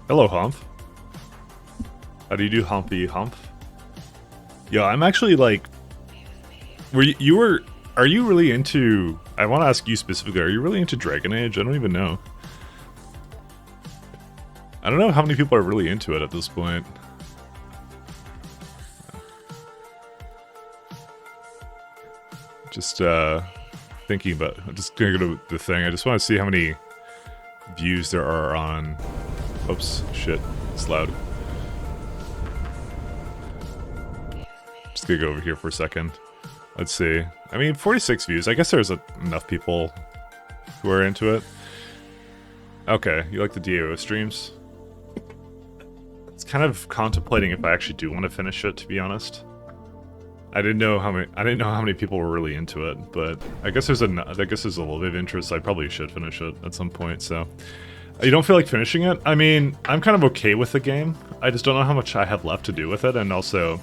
Hello, Humph. How do you do, Humpy Hump? Yeah, I'm actually like, are you really into? I want to ask you specifically. Are you really into Dragon Age? I don't even know. I don't know how many people are really into it at this point. Just thinking about. I'm just gonna go to the thing. I just want to see how many views there are on. Oops, shit, it's loud. Just gonna go over here for a second. Let's see. I mean, 46 views. I guess there's enough people who are into it. Okay, you like the DAO streams? It's kind of contemplating if I actually do want to finish it, to be honest. I didn't know how many people were really into it, but I guess there's a little bit of interest. I probably should finish it at some point. So, you don't feel like finishing it? I mean, I'm kind of okay with the game. I just don't know how much I have left to do with it, and also,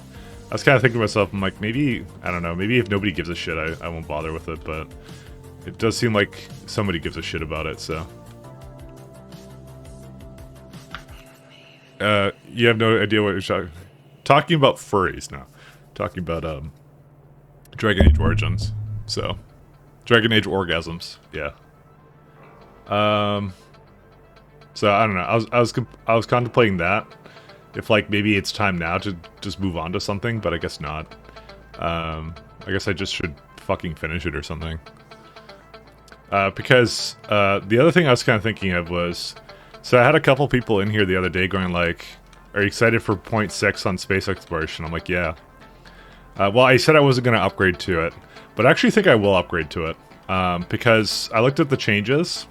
I was kind of thinking to myself, I'm like, maybe, I don't know, maybe if nobody gives a shit, I won't bother with it, but it does seem like somebody gives a shit about it, so. You have no idea what you're talking about. Furries now. Talking about, Dragon Age Origins. So, Dragon Age Orgasms, yeah. So, I don't know, I was contemplating that. If, like, maybe it's time now to just move on to something, but I guess not. I guess I just should fucking finish it or something. Because, the other thing I was kind of thinking of was... So I had a couple people in here the other day going like, are you excited for 0.6 on space exploration? I'm like, yeah. Well, I said I wasn't going to upgrade to it, but I actually think I will upgrade to it. Because I looked at the changes,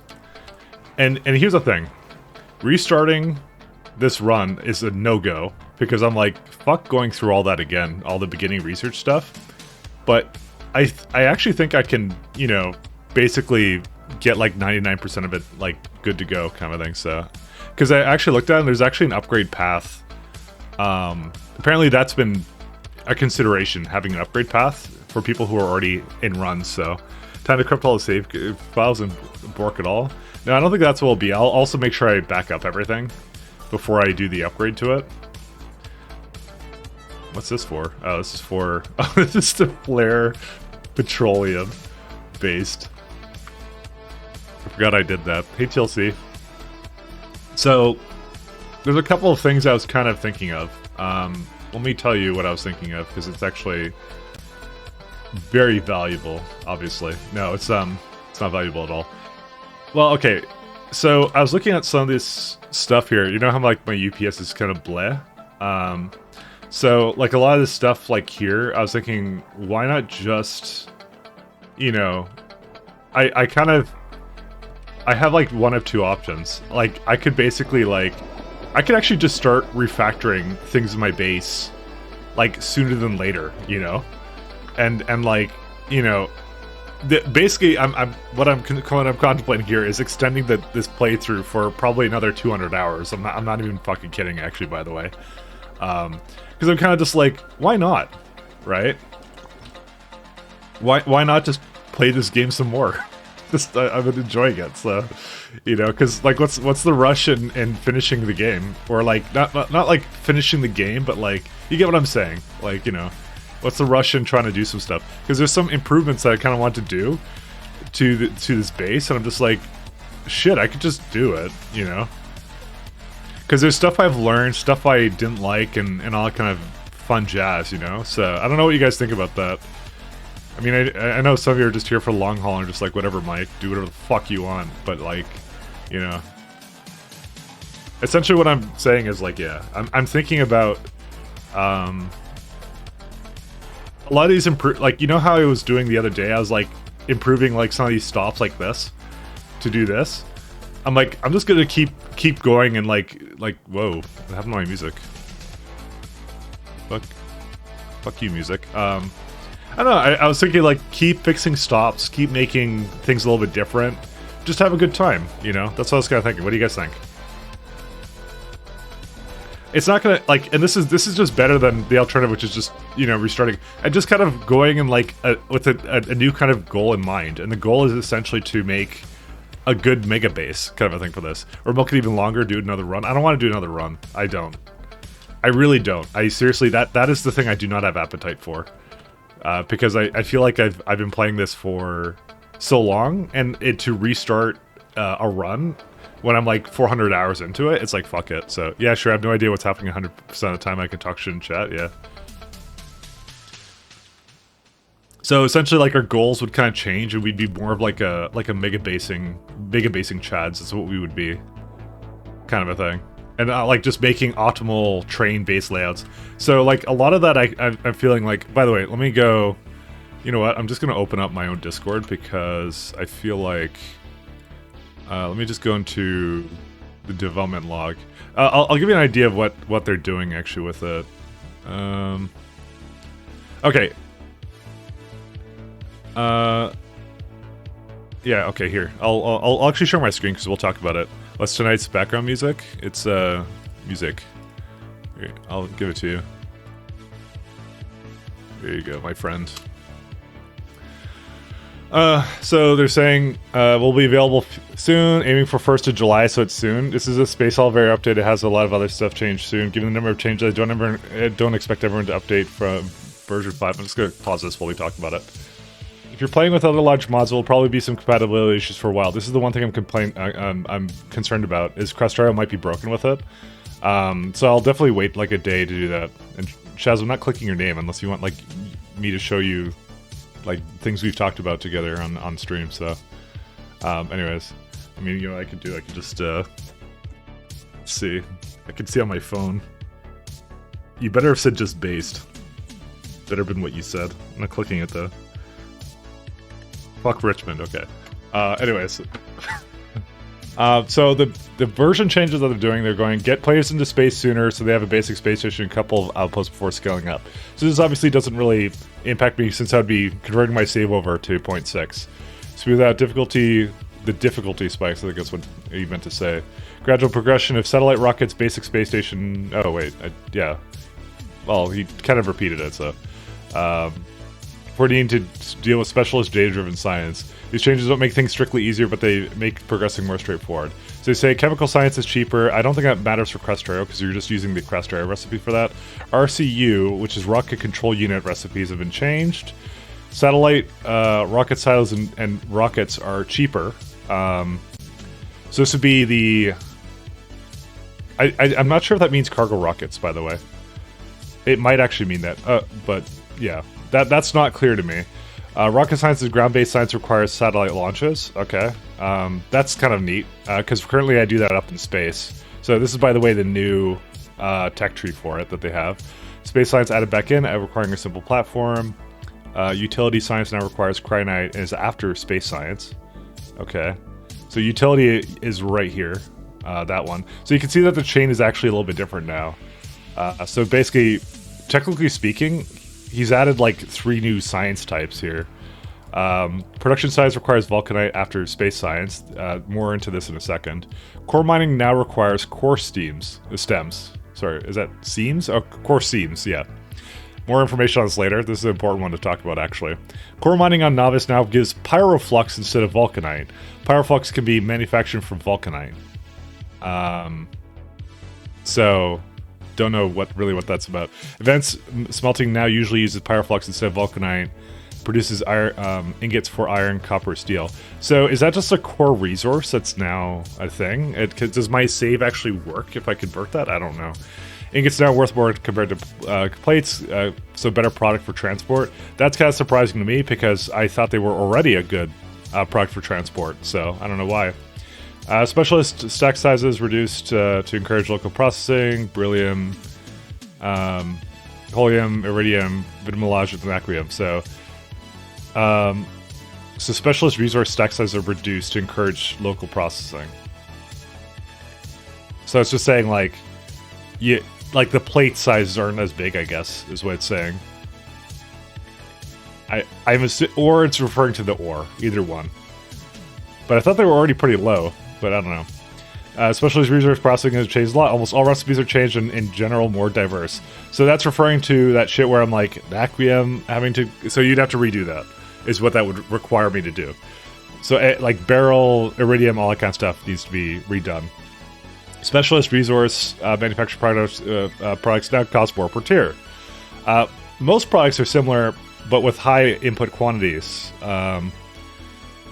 and here's the thing. Restarting this run is a no-go, because I'm like, fuck going through all that again, all the beginning research stuff. But I actually think I can, you know, basically get like 99% of it like good to go kind of thing. So because I actually looked at it and there's actually an upgrade path. Apparently that's been a consideration, having an upgrade path for people who are already in runs. So time to corrupt all the save files and bork it all. No, I don't think that's what it'll be. I'll also make sure I back up everything before I do the upgrade to it. What's this for? Oh, this is for this is to flare petroleum based. I forgot I did that. Hey, TLC. So, there's a couple of things I was kind of thinking of. Let me tell you what I was thinking of, because it's actually very valuable, obviously. No, it's not valuable at all. Well, okay. So, I was looking at some of this stuff here. You know how, like, my UPS is kind of bleh? So, like, a lot of this stuff, like, here, I was thinking, why not just, you know... I have, like, one of two options. Like, I could basically, like... I could actually just start refactoring things in my base, like, sooner than later, you know? And like, you know... Basically, what I'm contemplating here is extending this playthrough for probably another 200 hours. I'm not even fucking kidding, actually, by the way. Because I'm kind of just like, why not? Right? Why not just play this game some more? Just I've been enjoying it, so you know, because like, what's the rush in finishing the game, or like not like finishing the game, but like, you get what I'm saying? Like, you know, what's the rush in trying to do some stuff? Because there's some improvements that I kind of want to do to this base, and I'm just like, shit, I could just do it, you know? Because there's stuff I've learned, stuff I didn't like, and all that kind of fun jazz, you know? So I don't know what you guys think about that. I mean, I know some of you are just here for the long haul and just like, whatever, Mike, do whatever the fuck you want. But like, you know, essentially what I'm saying is like, yeah, I'm thinking about a lot of these like, you know how I was doing the other day? I was like improving like some of these stops like this to do this. I'm like, I'm just gonna keep going and like whoa, what happened to my music? Fuck you, music. I don't know, I was thinking, like, keep fixing stops, keep making things a little bit different. Just have a good time, you know? That's what I was kind of thinking. What do you guys think? It's not gonna, like, and this is just better than the alternative, which is just, you know, restarting. And just kind of going in, like, with a new kind of goal in mind. And the goal is essentially to make a good mega base kind of a thing for this, or milk it even longer, do another run. I don't want to do another run. I don't. I really don't. I seriously, that is the thing I do not have appetite for, because I feel like I've been playing this for so long, and to restart a run when I'm like 400 hours into it, it's like fuck it. So yeah, sure. I have no idea what's happening 100% of the time. I can talk shit in chat. Yeah. So essentially, like, our goals would kind of change, and we'd be more of like a mega basing chads. That's what we would be, kind of a thing. And like just making optimal train base layouts. So like a lot of that, I'm feeling like. By the way, let me go. You know what? I'm just gonna open up my own Discord because I feel like. Let me just go into the development log. I'll give you an idea of what they're doing actually with it. Okay. Yeah. Okay. Here, I'll actually share my screen because we'll talk about it. What's tonight's background music? It's music. Here, I'll give it to you. There you go, my friend. So they're saying will be available soon, aiming for 1st of July, so it's soon. This is a Space Elevator update. It has a lot of other stuff changed soon. Given the number of changes, I don't expect everyone to update from version 5. I'm just going to pause this while we talk about it. If you're playing with other large mods, there will probably be some compatibility issues for a while. This is the one thing I'm concerned about, is Factorio might be broken with it. So I'll definitely wait like a day to do that. And Shaz, I'm not clicking your name unless you want like me to show you like things we've talked about together on stream. So anyways, I mean, you know what I could just see. I could see on my phone. You better have said just based. Better have been what you said. I'm not clicking it though. Fuck Richmond, okay. Anyways. So the version changes that they're doing, they're going get players into space sooner so they have a basic space station and a couple of outposts before scaling up. So this obviously doesn't really impact me since I'd be converting my save over to 0.6. So without difficulty, the difficulty spikes, I think that's what you meant to say. Gradual progression of satellite rockets, basic space station... Oh wait, yeah. Well, he kind of repeated it, so... We're needing to deal with specialist data-driven science. These changes don't make things strictly easier, but they make progressing more straightforward. So they say chemical science is cheaper. I don't think that matters for Factorio because you're just using the Factorio recipe for that. RCU, which is Rocket Control Unit recipes, have been changed. Satellite rocket silos and rockets are cheaper. So this would be the... I'm not sure if that means cargo rockets, by the way. It might actually mean that, but yeah. That's not clear to me. Rocket science is ground-based science requires satellite launches. Okay. That's kind of neat, because currently I do that up in space. So this is, by the way, the new tech tree for it that they have. Space science added back in, requiring a simple platform. Utility science now requires cryonite and is after space science. Okay. So utility is right here, that one. So you can see that the chain is actually a little bit different now. So basically, technically speaking, he's added like 3 new science types here. Production science requires vulcanite after space science. More into this in a second. Core mining now requires core stems. Sorry, is that seams? Oh, core seams, yeah. More information on this later. This is an important one to talk about, actually. Core mining on Novice now gives pyroflux instead of vulcanite. Pyroflux can be manufactured from vulcanite. So... don't know what that's about. Advanced smelting now usually uses pyroflux instead of vulcanite. Produces iron, ingots for iron, copper, steel. So is that just a core resource that's now a thing? Does my save actually work if I convert that? I don't know. Ingots now worth more compared to plates, so better product for transport. That's kind of surprising to me because I thought they were already a good product for transport. So I don't know why. Specialist stack sizes reduced to encourage local processing. Beryllium, Holium, Iridium, Vitamalage, and Natrium. So specialist resource stack sizes are reduced to encourage local processing. So it's just saying like the plate sizes aren't as big, I guess, is what it's saying. Or it's referring to the ore, either one. But I thought they were already pretty low. But I don't know. Specialist resource processing has changed a lot. Almost all recipes are changed and in general more diverse. So that's referring to that shit where I'm like, Natrium having to... So you'd have to redo that, is what that would require me to do. So like barrel, iridium, all that kind of stuff needs to be redone. Specialist resource manufactured products now cost more per tier. Most products are similar, but with high input quantities.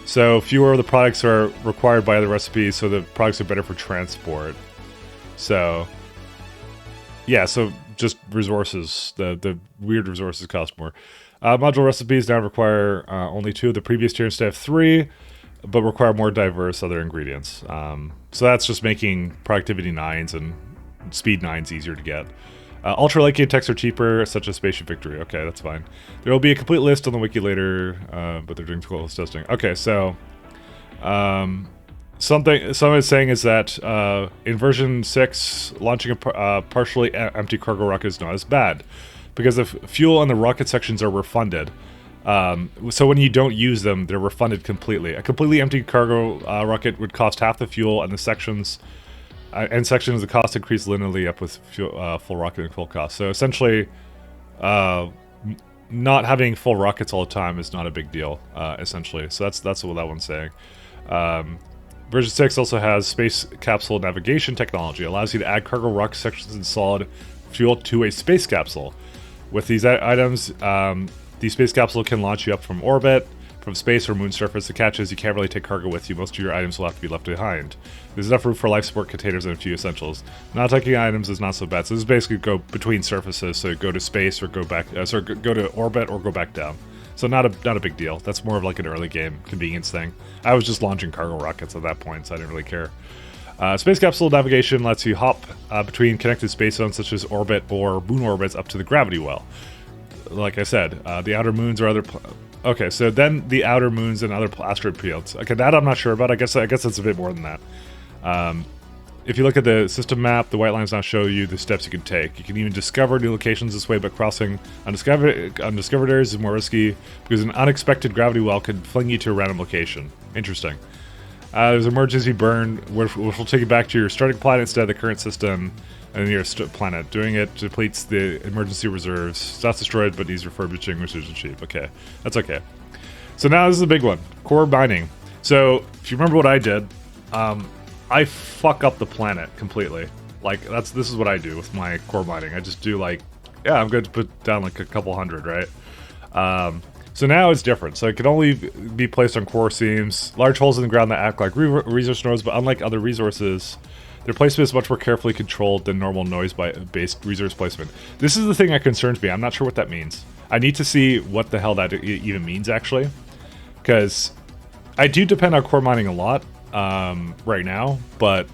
So fewer of the products are required by other recipes, so the products are better for transport. So, yeah, so just resources, the weird resources cost more. Module recipes now require only 2 of the previous tier instead of 3, but require more diverse other ingredients. So that's just making productivity 9s and speed 9s easier to get. Ultra light game techs are cheaper, such as Spaceship Victory. Okay, that's fine. There will be a complete list on the wiki later, but they're doing close testing. Okay, so something someone is saying is that in version 6, launching a partially empty cargo rocket is not as bad because the fuel and the rocket sections are refunded. So when you don't use them, they're refunded completely. A completely empty cargo rocket would cost half the fuel, and the sections. And sections, the cost increase linearly up with full rocket and full cost. So essentially, not having full rockets all the time is not a big deal, essentially. So that's what that one's saying. Version 6 also has space capsule navigation technology. It allows you to add cargo rocket sections and solid fuel to a space capsule. With these items, the space capsule can launch you up from orbit, from space or moon surface. The catch is you can't really take cargo with you. Most of your items will have to be left behind. There's enough room for life support containers and a few essentials. Not taking items is not so bad. So this is basically go between surfaces. So go to space or go back. Go to orbit or go back down. So not a big deal. That's more of like an early game convenience thing. I was just launching cargo rockets at that point, so I didn't really care. Space capsule navigation lets you hop between connected space zones such as orbit or moon orbits up to the gravity well. Like I said, the outer moons or other. Okay, so then the outer moons and other asteroid fields. Okay, that I'm not sure about. I guess it's a bit more than that. If you look at the system map, the white lines now show you the steps you can take. You can even discover new locations this way, but crossing undiscovered areas is more risky because an unexpected gravity well could fling you to a random location. Interesting. There's emergency burn, which will take you back to your starting planet instead of the current system and your planet. Doing it depletes the emergency reserves. It's not destroyed, but needs refurbishing, which isn't cheap. Okay, that's okay. So now this is the big one, core mining. So if you remember what I did, I fuck up the planet completely. Like this is what I do with my core mining. I just do like, yeah, I'm going to put down like a couple hundred, right? So now it's different. So it can only be placed on core seams, large holes in the ground that act like resource nodes, but unlike other resources, their placement is much more carefully controlled than normal noise-based resource placement. This is the thing that concerns me. I'm not sure what that means. I need to see what the hell that even means, actually. Because I do depend on core mining a lot right now, but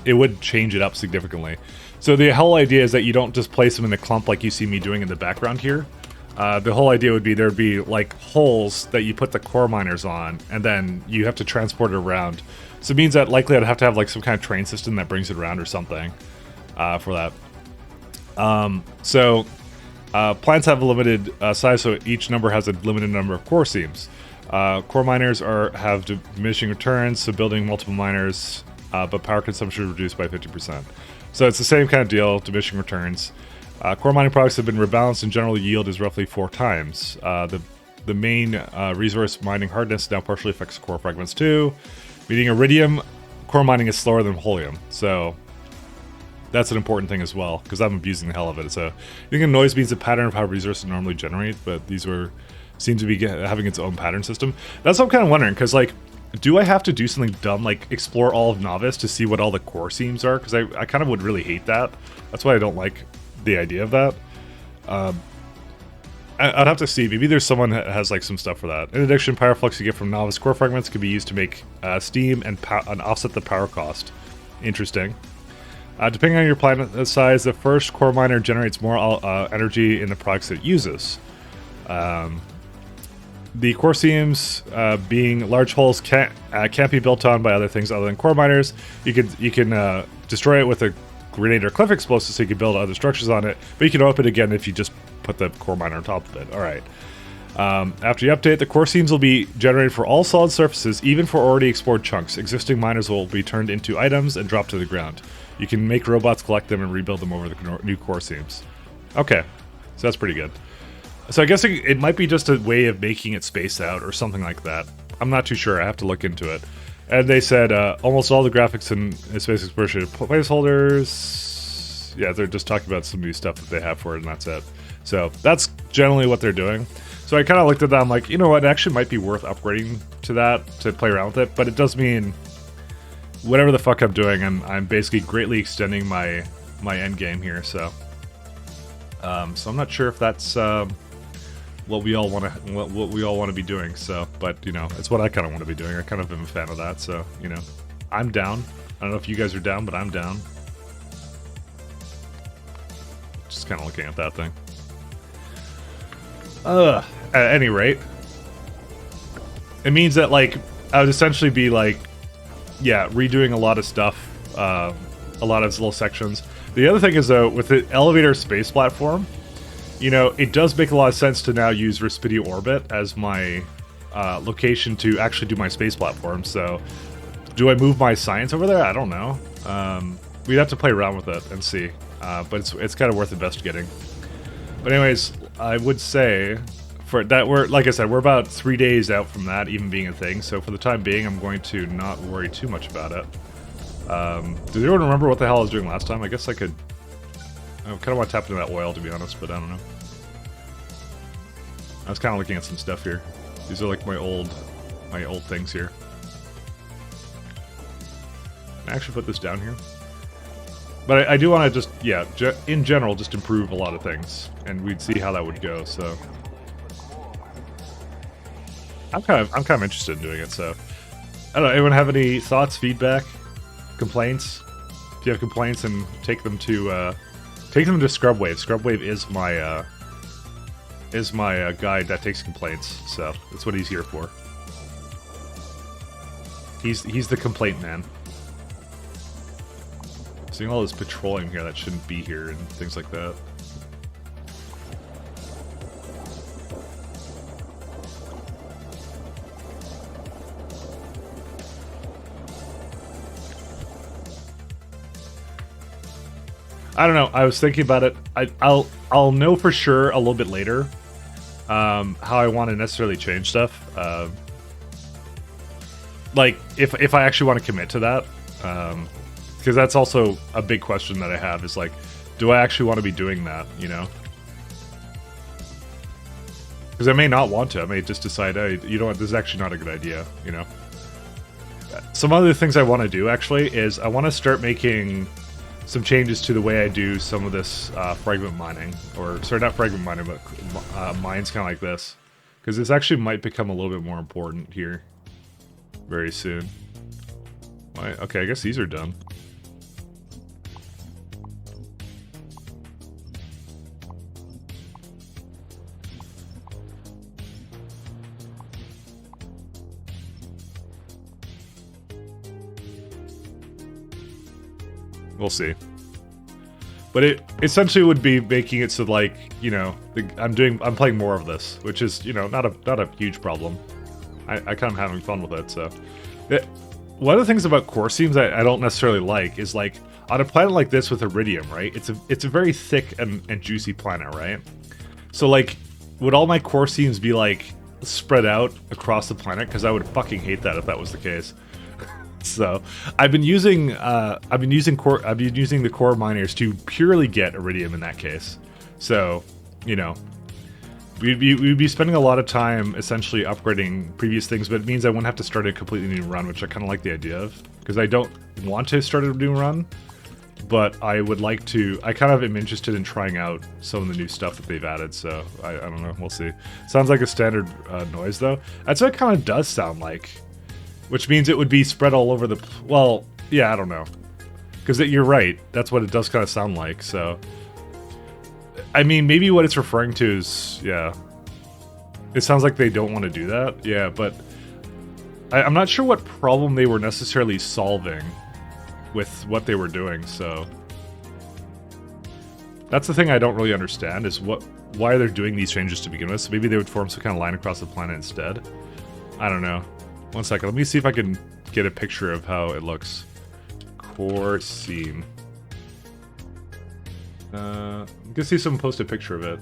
it would change it up significantly. So the whole idea is that you don't just place them in a clump like you see me doing in the background here. The whole idea would be there'd be like holes that you put the core miners on, and then you have to transport it around. So it means that likely I'd have to have like some kind of train system that brings it around or something for that. Plants have a limited size, so each number has a limited number of core seams. Core miners have diminishing returns, so building multiple miners, but power consumption is reduced by 50%. So it's the same kind of deal, diminishing returns. Core mining products have been rebalanced, and general yield is roughly 4 times. The main resource mining hardness now partially affects core fragments too. Meaning iridium core mining is slower than helium, so that's an important thing as well, because I'm abusing the hell of it. So I think a noise means a pattern of how resources normally generate, but these seem to be having its own pattern system. That's what I'm kind of wondering, because like, do I have to do something dumb like explore all of Novice to see what all the core seams are? Because I kind of would really hate that. That's why I don't like the idea of that. I'd have to see. Maybe there's someone that has like some stuff for that. In addition, power flux you get from Novice core fragments can be used to make steam and offset the power cost. Interesting. Depending on your planet size, the first core miner generates more energy in the products it uses. The core seams, being large holes, can't be built on by other things other than core miners. You can destroy it with a grenade or cliff explosive, so you can build other structures on it, but you can open it again if you just put the core miner on top of it. Alright. After you update, the core seams will be generated for all solid surfaces, even for already explored chunks. Existing miners will be turned into items and dropped to the ground. You can make robots collect them and rebuild them over the new core seams. Okay, so that's pretty good. So I guess it might be just a way of making it spaced out or something like that. I'm not too sure. I have to look into it. And they said almost all the graphics in Space Exploration are placeholders. Yeah, they're just talking about some new stuff that they have for it, and that's it. So that's generally what they're doing. So I kind of looked at that. I'm like, you know what? It actually might be worth upgrading to that to play around with it. But it does mean whatever the fuck I'm doing, I'm basically greatly extending my end game here. So I'm not sure if that's what we all want to be doing. So, but you know, it's what I kind of want to be doing. I kind of am a fan of that. So, you know, I'm down. I don't know if you guys are down, but I'm down. Just kind of looking at that thing. At any rate, it means that like I would essentially be like, yeah, redoing a lot of stuff, a lot of little sections. The other thing is though, with the elevator space platform, you know, it does make a lot of sense to now use Respidio Orbit as my location to actually do my space platform. So, do I move my science over there? I don't know. We'd have to play around with it and see. But it's kind of worth investigating. But anyways, I would say for that we're like I said, we're about 3 days out from that even being a thing. So for the time being, I'm going to not worry too much about it. Does anyone remember what the hell I was doing last time? I guess I could. I kind of want to tap into that oil, to be honest, but I don't know. I was kind of looking at some stuff here. These are like my old things here. Can I actually put this down here? But I do want to just, yeah, in general, just improve a lot of things, and we'd see how that would go. So I'm kind of interested in doing it. So I don't know. Anyone have any thoughts, feedback, complaints? If you have complaints, then take them to Scrubwave. Scrubwave is my guide that takes complaints. So that's what he's here for. He's the complaint man. Seeing all this petroleum here that shouldn't be here and things like that. I don't know. I was thinking about it. I'll know for sure a little bit later how I want to necessarily change stuff. Like if I actually want to commit to that. Because that's also a big question that I have is like, do I actually want to be doing that, you know? Because I may not want to. I may just decide, hey, you know what, this is actually not a good idea, you know? Some other things I want to do, actually, is I want to start making some changes to the way I do some of this fragment mining. Or, sorry, not fragment mining, but mines kind of like this. Because this actually might become a little bit more important here very soon. Okay, I guess these are done. We'll see. But it essentially would be making it so, like, you know, I'm playing more of this, which is, you know, not a huge problem. I kind of having fun with it. So, one of the things about core seams I don't necessarily like is like on a planet like this with iridium, right? It's a very thick and juicy planet, right? So like, would all my core seams be like spread out across the planet? Because I would fucking hate that if that was the case. So I've been using the core miners to purely get iridium in that case. So, you know, we'd be spending a lot of time essentially upgrading previous things, but it means I wouldn't have to start a completely new run, which I kind of like the idea of, because I don't want to start a new run, but I would like to. I kind of am interested in trying out some of the new stuff that they've added. So I don't know. We'll see. Sounds like a standard noise though. That's what it kind of does sound like. Which means it would be spread all over the... Well, yeah, I don't know. Because you're right. That's what it does kind of sound like, so... I mean, maybe what it's referring to is... Yeah. It sounds like they don't want to do that. Yeah, but... I'm not sure what problem they were necessarily solving with what they were doing, so... That's the thing I don't really understand, is why they're doing these changes to begin with. So maybe they would form some kind of line across the planet instead. I don't know. One second, let me see if I can get a picture of how it looks. Core seam. You can see someone post a picture of it.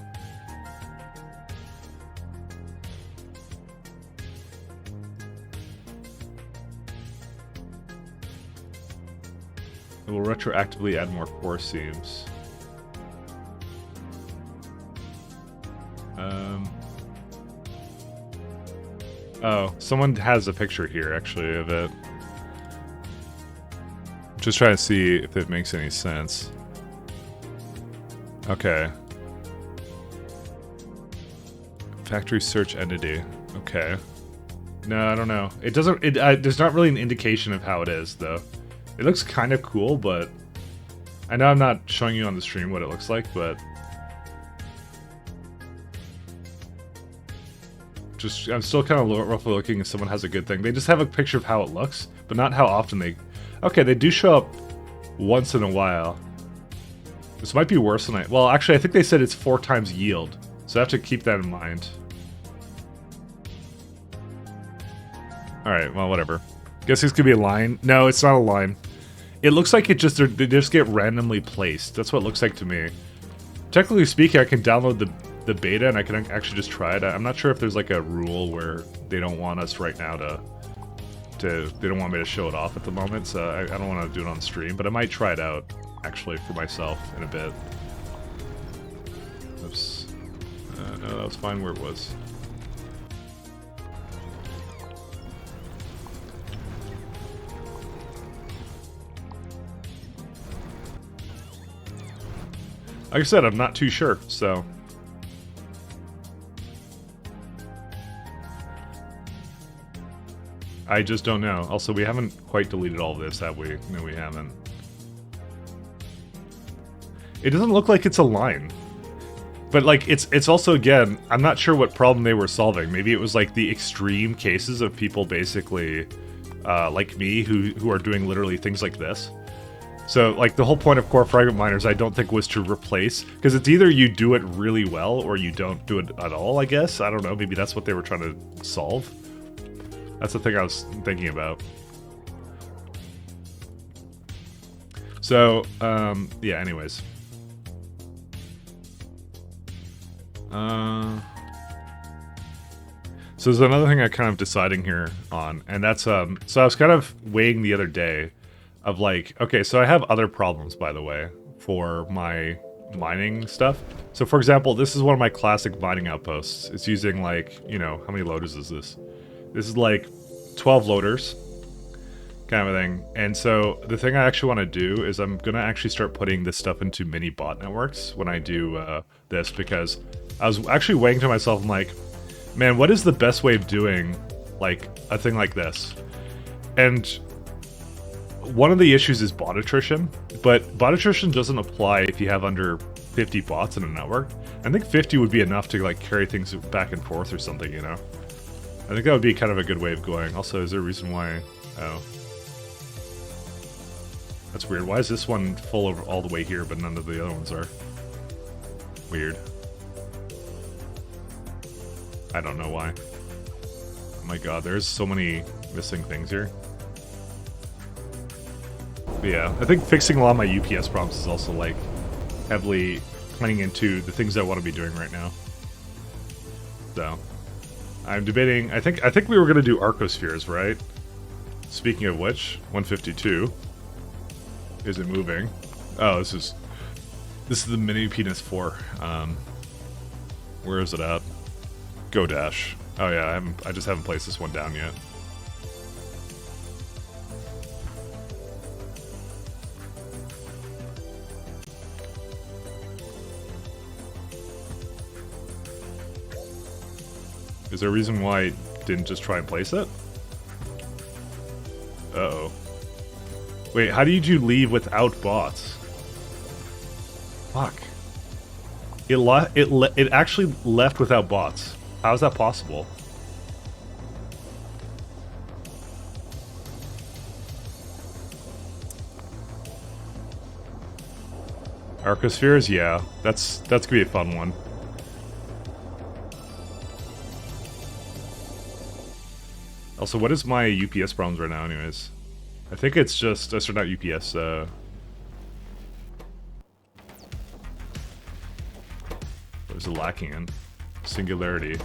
It will retroactively add more core seams. Oh, someone has a picture here, actually, of it. Just trying to see if it makes any sense. Okay. Factory search entity. Okay. No, I don't know. It doesn't... there's not really an indication of how it is, though. It looks kind of cool, but... I know I'm not showing you on the stream what it looks like, but... Just, I'm still kind of roughly looking if someone has a good thing. They just have a picture of how it looks, but not how often they... Okay, they do show up once in a while. This might be worse than I... Well, actually, I think they said it's 4 times yield, so I have to keep that in mind. Alright, well, whatever. Guess this could be a line. No, it's not a line. It looks like they just get randomly placed. That's what it looks like to me. Technically speaking, I can download the beta and I can actually just try it. I'm not sure if there's like a rule where they don't want us right now they don't want me to show it off at the moment, so I don't want to do it on stream, but I might try it out actually for myself in a bit. Oops. No, that was fine where it was. Like I said, I'm not too sure, so... I just don't know. Also, we haven't quite deleted all of this, have we? No, we haven't. It doesn't look like it's a line. But, like, it's also, again, I'm not sure what problem they were solving. Maybe it was, like, the extreme cases of people basically, like me, who are doing literally things like this. So, like, the whole point of core fragment miners, I don't think, was to replace... Because it's either you do it really well, or you don't do it at all, I guess? I don't know, maybe that's what they were trying to solve. That's the thing I was thinking about. So, yeah, anyways. So there's another thing I'm kind of deciding here on, and that's, so I was kind of weighing the other day of like, okay, so I have other problems, by the way, for my mining stuff. So for example, this is one of my classic mining outposts. It's using like, you know, how many loaders is this? This is like 12 loaders, kind of a thing. And so the thing I actually want to do is I'm going to actually start putting this stuff into mini bot networks when I do this, because I was actually weighing to myself, I'm like, man, what is the best way of doing like a thing like this? And one of the issues is bot attrition, but bot attrition doesn't apply if you have under 50 bots in a network. I think 50 would be enough to like carry things back and forth or something, you know? I think that would be kind of a good way of going. Also, is there a reason why... Oh. That's weird. Why is this one full of all the way here, but none of the other ones are? Weird. I don't know why. Oh my god, there's so many missing things here. But yeah, I think fixing a lot of my UPS problems is also like heavily playing into the things I want to be doing right now. So... I'm debating, I think we were going to do Arcospheres, right? Speaking of which, 152 isn't moving. Oh, this is the mini penis 4. Where is it at? Go dash. Oh yeah, I just haven't placed this one down yet. Is there a reason why I didn't just try and place it? Uh-oh. Wait, how did you leave without bots? Fuck. It actually left without bots. How is that possible? Arcospheres? Yeah. That's gonna be a fun one. Also, what is my UPS problems right now anyways? I think it's just... or not UPS, what is it lacking in? Singularity.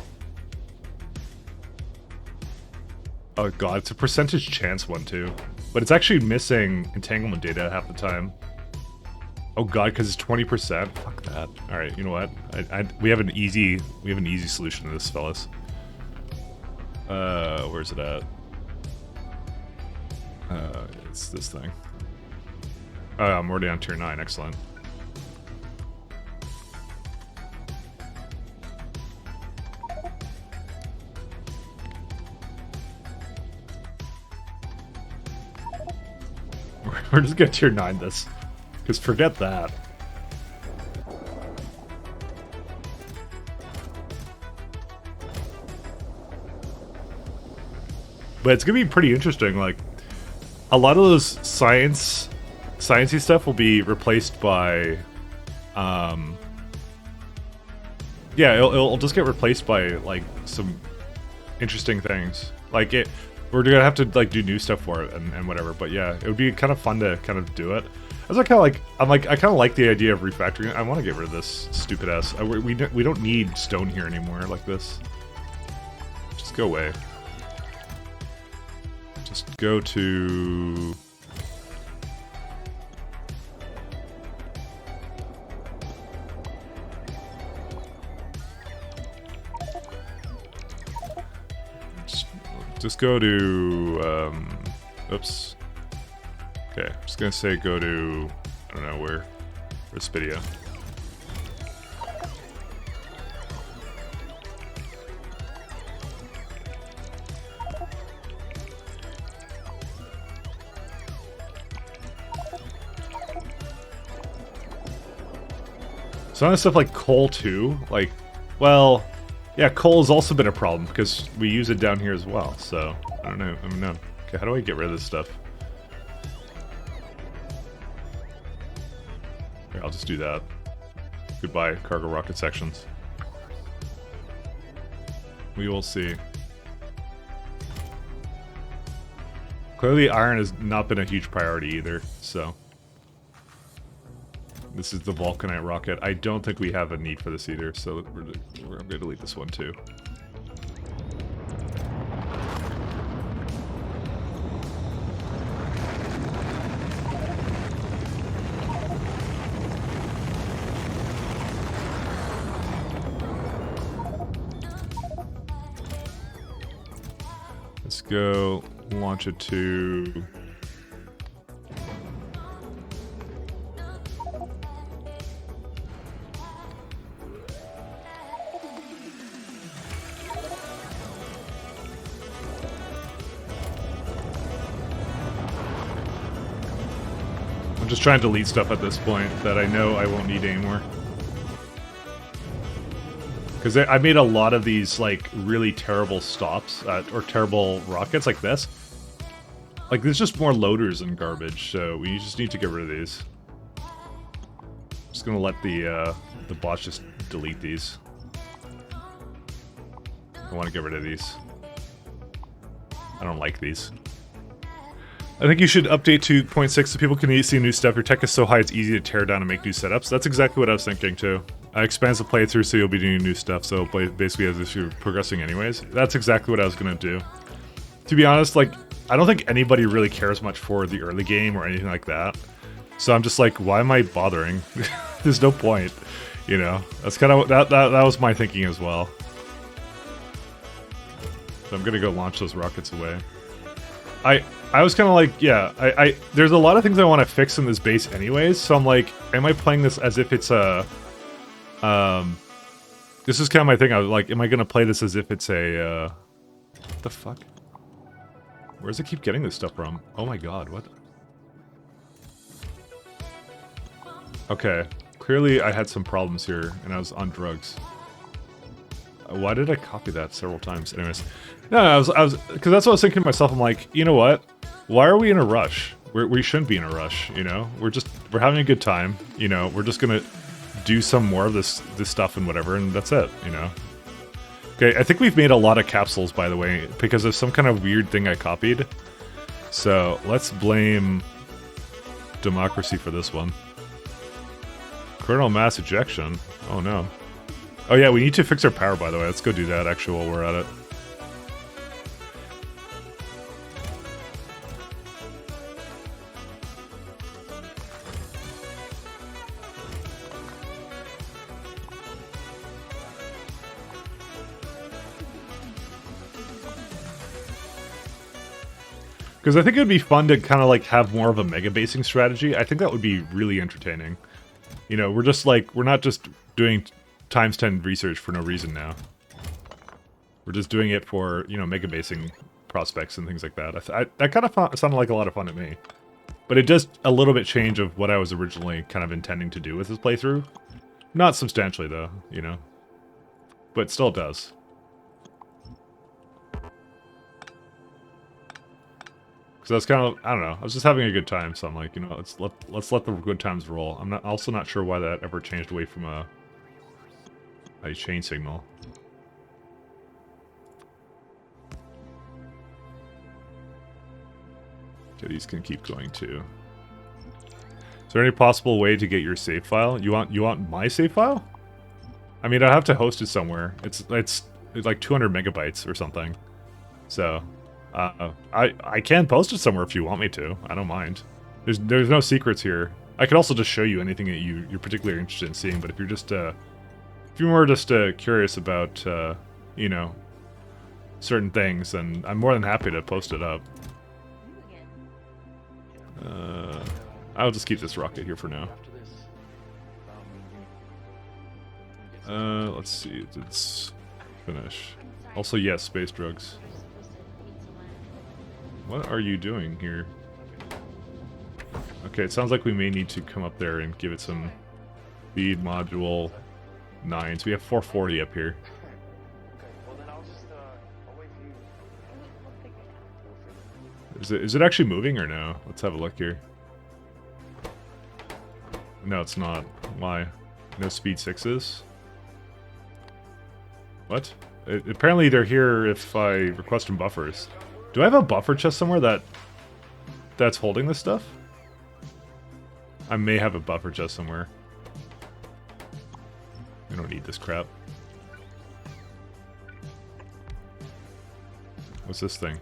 Oh god, it's a percentage chance one too. But it's actually missing entanglement data half the time. Oh god, because it's 20%. Fuck that. All right, you know what? We have an easy solution to this, fellas. Where's it at? It's this thing. Oh, I'm already on tier 9. Excellent. We're just gonna tier 9 this. Because forget that. But it's gonna be pretty interesting, like, a lot of those sciencey stuff will be replaced by, yeah, it'll just get replaced by, like, some interesting things. Like, we're gonna have to, like, do new stuff for it and whatever, but yeah, it would be kind of fun to kind of do it. I was kind of like the idea of refactoring it. I want to get rid of this stupid ass. We don't need stone here anymore like this. Just go away. Just go to... Just go to... oops. Okay, I'm just gonna say go to... I don't know where. Where's video? Some of the stuff like coal too, like, well, yeah, coal has also been a problem because we use it down here as well, so, I don't know, Okay, how do I get rid of this stuff? Here, I'll just do that. Goodbye, cargo rocket sections. We will see. Clearly iron has not been a huge priority either, so... This is the Vulcanite rocket. I don't think we have a need for this either, so I'm going to delete this one too. Let's go launch it to... I'm just trying to delete stuff at this point that I know I won't need anymore. Because I made a lot of these, like, really terrible stops, or terrible rockets like this. Like, there's just more loaders and garbage, so we just need to get rid of these. I'm just gonna let the bots just delete these. I want to get rid of these. I don't like these. I think you should update to 0.6 so people can see new stuff. Your tech is so high it's easy to tear down and make new setups. That's exactly what I was thinking too. Expands the playthrough so you'll be doing new stuff, so basically as if you're progressing anyways. That's exactly what I was going to do. To be honest, like, I don't think anybody really cares much for the early game or anything like that. So I'm just like, why am I bothering? There's no point, you know? That's kind of, that was my thinking as well. So I'm going to go launch those rockets away. I was kind of like, yeah, there's a lot of things I want to fix in this base anyways, so I'm like, am I playing this as if it's a, this is kind of my thing, I was like, am I going to play this as if it's a, what the fuck? Where does it keep getting this stuff from? Oh my god, what? Okay, clearly I had some problems here, and I was on drugs. Why did I copy that several times? Anyways, no, I was, because that's what I was thinking to myself. I'm like, you know what? Why are we in a rush? We shouldn't be in a rush, you know? We're having a good time, you know? We're just gonna do some more of this stuff and whatever, and that's it, you know? Okay, I think we've made a lot of capsules, by the way, because of some kind of weird thing I copied. So, let's blame democracy for this one. Coronal mass ejection? Oh no. Oh yeah, we need to fix our power, by the way. Let's go do that, actually, while we're at it. Because I think it would be fun to kind of like have more of a mega basing strategy. I think that would be really entertaining. You know, we're not just doing times 10 research for no reason now. We're just doing it for, you know, mega basing prospects and things like that. That kind of sounded like a lot of fun to me. But it does a little bit change of what I was originally kind of intending to do with this playthrough. Not substantially though, you know. But still it does. Because I was kind of, I don't know, I was just having a good time, so I'm like, you know, let's let the good times roll. I'm also not sure why that ever changed away from a chain signal. Okay, these can keep going too. Is there any possible way to get your save file? You want my save file? I mean, I have to host it somewhere. It's like 200 megabytes or something. So, I can post it somewhere if you want me to. I don't mind. There's no secrets here. I could also just show you anything that you're particularly interested in seeing. But if you're just if you're more just curious about you know, certain things, then I'm more than happy to post it up. I'll just keep this rocket here for now. Let's see. Let's finish. Also, yes, space drugs. What are you doing here? Okay, it sounds like we may need to come up there and give it some speed module 9s. We have 440 up here. Is it actually moving or no? Let's have a look here. No, it's not. Why? No speed 6s? What? Apparently they're here if I request them buffers. Do I have a buffer chest somewhere that's holding this stuff? I may have a buffer chest somewhere. We don't need this crap. What's this thing?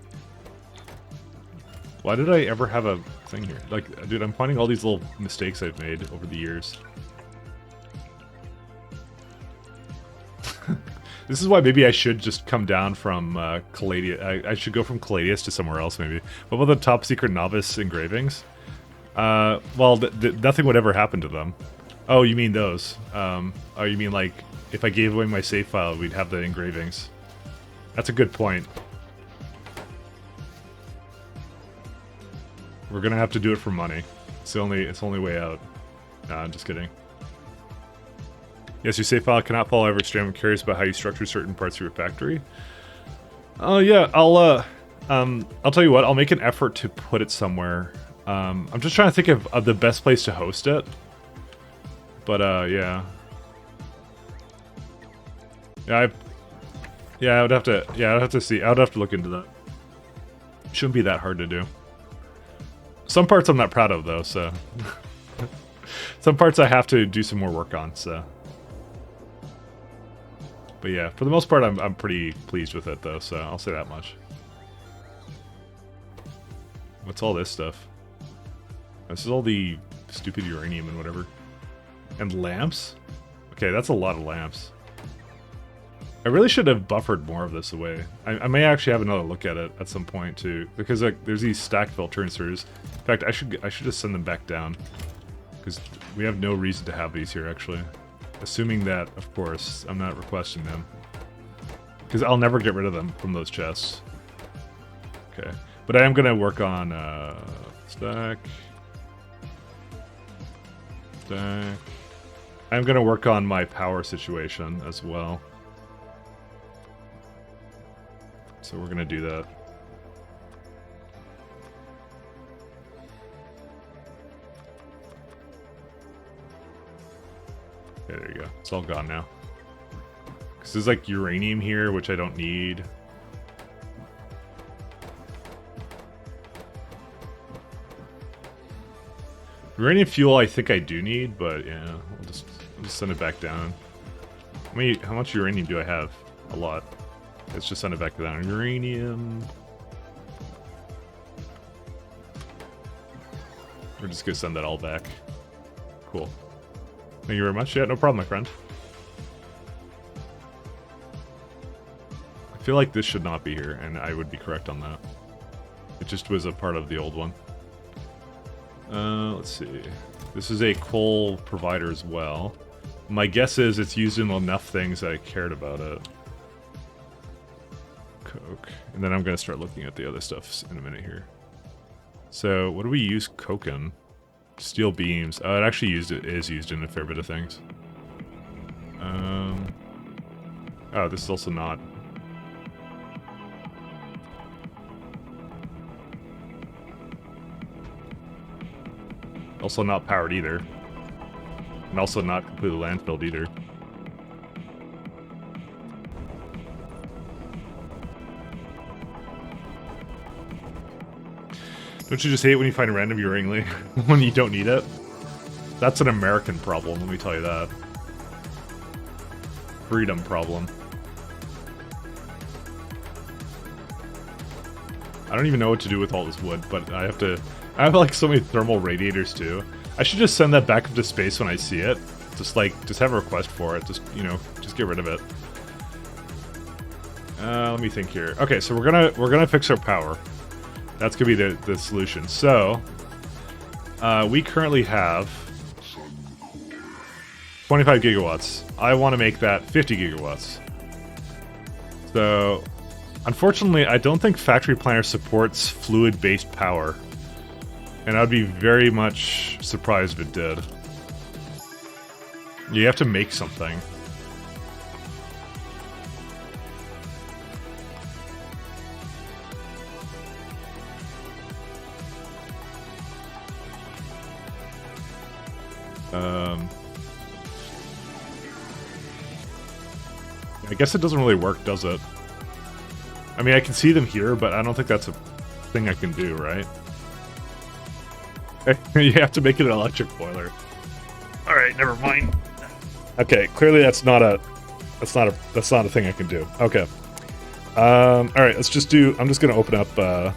Why did I ever have a thing here? Like, dude, I'm finding all these little mistakes I've made over the years. This is why maybe I should just come down from Caladius. I should go from Caladius to somewhere else, maybe. What about the top secret novice engravings? Well, nothing would ever happen to them. Oh, you mean those? Oh, you mean like, if I gave away my save file, we'd have the engravings. That's a good point. We're gonna have to do it for money. It's the only way out. Nah, I'm just kidding. Yes, your save file cannot follow every stream. I'm curious about how you structure certain parts of your factory. Oh yeah, I'll tell you what. I'll make an effort to put it somewhere. I'm just trying to think of the best place to host it. But yeah. Yeah, I'd have to see. I'd have to look into that. Shouldn't be that hard to do. Some parts I'm not proud of though, so some parts I have to do some more work on, so. But yeah, for the most part I'm pretty pleased with it though, so I'll say that much. What's all this stuff? This is all the stupid uranium and whatever. And lamps? Okay, that's a lot of lamps. I really should have buffered more of this away. I may actually have another look at it at some point too, because like there's these stack filter inserters. In fact, I should just send them back down, because we have no reason to have these here actually. Assuming that, of course, I'm not requesting them, because I'll never get rid of them from those chests. Okay, but I am gonna work on stack. I'm gonna work on my power situation as well. So we're gonna do that. Okay, there you go. It's all gone now. Because there's like uranium here, which I don't need. Uranium fuel I think I do need, but yeah, I'll just send it back down. How much uranium do I have? A lot. Let's just send it back down. Uranium. We're just gonna send that all back. Cool. Thank you very much. Yeah, no problem, my friend. I feel like this should not be here, and I would be correct on that. It just was a part of the old one. Let's see. This is a coal provider as well. My guess is it's used in enough things that I cared about it. Coke. And then I'm going to start looking at the other stuff in a minute here. So, what do we use coke in? Steel beams. It actually is used in a fair bit of things. Oh, this is also not. Also not powered either. And also not completely landfilled either. Don't you just hate when you find random uranium when you don't need it? That's an American problem, let me tell you that. Freedom problem. I don't even know what to do with all this wood, but I have like so many thermal radiators too. I should just send that back up to space when I see it. Just have a request for it. Just, you know, just get rid of it. Let me think here. Okay, so we're gonna fix our power. That's gonna be the solution. So, we currently have 25 gigawatts. I want to make that 50 gigawatts. So, unfortunately, I don't think Factory Planner supports fluid-based power. And I'd be very much surprised if it did. You have to make something. I guess it doesn't really work, does it? I mean, I can see them here, but I don't think that's a thing I can do, right? You have to make it an electric boiler. All right, never mind. Okay, clearly that's not a thing I can do. Okay. All right, let's just do. I'm just gonna open up a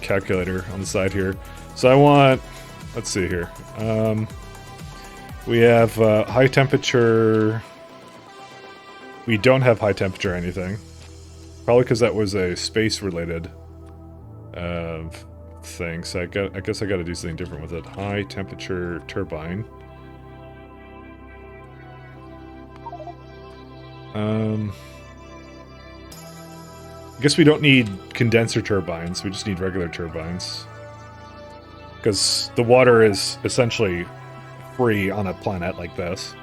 calculator on the side here. So I want. Let's see here. We have high temperature. We don't have high temperature anything. Probably because that was a space-related thing. So I guess I got to do something different with it. High temperature turbine. I guess we don't need condenser turbines. We just need regular turbines. Because the water is essentially free on a planet like this.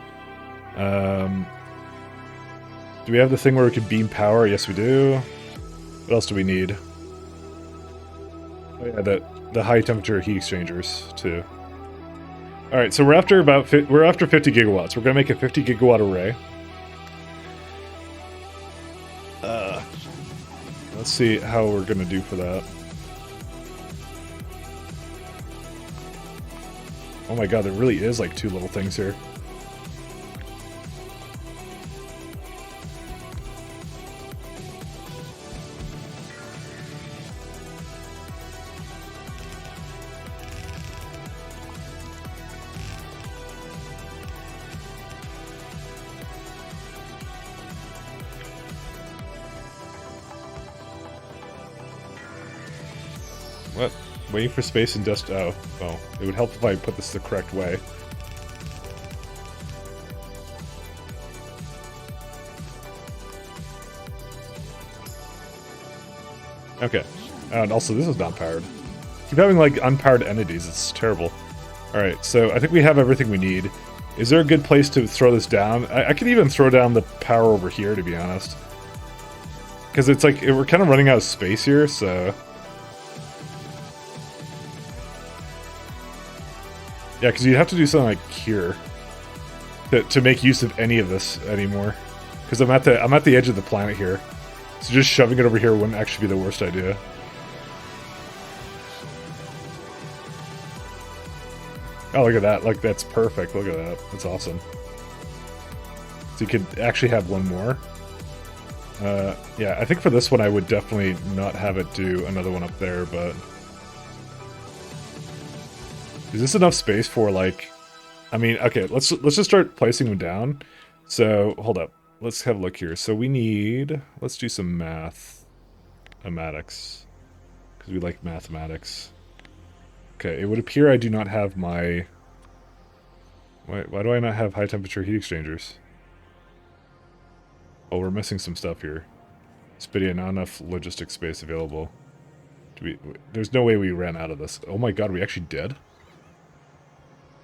Do we have the thing where we can beam power? Yes, we do. What else do we need? Oh yeah, the high temperature heat exchangers too. All right, so we're after 50 gigawatts. We're gonna make a 50 gigawatt array. Let's see how we're gonna do for that. Oh my god, there really is like two little things here. What? Waiting for space and dust. Oh, well, it would help if I put this the correct way. Okay. And also, this is not powered. Keep having, like, unpowered entities. It's terrible. Alright, so I think we have everything we need. Is there a good place to throw this down? I could even throw down the power over here, to be honest. Because it's like, we're kind of running out of space here, so... Yeah, because you'd have to do something like here to make use of any of this anymore. Because I'm at the edge of the planet here, so just shoving it over here wouldn't actually be the worst idea. Oh, look at that! Like that's perfect. Look at that. That's awesome. So you could actually have one more. Yeah, I think for this one I would definitely not have it do another one up there, but. Is this enough space for, like... I mean, okay, let's just start placing them down. So, hold up. Let's have a look here. So we need... Let's do some mathematics. Because because we like mathematics. Okay, it would appear I do not have my... Why do I not have high temperature heat exchangers? Oh, we're missing some stuff here. Spidia, not enough logistic space available. There's no way we ran out of this. Oh my god, we actually did?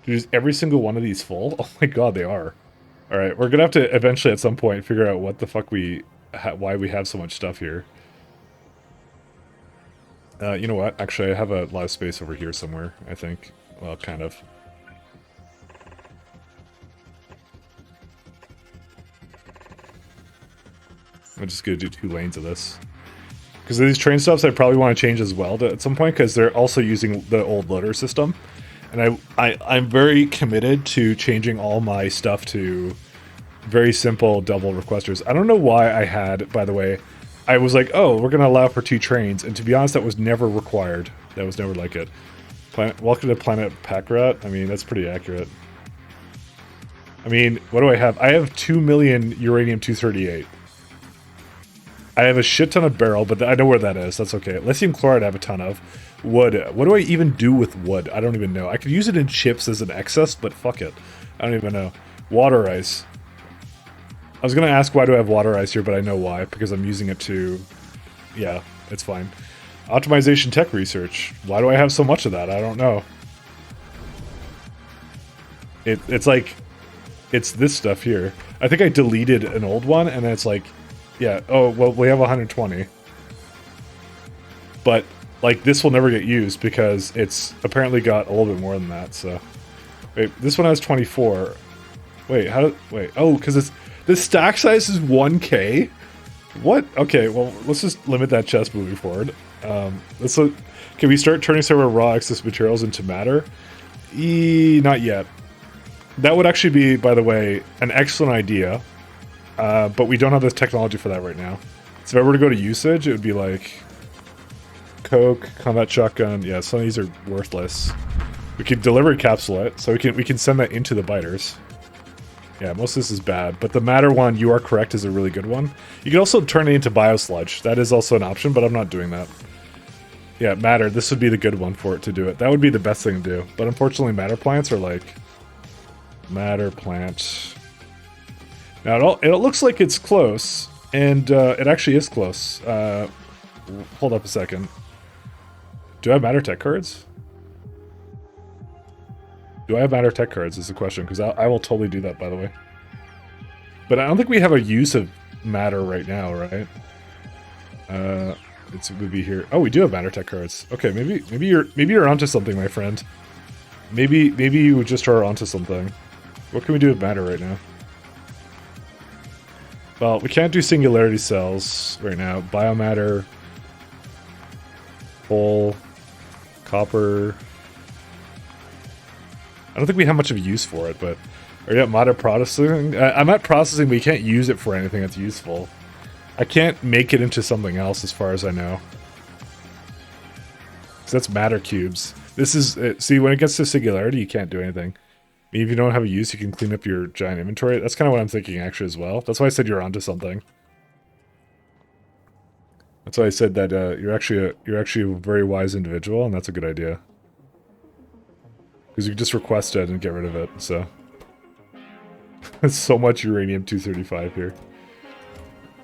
Dude, is every single one of these full? Oh my god, they are. Alright, we're gonna have to eventually at some point figure out what the fuck why we have so much stuff here. You know what? Actually, I have a lot of space over here somewhere, I think. Well, kind of. I'm just gonna do 2 lanes of this. Because these train stops I probably want to change as well at some point, because they're also using the old loader system. And I'm very committed to changing all my stuff to very simple double requesters. I don't know why I had, by the way, I was like, oh, we're going to allow for 2 trains. And to be honest, that was never required. That was never like it. Welcome to Planet Packrat. I mean, that's pretty accurate. I mean, what do I have? I have 2 million uranium-238. I have a shit ton of barrel, but I know where that is. That's okay. Lithium chloride I have a ton of. Wood. What do I even do with wood? I don't even know. I could use it in chips as an excess, but fuck it. I don't even know. Water ice. I was going to ask why do I have water ice here, but I know why. Because I'm using it to... Yeah, it's fine. Optimization tech research. Why do I have so much of that? I don't know. It's like... It's this stuff here. I think I deleted an old one, and then it's like... Yeah, oh, well, we have 120. But, like, this will never get used because it's apparently got a little bit more than that, so... Wait, this one has 24. Wait, wait, oh, because the stack size is 1K? What? Okay, well, let's just limit that chest moving forward. Can we start turning some of our raw excess materials into matter? Not yet. That would actually be, by the way, an excellent idea. But we don't have this technology for that right now. So if I were to go to usage, it would be like... Coke, combat shotgun. Yeah, some of these are worthless. We could deliver encapsulate, so we can send that into the biters. Yeah, most of this is bad. But the matter one, you are correct, is a really good one. You can also turn it into biosludge. That is also an option, but I'm not doing that. Yeah, matter. This would be the good one for it to do it. That would be the best thing to do. But unfortunately, matter plants are like... Matter plant... Now, it looks like it's close, and it actually is close. Hold up a second. Do I have Matter Tech cards? Do I have Matter Tech cards is the question, because I will totally do that, by the way. But I don't think we have a use of Matter right now, right? It would be here. Oh, we do have Matter Tech cards. Okay, maybe you're onto something, my friend. Maybe you just are onto something. What can we do with Matter right now? Well, we can't do singularity cells right now. Biomatter, coal, copper. I don't think we have much of a use for it, but are you at matter processing? I'm at processing, but you can't use it for anything that's useful. I can't make it into something else as far as I know. So that's matter cubes. This is, see, when it gets to singularity, you can't do anything. If you don't have a use, you can clean up your giant inventory. That's kind of what I'm thinking, actually, as well. That's why I said you're onto something. That's why I said that you're actually a very wise individual, and that's a good idea. Because you can just request it and get rid of it, so... There's so much uranium-235 here.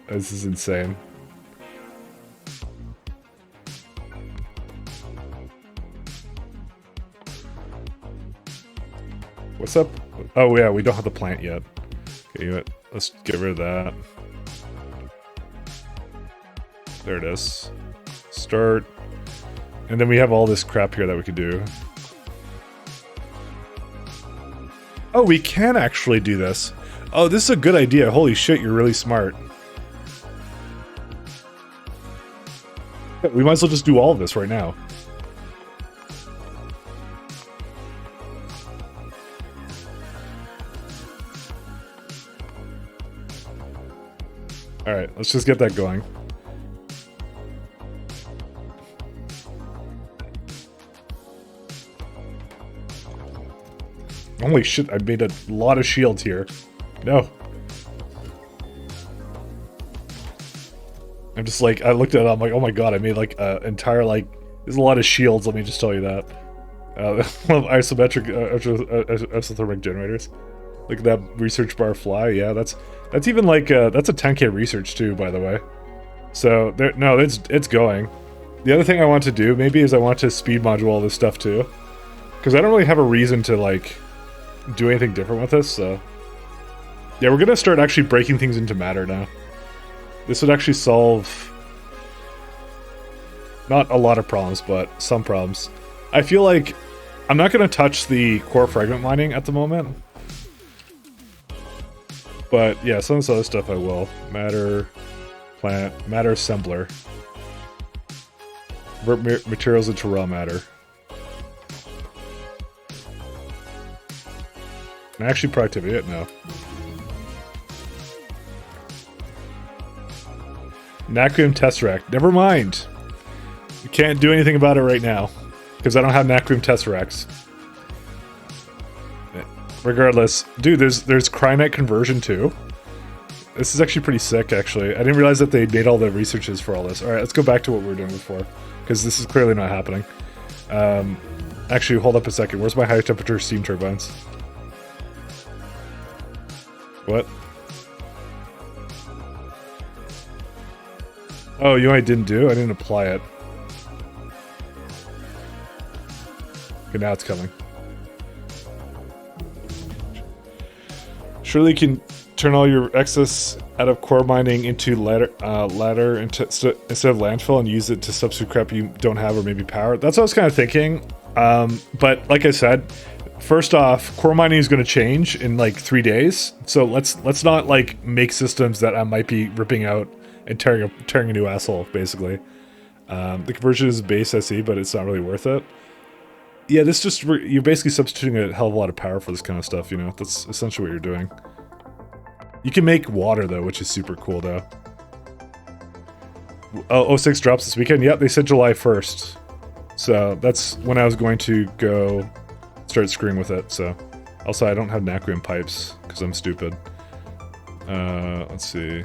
This is insane. What's up? Oh yeah, we don't have the plant yet. Okay, you know what? Let's get rid of that. There it is. Start. And then we have all this crap here that we could do. Oh, we can actually do this. Oh, this is a good idea. Holy shit, you're really smart. We might as well just do all of this right now. Alright, let's just get that going. Holy shit, I made a lot of shields here. No. I'm just like, I looked at it, I'm like, oh my god, I made like an entire like There's a lot of shields, let me just tell you that. Isometric isothermic generators. Look at that research bar fly. Yeah, that's even like that's a 10K research too, by the way. So there, no, it's going. The other thing I want to do maybe is I want to speed module all this stuff too, because I don't really have a reason to like do anything different with this. So yeah, we're gonna start actually breaking things into matter now. This would actually solve not a lot of problems, but some problems. I feel like I'm not going to touch the core fragment mining at the moment. But yeah, some of this other stuff I will. Matter, plant, matter assembler. Convert materials into raw matter. And actually productivity it? No. Nacrium Tesseract. Never mind. You can't do anything about it right now. Because I don't have Nacrium Tesseracts. Regardless. Dude, there's Crynite conversion too. This is actually pretty sick, actually. I didn't realize that they made all the researches for all this. Alright, let's go back to what we were doing before. Because this is clearly not happening. Actually, hold up a second. Where's my high temperature steam turbines? What? Oh, you know what I didn't do? I didn't apply it. Okay, now it's coming. Surely you can turn all your excess out of core mining into ladder instead of landfill and use it to substitute crap you don't have or maybe power. That's what I was kind of thinking. But like I said, first off, core mining is going to change in like 3 days. So let's not like make systems that I might be ripping out and tearing a new asshole, basically. The conversion is base SE, but it's not really worth it. Yeah, this just, you're basically substituting a hell of a lot of power for this kind of stuff, you know? That's essentially what you're doing. You can make water, though, which is super cool, though. Oh, 06 drops this weekend? Yep, they said July 1st. So that's when I was going to go start screwing with it, so. Also, I don't have Nacrium pipes, because I'm stupid. Let's see.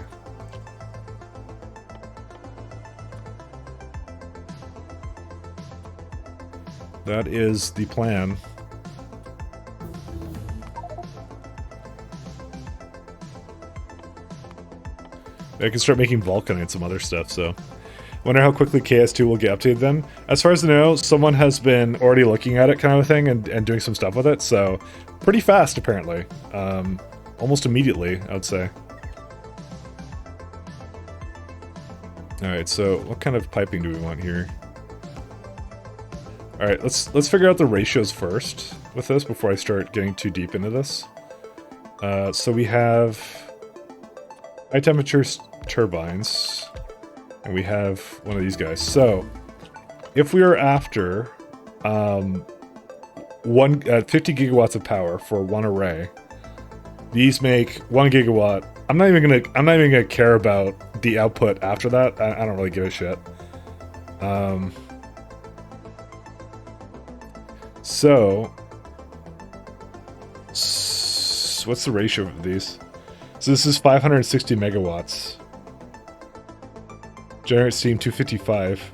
That is the plan. I can start making Vulcan and some other stuff, so. Wonder how quickly KS2 will get updated then. As far as I know, someone has been already looking at it kind of a thing and doing some stuff with it, so pretty fast apparently. Almost immediately, I would say. Alright, so what kind of piping do we want here? Alright, let's figure out the ratios first with this before I start getting too deep into this. So we have high temperature turbines, and we have one of these guys. So if we are after 50 gigawatts of power for one array, these make 1 gigawatt. I'm not even gonna care about the output after that. I don't really give a shit. So, what's the ratio of these? So this is 560 megawatts. Generate steam 255.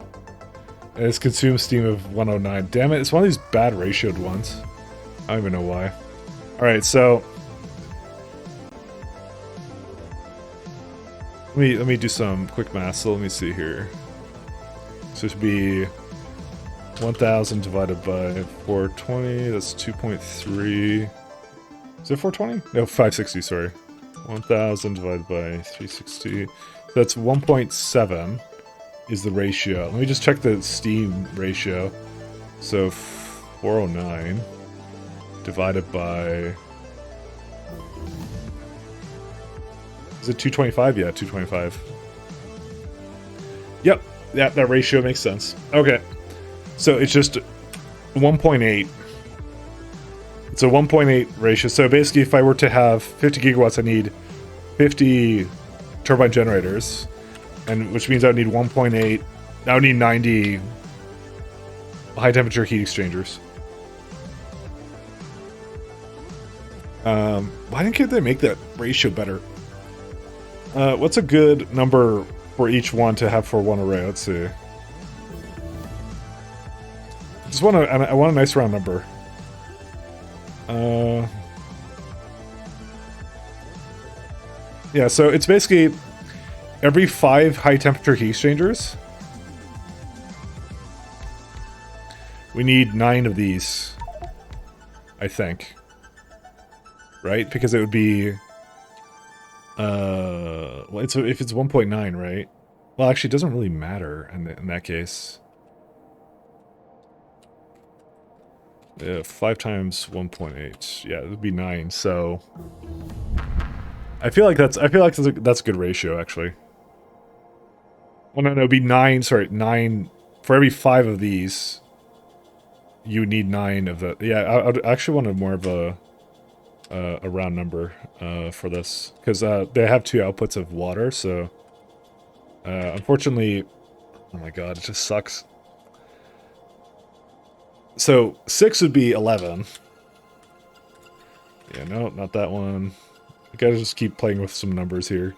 And it's consumes steam of 109. Damn it, it's one of these bad ratioed ones. I don't even know why. Alright, so let me do some quick math. So let me see here. So it should be 1000 divided by 420, that's 2.3. Is it 420? No, 560, sorry. 1000 divided by 360. That's 1.7 is the ratio. Let me just check the steam ratio. So 409 divided by... Is it 225? Yeah, 225. Yep, that ratio makes sense. Okay. So it's just 1.8. It's a 1.8 ratio. So basically, if I were to have 50 gigawatts, I need 50 turbine generators, and which means I would need 1.8. I would need 90 high temperature heat exchangers. Why didn't they make that ratio better? What's a good number for each one to have for one array? Let's see. Just want I want a nice round number. Yeah, so it's basically every 5 high temperature heat exchangers, we need 9 of these, I think. Right? Because it would be, well, if it's 1.9, right? Well, actually, it doesn't really matter in that case. 5 times 1.8. Yeah, it would be 9. So I feel like that's a good ratio, actually. Well, no, it'd be 9. Sorry, 9 for every 5 of these. You need 9 of the. Yeah, I actually wanted more of a round number for this because they have 2 outputs of water. So unfortunately, oh my god, it just sucks. So 6 would be 11. Yeah, no, not that one. I gotta just keep playing with some numbers here.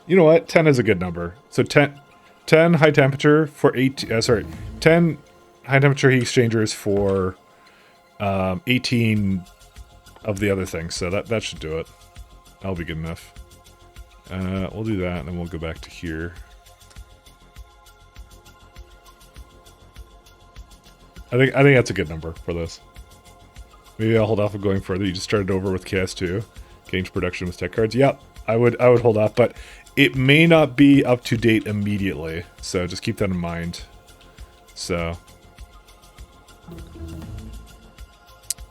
You know what? 10 is a good number. So 10 high temperature for 10 high temperature heat exchangers for 18 of the other things. So that should do it. That'll be good enough. We'll do that, and then we'll go back to here. I think that's a good number for this. Maybe I'll hold off on going further. You just started over with KS2, getting to production with tech cards. Yeah, I would hold off, but it may not be up to date immediately, so just keep that in mind. So,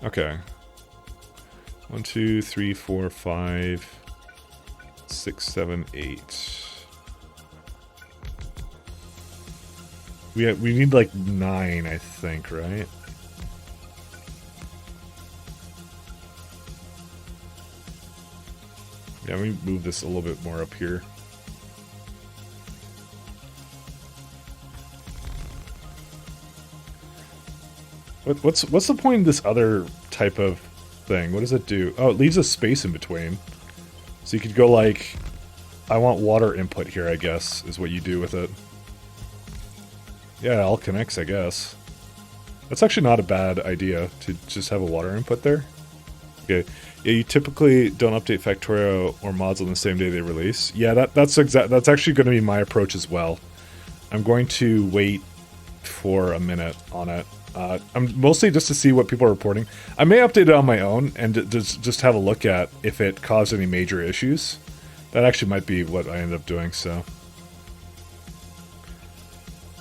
okay. 1, 2, 3, 4, 5, 6, 7, 8. We need like 9, I think, right? Yeah, let me move this a little bit more up here. What's the point of this other type of thing? What does it do? Oh, it leaves a space in between. So you could go like, I want water input here, I guess, is what you do with it. Yeah, it all connects, I guess. That's actually not a bad idea, to just have a water input there. Okay. Yeah, you typically don't update Factorio or mods on the same day they release. Yeah, that's actually going to be my approach as well. I'm going to wait for a minute on it. I'm mostly just to see what people are reporting. I may update it on my own and just have a look at if it caused any major issues. That actually might be what I end up doing, so.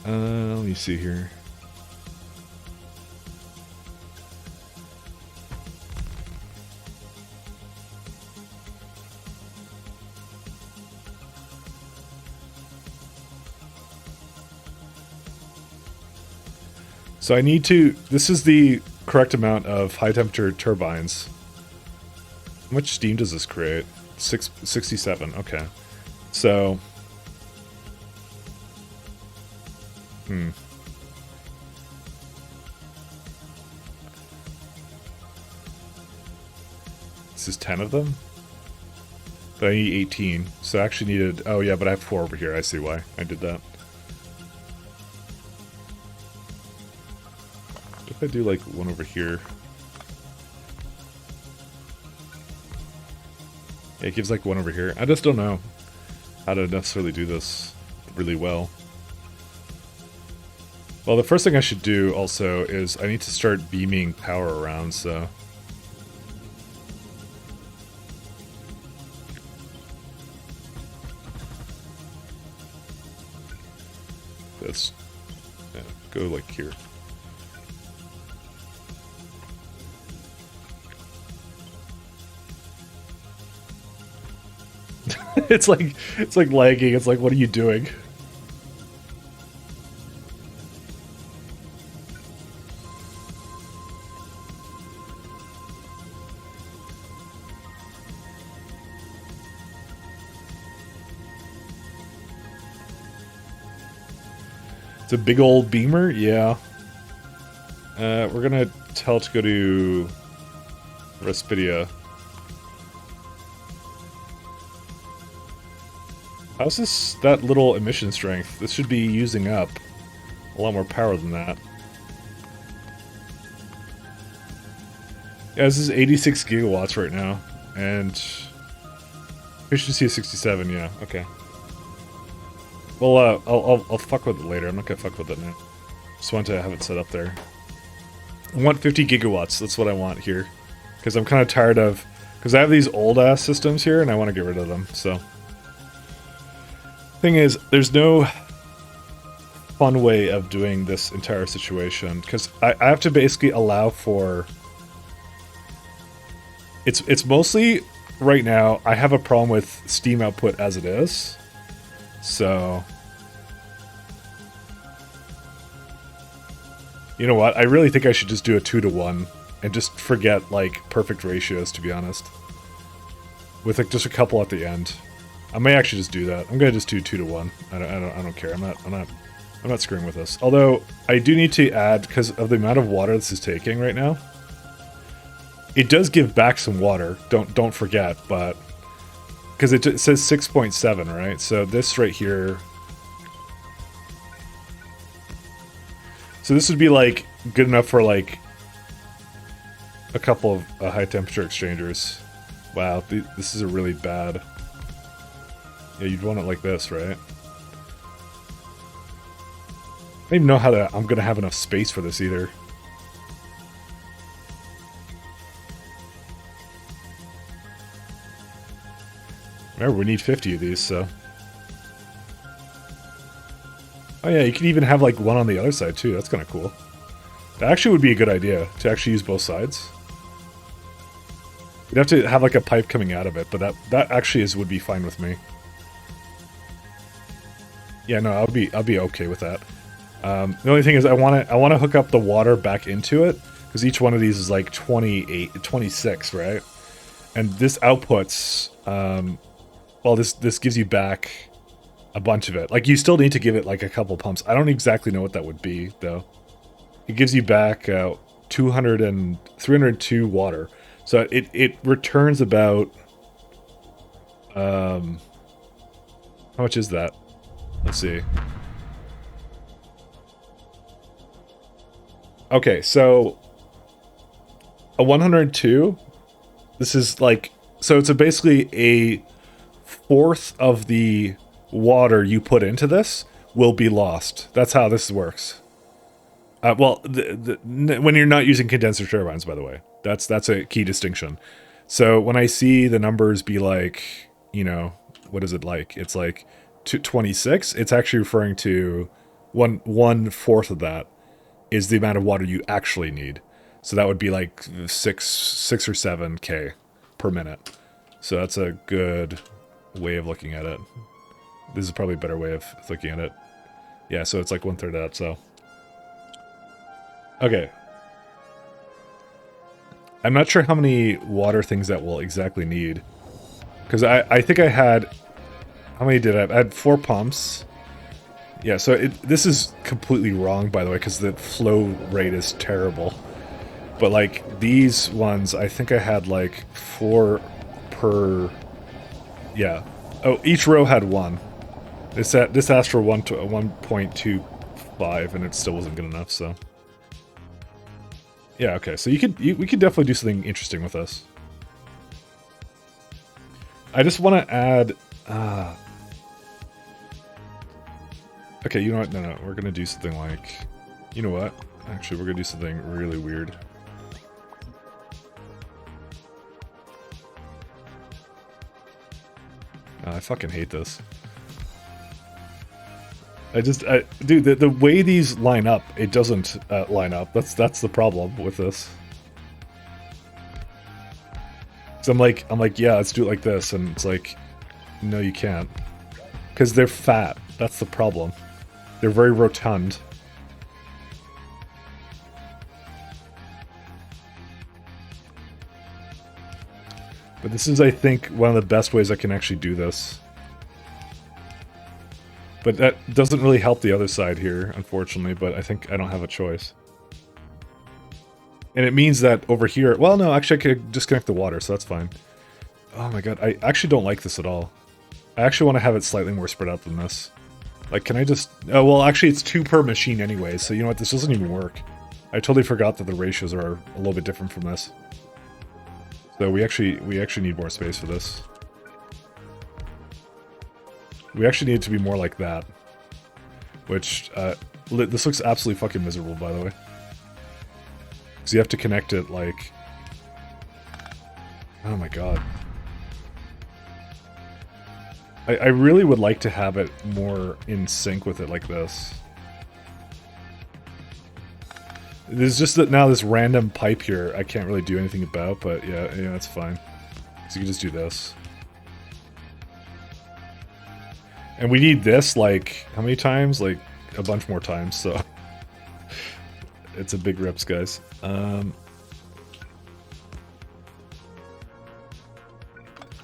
Let me see here. So I need to, this is the correct amount of high temperature turbines. How much steam does this create? 67, okay. So, This is 10 of them? But I need 18, so I actually needed, oh yeah, but I have 4 over here, I see why I did that. If I do like one over here. Yeah, it gives like one over here. I just don't know how to necessarily do this really well. Well, the first thing I should do also is I need to start beaming power around, so. Let's go like here. it's like lagging. It's like, what are you doing? It's a big old beamer, yeah. We're gonna tell it to go to Respidia. How's that little emission strength? This should be using up. a lot more power than that. Yeah, this is 86 gigawatts right now, and efficiency is 67. Yeah, okay. Well, I'll fuck with it later. I'm not gonna fuck with it now. Just want to have it set up there. I want 50 gigawatts. That's what I want here, because I'm kind of tired of. Because I have these old ass systems here, and I want to get rid of them. So, thing is, there's no fun way of doing this entire situation, because I have to basically allow for. It's mostly, right now, I have a problem with Steam output as it is. So... You know what? I really think I should just do a 2-to-1 and just forget, like, perfect ratios, to be honest. With, like, just a couple at the end. I may actually just do that. I'm gonna just do 2-to-1. I don't care. I'm not screwing with this. Although, I do need to add, because of the amount of water this is taking right now, it does give back some water, don't forget, but... Because it says 6.7, right? So this right here... So this would be, like, good enough for, like, a couple of high-temperature exchangers. Wow, this is a really bad... Yeah, you'd want it like this, right? I don't even know how I'm gonna have enough space for this, either. Remember, we need 50 of these, so... Oh yeah, you can even have like one on the other side too, that's kind of cool. That actually would be a good idea, to actually use both sides. You'd have to have like a pipe coming out of it, but that actually would be fine with me. Yeah, no, I'll be okay with that. The only thing is I want to hook up the water back into it, because each one of these is like 26, right? And this outputs... well, this gives you back a bunch of it. Like, you still need to give it, like, a couple pumps. I don't exactly know what that would be, though. It gives you back 302 water. So it returns about... how much is that? Let's see. Okay, so... a 102... This is, like... So it's basically a... fourth of the water you put into this will be lost. That's how this works. Well, when you're not using condenser turbines, by the way, that's a key distinction. So when I see the numbers be like, you know, what is it like? It's like 26. It's actually referring to one fourth of that is the amount of water you actually need. So that would be like 6 or 7K per minute. So that's a good way of looking at it. This is probably a better way of looking at it. Yeah, so it's like 1/3 of that, so... Okay. I'm not sure how many water things that will exactly need. Because I think I had... How many did I have? I had 4 pumps. Yeah, so this is completely wrong, by the way, because the flow rate is terrible. But, like, these ones, I think I had, like, 4 per... Yeah. Oh, each row had 1. This asked for 1.25, and it still wasn't good enough, so... Yeah, okay, so we could definitely do something interesting with this. I just want to add... Okay, you know what? No, we're gonna do something like... You know what? Actually, we're gonna do something really weird. I fucking hate this. Dude, the way these line up, it doesn't line up. That's the problem with this. So I'm like, yeah, let's do it like this, and it's like, no, you can't, because they're fat. That's the problem. They're very rotund. But this is, I think, one of the best ways I can actually do this. But that doesn't really help the other side here, unfortunately, but I think I don't have a choice. And it means that over here... Well, no, actually I could disconnect the water, so that's fine. Oh my god, I actually don't like this at all. I actually want to have it slightly more spread out than this. Like, can I just... Oh, well, actually, it's 2 per machine anyway, so you know what? This doesn't even work. I totally forgot that the ratios are a little bit different from this. So we actually need more space for this. We actually need it to be more like that. Which, this looks absolutely fucking miserable, by the way. Because you have to connect it, like... Oh my god. I really would like to have it more in sync with it like this. There's just that now this random pipe here I can't really do anything about, but yeah, that's fine. So you can just do this. And we need this, like, how many times? Like, a bunch more times, so... It's a big rips, guys.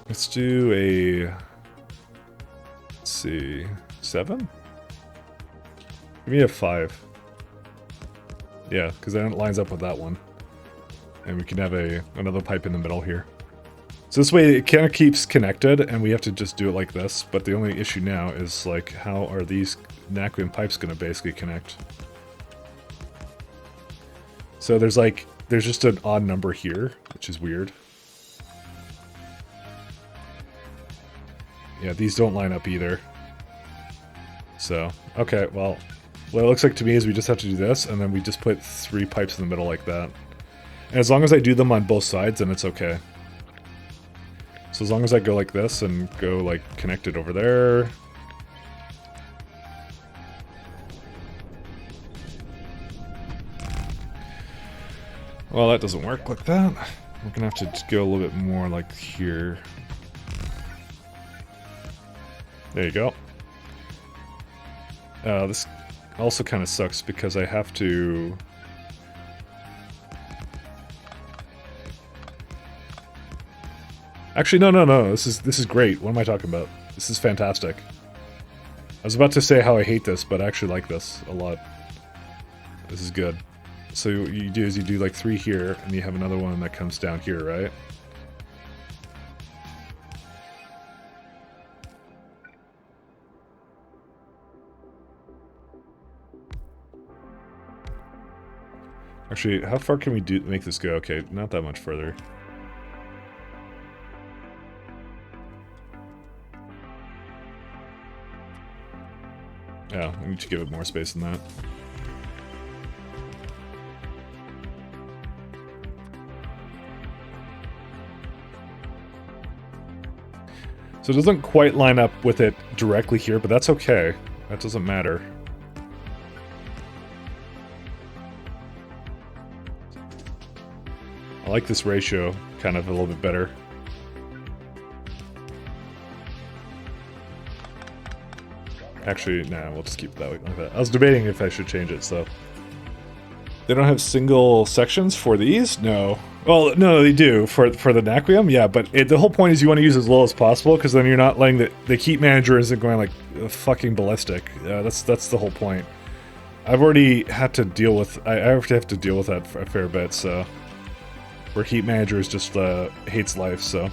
Let's do a... Let's see... 7? Give me a 5. Yeah, because then it lines up with that one. And we can have another pipe in the middle here. So this way it kind of keeps connected, and we have to just do it like this. But the only issue now is, like, how are these Naquium pipes going to basically connect? So there's just an odd number here, which is weird. Yeah, these don't line up either. So, okay, well... What it looks like to me is we just have to do this, and then we just put 3 pipes in the middle like that. And as long as I do them on both sides, then it's okay. So as long as I go like this and go, like, connect it over there. Well, that doesn't work like that. We're gonna have to go a little bit more like here. There you go. This also kind of sucks because I have to... Actually, no. This is great. What am I talking about? This is fantastic. I was about to say how I hate this, but I actually like this a lot. This is good. So what you do is you do like 3 here, and you have another one that comes down here, right? Actually, how far can we make this go? Okay, not that much further. Yeah, I need to give it more space than that. So it doesn't quite line up with it directly here, but that's okay. That doesn't matter. I like this ratio kind of a little bit better. Actually, nah, we'll just keep it that way, like that. I was debating if I should change it, so... They don't have single sections for these? No. Well, no, they do. For the Naquium, yeah, but the whole point is you want to use as low as possible, because then you're not letting the heat manager isn't going, like, fucking ballistic. That's the whole point. I've already had to deal with... I have to deal with that for a fair bit, so... Where heat manager is just, hates life, so...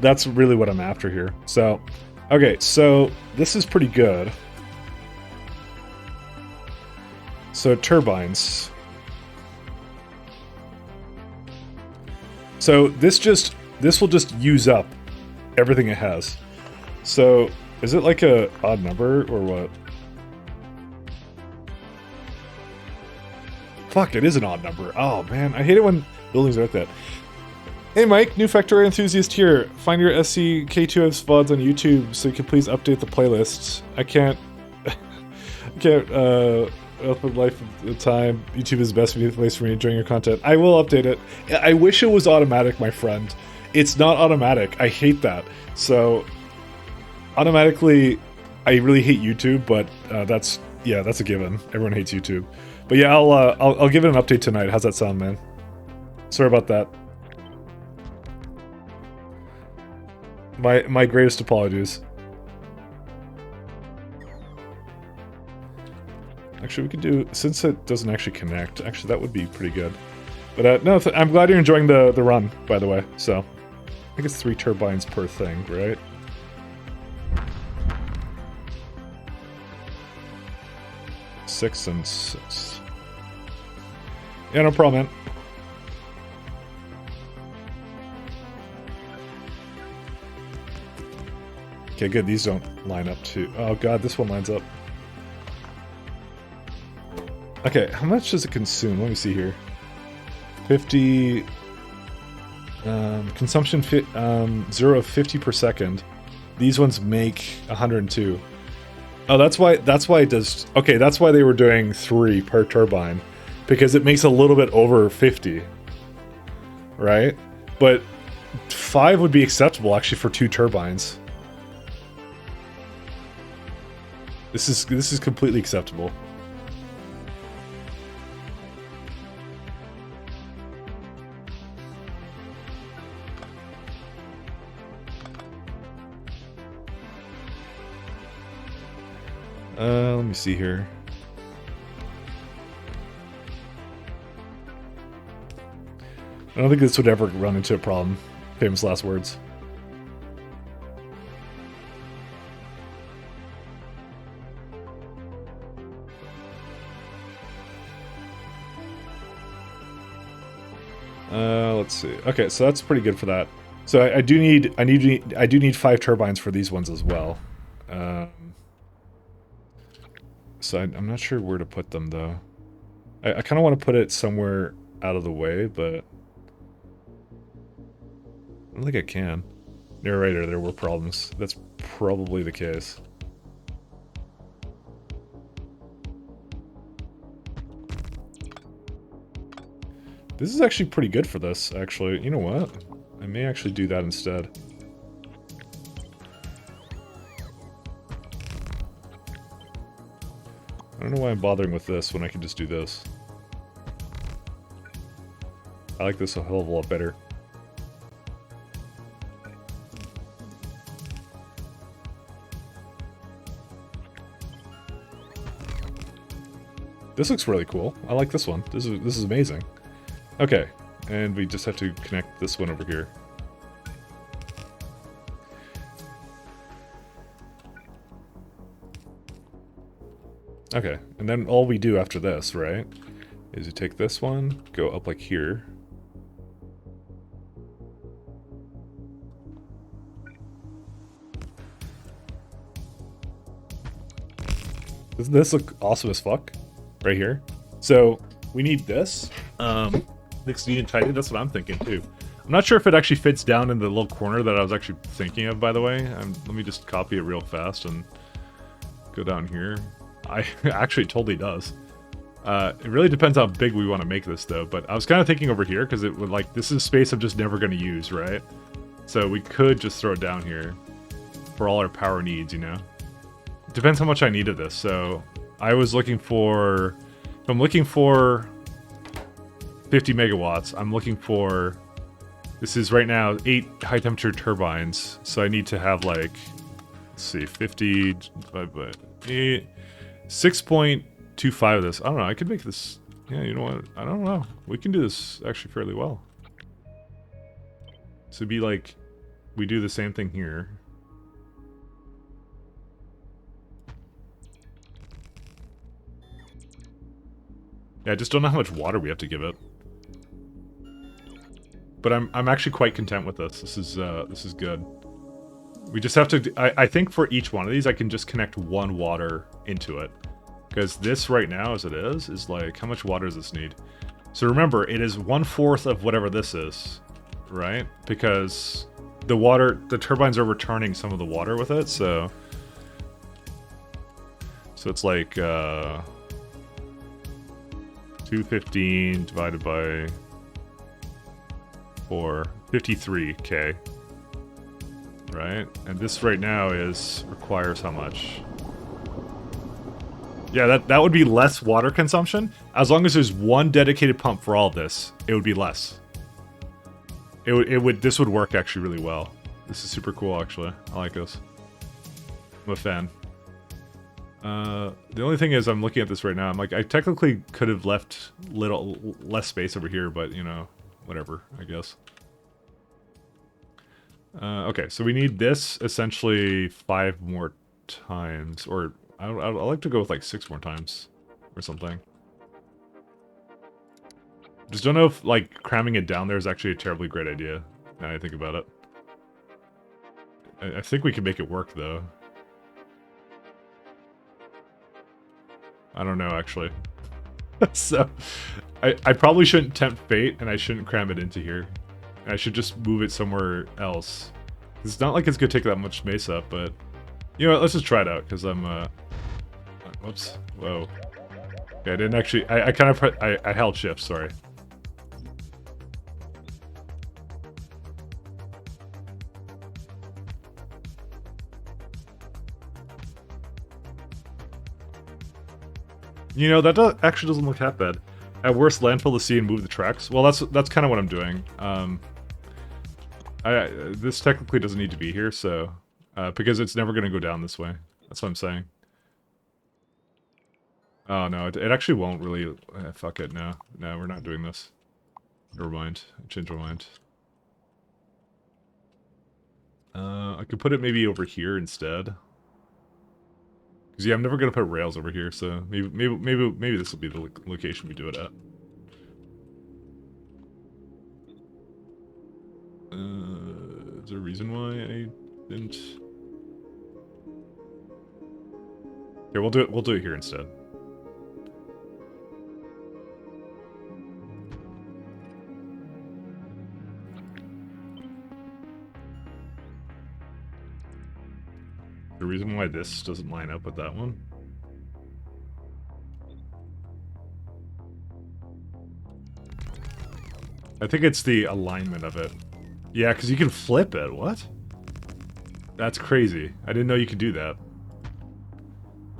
That's really what I'm after here. So, okay, so this is pretty good. So turbines. So this will just use up everything it has. So is it like a odd number or what? Fuck, it is an odd number. Oh man, I hate it when buildings are like that. Hey Mike, new Factorio enthusiast here. Find your se+ks2 VODs on YouTube so you can please update the playlists. I can't with life at the time. YouTube is the best place for me enjoying your content. I will update it. I wish it was automatic, my friend. It's not automatic. I hate that. So automatically, I really hate YouTube, but that's a given. Everyone hates YouTube. But yeah, I'll give it an update tonight. How's that sound, man? Sorry about that. My greatest apologies. Actually, we could do, since it doesn't actually connect, actually that would be pretty good. But no, I'm glad you're enjoying the run, by the way. So, I think it's 3 turbines per thing, right? Six and 6. Yeah, no problem, man. Okay, good. These don't line up too. Oh god, this one lines up. Okay, how much does it consume? Let me see here. 50... consumption 0 of 50 per second. These ones make 102. Oh, that's why it does... Okay, that's why they were doing 3 per turbine. Because it makes a little bit over 50. Right? But 5 would be acceptable, actually, for 2 turbines. This is completely acceptable. Let me see here. I don't think this would ever run into a problem. Famous last words. Let's see. Okay, so that's pretty good for that. So I do need 5 turbines for these ones as well. So I'm not sure where to put them though. I kind of want to put it somewhere out of the way, but I don't think I can. You're right, there were problems. That's probably the case. This is actually pretty good for this, actually. You know what? I may actually do that instead. I don't know why I'm bothering with this when I can just do this. I like this a hell of a lot better. This looks really cool. I like this one. This is amazing. Okay, and we just have to connect this one over here. Okay, and then all we do after this, right, is you take this one, go up like here. Doesn't this look awesome as fuck? Right here. So, we need this. Next neat and tidy, that's what I'm thinking too. I'm not sure if it actually fits down in the little corner that I was actually thinking of, by the way. Let me just copy it real fast and go down here. I actually totally does. It really depends how big we want to make this though, but I was kind of thinking over here because it would like, this is space I'm just never going to use, right? So we could just throw it down here for all our power needs, you know? It depends how much I need of this. So I was looking for, if I'm looking for 50 megawatts, I'm looking for, this is right now 8 high temperature turbines. So I need to have like, let's see, 50 divided by 8, 6.25 of this. I don't know, I could make this, yeah, you know what, I don't know. We can do this actually fairly well. So it'd be like, we do the same thing here. Yeah, I just don't know how much water we have to give it. But I'm actually quite content with this. This is good. We just have to... I think for each one of these, I can just connect 1 water into it. Because this right now, as it is like, how much water does this need? So remember, it is 1/4 of whatever this is, right? Because the turbines are returning some of the water with it, so... So it's like, 215 divided by 4, 53k, right? And this right now requires how much? Yeah, that would be less water consumption. As long as there's 1 dedicated pump for all of this, it would be less. This would work actually really well. This is super cool, actually. I like this. I'm a fan. The only thing is I'm looking at this right now. I'm like, I technically could have left less space over here, but, you know, whatever, I guess. Okay, so we need this essentially 5 more times, or I'd like to go with like 6 more times or something. Just don't know if like cramming it down there is actually a terribly great idea. Now I think about it. I think we can make it work though. I don't know actually. So I probably shouldn't tempt fate and I shouldn't cram it into here. I should just move it somewhere else. It's not like it's gonna take that much space up, but you know what, let's just try it out because I'm whoops. Whoa. Okay, I didn't actually I kind of I held shift, sorry. You know, that actually doesn't look half bad. At worst, landfill the sea and move the tracks. Well, that's kind of what I'm doing. This technically doesn't need to be here, so because it's never going to go down this way. That's what I'm saying. Oh no, it actually won't really. Fuck it, no, we're not doing this. Never mind. I changed my mind. I could put it maybe over here instead. Because yeah, I'm never gonna put rails over here, so maybe this will be the location we do it at. Is there a reason why I didn't? Here, we'll do it. We'll do it here instead. The reason why this doesn't line up with that one? I think it's the alignment of it. Yeah, because you can flip it. What? That's crazy. I didn't know you could do that.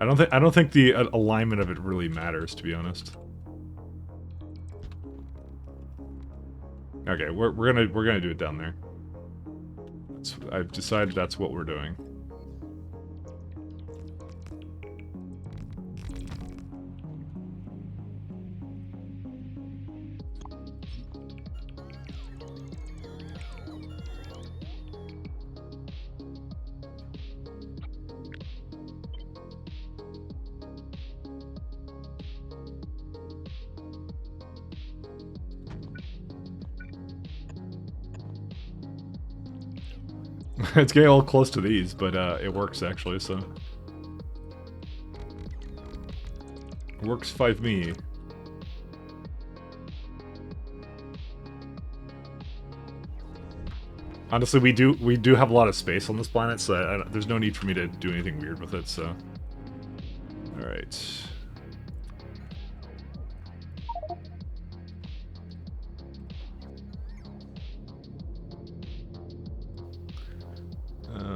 I don't think the alignment of it really matters, to be honest. Okay, we're gonna do it down there. I've decided that's what we're doing. It's getting all close to these, but it works actually, so. Works 5 me. Honestly, we do have a lot of space on this planet, so there's no need for me to do anything weird with it, so. Alright.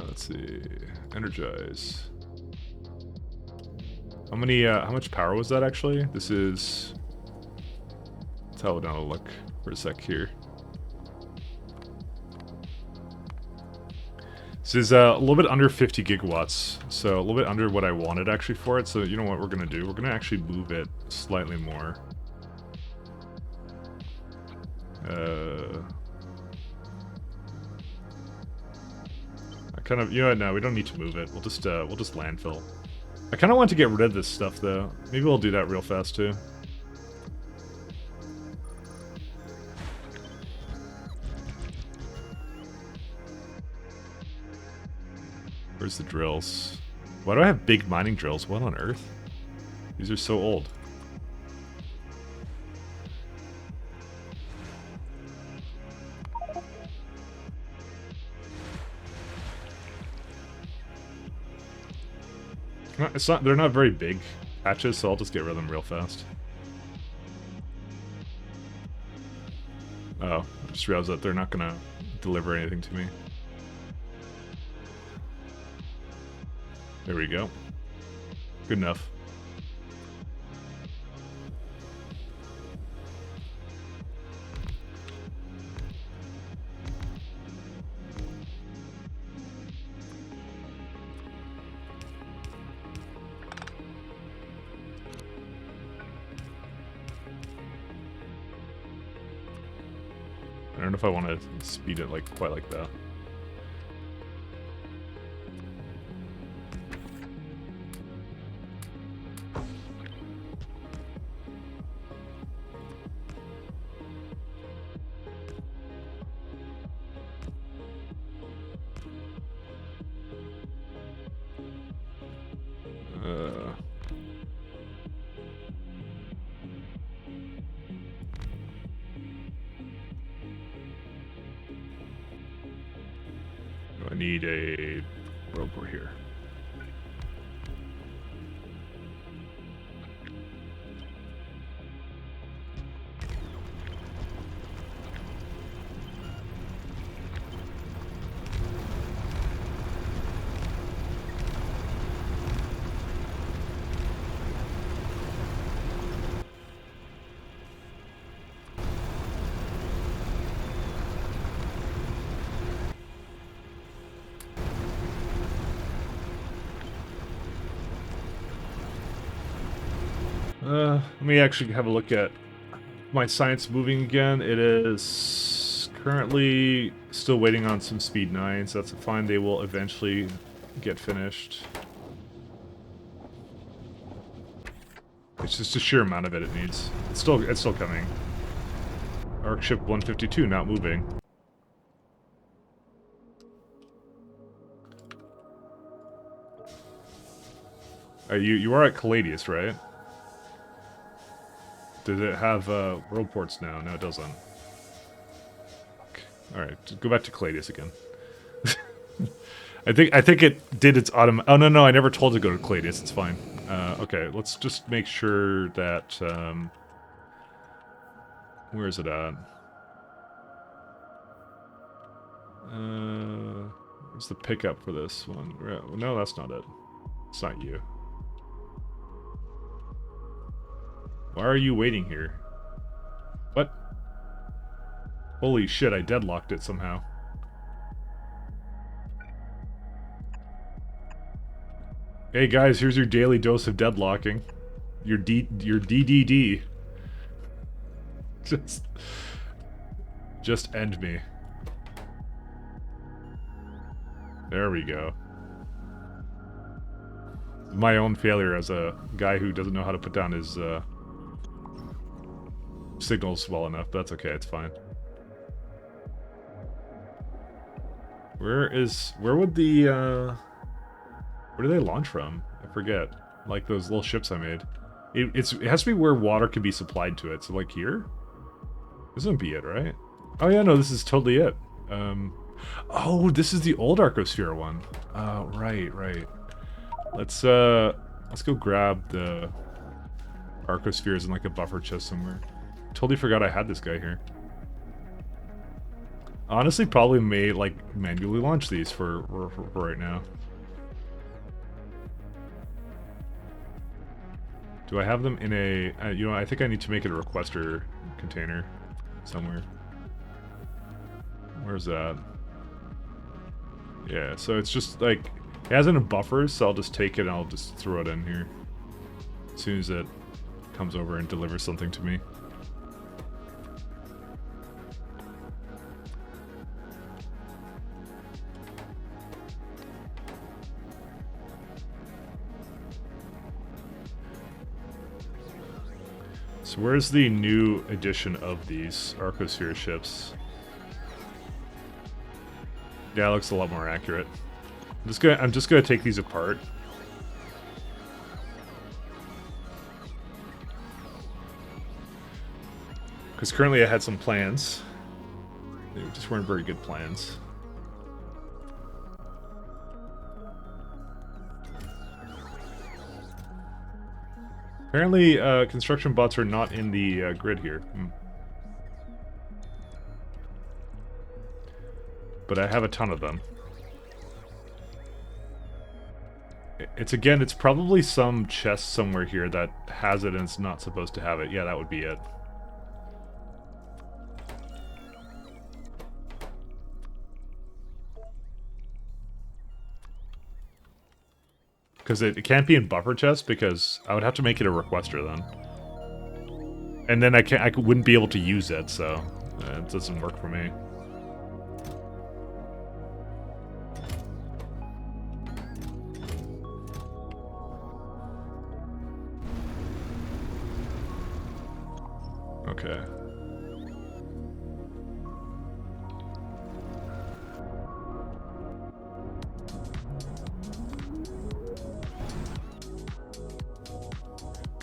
Let's see. Energize. How much power was that actually? This is... Let's have a look for a sec here. This is a little bit under 50 gigawatts, so a little bit under what I wanted actually for it, so you know what we're going to do? We're going to actually move it slightly more. Kind of, you know what, no, we don't need to move it. We'll just landfill. I kind of want to get rid of this stuff, though. Maybe we'll do that real fast, too. Where's the drills? Why do I have big mining drills? What on earth? These are so old. It's not. They're not very big patches, so I'll just get rid of them real fast. Oh, I just realized that they're not gonna deliver anything to me. There we go. Good enough. know if I want to speed it like quite like that. I need a roper here. Let me actually have a look at my science moving again. It is currently still waiting on some speed 9s. So that's fine. They will eventually get finished. It's just a sheer amount of it needs. It's still coming. Arc ship 152 not moving. You are at Caladius, right? Does it have world ports now? No, it doesn't. Alright, go back to Caladius again. I think it did its Oh no, I never told it to go to Caladius, it's fine. Okay, let's just make sure that where is it at? Where's the pickup for this one? No, that's not it. It's not you. Why are you waiting here? What? Holy shit, I deadlocked it somehow. Hey guys, here's your daily dose of deadlocking. Your DDD. Just end me. There we go. My own failure as a guy who doesn't know how to put down his signals well enough. That's okay, it's fine. Where would the where do they launch from? I forget. Like those little ships I made. It has to be where water can be supplied to it. So like here? This wouldn't be it, right? Oh yeah, no, this is totally it. Oh, this is the old Arcosphere one. Right. Let's go grab the Arcospheres in like a buffer chest somewhere. Totally forgot I had this guy here. Honestly, probably may like manually launch these for right now. Do I have them in a... you know, I think I need to make it a requester container somewhere. Where's that? Yeah, so it's just like... It has it in buffers, so I'll just take it and I'll just throw it in here. As soon as it comes over and delivers something to me. So where's the new edition of these Arcosphere ships? Yeah, it looks a lot more accurate. I'm just gonna take these apart. Because currently I had some plans. They just weren't very good plans. Apparently, construction bots are not in the grid here. But I have a ton of them. It's probably some chest somewhere here that has it and it's not supposed to have it. Yeah, that would be it. Because it can't be in buffer chest because I would have to make it a requester then. And then I wouldn't be able to use it, so it doesn't work for me.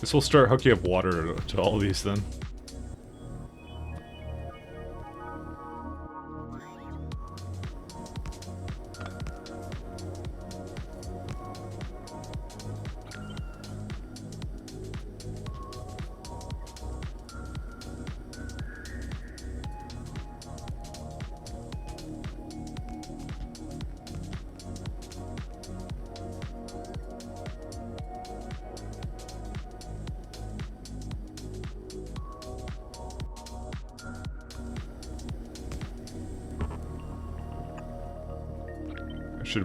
This will start hooking up water to all of these then.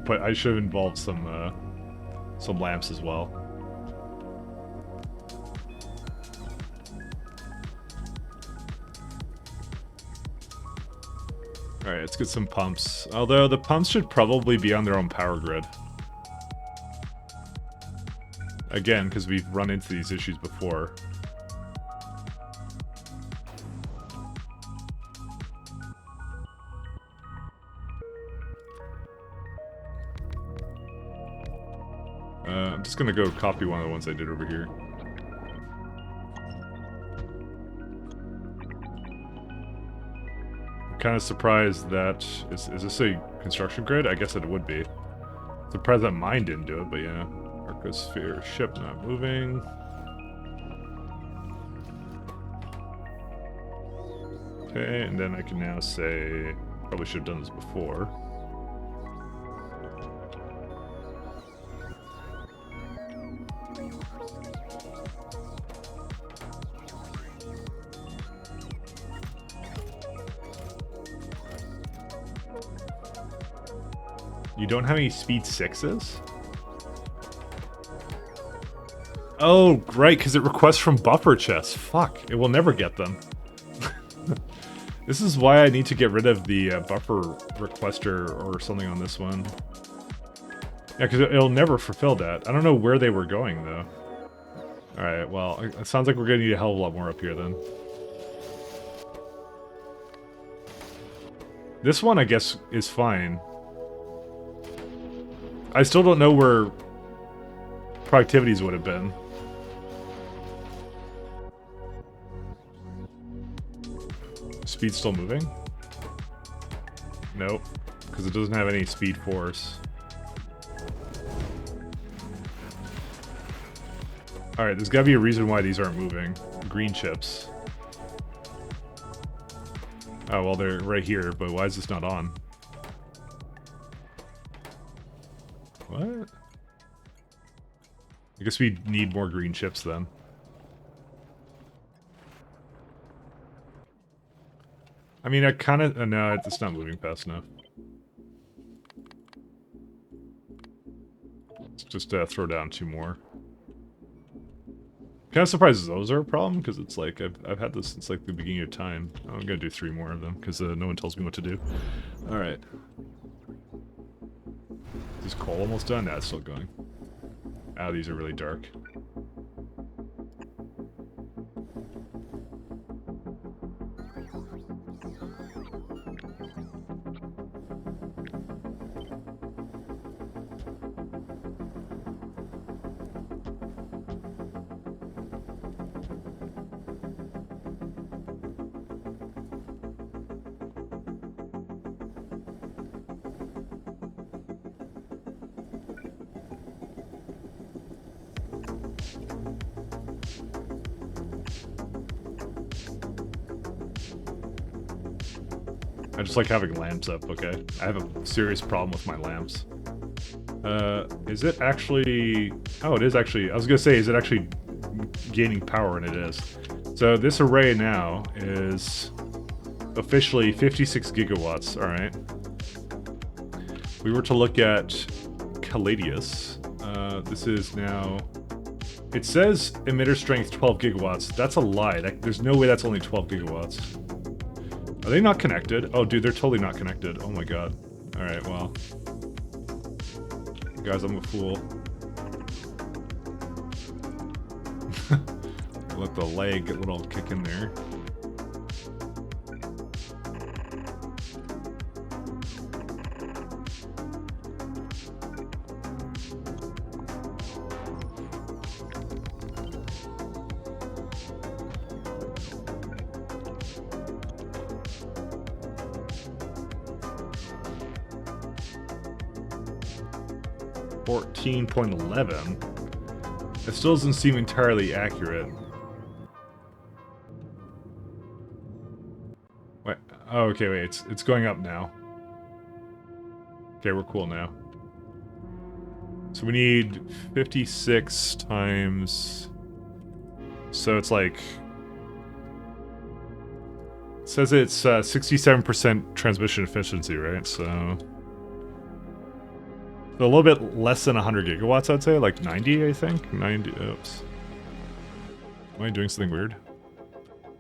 I should have involved some lamps as well. Alright, let's get some pumps. Although the pumps should probably be on their own power grid. Again, because we've run into these issues before. I'm just gonna go copy one of the ones I did over here. I'm kind of surprised that... Is this a construction grid? I guess it would be. Surprised that mine didn't do it, but yeah. Arcosphere ship not moving. Okay, and then I can now say... Probably should have done this before. You don't have any speed 6s? Oh, right, because it requests from buffer chests. Fuck, it will never get them. This is why I need to get rid of the buffer requester or something on this one. Yeah, because it'll never fulfill that. I don't know where they were going, though. Alright, well, it sounds like we're going to need a hell of a lot more up here, then. This one, I guess, is fine. I still don't know where productivities would have been. Speed still moving? Nope, because it doesn't have any speed force. Alright, there's gotta be a reason why these aren't moving. Green chips. Oh, well, they're right here, but why is this not on? What? I guess we need more green chips then. I mean, I kind of... no, it's not moving fast enough. Let's just throw down 2 more. Kind of surprised those are a problem, because it's like, I've had this since like the beginning of time. I'm gonna do 3 more of them, because no one tells me what to do. Alright. Is coal almost done? Nah, it's still going. Ah, these are really dark. I just like having lamps up, okay? I have a serious problem with my lamps. Is it actually... Oh, it is actually... I was gonna say, is it actually gaining power? And it is. So this array now is officially 56 gigawatts, alright. We were to look at Caladius. This is now... It says emitter strength 12 gigawatts. That's a lie. There's no way that's only 12 gigawatts. Are they not connected? Oh, dude, they're totally not connected. Oh my god. Alright, well. Guys, I'm a fool. Let the leg get a little kick in there. 14.11. It still doesn't seem entirely accurate. Wait. Oh, okay, wait. It's going up now. Okay, we're cool now. So we need 56 times... So it's like... It says it's 67% transmission efficiency, right? So... a little bit less than 100 gigawatts, I'd say. Like 90, I think? 90... Oops. Am I doing something weird?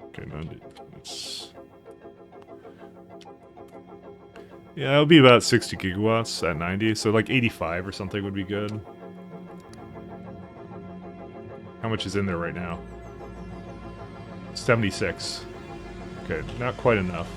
Okay, 90. It's... Yeah, it'll be about 60 gigawatts at 90, so like 85 or something would be good. How much is in there right now? 76. Okay, not quite enough.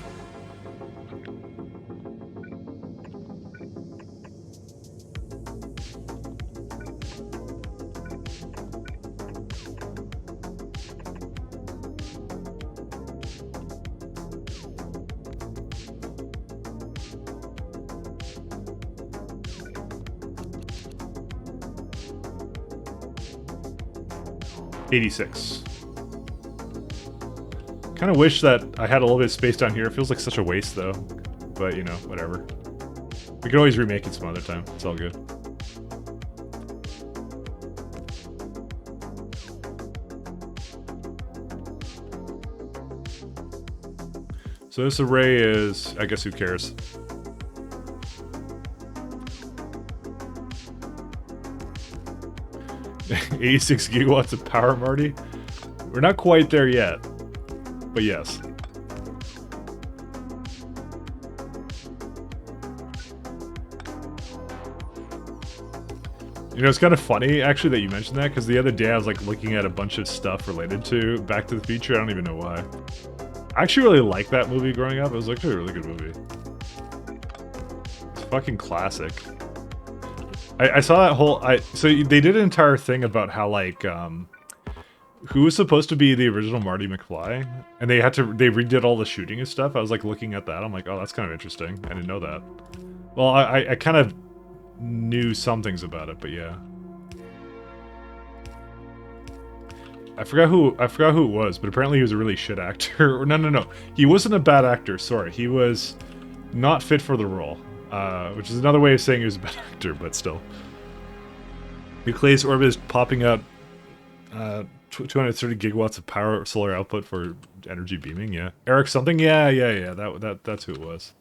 $86. Kind of wish that I had a little bit of space down here. It feels like such a waste, though. But, you know, whatever. We can always remake it some other time. It's all good. So this array is... I guess who cares? $86 gigawatts of power, Marty? We're not quite there yet. But yes. You know, it's kind of funny, actually, that you mentioned that, because the other day I was, like, looking at a bunch of stuff related to Back to the Future. I don't even know why. I actually really liked that movie growing up. It was actually a really good movie. It's fucking classic. I saw that whole... So they did an entire thing about how, like, who was supposed to be the original Marty McFly? And they redid all the shooting and stuff. I was, like, looking at that. I'm like, oh, that's kind of interesting. I didn't know that. Well, I kind of knew some things about it, but yeah. I forgot who it was, but apparently he was a really shit actor. No. He wasn't a bad actor, sorry. He was not fit for the role. Which is another way of saying he was a bad actor, but still. Nucleus orbit is popping out 230 gigawatts of power solar output for energy beaming, yeah. Eric something? Yeah. That's who it was.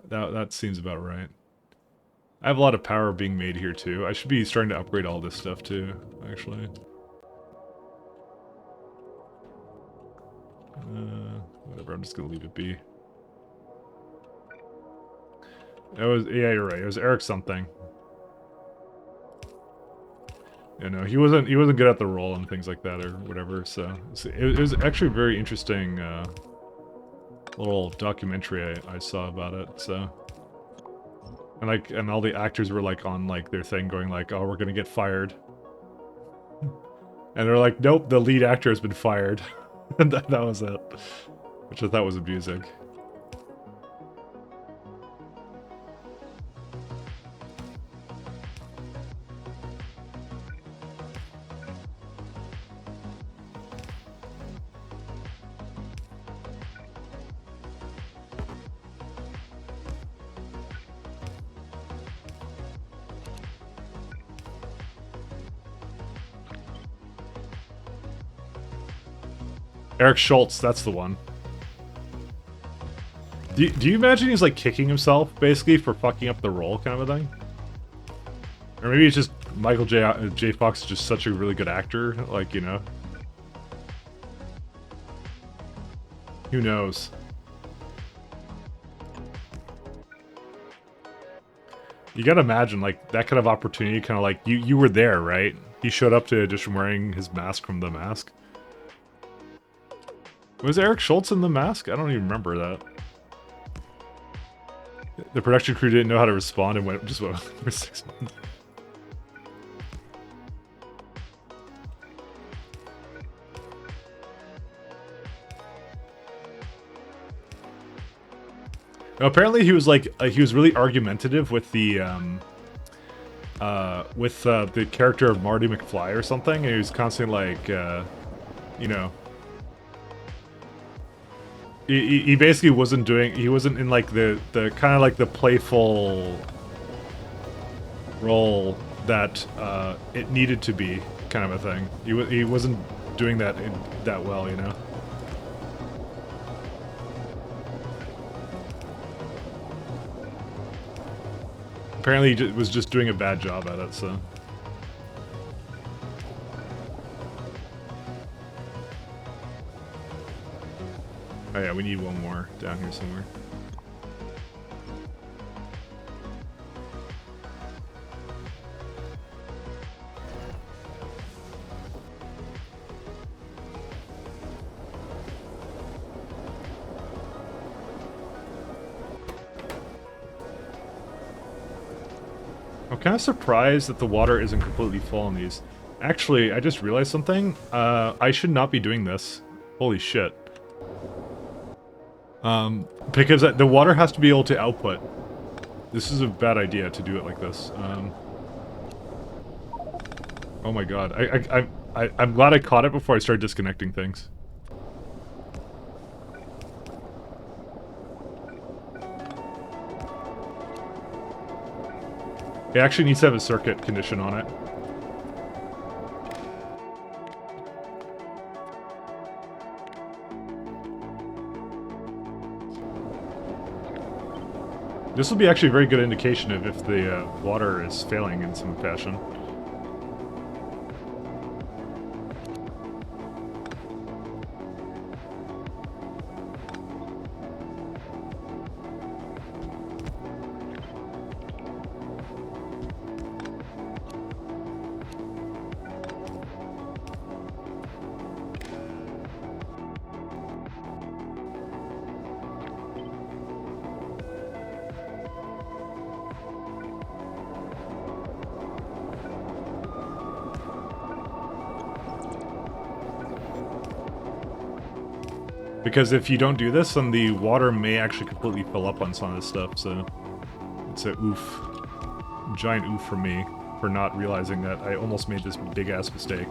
That seems about right. I have a lot of power being made here too. I should be starting to upgrade all this stuff too, actually. Whatever, I'm just gonna leave it be. It was, yeah, you're right. It was Eric something. You know, he wasn't good at the role and things like that or whatever. So it was actually a very interesting little documentary I saw about it. So and all the actors were like on like their thing, going like, "Oh, we're gonna get fired," and they're like, "Nope, the lead actor has been fired," and that was it, which I thought was amusing. Eric Schultz, that's the one. Do you imagine he's like kicking himself, basically, for fucking up the role kind of a thing? Or maybe it's just Michael J. Fox is just such a really good actor, like, you know? Who knows? You gotta imagine, like, that kind of opportunity, kind of like, you were there, right? He showed up to audition wearing his mask from The Mask. Was Eric Schultz in The Mask? I don't even remember that. The production crew didn't know how to respond and just went for 6 months. Now, apparently he was like he was really argumentative with the with the character of Marty McFly or something. And he was constantly like, you know, he basically wasn't doing. He wasn't in like the kind of like the playful role that it needed to be, kind of a thing. He wasn't doing that that well, you know. Apparently he was just doing a bad job at it, so. Oh yeah, we need one more down here somewhere. I'm kind of surprised that the water isn't completely full on these. Actually, I just realized something. I should not be doing this. Holy shit. Because the water has to be able to output. This is a bad idea to do it like this. Oh my god. I'm glad I caught it before I started disconnecting things. It actually needs to have a circuit condition on it. This will be actually a very good indication of if the water is failing in some fashion. Because if you don't do this, then the water may actually completely fill up on some of this stuff, so... It's a oof. Giant oof for me, for not realizing that I almost made this big-ass mistake.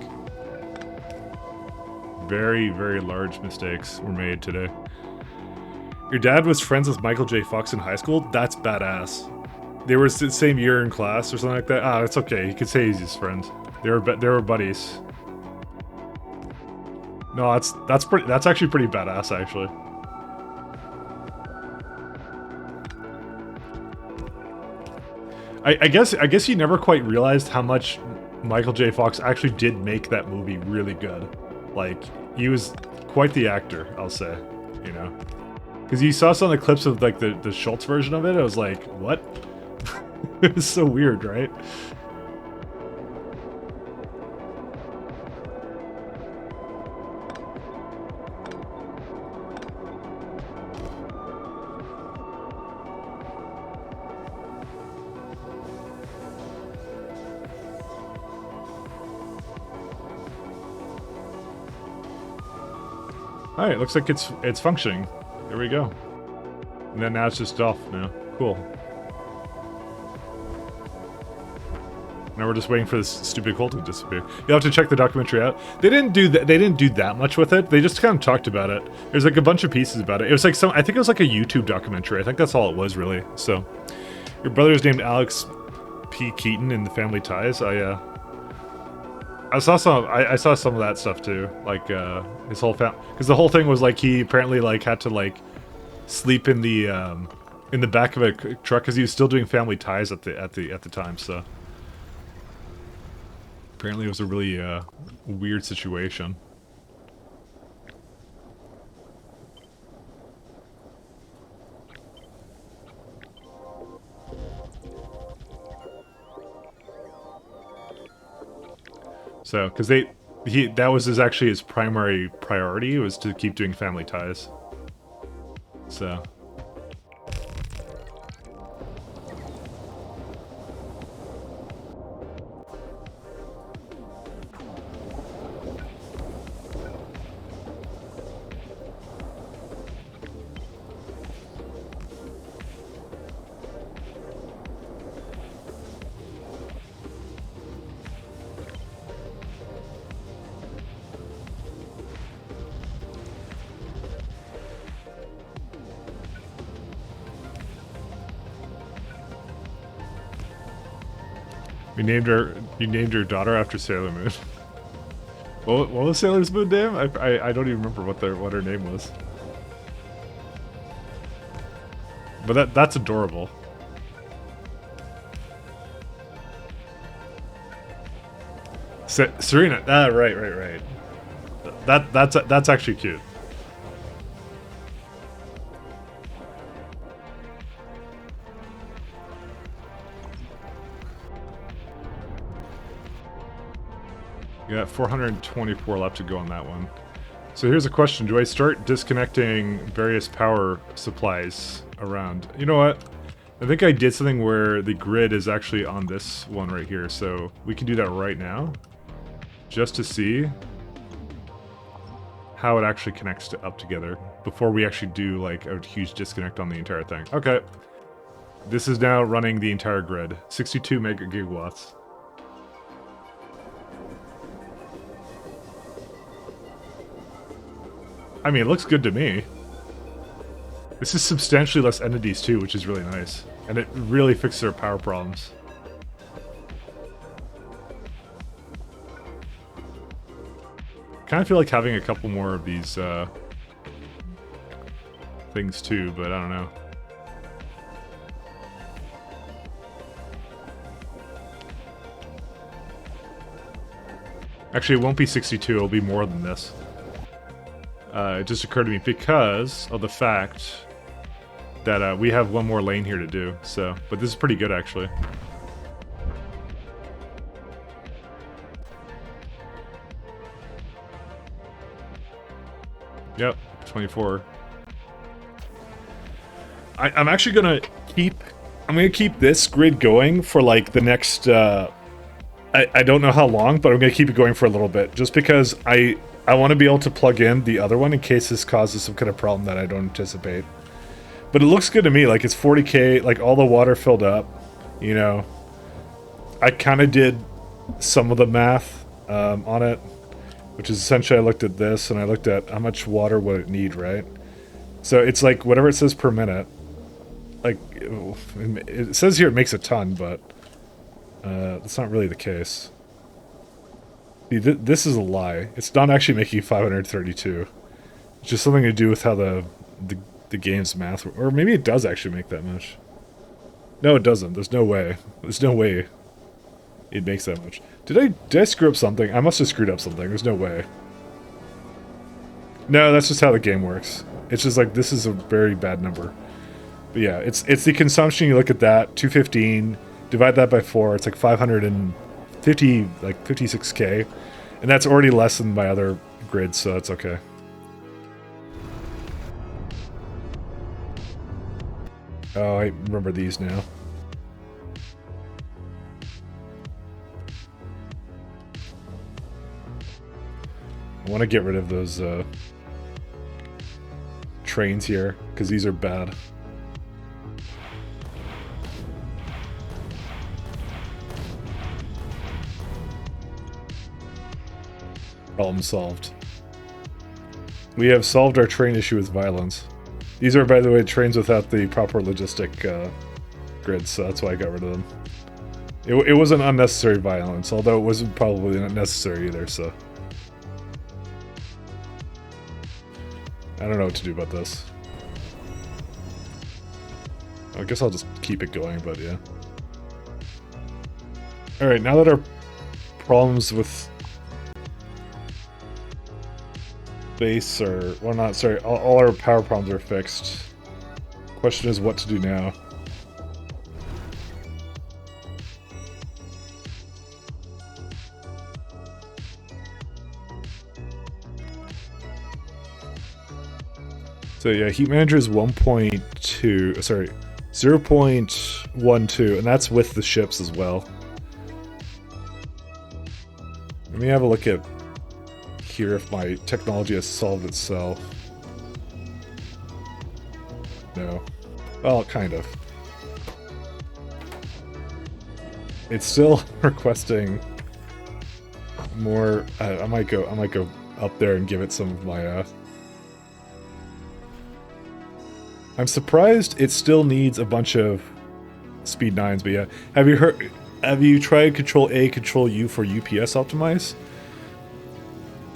Very, very large mistakes were made today. Your dad was friends with Michael J. Fox in high school? That's badass. They were the same year in class or something like that? Ah, it's okay, you could say he's his friend. They were buddies. No, that's actually pretty badass, actually. I guess you never quite realized how much Michael J. Fox actually did make that movie really good. Like, he was quite the actor, I'll say, you know. Because you saw some of the clips of like the Schultz version of it, I was like, what? It was so weird, right? Alright, looks like it's functioning. There we go. And then now it's just off now. Cool. Now we're just waiting for this stupid coal to disappear. You'll have to check the documentary out. They didn't do that. They didn't do that much with it. They just kind of talked about it. There's like a bunch of pieces about it. It was like I think it was like a YouTube documentary. I think that's all it was really. So, your brother is named Alex P. Keaton in The Family Ties. I saw some of that stuff too. Like his whole because the whole thing was like he apparently like had to like sleep in the back of a truck because he was still doing Family Ties at the time. So. Apparently it was a really weird situation. So, because that was actually his primary priority, was to keep doing Family Ties. So. You named your daughter after Sailor Moon. What was Sailor Moon's name? I don't even remember what her name was. But that's adorable. Serena. Ah, right. That's actually cute. You got 424 left to go on that one. So here's a question. Do I start disconnecting various power supplies around? You know what? I think I did something where the grid is actually on this one right here. So we can do that right now. Just to see how it actually connects up together before we actually do like a huge disconnect on the entire thing. Okay. This is now running the entire grid. 62 mega gigawatts. I mean, it looks good to me. This is substantially less entities too, which is really nice. And it really fixes our power problems. Kind of feel like having a couple more of these things too, but I don't know. Actually, it won't be 62, it'll be more than this. It just occurred to me because of the fact that we have one more lane here to do, so... But this is pretty good, actually. Yep, 24. I'm actually gonna keep... I'm gonna keep this grid going for, like, the next, I don't know how long, but I'm gonna keep it going for a little bit, just because I want to be able to plug in the other one in case this causes some kind of problem that I don't anticipate. But it looks good to me, like it's 40k, like all the water filled up, you know. I kind of did some of the math on it, which is essentially I looked at this and I looked at how much water would it need, right? So it's like whatever it says per minute. Like, it says here it makes a ton, but that's not really the case. See, this is a lie. It's not actually making 532. It's just something to do with how the game's math... Or maybe it does actually make that much. No, it doesn't. There's no way. There's no way it makes that much. Did I screw up something? I must have screwed up something. There's no way. No, that's just how the game works. It's just like, this is a very bad number. But yeah, it's the consumption. You look at that, 215, divide that by 4, it's like 550, like 56k. And that's already less than my other grids, so that's okay. Oh, I remember these now. I want to get rid of those trains here, because these are bad. Problem solved. We have solved our train issue with violence. These are, by the way, trains without the proper logistic grids, so that's why I got rid of them. It wasn't unnecessary violence, although it wasn't probably not necessary either, so... I don't know what to do about this. I guess I'll just keep it going, but yeah. Alright, now that our problems with base are... Well, not, sorry, all our power problems are fixed. Question is what to do now. So yeah, heat manager is 1.2, sorry, 0.12, and that's with the ships as well. Let me have a look at here if my technology has solved itself. No. Well, kind of. It's still requesting more. I might go up there and give it some of my I'm surprised it still needs a bunch of speed 9s, but yeah. Have you heard... Have you tried Control A, Control U for UPS optimize?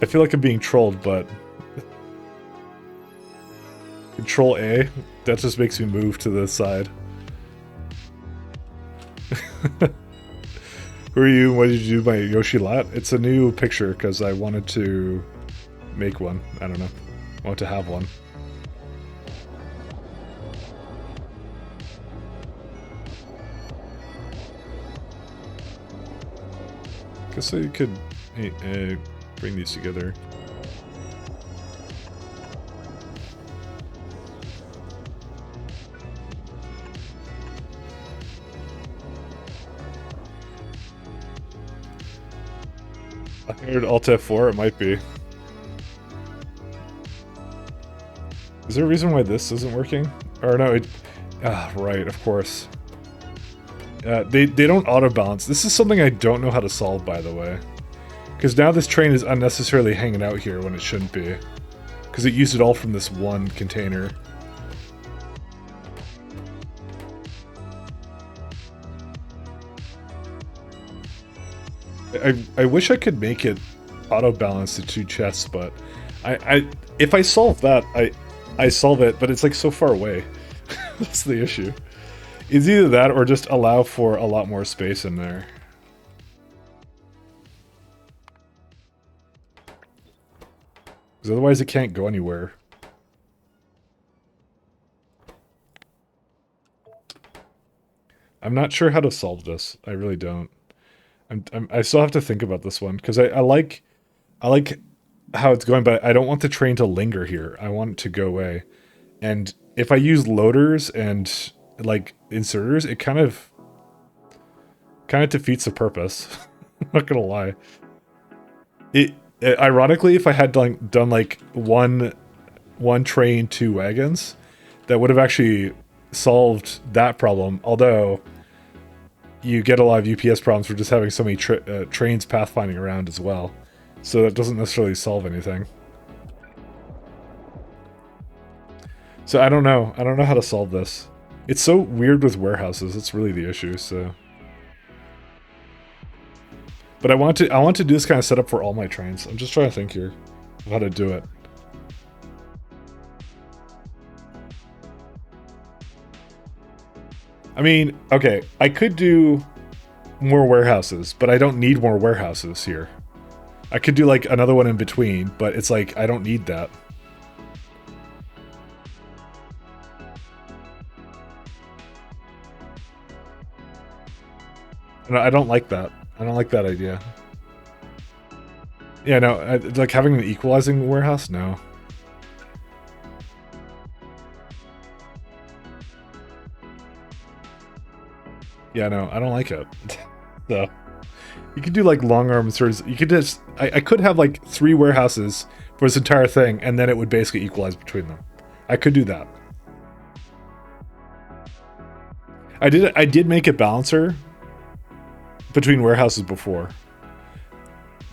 I feel like I'm being trolled, but Control A, that just makes me move to the side. Who are you? What did you do by Yoshi Lat? It's a new picture because I wanted to make one. I don't know. I want to have one. Guess you could bring these together. I heard Alt F4, it might be. Is there a reason why this isn't working? Or no, it... Ah, right, of course. They don't auto-balance. This is something I don't know how to solve, by the way. Because now this train is unnecessarily hanging out here when it shouldn't be. Because it used it all from this one container. I wish I could make it auto-balance to 2 chests, but if I solve that, I solve it, but it's like so far away. That's the issue. It's either that or just allow for a lot more space in there. Because otherwise it can't go anywhere. I'm not sure how to solve this. I really don't. I still have to think about this one because I like how it's going, but I don't want the train to linger here. I want it to go away. And if I use loaders and like inserters, it kind of defeats the purpose. I'm not gonna lie. Ironically, if I had done like one train, 2 wagons, that would have actually solved that problem. Although you get a lot of UPS problems for just having so many trains pathfinding around as well. So that doesn't necessarily solve anything. So I don't know. I don't know how to solve this. It's so weird with warehouses. It's really the issue, so... But I want to do this kind of setup for all my trains. I'm just trying to think here of how to do it. I mean, okay, I could do more warehouses, but I don't need more warehouses here. I could do like another one in between, but it's like, I don't need that. No, I don't like that. I don't like that idea. Yeah, no, like having an equalizing warehouse? No. Yeah, no, I don't like it. So, you could do like long arm inserts. You could just, I could have like 3 warehouses for this entire thing, and then it would basically equalize between them. I could do that. I did make a balancer between warehouses before.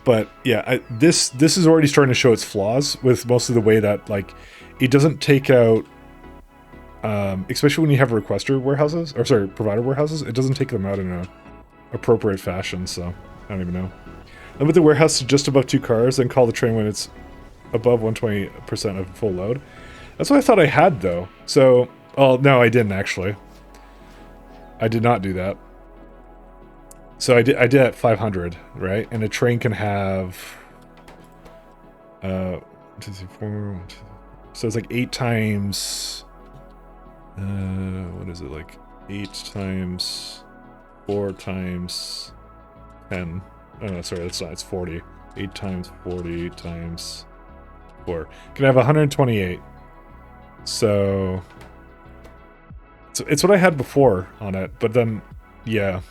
But yeah, this is already starting to show its flaws with most of the way that like it doesn't take out, especially when you have requester warehouses, or sorry, provider warehouses, it doesn't take them out in a appropriate fashion. So I don't even know. Limit the warehouse to just above 2 cars, then call the train when it's above 120% of full load. That's what I thought I had though. So, oh no, I didn't actually. I did not do that. So I did at 500, right? And a train can have, so it's like 8 times, what is it, like 8 times 4 times 10. Oh no, sorry, that's not, it's 40. 8 times 40 times 4. Can have 128. So it's what I had before on it, but then, yeah.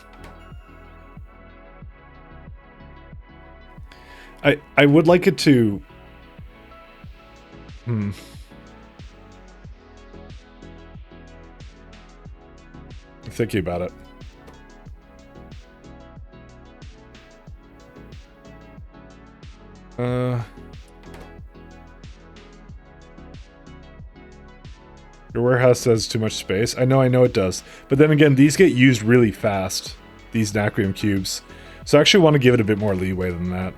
I would like it to... I'm thinking about it. Your warehouse has too much space. I know it does. But then again, these get used really fast. these natrium cubes. So I actually want to give it a bit more leeway than that.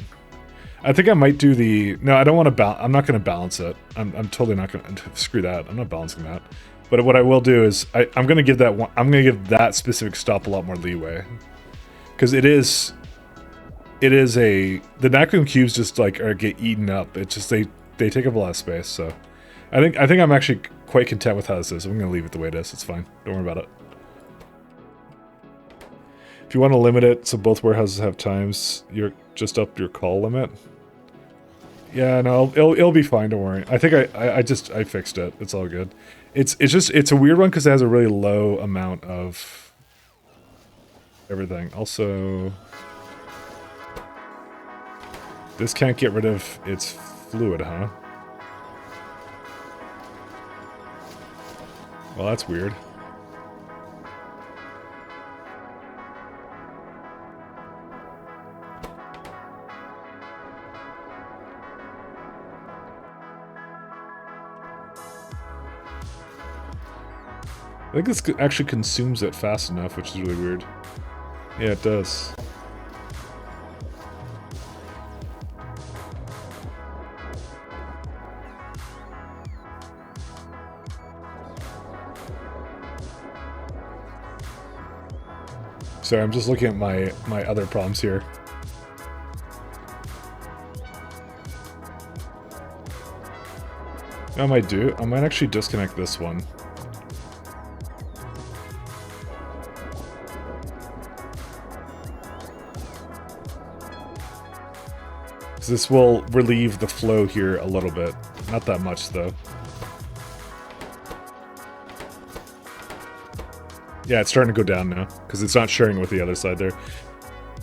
I think I might do the... No, I don't want to balance... I'm not going to balance it. I'm totally not going to... Screw that. I'm not balancing that. But what I will do is... I'm going to give that one... I'm going to give that specific stop a lot more leeway. Because it is... It is a... The natrium cubes just, like, get eaten up. It's just... They take up a lot of space, so... I think I'm actually quite content with how this is. I'm going to leave it the way it is. It's fine. Don't worry about it. If you want to limit it so both warehouses have times, you're just up your call limit. Yeah, no, it'll be fine. Don't worry. I think I fixed it. It's all good. It's a weird one because it has a really low amount of everything. Also, this can't get rid of its fluid, huh? Well, that's weird. I think this actually consumes it fast enough, which is really weird. Yeah, it does. Sorry, I'm just looking at my other problems here. I might actually disconnect this one. This will relieve the flow here a little bit. Not that much, though. Yeah, it's starting to go down now, because it's not sharing with the other side there. Do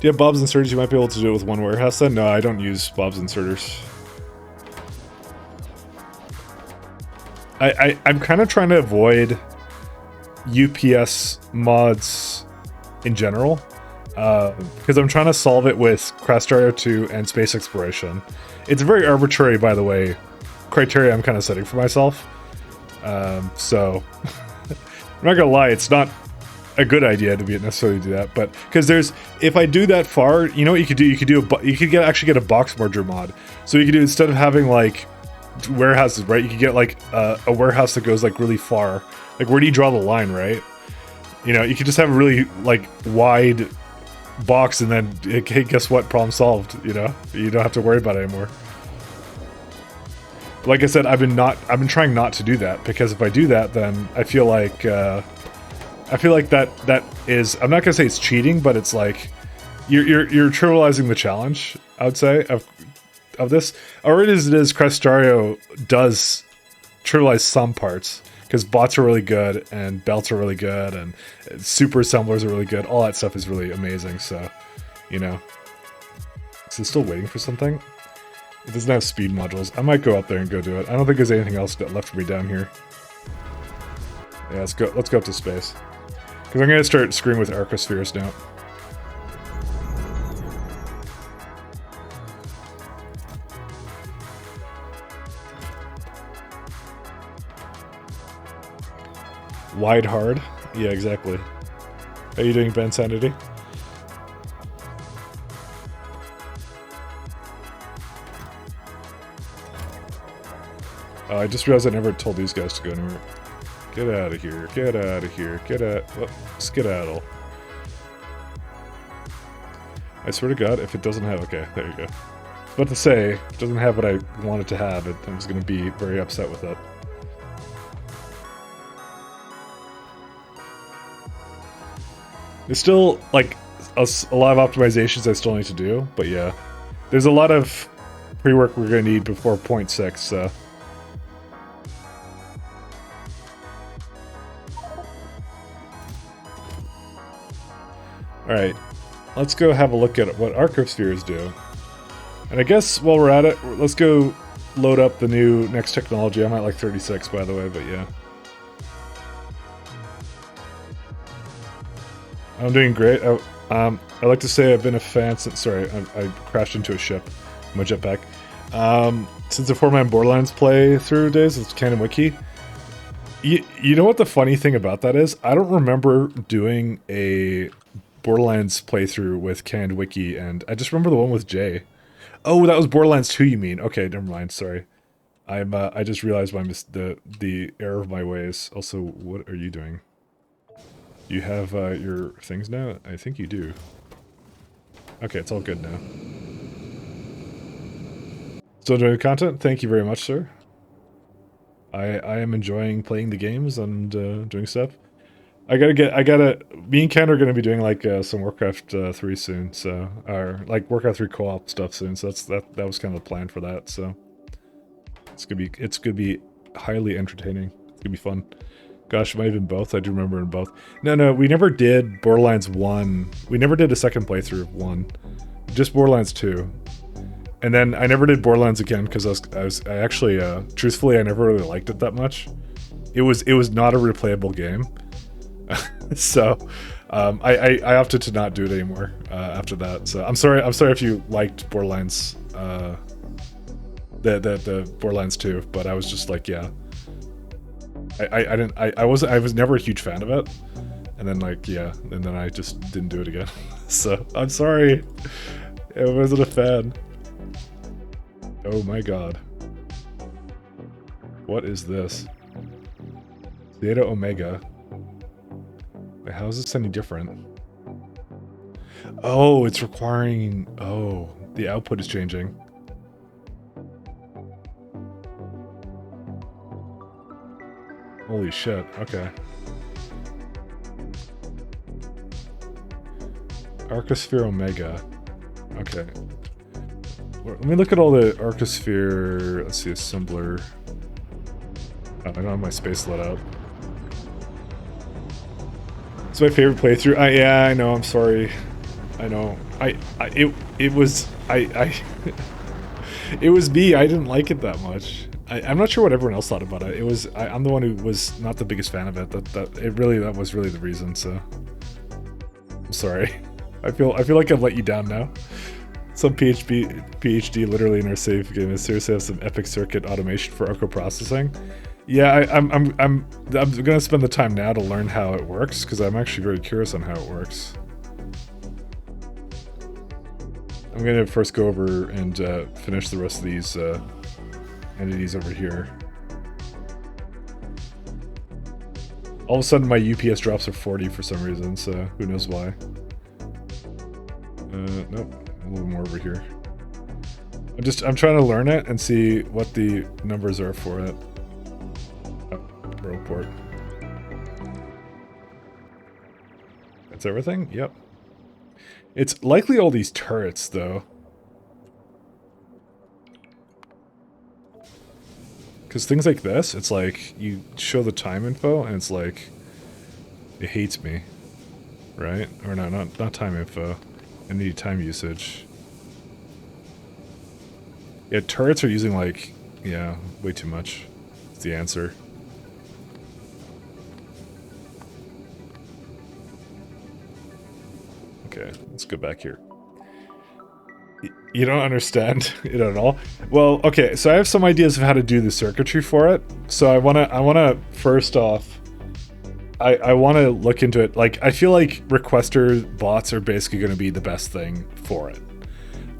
you have Bob's inserters? You might be able to do it with one warehouse then? No, I don't use Bob's inserters. I'm kind of trying to avoid UPS mods in general. Because I'm trying to solve it with Factorio 2 and space exploration. It's a very arbitrary, by the way, criteria I'm kind of setting for myself. So, I'm not gonna lie, it's not a good idea to necessarily do that, but because if I do that far, you know what you could do? You could actually get a box merger mod. So you could do, instead of having like warehouses, right? You could get like a warehouse that goes like really far. Like, where do you draw the line, right? You know, you could just have a really like wide box, and then, hey, guess what? Problem solved. You know, you don't have to worry about it anymore. Like I said, I've been trying not to do that, because if I do that, then I feel like that is, I'm not gonna say it's cheating, but it's like you're trivializing the challenge, I would say, of this. Or it is Factorio does trivialize some parts, because bots are really good, and belts are really good, and super assemblers are really good. All that stuff is really amazing, so, you know. Is it still waiting for something? It doesn't have speed modules. I might go up there and go do it. I don't think there's anything else left for me down here. Yeah, let's go up to space. Because I'm going to start screwing with arcospheres now. Wide hard? Yeah, exactly. Are you doing Ben Sanity? I just realized I never told these guys to go anywhere. Get out of here, get out of here, get out. Oh, skedaddle. I swear to God, if it doesn't have... Okay, there you go. I was about to say, if it doesn't have what I wanted to have, I was going to be very upset with it. There's still, like, a lot of optimizations I still need to do, but yeah. There's a lot of pre-work we're going to need before 0.6, so... Alright, let's go have a look at what arcospheres do. And I guess while we're at it, let's go load up the new next technology. I'm at like 36, by the way, but yeah. I'm doing great. I'd like to say I've been a fan since... Sorry, I crashed into a ship. My jetpack. Since the 4-man Borderlands playthrough days, it's Canon Wiki. You know what the funny thing about that is? I don't remember doing a Borderlands playthrough with Canned Wiki, and I just remember the one with Jay. Oh, that was Borderlands 2, you mean? Okay, never mind. Sorry. I just realized the error of my ways. Also, what are you doing? You have your things now? I think you do. Okay, it's all good now. Still enjoying the content? Thank you very much, sir. I am enjoying playing the games and doing stuff. Me and Ken are gonna be doing like some Warcraft 3 soon, so, or like Warcraft 3 co-op stuff soon, so that was kind of the plan for that, so. It's gonna be highly entertaining. It's gonna be fun. Gosh, might have been both. I do remember in both. No, we never did Borderlands 1. We never did a second playthrough of 1. Just Borderlands 2. And then I never did Borderlands again because I actually, truthfully, I never really liked it that much. It was not a replayable game. So, I opted to not do it anymore after that. So I'm sorry if you liked Borderlands, the Borderlands 2, but I was just like, yeah. I was never a huge fan of it. And then like, yeah, and then I just didn't do it again. So, I'm sorry. I wasn't a fan. Oh my god. What is this? Zeta Omega. Wait, how is this any different? Oh, it's requiring... Oh, the output is changing. Holy shit, okay. Arcosphere Omega. Okay. Let me look at all the Arcosphere... Let's see, assembler... Oh, I don't have my space let out. It's my favorite playthrough. Yeah, I know, I'm sorry. I know. It was... It was me, I didn't like it that much. I'm not sure what everyone else thought about it. It was... I'm the one who was not the biggest fan of it. That was really the reason, so... I'm sorry. I feel like I've let you down now. Some PhD literally in our save game is seriously have some epic circuit automation for Arco processing. Yeah, I'm gonna spend the time now to learn how it works because I'm actually very curious on how it works. I'm gonna first go over and finish the rest of these entities over here. All of a sudden my UPS drops are 40 for some reason, so who knows why. Nope. A little more over here. I'm trying to learn it and see what the numbers are for it. Oh, Worldport. That's everything? Yep. It's likely all these turrets, though. Because things like this, it's like, you show the time info, and it's like, it hates me. Right? Or no, not time info. I need time usage. Yeah, turrets are using like, yeah, way too much. That's the answer. Okay, let's go back here. You don't understand it at all? Well, okay, so I have some ideas of how to do the circuitry for it. So I wanna first off, I want to look into it. Like, I feel like requester bots are basically going to be the best thing for it.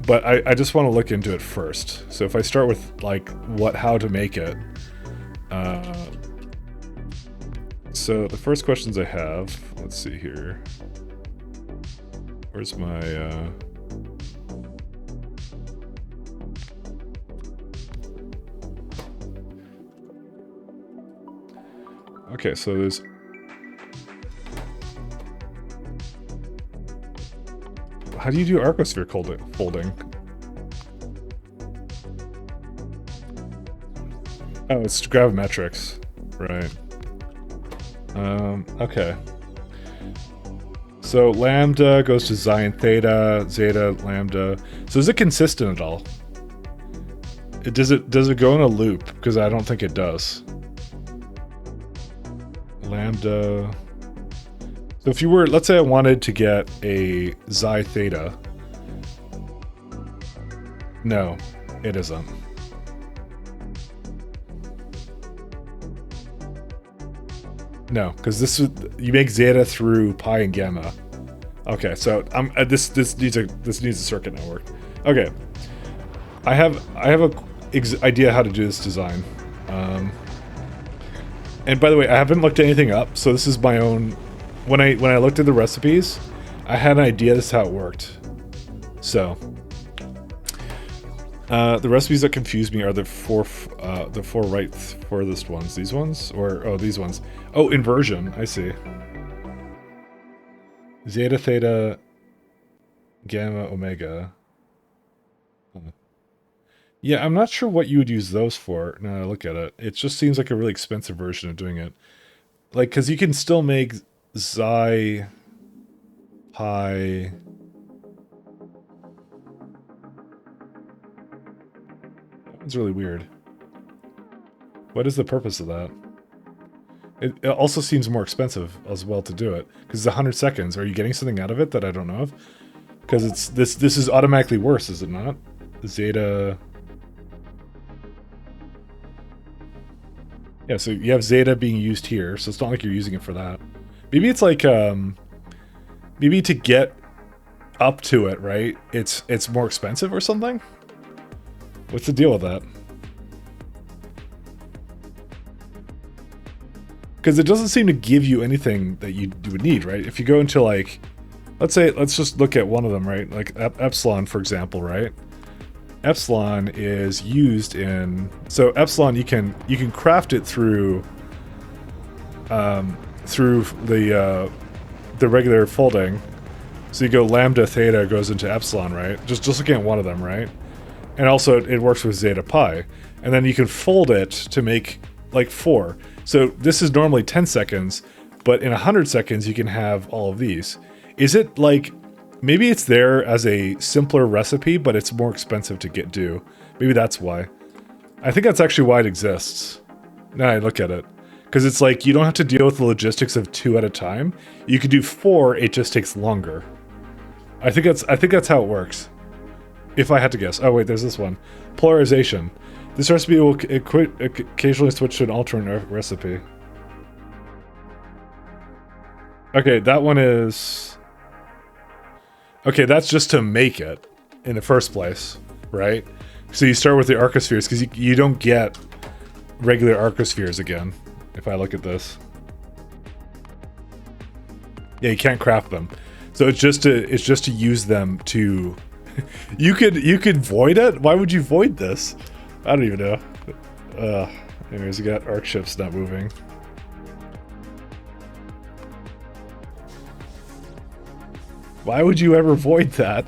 But I just want to look into it first. So if I start with, like, how to make it. So the first questions I have, let's see here. Where's my, Okay, so there's... How do you do Arcosphere folding? Oh, it's gravimetrics. Right. Okay. So lambda goes to xi and theta, zeta, lambda. So is it consistent at all? Does it go in a loop? Because I don't think it does. Lambda... So if you were, let's say I wanted to get a xi theta. No, it isn't. No, because this would, you make zeta through pi and gamma. Okay, so this needs a circuit network. Okay, I have a idea how to do this design. And by the way, I haven't looked anything up, so this is my own. When I looked at the recipes, I had an idea this is how it worked. So the recipes that confuse me are the four right furthest ones. These ones, or oh, these ones. Oh, inversion. I see. Zeta, theta, gamma, omega. Yeah, I'm not sure what you would use those for. Now I look at it. It just seems like a really expensive version of doing it. Like, because you can still make xi, pi... That's really weird. What is the purpose of that? It also seems more expensive as well to do it. Because it's 100 seconds. Are you getting something out of it that I don't know of? Because it's this is automatically worse, is it not? Zeta... Yeah, so you have zeta being used here, so it's not like you're using it for that. Maybe it's like, maybe to get up to it, right? It's more expensive or something? What's the deal with that? Because it doesn't seem to give you anything that you would need, right? If you go into like, let's just look at one of them, right? Like epsilon, for example, right? Epsilon is used in, so epsilon you can craft it through the regular folding. So you go lambda theta goes into epsilon, right? Just looking at one of them, right? And also it works with zeta pi, and then you can fold it to make like 4. So this is normally 10 seconds, but in 100 seconds you can have all of these. Is it like, maybe it's there as a simpler recipe, but it's more expensive to do. Maybe that's why. I think that's actually why it exists. Now I look at it. Because it's like, you don't have to deal with the logistics of 2 at a time. You could do 4, it just takes longer. I think that's how it works. If I had to guess. Oh wait, there's this one. Polarization. This recipe will occasionally switch to an alternate recipe. Okay, that one is... Okay, that's just to make it in the first place, right? So you start with the arcospheres, because you don't get regular arcospheres again, if I look at this. Yeah, you can't craft them. So it's just to use them to... you could void it? Why would you void this? I don't even know. Anyways, you got arc ships not moving. Why would you ever void that?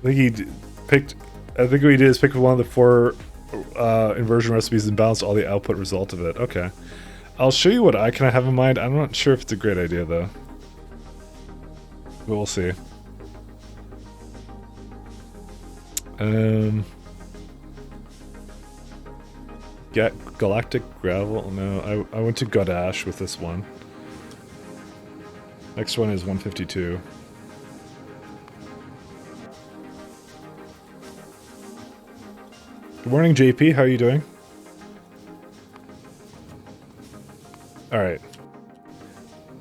I think what he did is pick one of the 4 inversion recipes and balance all the output result of it. Okay. I'll show you what I kind of have in mind. I'm not sure if it's a great idea though. But we'll see. Galactic gravel? No, I went to Godash with this one. Next one is 152. Good morning, JP. How are you doing? All right.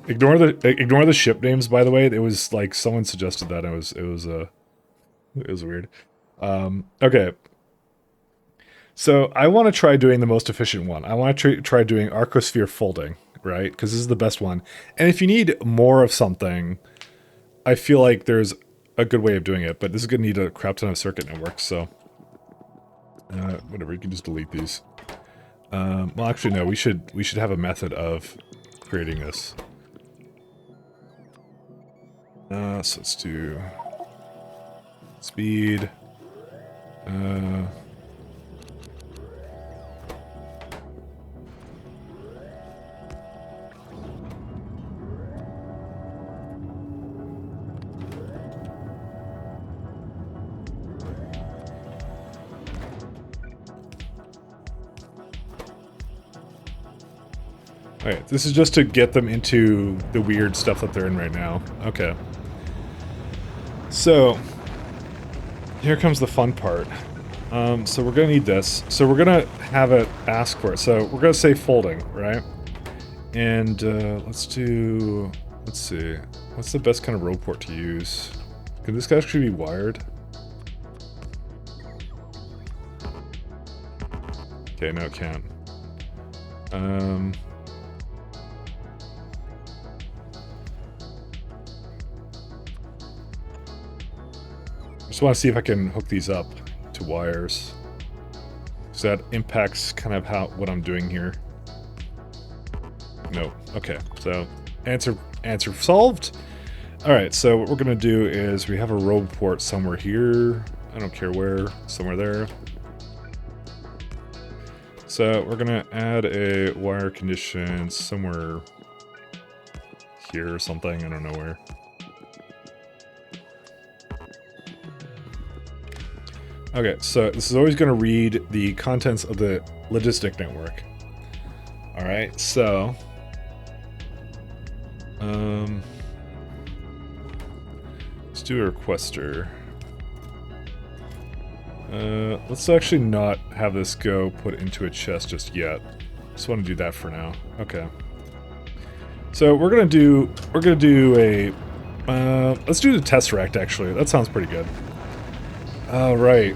Ignore the ship names, by the way. It was like someone suggested that. It was weird. Okay. So I want to try doing the most efficient one. I want to try doing arcosphere folding, right? Because this is the best one. And if you need more of something, I feel like there's a good way of doing it. But this is going to need a crap ton of circuit networks, so... whatever, you can just delete these. Well, actually, no, we should have a method of creating this. So let's do... speed... Alright, this is just to get them into the weird stuff that they're in right now. Okay. So, here comes the fun part. So we're going to need this. So we're going to have it ask for it. So we're going to say folding, right? And let's see, what's the best kind of road port to use? Can this guy actually be wired? Okay, no, it can't. Just want to see if I can hook these up to wires. So that impacts kind of what I'm doing here. No. Okay. So answer solved. All right. So what we're gonna do is we have a road port somewhere here. I don't care where. Somewhere there. So we're gonna add a wire condition somewhere here or something. I don't know where. Okay, so this is always going to read the contents of the logistic network. All right, so let's do a requester. Let's actually not have this go put into a chest just yet. Just want to do that for now. Okay. So we're gonna do a let's do the tesseract actually. That sounds pretty good. Oh, right.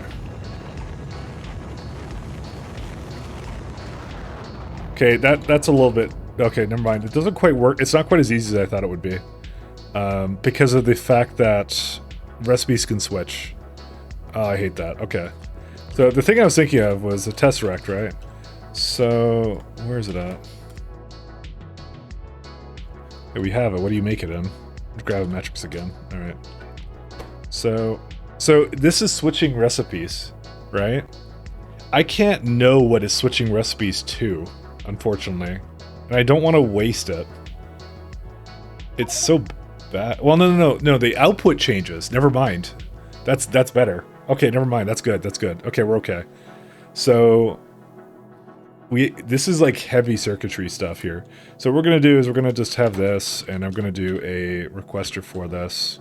Okay, that's a little bit... Okay, never mind. It doesn't quite work. It's not quite as easy as I thought it would be. Because of the fact that recipes can switch. Oh, I hate that. Okay. So the thing I was thinking of was the tesseract, right? So, where is it at? Yeah, we have it. What do you make it in? Gravimetrics again. Alright. So this is switching recipes, right? I can't know what is switching recipes to, unfortunately. And I don't want to waste it. It's so bad. Well, no, the output changes. Never mind. That's better. Okay, never mind. That's good. Okay, we're okay. So this is like heavy circuitry stuff here. So what we're going to do is we're going to just have this, and I'm going to do a requester for this.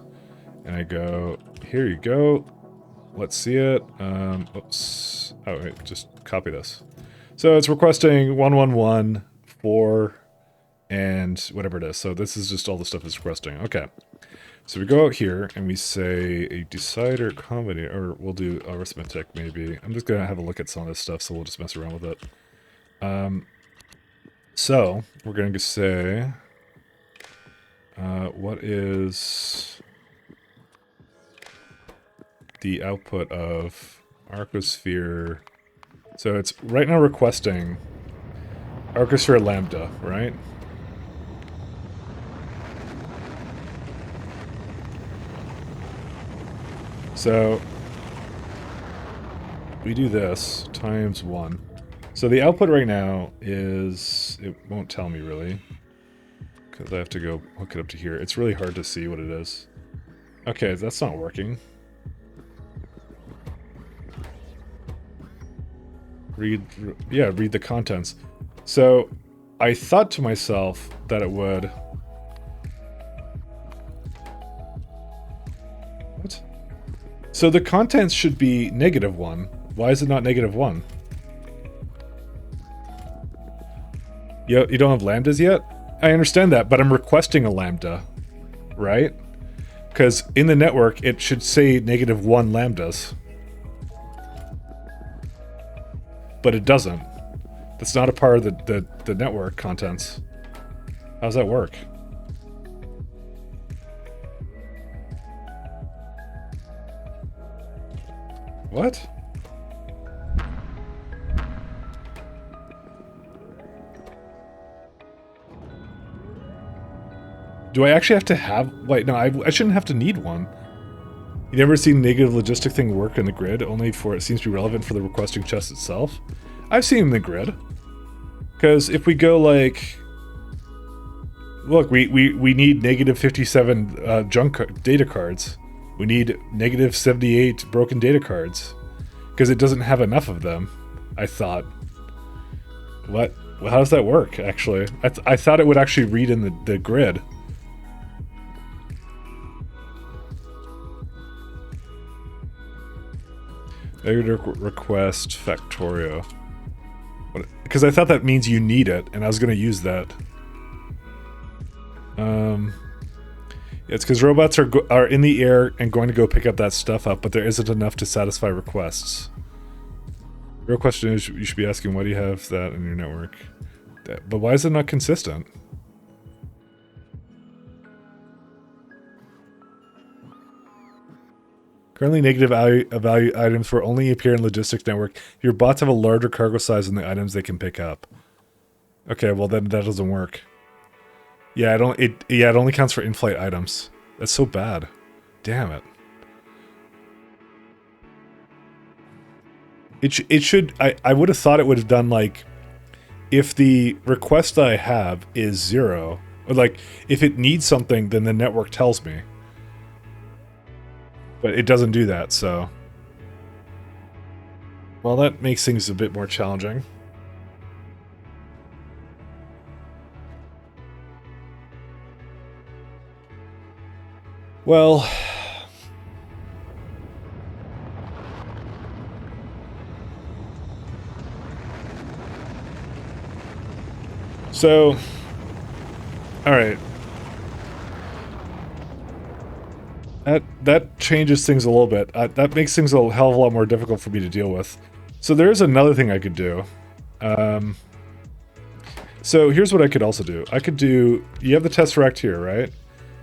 And I go, here you go. Let's see it. Oops. Oh, wait, just copy this. So it's requesting 111, 4, and whatever it is. So this is just all the stuff it's requesting. Okay. So we go out here and we say a decider combinator, or we'll do arithmetic maybe. I'm just going to have a look at some of this stuff, so we'll just mess around with it. So we're going to say, what is the output of Arcosphere? So it's right now requesting Arcosphere lambda, right? So we do this times 1. So the output right now is, it won't tell me really, because I have to go hook it up to here. It's really hard to see what it is. Okay, that's not working. Read the contents. So I thought to myself that it would... What? So the contents should be -1. Why is it not -1? You don't have lambdas yet? I understand that, but I'm requesting a lambda, right? Because in the network, it should say -1 lambdas. But it doesn't. That's not a part of the network contents. How does that work? What? Do I actually have to have... Wait, no, I shouldn't have to need one. You never seen negative logistic thing work in the grid, only for it seems to be relevant for the requesting chest itself? I've seen in the grid. Because if we go like... Look, we need -57 junk data cards. We need -78 broken data cards. Because it doesn't have enough of them, I thought. What? Well, how does that work, actually? I thought it would actually read in the grid. Negative request Factorio. Because I thought that means you need it, and I was going to use that. It's because robots are in the air and going to go pick up that stuff up, but there isn't enough to satisfy requests. The real question is, you should be asking, why do you have that in your network? But why is it not consistent? Currently negative value items will only appear in logistics network. Your bots have a larger cargo size than the items they can pick up. Okay, well then that doesn't work. Yeah, it only counts for in-flight items. That's so bad. Damn it. It should I would have thought it would have done like, if the request that I have is 0, or like if it needs something, then the network tells me. But it doesn't do that, so. Well, that makes things a bit more challenging. Well, so, all right. That changes things a little bit. That makes things a hell of a lot more difficult for me to deal with. So there's another thing I could do. So here's what I could also do. I could do, you have the tesseract here, right?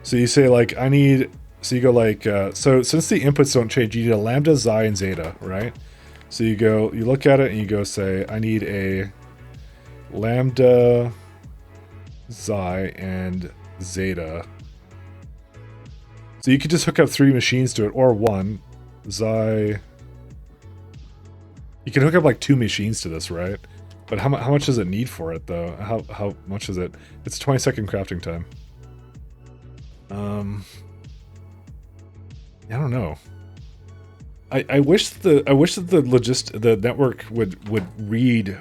So you say like, I need, so you go like, so since the inputs don't change, you need a lambda, xi, and zeta, right? So you go, you look at it and you go say, I need a lambda, xi, and zeta. So you could just hook up 3 machines to it, or 1. Xi. You can hook up like 2 machines to this, right? But how much does it need for it, though? How much is it? It's 20-second crafting time. I don't know. I wish that the network would read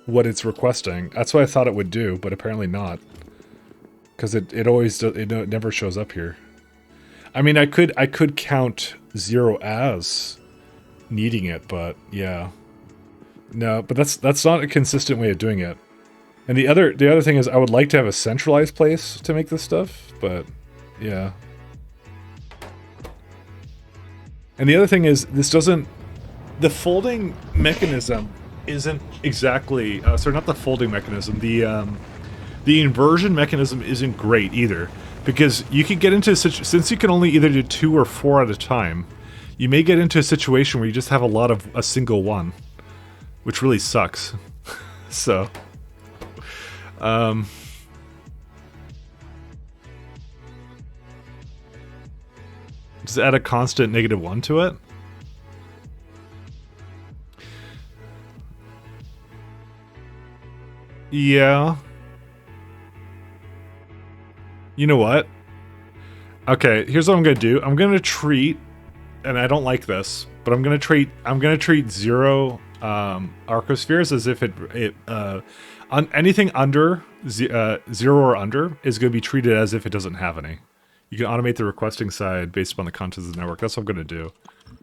what it's requesting. That's what I thought it would do, but apparently not. Because it always it never shows up here. I mean, I could count 0 as needing it, but yeah. No, but that's not a consistent way of doing it. And the other thing is, I would like to have a centralized place to make this stuff, but yeah. And the other thing is, this doesn't, the folding mechanism isn't exactly, sorry, not the folding mechanism, the inversion mechanism isn't great either. Because you can get into since you can only either do 2 or 4 at a time, you may get into a situation where you just have a single one, which really sucks. So, just add a constant -1 to it. Yeah. You know what? Okay, here's what I'm gonna do. I'm gonna treat, and I don't like this, but I'm gonna treat 0 arcospheres as if anything under 0 or under is gonna be treated as if it doesn't have any. You can automate the requesting side based upon the contents of the network. That's what I'm gonna do.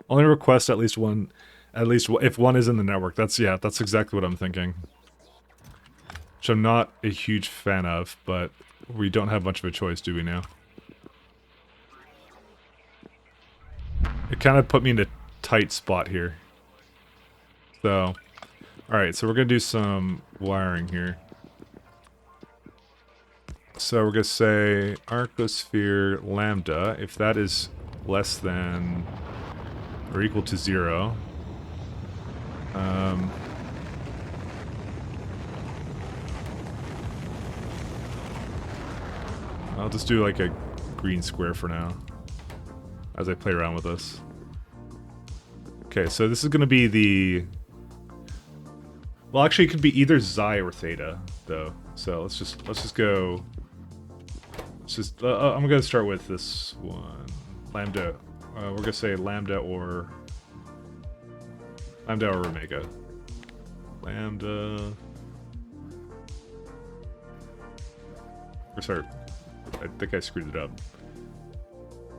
Only request at least if 1 is in the network. That's exactly what I'm thinking. Which I'm not a huge fan of, but we don't have much of a choice, do we now? It kind of put me in a tight spot here. So, alright, so we're going to do some wiring here. So we're going to say arcosphere lambda, if that is less than or equal to 0. I'll just do like a green square for now, as I play around with this. Okay, so this is going to be the... Well, actually, it could be either xi or theta, though. So let's just go... I'm going to start with this one. Lambda. We're going to say lambda or omega. Lambda... Or sorry. I think I screwed it up.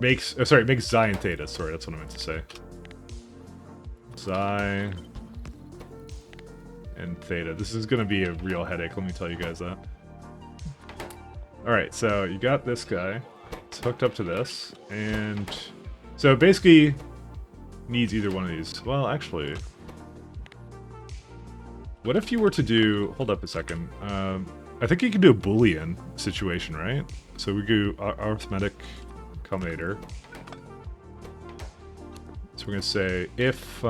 Makes xi and theta. Sorry, that's what I meant to say. Xi and theta. This is going to be a real headache, let me tell you guys that. Alright, so you got this guy. It's hooked up to this. And so basically needs either one of these. Well, actually, what if you were to do... Hold up a second. I think you can do a Boolean situation, right? So we do arithmetic combinator. So we're going to say if...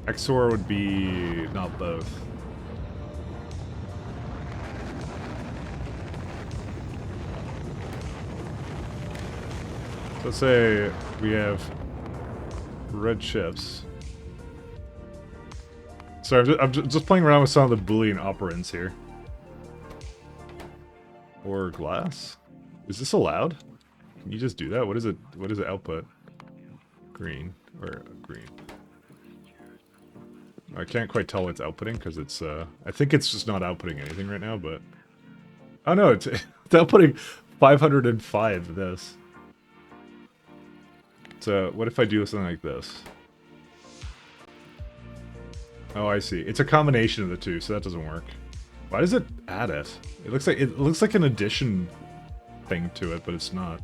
XOR would be not both. So let's say we have red chips. Sorry, I'm just playing around with some of the Boolean operands here. Or glass? Is this allowed? Can you just do that? What is it? What is the output? Green or green? I can't quite tell what it's outputting because it's, I think it's just not outputting anything right now, but... Oh no, it's outputting 505 of this. So, what if I do something like this? Oh, I see. It's a combination of the two, so that doesn't work. Why does it add it? It looks like an addition thing to it, but it's not.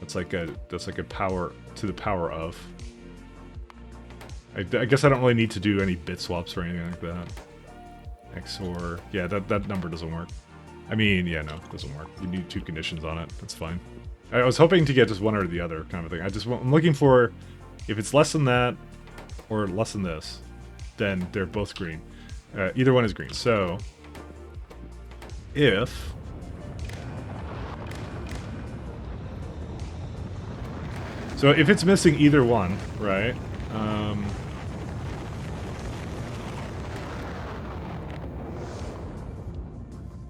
That's like a power to the power of. I guess I don't really need to do any bit swaps or anything like that. XOR, yeah, that number doesn't work. I mean, yeah, no, it doesn't work. You need two conditions on it. That's fine. I was hoping to get just one or the other kind of thing. I'm looking for if it's less than that or less than this, then they're both green. Either one is green. So if it's missing either one, right?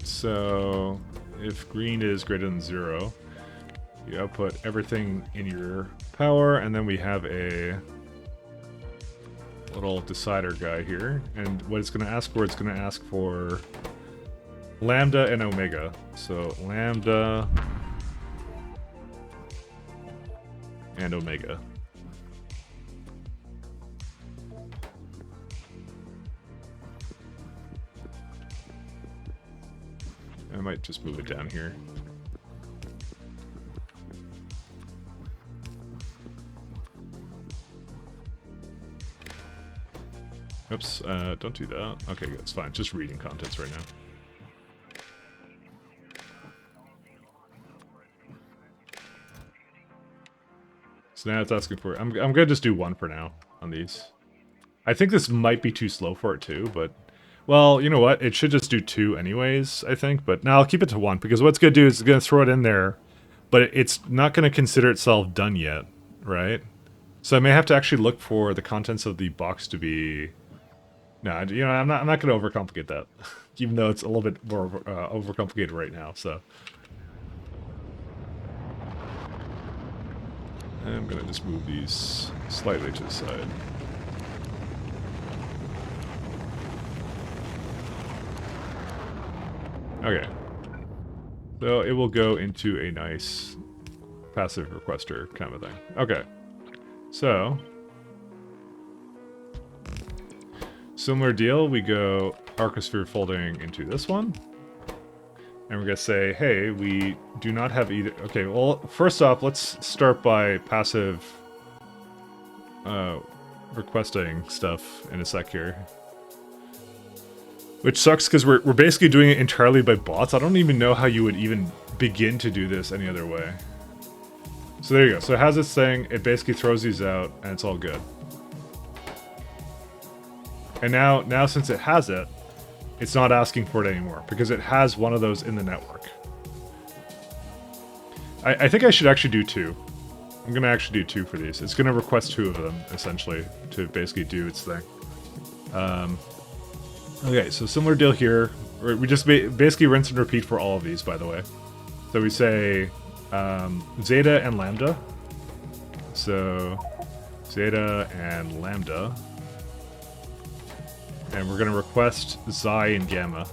So if green is greater than 0, you output everything in your power, and then we have a little decider guy here. And what it's going to ask for, it's going to ask for lambda and omega. So lambda and omega. I might just move it down here. Oops, don't do that. Okay, that's fine. Just reading contents right now. So now it's asking for... I'm gonna just do one for now on these. I think this might be too slow for it too, but... Well, you know what? It should just do 2 anyways, I think. But now I'll keep it to 1, because what it's going to do is it's going to throw it in there, but it's not going to consider itself done yet, right? So I may have to actually look for the contents of the box to be... No, you know, I'm not going to overcomplicate that, even though it's a little bit more overcomplicated right now, so... I'm going to just move these slightly to the side. Okay, so it will go into a nice passive requester kind of thing. Okay, so similar deal, we go Arcosphere folding into this one, and we're gonna say, hey, we do not have either. Okay, well, first off, let's start by passive requesting stuff in a sec here. Which sucks because we're basically doing it entirely by bots. I don't even know how you would even begin to do this any other way. So there you go. So it has this thing, it basically throws these out, and it's all good. And now since it has it, it's not asking for it anymore, because it has one of those in the network. I think I should actually do 2. I'm going to actually do 2 for these. It's going to request 2 of them, essentially, to basically do its thing. Okay, so similar deal here. We just basically rinse and repeat for all of these, by the way. So we say zeta and lambda. So zeta and lambda. And we're going to request xi and gamma.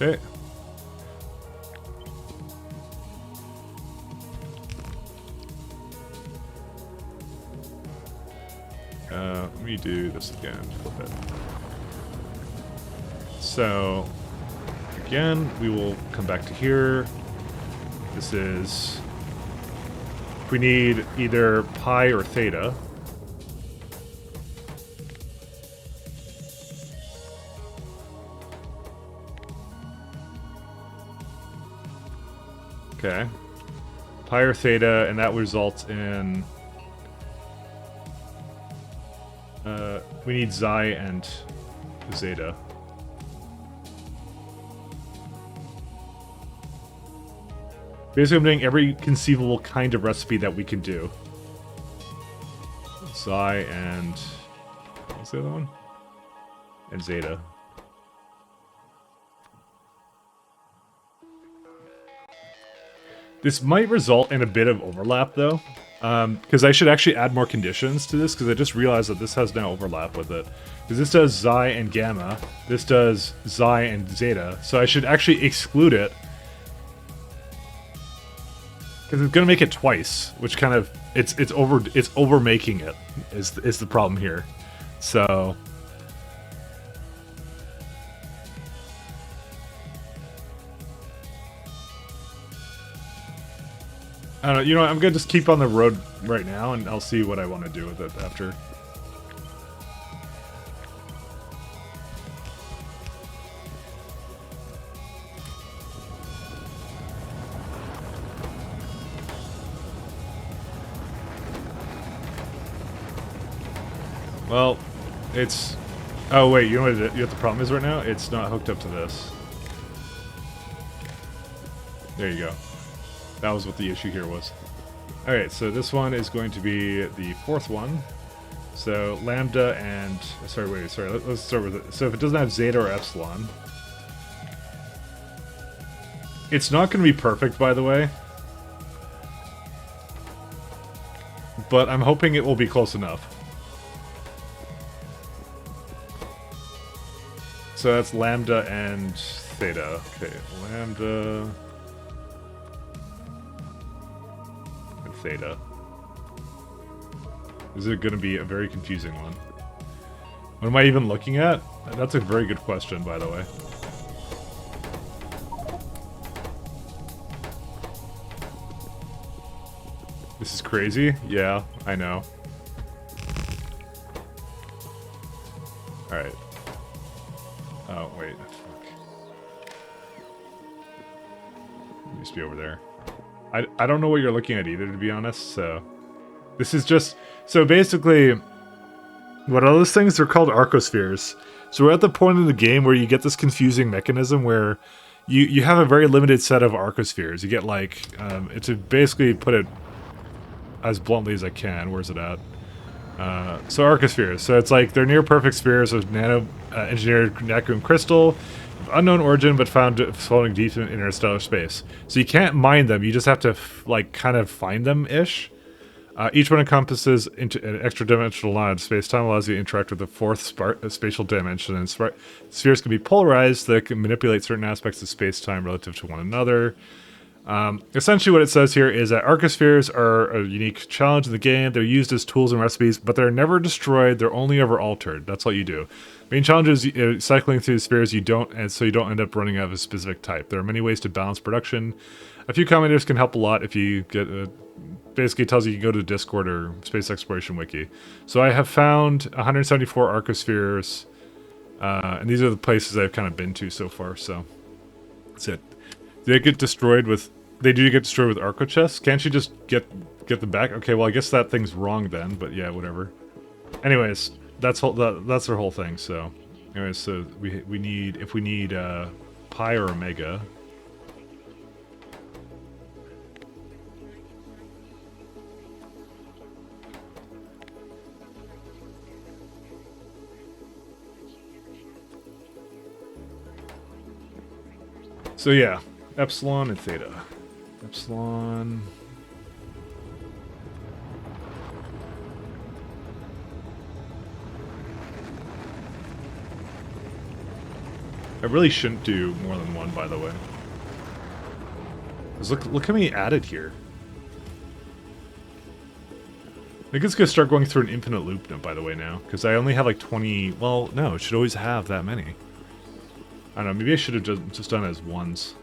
Okay. Let me do this again. Flip it. So, again, we will come back to here. This is... we need either pi or theta. Okay. Pi or theta, and that results in... we need xi and zeta. Basically, I'm doing every conceivable kind of recipe that we can do. Xi and... what's the other one? And zeta. This might result in a bit of overlap, though. Because I should actually add more conditions to this, because I just realized that this has no overlap with it. Because this does xi and gamma, this does xi and zeta, so I should actually exclude it. Because it's going to make it twice, which kind of, it's over making it, is the problem here. So... I don't know, you know what, I'm gonna just keep on the road right now, and I'll see what I want to do with it after. Well, it's... oh wait, you know what the problem is right now? It's not hooked up to this. There you go. That was what the issue here was. Alright, so this one is going to be the fourth one. So lambda and... sorry, let's start with it. So if it doesn't have zeta or epsilon... it's not going to be perfect, by the way. But I'm hoping it will be close enough. So that's lambda and theta. Okay, lambda... theta. Is it going to be a very confusing one? What am I even looking at? That's a very good question, by the way. This is crazy? Yeah, I know. Alright. Oh, wait. Fuck. It used to be over there. I don't know what you're looking at either, to be honest, so... this is just... so basically, what are those things? They're called arcospheres. So we're at the point in the game where you get this confusing mechanism where you have a very limited set of arcospheres. You get like... to basically put it as bluntly as I can, where's it at? So arcospheres. So it's like they're near-perfect spheres of nano-engineered nacre crystal, unknown origin, but found floating deep in interstellar space. So you can't mine them, you just have to, like, kind of find them-ish. Each one encompasses into an extra-dimensional line of space-time, allows you to interact with the fourth spatial dimension, and spheres can be polarized, that can manipulate certain aspects of space-time relative to one another. Essentially what it says here is that arcospheres are a unique challenge in the game. They're used as tools and recipes, but they're never destroyed, they're only ever altered. That's what you do. Main challenge is cycling through the spheres so you don't end up running out of a specific type. There are many ways to balance production. A few commentators can help a lot if you get... basically tells you go to Discord or Space Exploration Wiki. So I have found 174 arcospheres, and these are the places I've kind of been to so far, so... that's it. They get destroyed with... they do get destroyed with arco chests? Can't you just get them back? Okay, well I guess that thing's wrong then, but yeah, whatever. Anyways... that's their whole thing. So, anyways, so we need, if we need pi or omega. So yeah, epsilon and theta. Epsilon. I really shouldn't do more than one, by the way. 'Cause look how many added here. I think it's gonna start going through an infinite loop now, by the way, now. Because I only have like 20... Well, no, it should always have that many. I don't know, maybe I should have just done it as ones.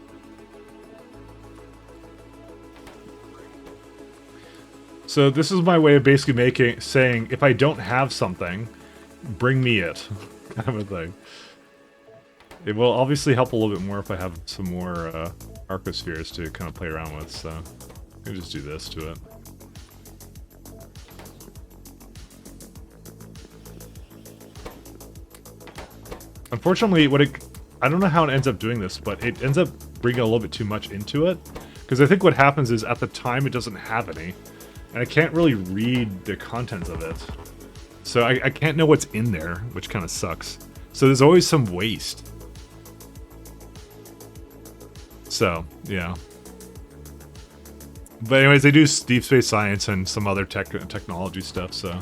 So this is my way of basically saying, if I don't have something, bring me it. Kind of a thing. It will obviously help a little bit more if I have some more arcospheres to kind of play around with, so I'm gonna just do this to it. Unfortunately, I don't know how it ends up doing this, but it ends up bringing a little bit too much into it. Because I think what happens is, at the time, it doesn't have any. And I can't really read the contents of it. So I can't know what's in there, which kind of sucks. So there's always some waste. So, yeah. But anyways, they do deep space science and some other technology stuff, so...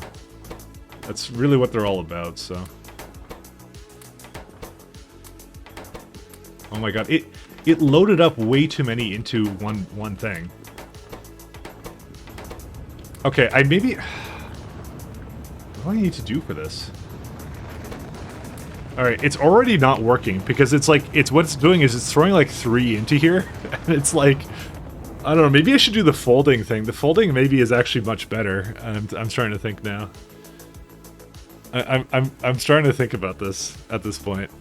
That's really what they're all about, so... Oh my god, it loaded up way too many into one thing. Okay, what do I need to do for this? Alright, it's already not working, because what it's doing is it's throwing like 3 into here, and it's like, I don't know, maybe I should do the folding thing. The folding maybe is actually much better. I'm starting to think now. I'm starting to think about this at this point.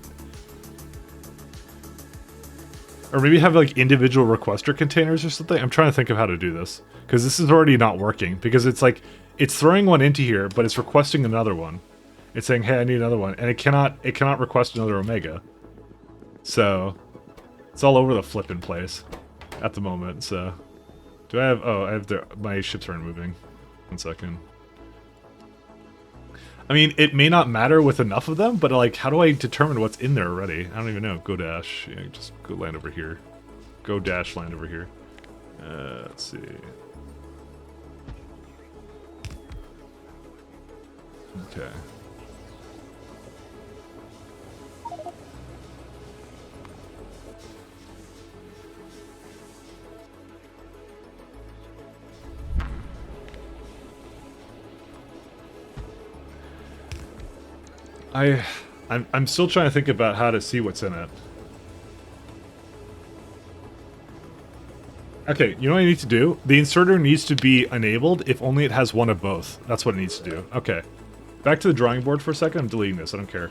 Or maybe have like individual requester containers or something. I'm trying to think of how to do this. Because this is already not working. Because it's like, it's throwing one into here, but it's requesting another one. It's saying, hey, I need another one. And it cannot request another Omega. So, it's all over the flippin' place at the moment, so. Do I have, oh, my ships aren't moving. 1 second. I mean, it may not matter with enough of them, but like, how do I determine what's in there already? I don't even know. Go dash. Yeah, just go land over here. Go dash land over here. Let's see. Okay. I'm still trying to think about how to see what's in it. Okay, you know what I need to do? The inserter needs to be enabled if only it has one of both. That's what it needs to do. Okay. Back to the drawing board for a second. I'm deleting this. I don't care.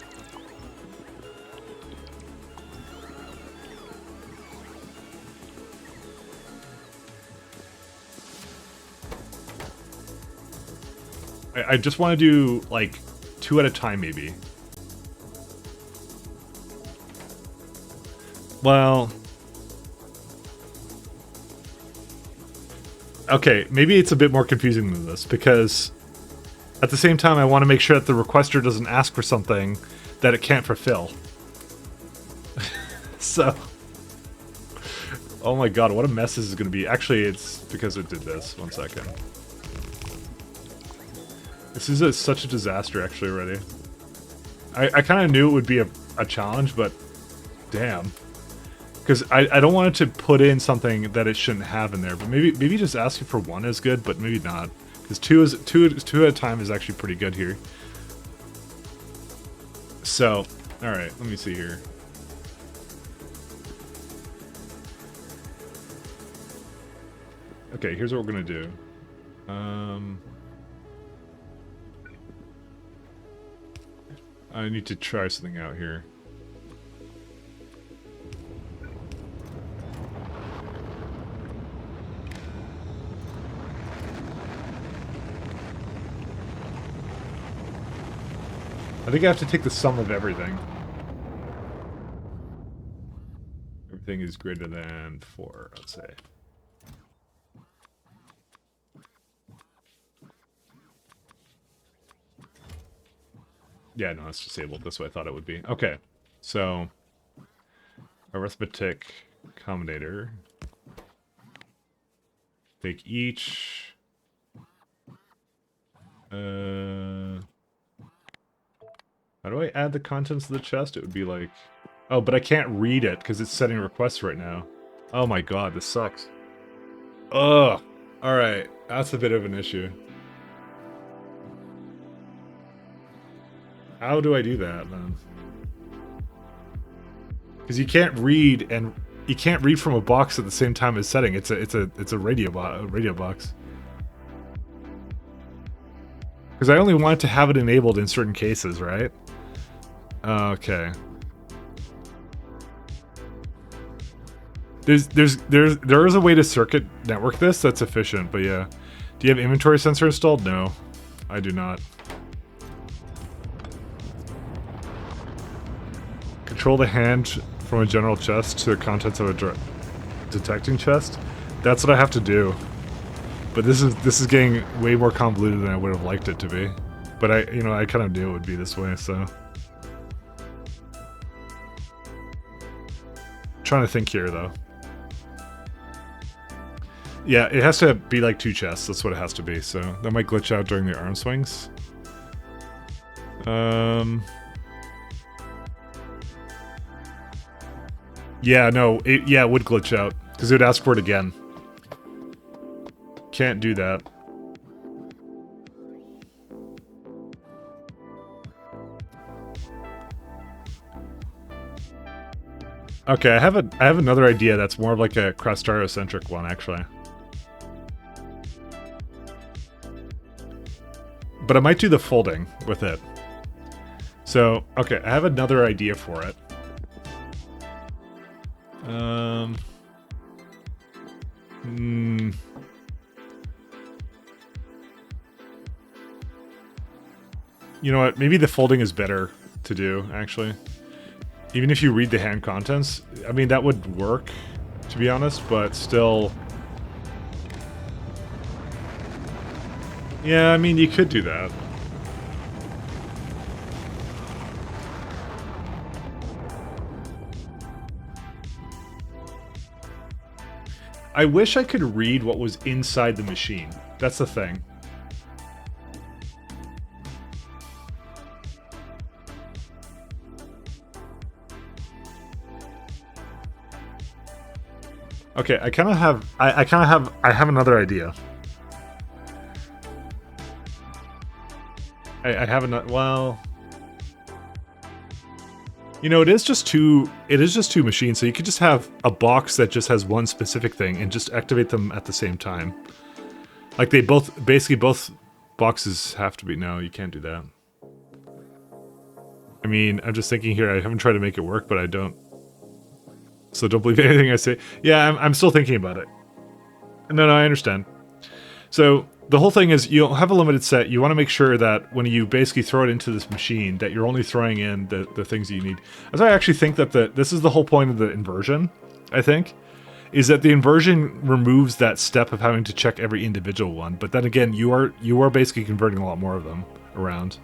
I just want to do, like, 2 at a time, maybe. Well... Okay, maybe it's a bit more confusing than this, because at the same time I want to make sure that the requester doesn't ask for something that it can't fulfill. So... Oh my god, what a mess this is going to be. Actually, it's because it did this. 1 second. This is such a disaster, actually, already. I kind of knew it would be a challenge, but... Damn. Because I don't want it to put in something that it shouldn't have in there. But maybe just asking for 1 is good, but maybe not. Because 2 at a time is actually pretty good here. So, alright, let me see here. Okay, here's what we're going to do. I need to try something out here. I think I have to take the sum of everything. Everything is greater than 4, let's say. Yeah, no, it's disabled. That's what I thought it would be. Okay, so arithmetic combinator. Take each. How do I add the contents of the chest? It would be like Oh, but I can't read it because it's setting requests right now. Oh my god, this sucks. Ugh. Alright, that's a bit of an issue. How do I do that, man? Because you can't read and you can't read from a box at the same time as setting. It's a radio box. Because I only want to have it enabled in certain cases, right? Okay. There is a way to circuit network this that's efficient, but yeah. Do you have inventory sensor installed? No, I do not. Control the hand from a general chest to the contents of a detecting chest. That's what I have to do. But this is getting way more convoluted than I would have liked it to be. But I kind of knew it would be this way, so. Trying to think here though. Yeah, it has to be like 2 chests. That's what it has to be. So that might glitch out during the arm swings. Yeah, no, it would glitch out because it would ask for it again. Can't do that. Okay, I have another idea that's more of like a Factorio-centric one, actually. But I might do the folding with it. So, okay, I have another idea for it. You know what? Maybe the folding is better to do, actually. Even if you read the hand contents, I mean, that would work, to be honest, but still... Yeah, I mean, you could do that. I wish I could read what was inside the machine. That's the thing. Okay, I have another idea. I have another, well... You know, it is just two machines, so you could just have a box that just has one specific thing and just activate them at the same time. Like they basically both boxes have to be, no, you can't do that. I mean, I'm just thinking here, I haven't tried to make it work, but I don't. So don't believe anything I say. Yeah, I'm still thinking about it. No, I understand. So the whole thing is you have a limited set. You want to make sure that when you basically throw it into this machine that you're only throwing in the things that you need. As I actually think that this is the whole point of the inversion, I think, is that the inversion removes that step of having to check every individual one. But then again, you are basically converting a lot more of them around.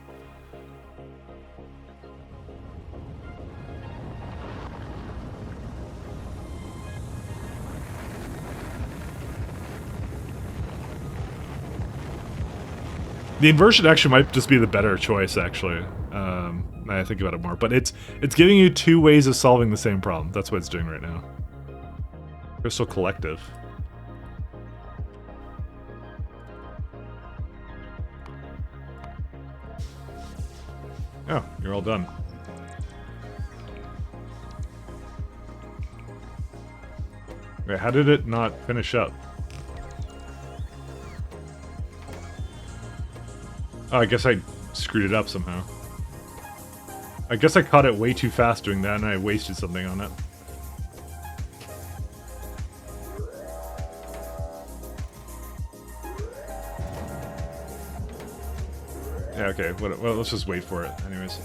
The inversion actually might just be the better choice, actually. I think about it more. But it's giving you 2 ways of solving the same problem. That's what it's doing right now. Crystal Collective. Oh, you're all done. Wait, how did it not finish up? Oh, I guess I screwed it up somehow. I guess I caught it way too fast doing that and I wasted something on it. Yeah, okay, well, let's just wait for it. Anyways,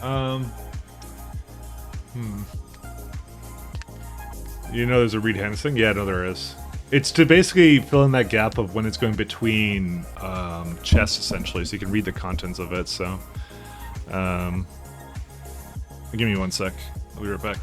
You know there's a read hands thing? Yeah, no, there is. It's to basically fill in that gap of when it's going between chests, essentially, so you can read the contents of it, so... give me 1 sec. I'll be right back.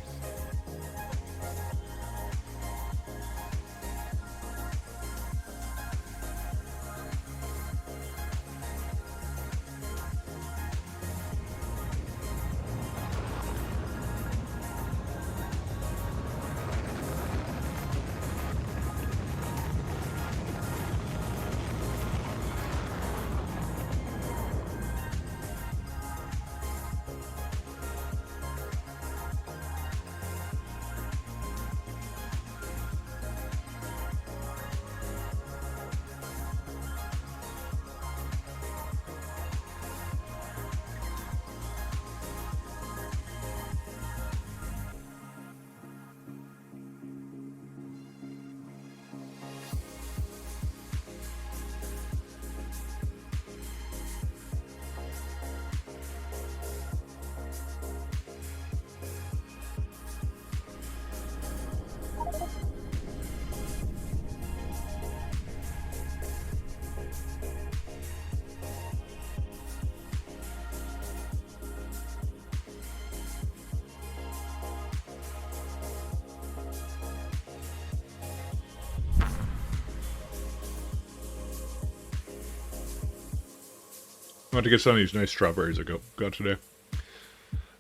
want to get some of these nice strawberries I got today.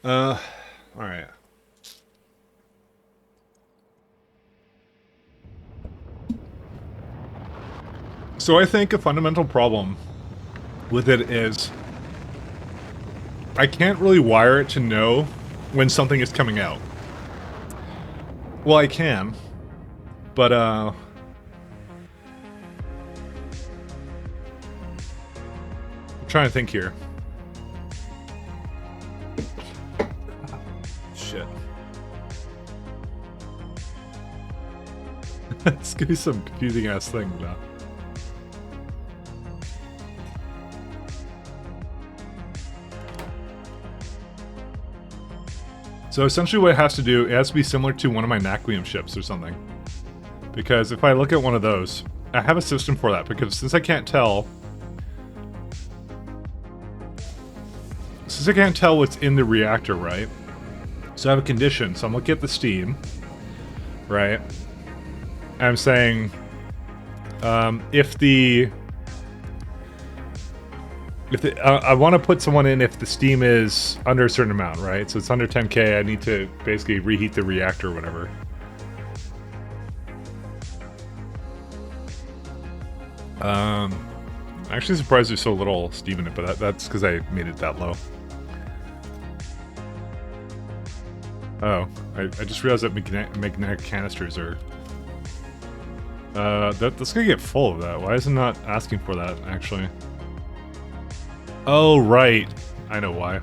Alright. So I think a fundamental problem with it is I can't really wire it to know when something is coming out. Well, I can, but I'm trying to think here. Shit. It's gonna be some confusing ass thing now. So essentially what it has to do, it has to be similar to one of my Naquium ships or something. Because if I look at one of those, I have a system for that, because since I can't tell what's in the reactor, right? So I have a condition, so I'm looking at the steam, right? And I'm saying, I want to put someone in if the steam is under a certain amount, right? So it's under 10K, I need to basically reheat the reactor or whatever. I'm actually surprised there's so little steam in it, but that's because I made it that low. Oh, I just realized that magnetic canisters are... that's gonna get full of that. Why is it not asking for that, actually? Oh, right. I know why.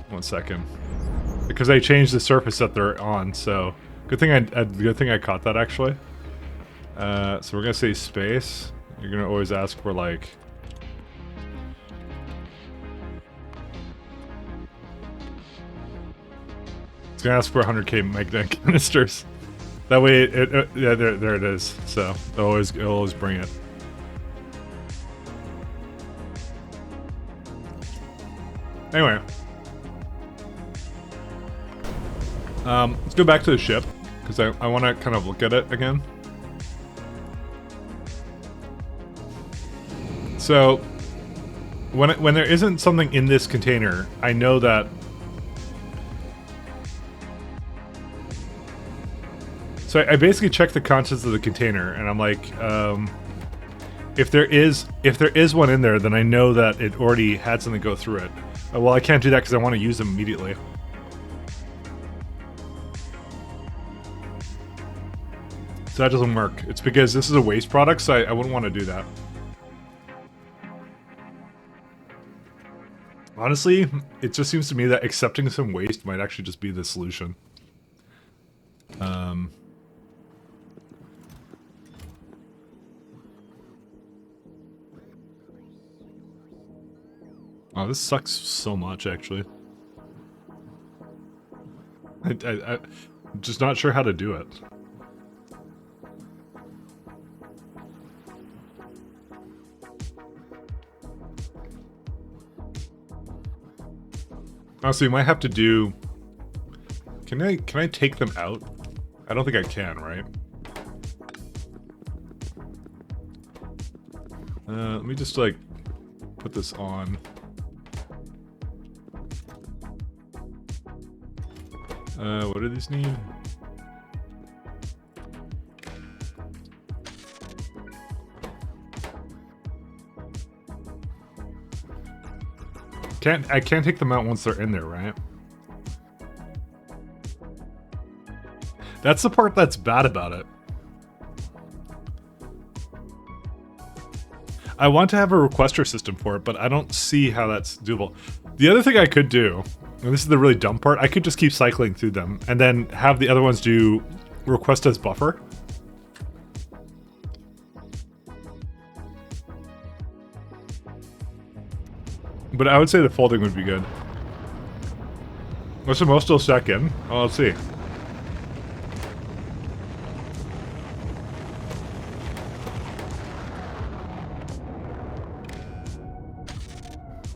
1 second. Because I changed the surface that they're on, so... Good thing I caught that, actually. So we're gonna say space. You're gonna always ask for, like... It's gonna ask for 100k magnetic canisters. That way, yeah, there it is. So, it'll always bring it. Anyway. Let's go back to the ship, because I want to kind of look at it again. So, when there isn't something in this container, I know that... So I basically check the contents of the container, and I'm like, if there is one in there, then I know that it already had something go through it. Well, I can't do that because I want to use them immediately. So that doesn't work. It's because this is a waste product, so I wouldn't want to do that. Honestly, it just seems to me that accepting some waste might actually just be the solution. Oh, this sucks so much, actually. I'm just not sure how to do it. Honestly, you might have to do... Can I take them out? I don't think I can, right? Let me just, like, put this on. What do these need? I can't take them out once they're in there, right? That's the part that's bad about it. I want to have a requester system for it, but I don't see how that's doable. The other thing I could do, and this is the really dumb part, I could just keep cycling through them and then have the other ones do request as buffer. But I would say the folding would be good. What's the most still stack in? Oh, let's see.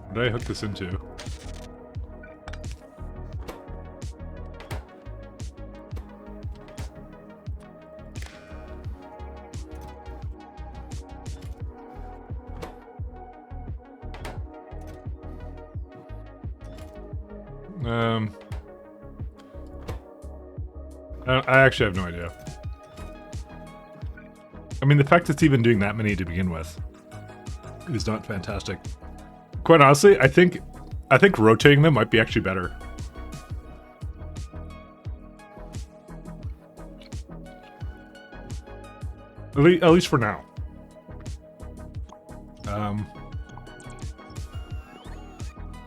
What did I hook this into? I actually have no idea. I mean, the fact it's even doing that many to begin with is not fantastic. Quite honestly, I think rotating them might be actually better. At least for now.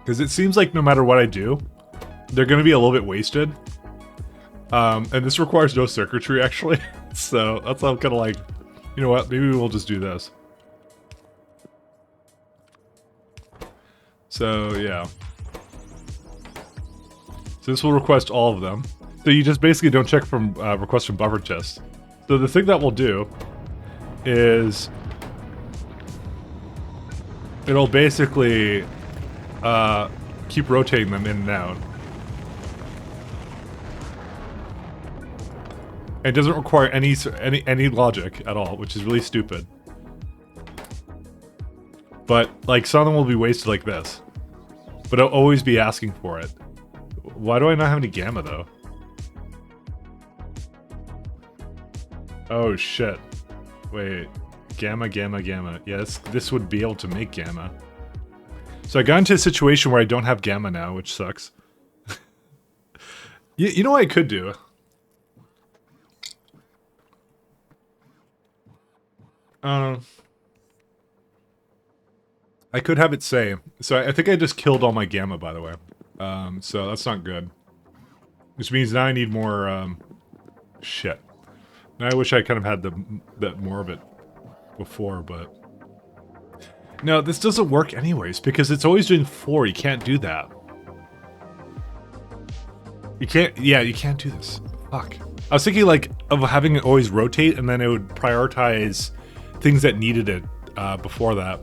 Because it seems like no matter what I do, they're going to be a little bit wasted. And this requires no circuitry, actually. So that's why I'm kind of like, you know what, maybe we'll just do this. So, yeah. So this will request all of them. So you just basically don't check from requests from buffer chest. So the thing that we'll do is it'll basically keep rotating them in and out. It doesn't require any logic at all, which is really stupid. But like some of them will be wasted like this. But I'll always be asking for it. Why do I not have any gamma though? Oh shit. Wait. Gamma. Yes, this would be able to make gamma. So I got into a situation where I don't have gamma now, which sucks. You know what I could do? I could have it say. So I think I just killed all my gamma, by the way. So that's not good. Which means now I need more, shit. Now I wish I kind of had more of it before, but... No, this doesn't work anyways, because it's always doing 4. You can't do that. You can't do this. Fuck. I was thinking, like, of having it always rotate, and then it would prioritize things that needed it before that.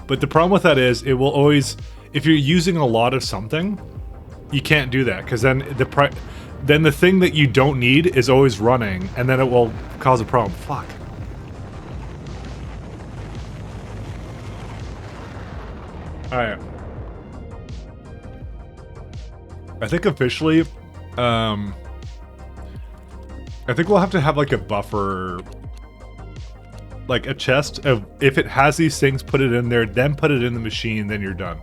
But the problem with that is, it will always... If you're using a lot of something, you can't do that, because then the thing that you don't need is always running, and then it will cause a problem. Fuck. Alright. I think officially, I think we'll have to have like a buffer, like a chest of, if it has these things, put it in there, then put it in the machine, then you're done.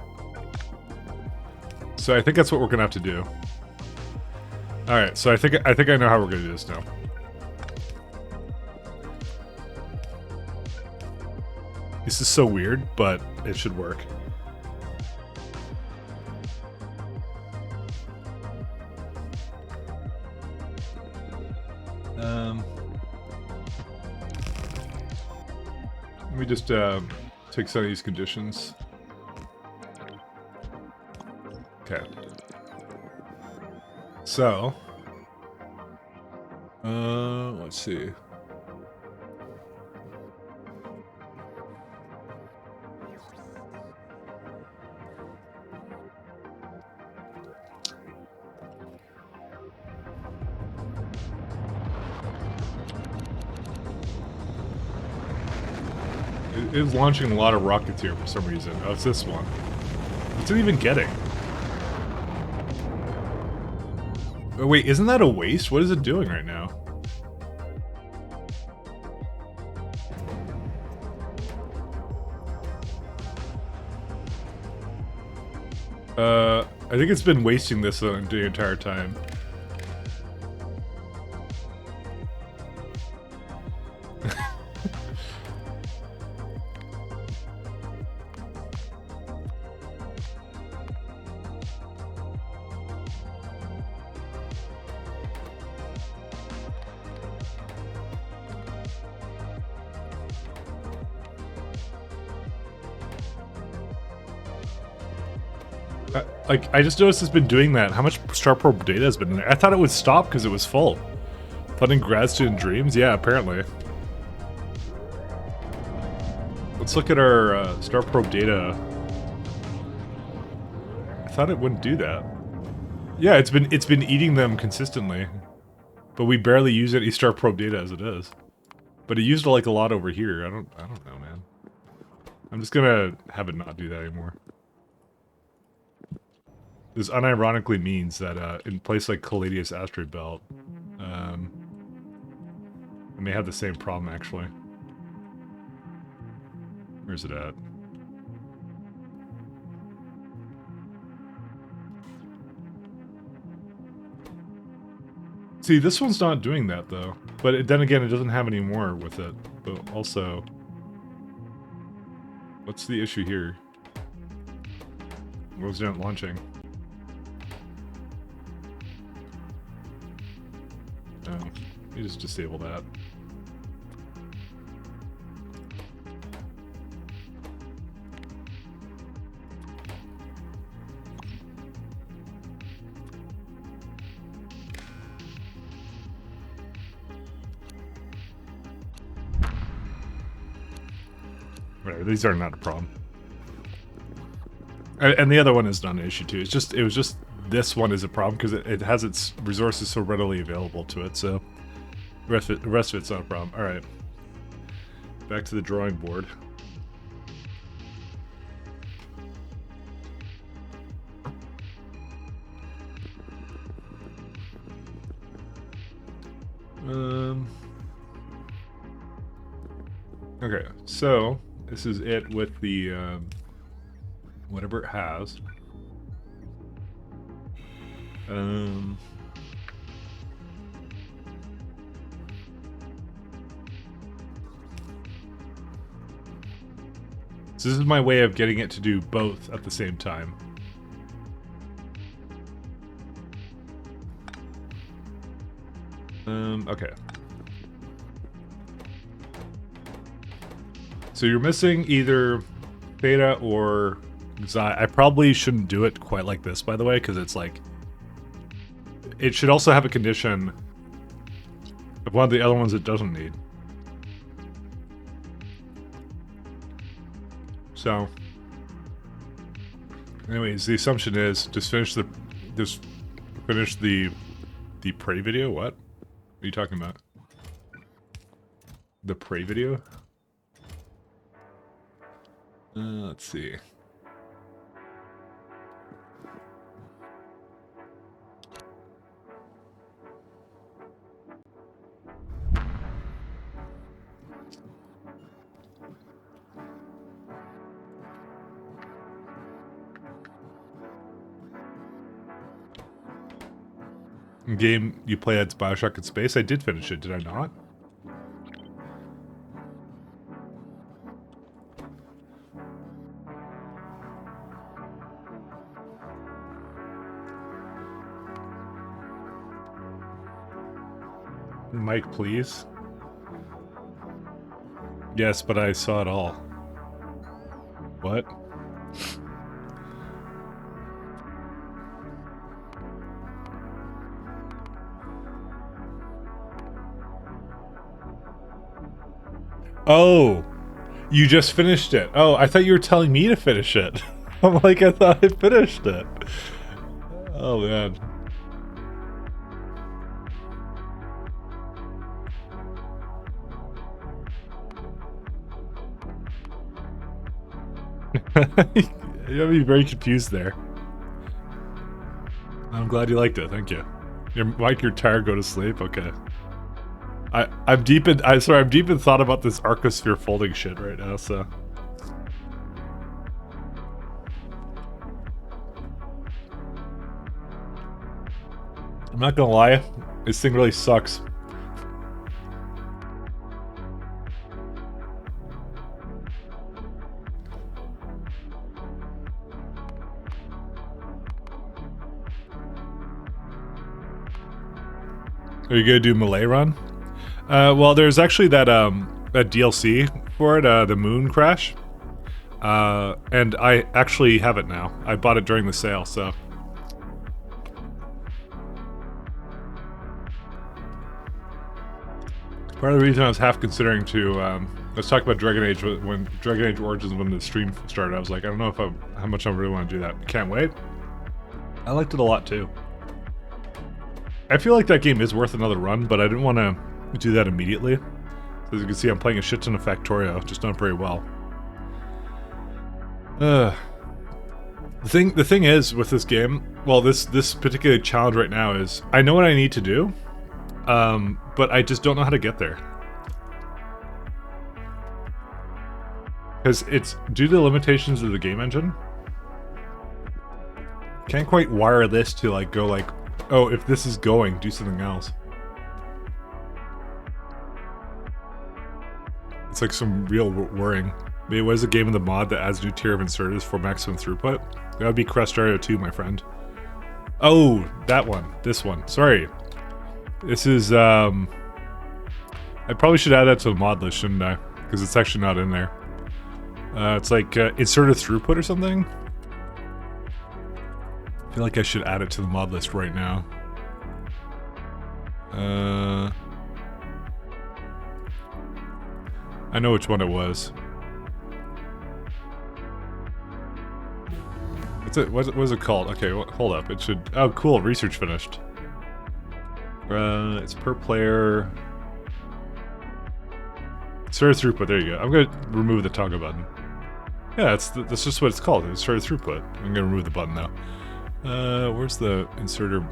So I think that's what we're gonna have to do. Alright, so I think I know how we're gonna do this now. This is so weird, but it should work. Let me just take some of these conditions. Okay. So, let's see. It is launching a lot of rockets here for some reason. Oh, it's this one. What's it even getting? Oh, wait, isn't that a waste? What is it doing right now? I think it's been wasting this the entire time. Like, I just noticed it's been doing that. How much Star Probe data has been in there? I thought it would stop because it was full. Funding grad student dreams? Yeah, apparently. Let's look at our Star Probe data. I thought it wouldn't do that. Yeah, it's been eating them consistently. But we barely use any Star Probe data as it is. But it used like a lot over here. I don't know, man. I'm just gonna have it not do that anymore. This unironically means that in place like Caladius Asteroid Belt, I may have the same problem actually. Where's it at? See, this one's not doing that though. But then again, it doesn't have any more with it. But also, what's the issue here? What was it not launching? Oh, you just disable that. Right, these are not a problem. And the other one is not an issue too. It was just this one is a problem because it has its resources so readily available to it. So the rest of it's not a problem. All right, back to the drawing board. Okay, so this is it with the whatever it has. So this is my way of getting it to do both at the same time. Okay. So you're missing either Beta or Xi. I probably shouldn't do it quite like this, by the way, because it's like... It should also have a condition of one of the other ones it doesn't need. So... Anyways, the assumption is just finish the prey video. What are you talking about? The prey video? Let's see. Game you play at Bioshock in Space? I did finish it, did I not? Mike, please. Yes, but I saw it all. What? Oh, you just finished it. Oh, I thought you were telling me to finish it. I'm like, I thought I finished it. Oh, man. You have me very confused there. I'm glad you liked it. Thank you. Mike, you're tired. Go to sleep. Okay. I'm deep in thought about this Arcosphere folding shit right now, so. I'm not gonna lie, this thing really sucks. Are you gonna do Melee Run? Well, there's actually that DLC for it, the Moon Crash. And I actually have it now. I bought it during the sale, so. Part of the reason I was half considering to, let's talk about Dragon Age, when Dragon Age Origins, when the stream started, I was like, I don't know if how much I really want to do that. Can't wait. I liked it a lot too. I feel like that game is worth another run, but I didn't want to do that immediately. As you can see, I'm playing a shit ton of Factorio, just not very well. The thing is with this game, well, this particular challenge right now is I know what I need to do, but I just don't know how to get there. Because it's due to the limitations of the game engine. Can't quite wire this to like go like, oh, if this is going, do something else. It's like some real worrying. Maybe what is a game in the mod that adds new tier of inserters for maximum throughput? That would be Factorio 2, my friend. Oh, that one. This one. Sorry. This is, I probably should add that to the mod list, shouldn't I? Because it's actually not in there. It's like inserter throughput or something? I feel like I should add it to the mod list right now. I know which one it was. What is it called? Okay, hold up. It should... Oh, cool. Research finished. It's per player... Started throughput. There you go. I'm going to remove the toggle button. Yeah, that's just what it's called. It's started throughput. I'm going to remove the button now. Where's the inserter?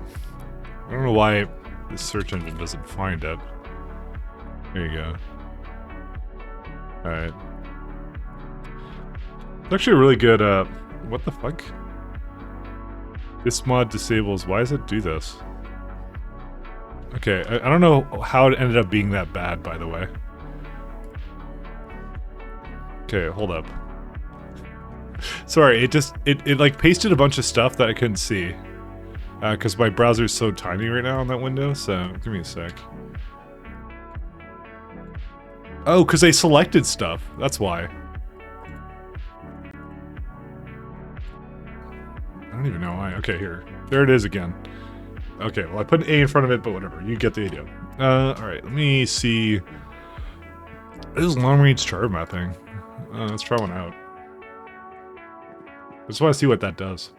I don't know why the search engine doesn't find it. There you go. Alright. It's actually a really good, what the fuck? This mod disables... Why does it do this? Okay, I don't know how it ended up being that bad, by the way. Okay, hold up. Sorry, it like pasted a bunch of stuff that I couldn't see. Because my browser's so tiny right now on that window, so give me a sec. Oh, because they selected stuff. That's why. I don't even know why. Okay, here. There it is again. Okay, well I put an A in front of it, but whatever. You get the idea. Alright, let me see. This is long-range chart mapping. Let's try one out. I just want to see what that does.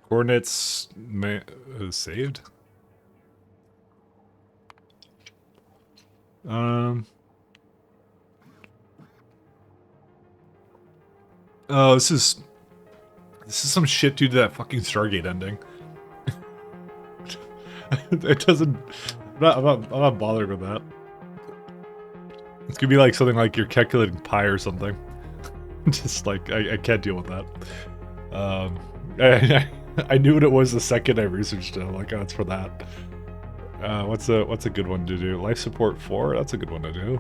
Coordinates saved? Oh, this is some shit due to that fucking Stargate ending. It doesn't... I'm not bothered with that. It's gonna be like something like you're calculating pi or something. Just like, I can't deal with that. I knew what it was the second I researched it. I'm like, oh, it's for that. What's a good one to do? Life support 4? That's a good one to do.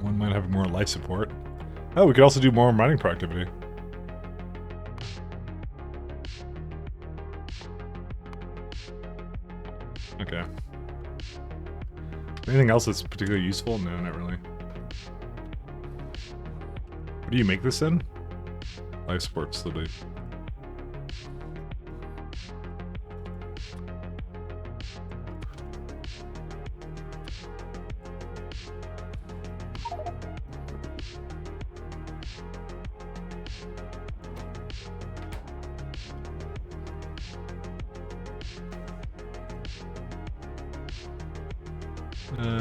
One might have more life support. Oh, we could also do more mining productivity. Okay. Anything else that's particularly useful? No, not really. What do you make this in? Life support facility.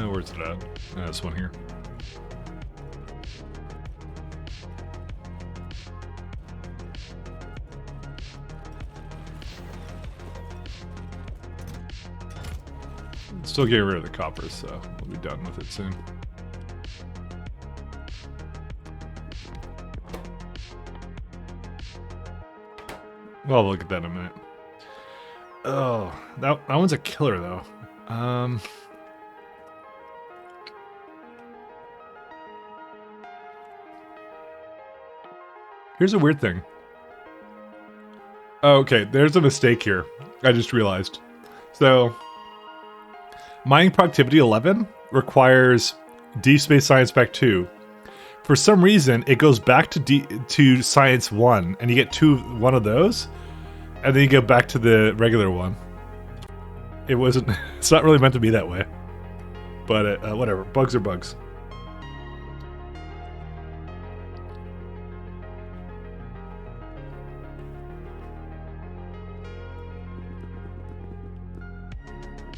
Where's it at? This one here. Still getting rid of the copper, so we'll be done with it soon. Well, we'll look at that in a minute. Oh, that one's a killer though. Here's a weird thing. Oh, okay, there's a mistake here. I just realized. So, mining productivity 11 requires Deep Space Science Pack 2. For some reason, it goes back to Science 1, and you get one of those, and then you go back to the regular one. It wasn't... It's not really meant to be that way. But, whatever. Bugs are bugs.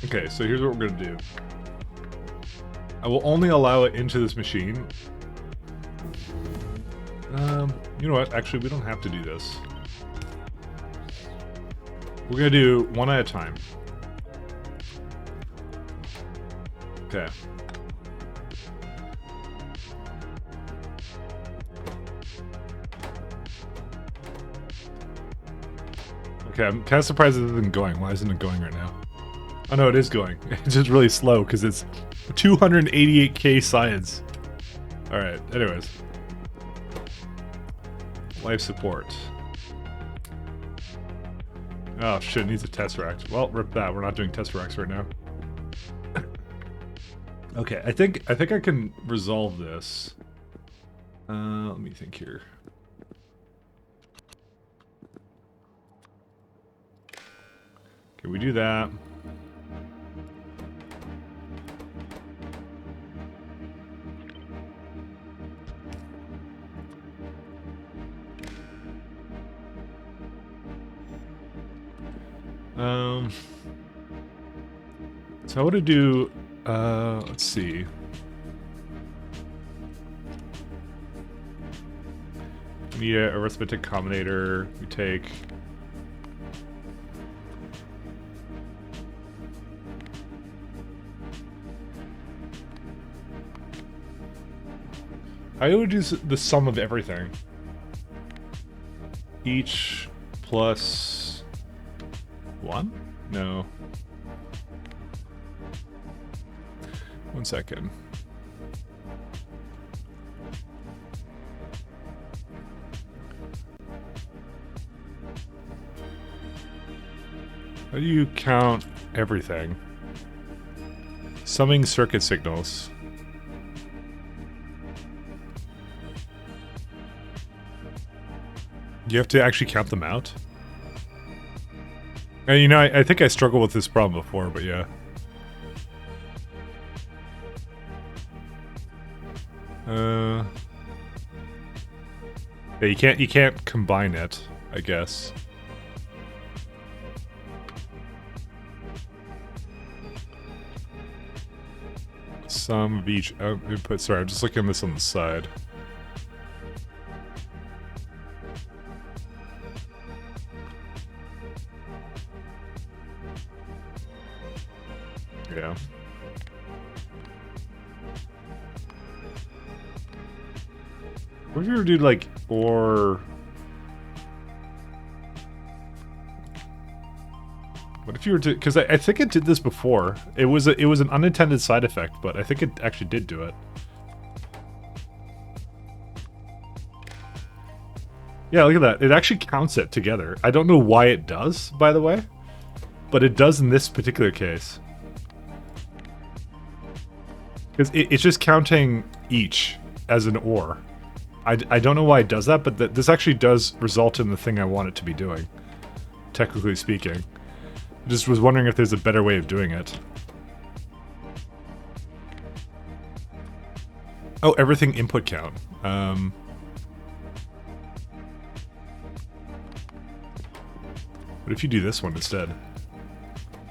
Okay, so here's what we're gonna do. I will only allow it into this machine. You know what? Actually, we don't have to do this. We're gonna do one at a time. Okay. Okay, I'm kind of surprised it isn't going. Why isn't it going right now? Oh no, it is going. It's just really slow because it's 288k science. Alright, anyways. Life support. Oh shit, it needs a Tesseract. Well, rip that. We're not doing Tesseracts right now. Okay, I think I can resolve this. Let me think here. Okay, we do that. So I want to do, let's see. We need an arithmetic combinator. We take... I would do the sum of everything. Each plus 1? No. 1 second. How do you count everything? Summing circuit signals. You have to actually count them out? And you know, I think I struggled with this problem before, but yeah. Yeah, you can't combine it, I guess. Sum of each input. Sorry, I'm just looking at this on the side. Yeah. What if you ever do like or? What if you were to? Because I think it did this before. It was an unintended side effect, but I think it actually did do it. Yeah, look at that. It actually counts it together. I don't know why it does, by the way, but it does in this particular case. Because it's just counting each as an OR. I don't know why it does that, but this actually does result in the thing I want it to be doing, technically speaking. I just was wondering if there's a better way of doing it. Oh, everything input count. What if you do this one instead?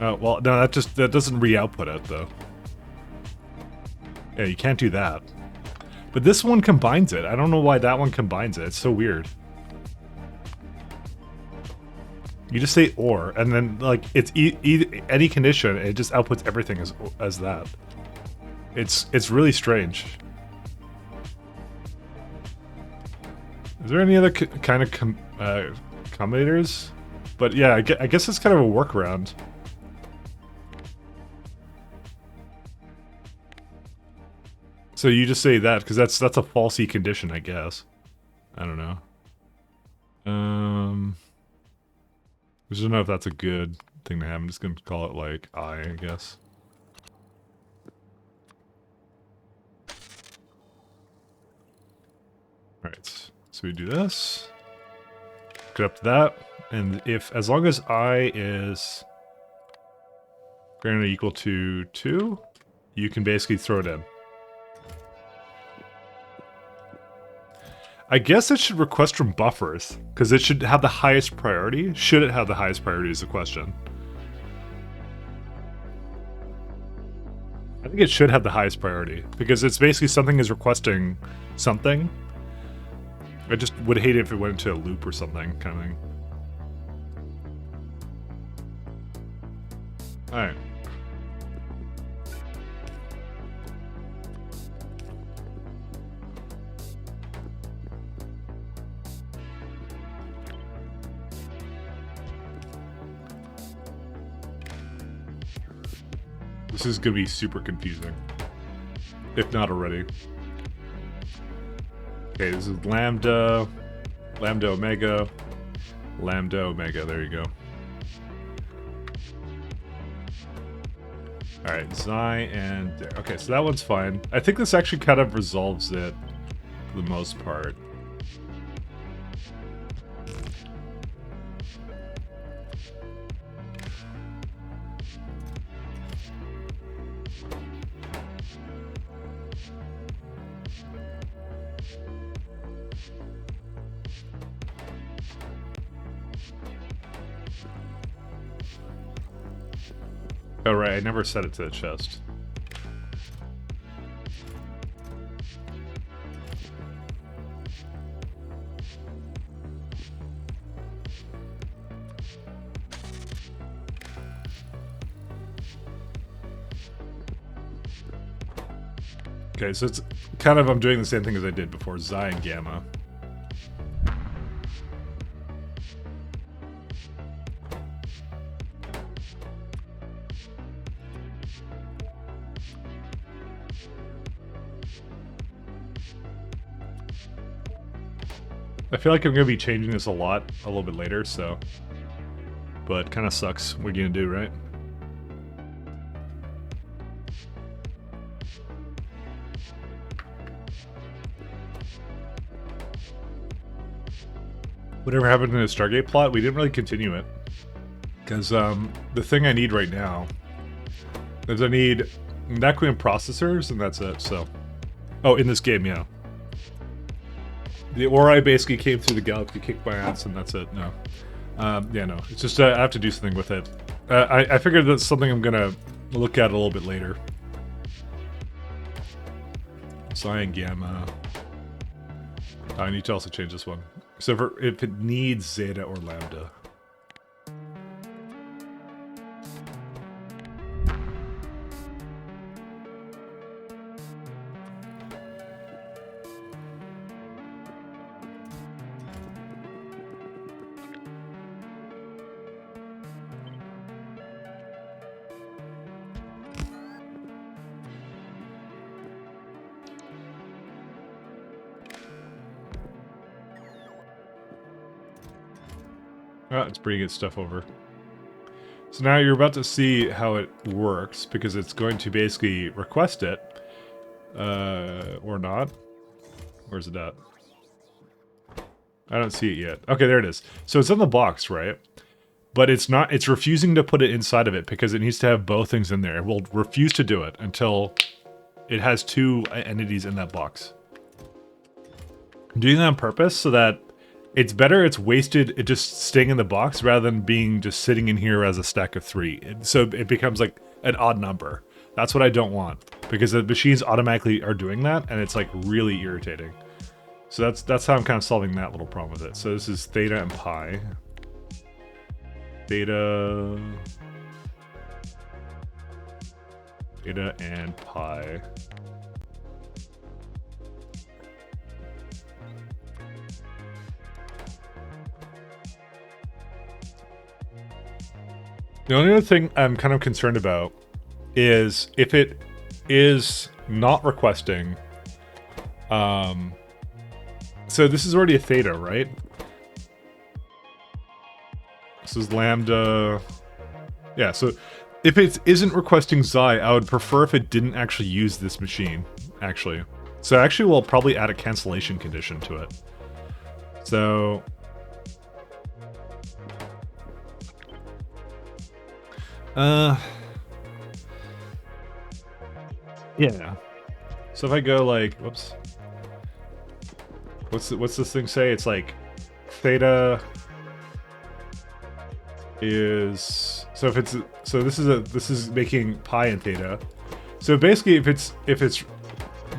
Oh, well, no, that doesn't re-output it, though. Yeah, you can't do that. But this one combines it. I don't know why that one combines it. It's so weird. You just say OR, and then, like, it's any condition, it just outputs everything as that. It's really strange. Is there any other kind of combinators? But yeah, I guess it's kind of a workaround. So you just say that because that's a falsy condition, I guess. I don't know. I just don't know if that's a good thing to have. I'm just gonna call it like I guess. All right, so we do this. Hook it up to that, and as long as I is greater than or equal to 2, you can basically throw it in. I guess it should request from buffers, because it should have the highest priority. Should it have the highest priority is the question. I think it should have the highest priority, because it's basically something is requesting something. I just would hate it if it went into a loop or something, kind of thing. Alright. This is going to be super confusing, if not already. Okay, this is lambda, lambda omega, lambda omega, there you go. Alright, xi and there. Okay, so that one's fine. I think this actually kind of resolves it for the most part. Oh right, I never set it to the chest. Okay, so it's kind of, I'm doing the same thing as I did before, xi and gamma. I feel like I'm going to be changing this a little bit later, so... But kind of sucks. What are you going to do, right? Whatever happened in the Stargate plot, we didn't really continue it. Because the thing I need right now is I need Naquium processors, and that's it, so... Oh, in this game, yeah. The Ori basically came through the galaxy, kicked my ass, and that's it. No. Yeah, no. It's just I have to do something with it. I figured that's something I'm gonna look at a little bit later. Xi and gamma. I need to also change this one. So if it needs zeta or lambda. Oh, it's bringing its stuff over. So now you're about to see how it works, because it's going to basically request it. Or not. Where's it at? I don't see it yet. Okay, there it is. So it's in the box, right? But it's not, it's refusing to put it inside of it, because it needs to have both things in there. It will refuse to do it until it has two entities in that box. I'm doing that on purpose so that it's better it's wasted it just staying in the box rather than being just sitting in here as a stack of 3. So it becomes like an odd number. That's what I don't want, because the machines automatically are doing that, and it's like really irritating. So that's how I'm kind of solving that little problem with it. So this is theta and pi. Theta and pi. The only other thing I'm kind of concerned about is if it is not requesting, so this is already a theta, right? This is lambda. Yeah, so if it isn't requesting xi, I would prefer if it didn't actually use this machine, actually. So actually we'll probably add a cancellation condition to it. So... yeah. So if I go like, whoops. What's this thing say? It's like theta is, so if it's, so this is making pi and theta. So basically, if it's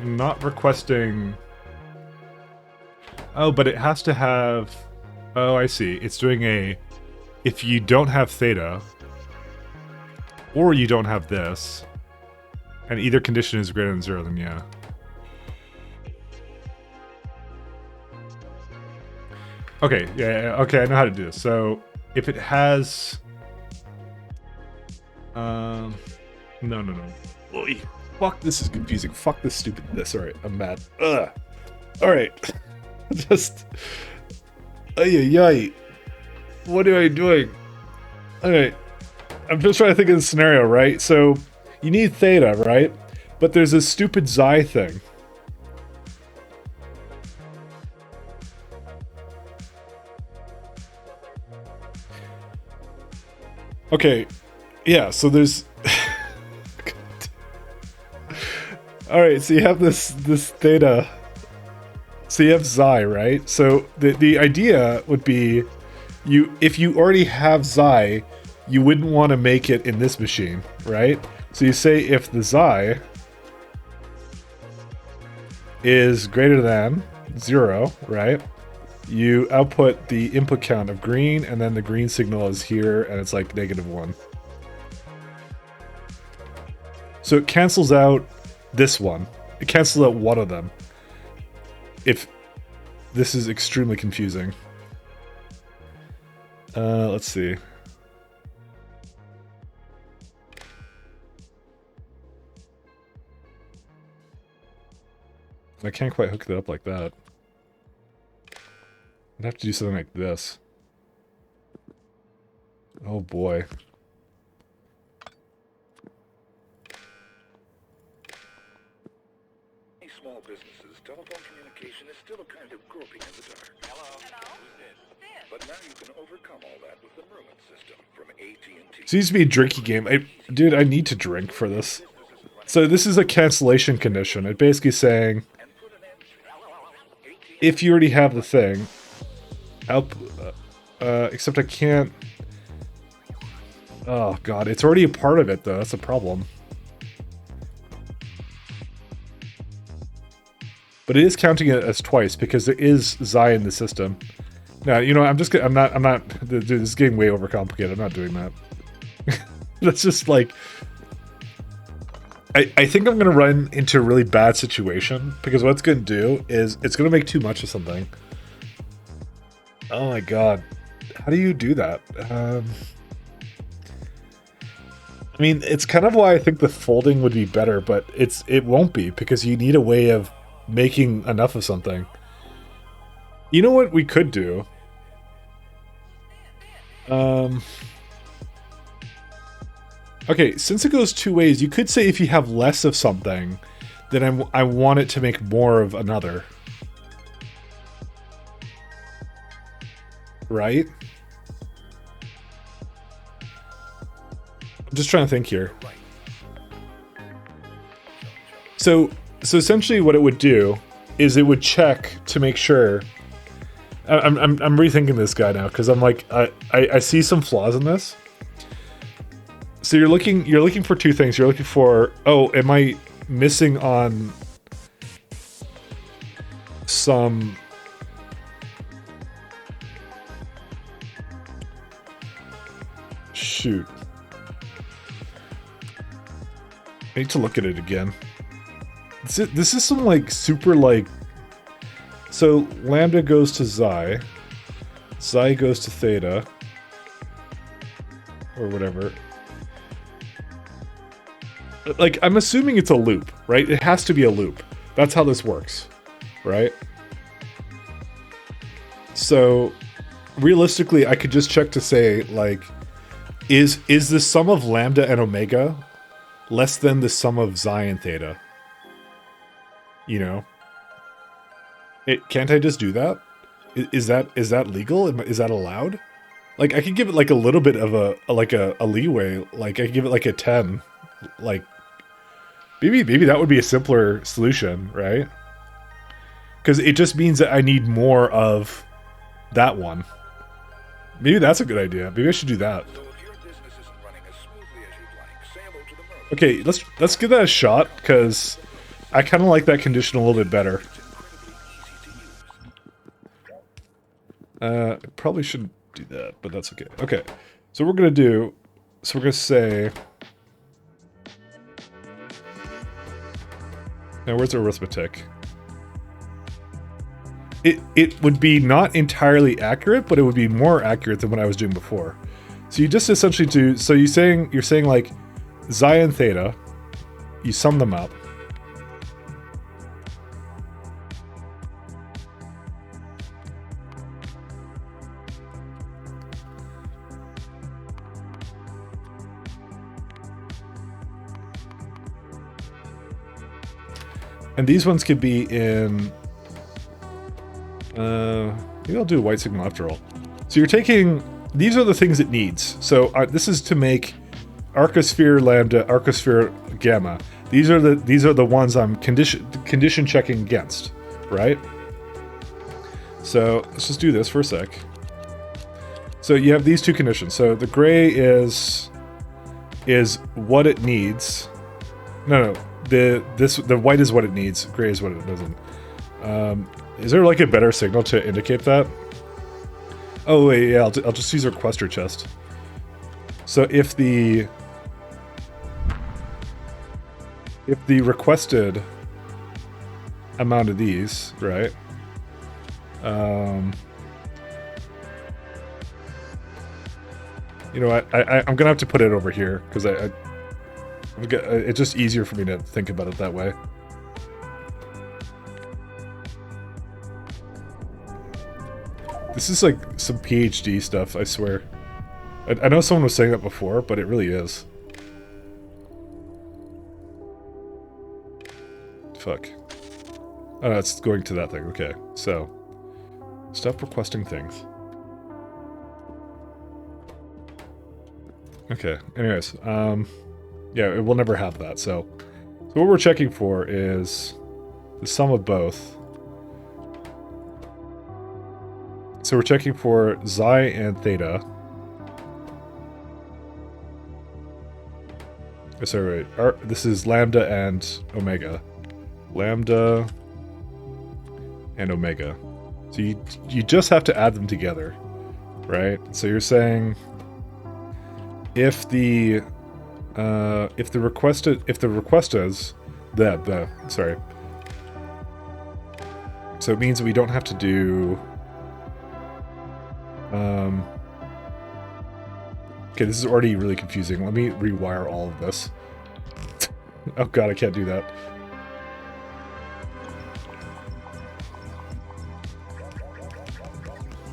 not requesting, oh, but it has to have. Oh, I see. It's doing a. If you don't have theta, or you don't have this, and either condition is greater than 0, then yeah. Okay, yeah, okay, I know how to do this. So, if it has... no. Oy, fuck, this is confusing. Fuck this stupid... Alright, I'm mad. Ugh. Alright. Just... Ay. What am I doing? Alright. I'm just trying to think of the scenario, right? So, you need theta, right? But there's this stupid xi thing. Okay, yeah, so there's... Alright, so you have this theta. So you have xi, right? So the idea would be, if you already have xi, you wouldn't want to make it in this machine, right? So you say if the xi is greater than 0, right? You output the input count of green, and then the green signal is here, and it's like -1. So it cancels out this one. It cancels out one of them. If this is extremely confusing. Let's see. I can't quite hook it up like that. I'd have to do something like this. Oh boy. Small businesses, telephone communication is still a kind of groping in the dark. Hello. But now you can overcome all that with the Merlin system from AT&T. Seems to be a drinky game. Dude, I need to drink for this. So this is a cancellation condition. It's basically saying, if you already have the thing, except I can't... Oh god, it's already a part of it though, that's a problem. But it is counting it as twice because there is xi in the system. Now, you know, I'm not, dude, this is getting way overcomplicated, I'm not doing that. That's just like... I think I'm going to run into a really bad situation, because what it's going to do is, it's going to make too much of something. Oh my god. How do you do that? I mean, it's kind of why I think the folding would be better, but it won't be, because you need a way of making enough of something. You know what we could do? Okay, since it goes two ways, you could say if you have less of something, then I want it to make more of another. Right? I'm just trying to think here. So essentially what it would do is it would check to make sure... I'm rethinking this guy now, because I'm like, I see some flaws in this. So you're looking for two things. You're looking for, oh, am I missing on some... Shoot. I need to look at it again. This is some like super like... So lambda goes to xi. Xi goes to theta. Or whatever. Like, I'm assuming it's a loop, right? It has to be a loop. That's how this works, right? So, realistically, I could just check to say, like, is the sum of lambda and omega less than the sum of xi and theta? You know? Can't I just do that? Is that legal? Is that allowed? Like, I could give it, like, a little bit of a leeway. Like, I could give it, like, a 10. Like, maybe that would be a simpler solution, right? Because it just means that I need more of that one. Maybe that's a good idea. Maybe I should do that. So if your business isn't running as smoothly as you'd like, say hello to the Merlin Okay, let's give that a shot, because I kind of like that condition a little bit better. Probably shouldn't do that, but that's okay. Okay, so we're gonna do... So we're gonna say... Now, where's arithmetic? It would be not entirely accurate, but it would be more accurate than what I was doing before. So you just essentially do... So you're saying like xi and theta, you sum them up. And these ones could be in... maybe I'll do a white signal after all. So you're taking... These are the things it needs. So this is to make arcosphere lambda, arcosphere gamma. These are the ones I'm condition checking against, right? So let's just do this for a sec. So you have these two conditions. So the gray is what it needs. No. The white is what it needs. Gray is what it doesn't. Is there like a better signal to indicate that? Oh wait, yeah. I'll just use a requester chest. So if the requested amount of these, right? You know what? I'm gonna have to put it over here because it's just easier for me to think about it that way. This is like some PhD stuff, I swear. I know someone was saying that before, but it really is. Fuck. Oh, no, it's going to that thing. Okay, so. Stop requesting things. Okay, anyways. Yeah, it will never have that, so what we're checking for is the sum of both. So we're checking for xi and theta. Oh, sorry, wait. This is lambda and omega. Lambda and omega. So you just have to add them together, right? So you're saying if the request is sorry. So it means we don't have to do okay, this is already really confusing. Let me rewire all of this. Oh god, I can't do that.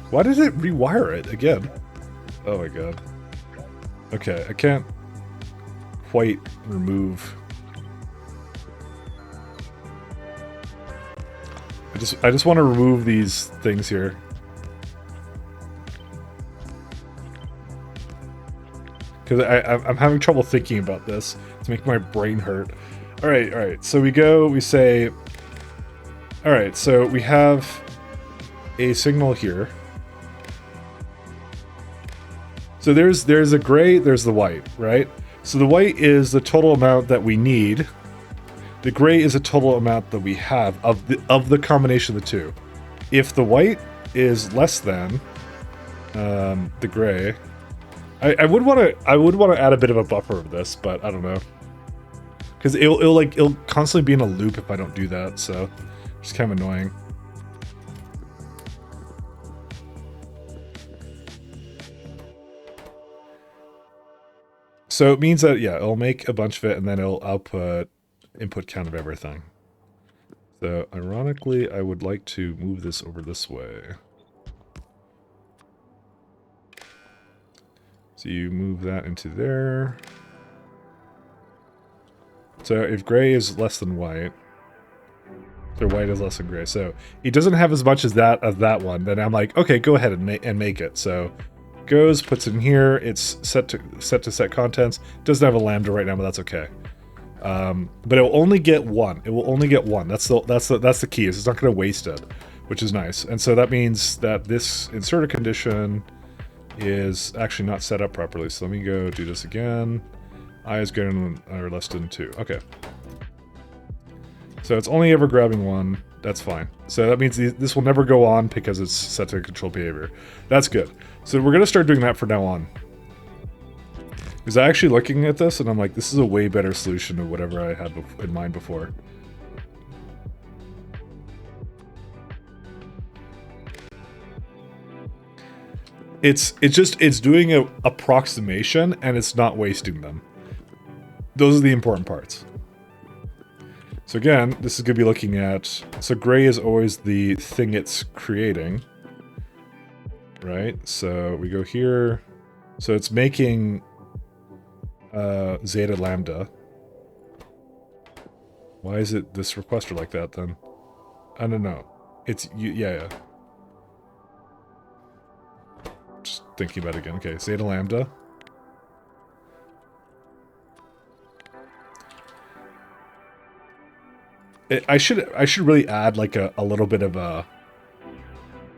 Why did it rewire it again? Oh my god. Okay, I can't quite remove. I just want to remove these things here. Because I'm having trouble thinking about this. It's making my brain hurt. Alright, so we say... Alright, so we have a signal here. So there's a gray, there's the white, right? So the white is the total amount that we need. The gray is the total amount that we have of the combination of the two. If the white is less than the gray, I would want to add a bit of a buffer of this, but I don't know, because it'll constantly be in a loop if I don't do that. So it's kind of annoying. So it means that, yeah, it'll make a bunch of it, and then it'll output input count of everything. So, ironically, I would like to move this over this way. So you move that into there. So if gray is less than white, or white is less than gray, so it doesn't have as much as that one, then I'm like, okay, go ahead and make it. So goes, puts it in here, it's set to set contents. Doesn't have a lambda right now, but that's okay. But it will only get one. It will only get one. That's the key. Is it's not going to waste it, which is nice. And so that means that this inserter condition is actually not set up properly. So let me go do this again. I is greater than or less than 2. Okay. So it's only ever grabbing 1. That's fine. So that means this will never go on because it's set to control behavior. That's good. So we're going to start doing that from now on. Because I'm actually looking at this and I'm like, this is a way better solution to whatever I had in mind before. It's doing an approximation and it's not wasting them. Those are the important parts. So again, this is going to be looking at, so gray is always the thing it's creating, right? So we go here, so it's making zeta lambda. Why is it this requester like that then? I don't know. It's, yeah. Just thinking about it again. Okay, zeta lambda. I should really add like a little bit of a.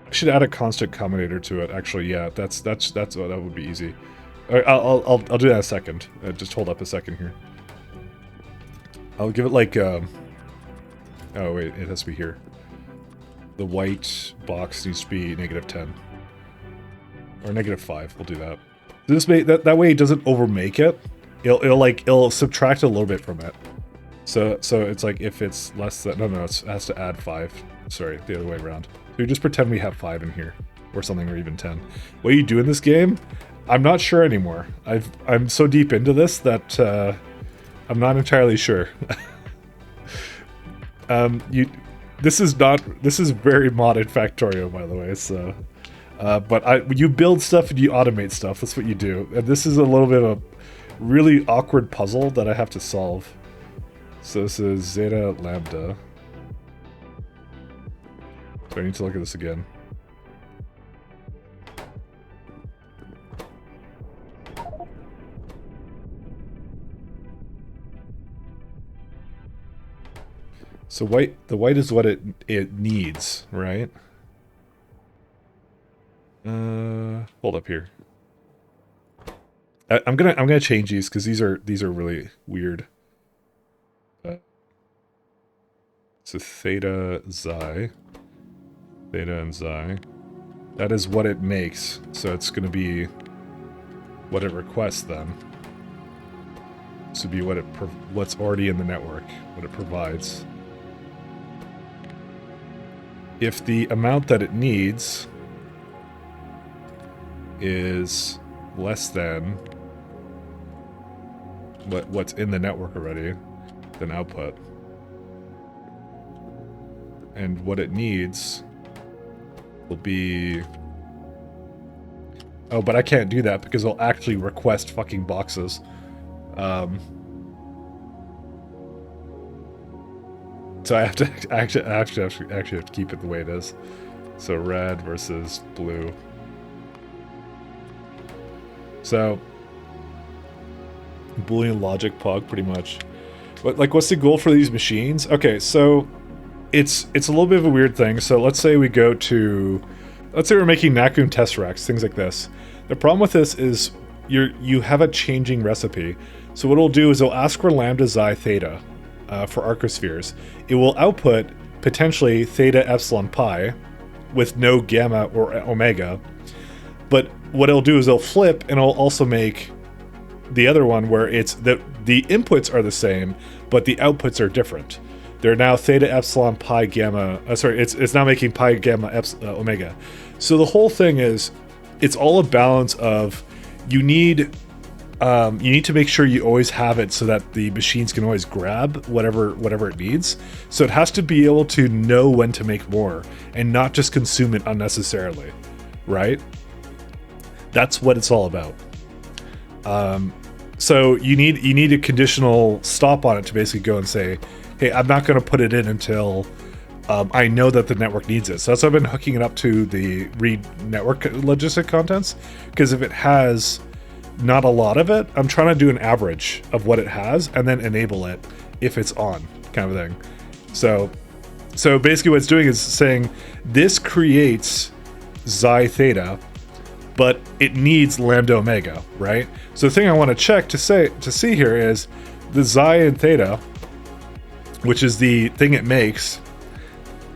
I should add a constant combinator to it. Actually, yeah, that would be easy. All right, I'll do that in a second. Just hold up a second here. I'll give it like. Oh wait, it has to be here. The white box needs to be -10 or -5. We'll do that. This that way it doesn't overmake it. It'll subtract a little bit from it. So it's like if it's less than no, it has to add 5. Sorry, the other way around. So you just pretend we have 5 in here, or something, or even 10. What you do in this game, I'm not sure anymore. I'm so deep into this that I'm not entirely sure. This is very modded Factorio, by the way. So, but you build stuff and you automate stuff. That's what you do. And this is a little bit of a really awkward puzzle that I have to solve. So this is zeta lambda. So I need to look at this again. So the white is what it needs, right? Hold up here. I'm gonna change these because these are really weird. So theta and xi, that is what it makes. So it's going to be what it requests then. This would be what's already in the network, what it provides. If the amount that it needs is less than what's in the network already, then output. And what it needs will be... Oh, but I can't do that because it'll actually request fucking boxes. So I have to actually have to keep it the way it is. So red versus blue. So Boolean logic pog, pretty much. But like, what's the goal for these machines? Okay, so it's a little bit of a weird thing. So let's say we go to, let's say we're making Nakun Tesseracts, things like this. The problem with this is you have a changing recipe. So what it'll do is it'll ask for lambda xi theta for arcospheres. It will output potentially theta epsilon pi with no gamma or omega. But what it'll do is it'll flip and it'll also make the other one where it's the inputs are the same, but the outputs are different. They're now theta epsilon pi gamma. It's now making pi gamma omega. So the whole thing is, it's all a balance of you need to make sure you always have it so that the machines can always grab whatever it needs. So it has to be able to know when to make more and not just consume it unnecessarily, right? That's what it's all about. So you need a conditional stop on it to basically go and say, hey, I'm not going to put it in until I know that the network needs it. So that's why I've been hooking it up to the read network logistic contents, because if it has not a lot of it, I'm trying to do an average of what it has and then enable it if it's on, kind of thing. So basically what it's doing is saying this creates xi theta, but it needs lambda omega, right? So the thing I want to check to see here is the xi and theta, which is the thing it makes.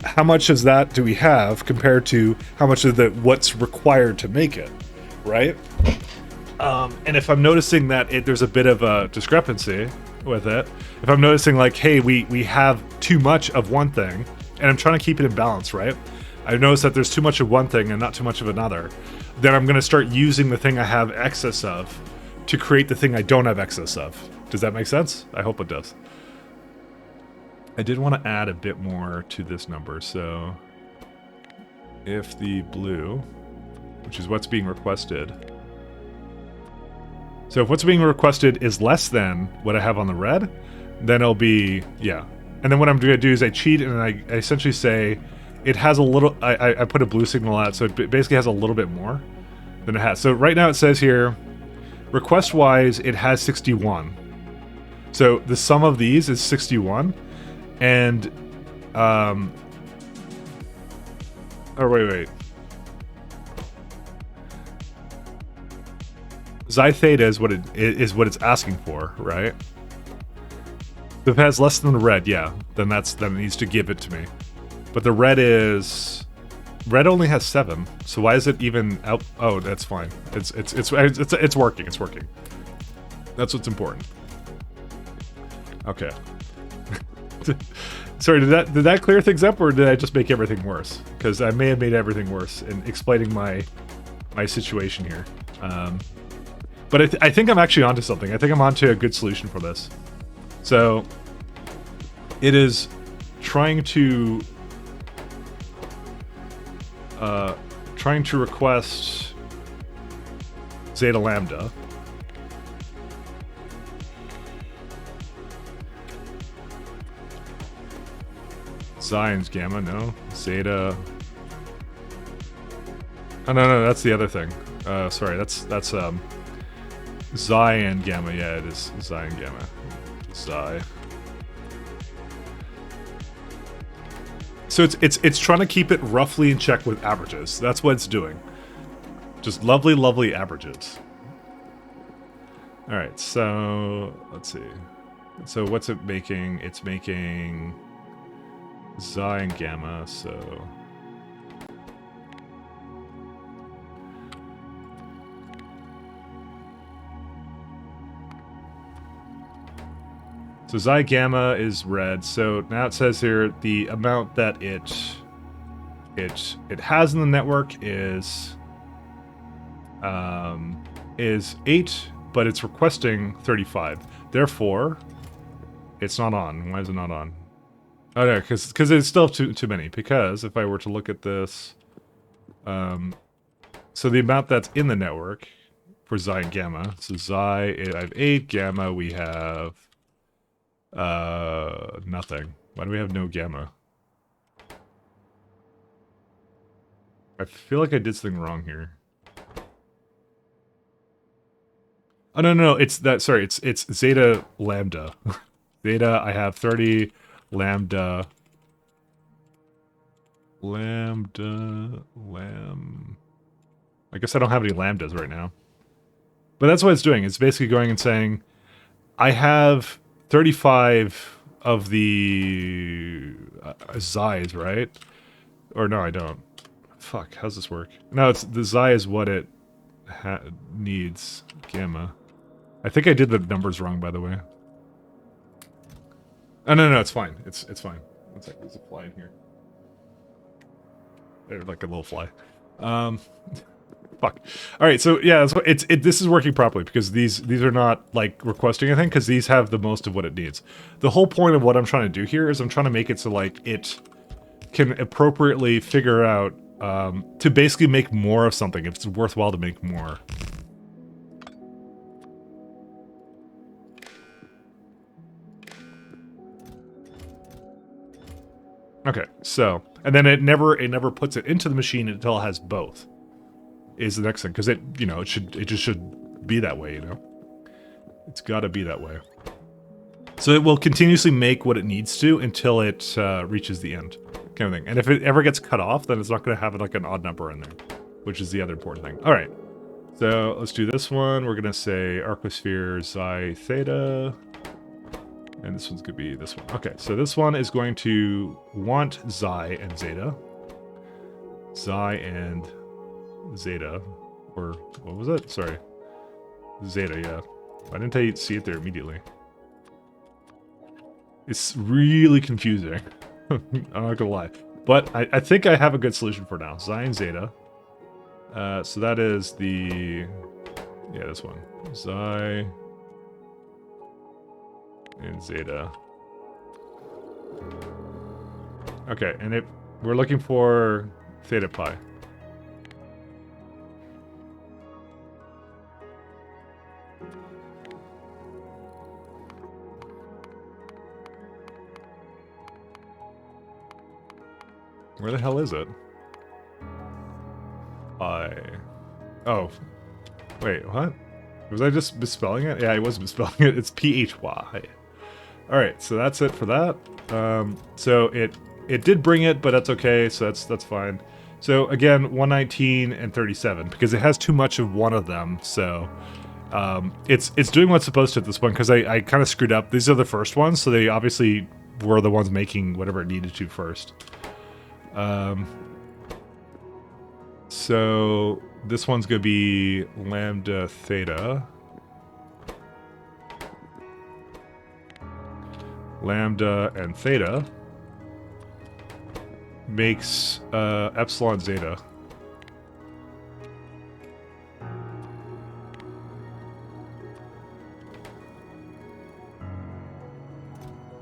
How much of that do we have compared to how much of what's required to make it, right? And if I'm noticing that there's a bit of a discrepancy with it, if I'm noticing like, hey, we have too much of one thing, and I'm trying to keep it in balance, right? I notice that there's too much of one thing and not too much of another, then I'm going to start using the thing I have excess of to create the thing I don't have excess of. Does that make sense? I hope it does. I did want to add a bit more to this number, so if the blue, which is what's being requested, so if what's being requested is less than what I have on the red, then it'll be, yeah. And then what I'm going to do is I cheat and I essentially say it has a little, I put a blue signal out, so it basically has a little bit more than it has. So right now it says here, request-wise, it has 61. So the sum of these is 61. And, oh, wait. Xi theta is what it's asking for, right? If it has less than the red, yeah, then it needs to give it to me. But the red only has 7, so why is it even out? Oh, that's fine. It's working. It's working. That's what's important. Okay. Sorry, did that clear things up, or did I just make everything worse? Because I may have made everything worse in explaining my situation here. But I think I'm actually onto something. I think I'm onto a good solution for this. So it is trying to request zeta lambda. Zion's gamma, no. Zeta. Oh, no, that's the other thing. Sorry, that's Zion gamma. Yeah, it is Zion gamma. Xi. So it's trying to keep it roughly in check with averages. That's what it's doing. Just lovely averages. All right, so let's see. So what's it making? It's making Xi and gamma, so Xi gamma is red. So now it says here the amount that it has in the network is 8, but it's requesting 35. Therefore, it's not on. Why is it not on? Oh no, because it's still too many. Because if I were to look at this, so the amount that's in the network for Xi and gamma. So Xi, I have 8. Gamma, we have nothing. Why do we have no gamma? I feel like I did something wrong here. Oh no, it's that. Sorry, it's zeta lambda. Zeta, I have 30. Lambda. I guess I don't have any lambdas right now. But that's what it's doing. It's basically going and saying, I have 35 of the Xis, right? Or no, I don't. Fuck, how's this work? No, it's the Xi is what it needs. Gamma. I think I did the numbers wrong, by the way. Oh, no, it's fine. It's fine. One sec, there's a fly in here. There's like a little fly. Fuck. All right, so yeah, this is working properly because these are not like requesting anything because these have the most of what it needs. The whole point of what I'm trying to do here is I'm trying to make it so like it can appropriately figure out to basically make more of something if it's worthwhile to make more. Okay, so and then it never puts it into the machine until it has both. Is the next thing because it just should be that way, It's got to be that way. So it will continuously make what it needs to until it reaches the end, kind of thing. And if it ever gets cut off, then it's not going to have like an odd number in there, which is the other important thing. All right, So let's do this one. We're gonna say arcosphere xi theta. And this one's gonna be this one. Okay, so this one is going to want xi and zeta. Xi and zeta. Or what was it? Sorry. Zeta, yeah. Why didn't I see it there immediately? It's really confusing. I'm not gonna lie. But I think I have a good solution for now. Xi and zeta. So that is the... Yeah, this one. Xi and zeta. Okay, and we're looking for theta pi. Where the hell is it? Oh. Wait, what? Was I just misspelling it? Yeah, I was misspelling it. It's P-H-Y. Alright, so that's it for that. So it did bring it, but that's okay, so that's fine. So again, 119 and 37, because it has too much of one of them, so... it's doing what's supposed to at this point, because I kind of screwed up. These are the first ones, so they obviously were the ones making whatever it needed to first. So this one's gonna be lambda theta. Lambda and theta makes epsilon zeta.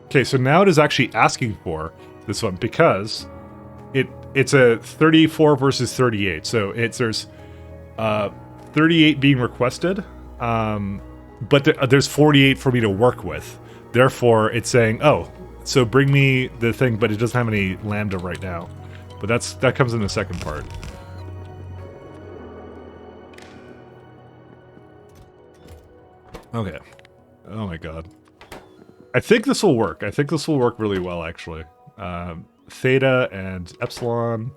Okay, so now it is actually asking for this one because it's a 34 versus 38. So there's 38 being requested, but there's 48 for me to work with. Therefore, it's saying, oh, so bring me the thing, but it doesn't have any lambda right now. But that comes in the second part. Okay. Oh my god. I think this will work. I think this will work really well, actually. Theta and epsilon.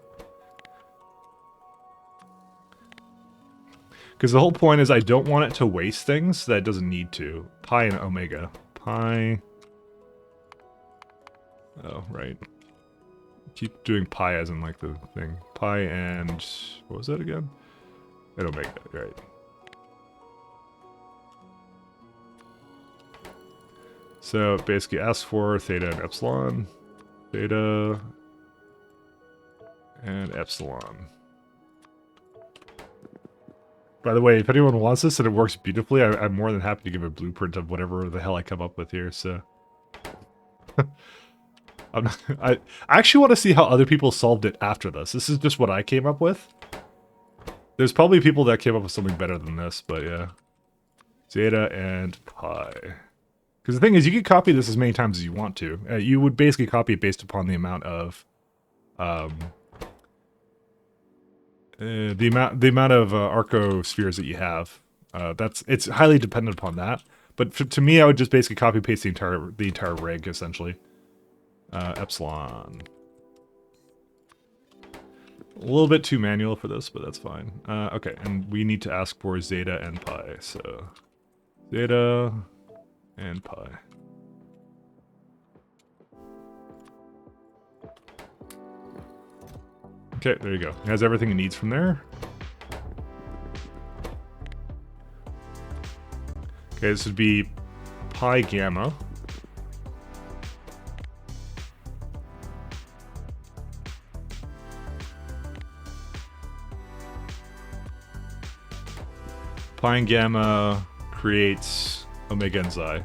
Because the whole point is I don't want it to waste things that it doesn't need to. Pi and omega. Pi... Oh, right. Keep doing pi as in like the thing. Pi and... What was that again? And omega, right. So basically ask for theta and epsilon. Theta and epsilon. By the way, if anyone wants this and it works beautifully, I'm more than happy to give a blueprint of whatever the hell I come up with here, so... I actually want to see how other people solved it after this. This is just what I came up with. There's probably people that came up with something better than this, but yeah. Zeta and pi. Because the thing is, you can copy this as many times as you want to. You would basically copy it based upon the amount of... the amount of arcospheres that you have. It's highly dependent upon that. But to me, I would just basically copy paste the entire rig, essentially. Epsilon. A little bit too manual for this, but that's fine. Okay, and we need to ask for zeta and pi. So, zeta and pi. Okay, there you go. It has everything it needs from there. Okay, this would be pi gamma. Pi and gamma creates omega and xi.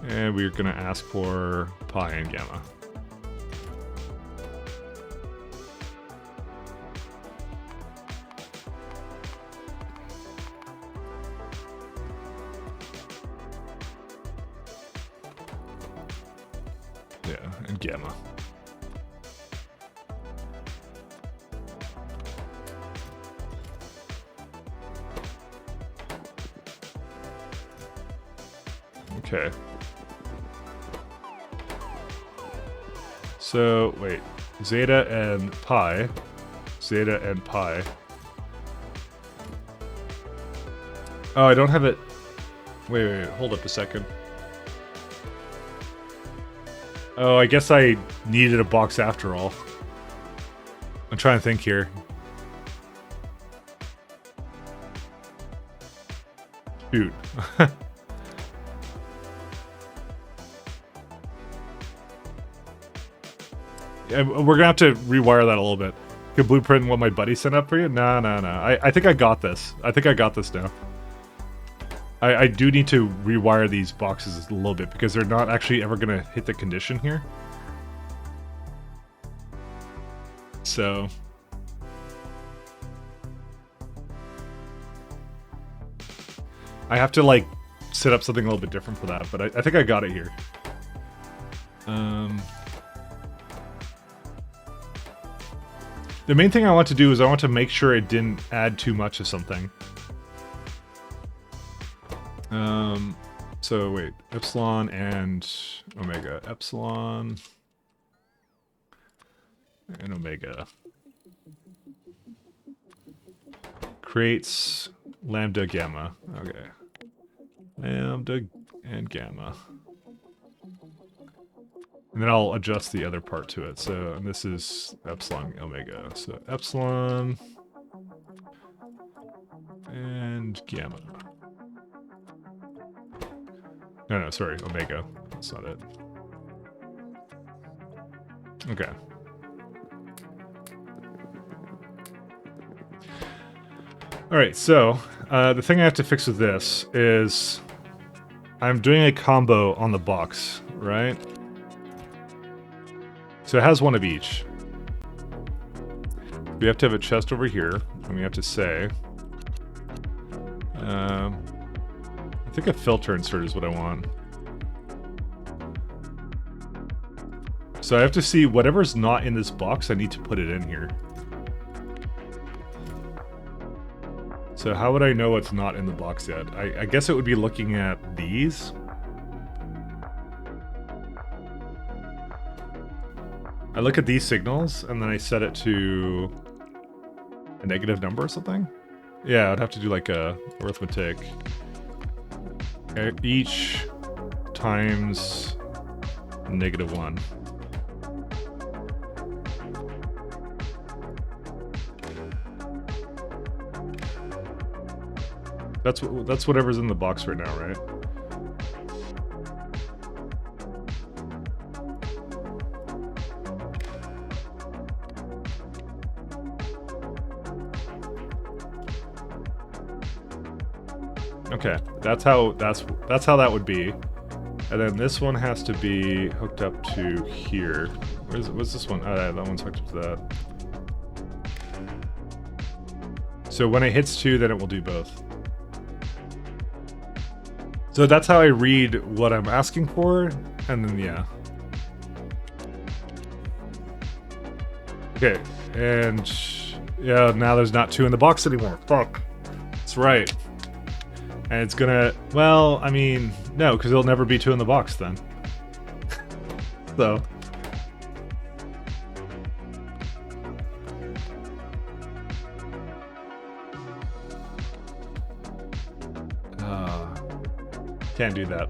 And we're going to ask for pi and gamma. Yeah, and gamma. Okay. So, wait. Zeta and pi. Zeta and pi. Oh, I don't have it. Wait, hold up a second. Oh, I guess I needed a box after all. I'm trying to think here. Shoot. Yeah, we're gonna have to rewire that a little bit. Could blueprint what my buddy sent up for you? No. I think I got this. I think I got this now. I do need to rewire these boxes a little bit because they're not actually ever gonna hit the condition here. So... I have to, like, set up something a little bit different for that, but I think I got it here. The main thing I want to do is I want to make sure it didn't add too much of something. So wait, epsilon and omega. Epsilon and omega creates lambda gamma. Okay. Lambda and gamma. And then I'll adjust the other part to it. So, and this is epsilon omega. So epsilon and gamma. No, sorry, omega. That's not it. Okay. Alright, so, the thing I have to fix with this is I'm doing a combo on the box, right? So it has one of each. We have to have a chest over here, and we have to say... I think a filter insert is what I want. So I have to see whatever's not in this box, I need to put it in here. So how would I know what's not in the box yet? I guess it would be looking at these. I look at these signals, and then I set it to a negative number or something? Yeah, I'd have to do like a arithmetic. Each times -1. That's whatever's in the box right now, right? Okay, that's how that would be. And then this one has to be hooked up to here. Where's this one? Oh, that one's hooked up to that. So when it hits 2, then it will do both. So that's how I read what I'm asking for, and then yeah. Okay, and yeah, now there's not 2 in the box anymore. Fuck. That's right. And it's gonna, well, I mean, no, because there'll never be 2 in the box then. So. Can't do that.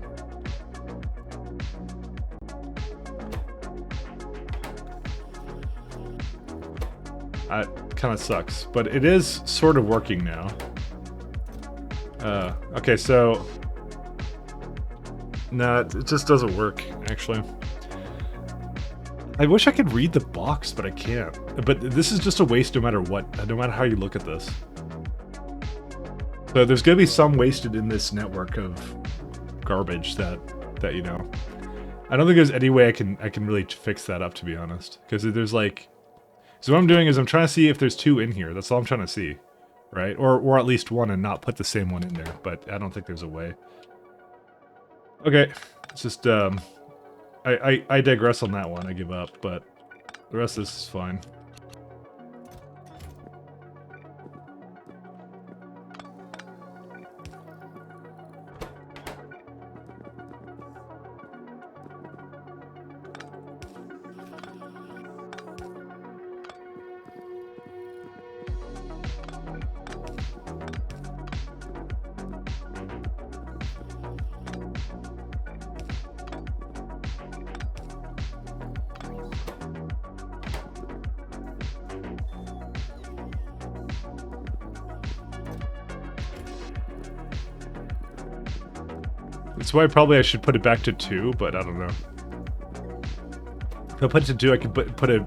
That kind of sucks, but it is sort of working now. Okay, so... No, it just doesn't work, actually. I wish I could read the box, but I can't. But this is just a waste no matter what, no matter how you look at this. So there's gonna be some wasted in this network of garbage that you know. I don't think there's any way I can really fix that up, to be honest. Because there's like... So what I'm doing is I'm trying to see if there's 2 in here. That's all I'm trying to see. Right? Or at least 1 and not put the same one in there. But I don't think there's a way. Okay. It's just, I digress on that one. I give up. But the rest of this is fine. That's why probably I should put it back to 2, but I don't know. If I put it to 2, I could put a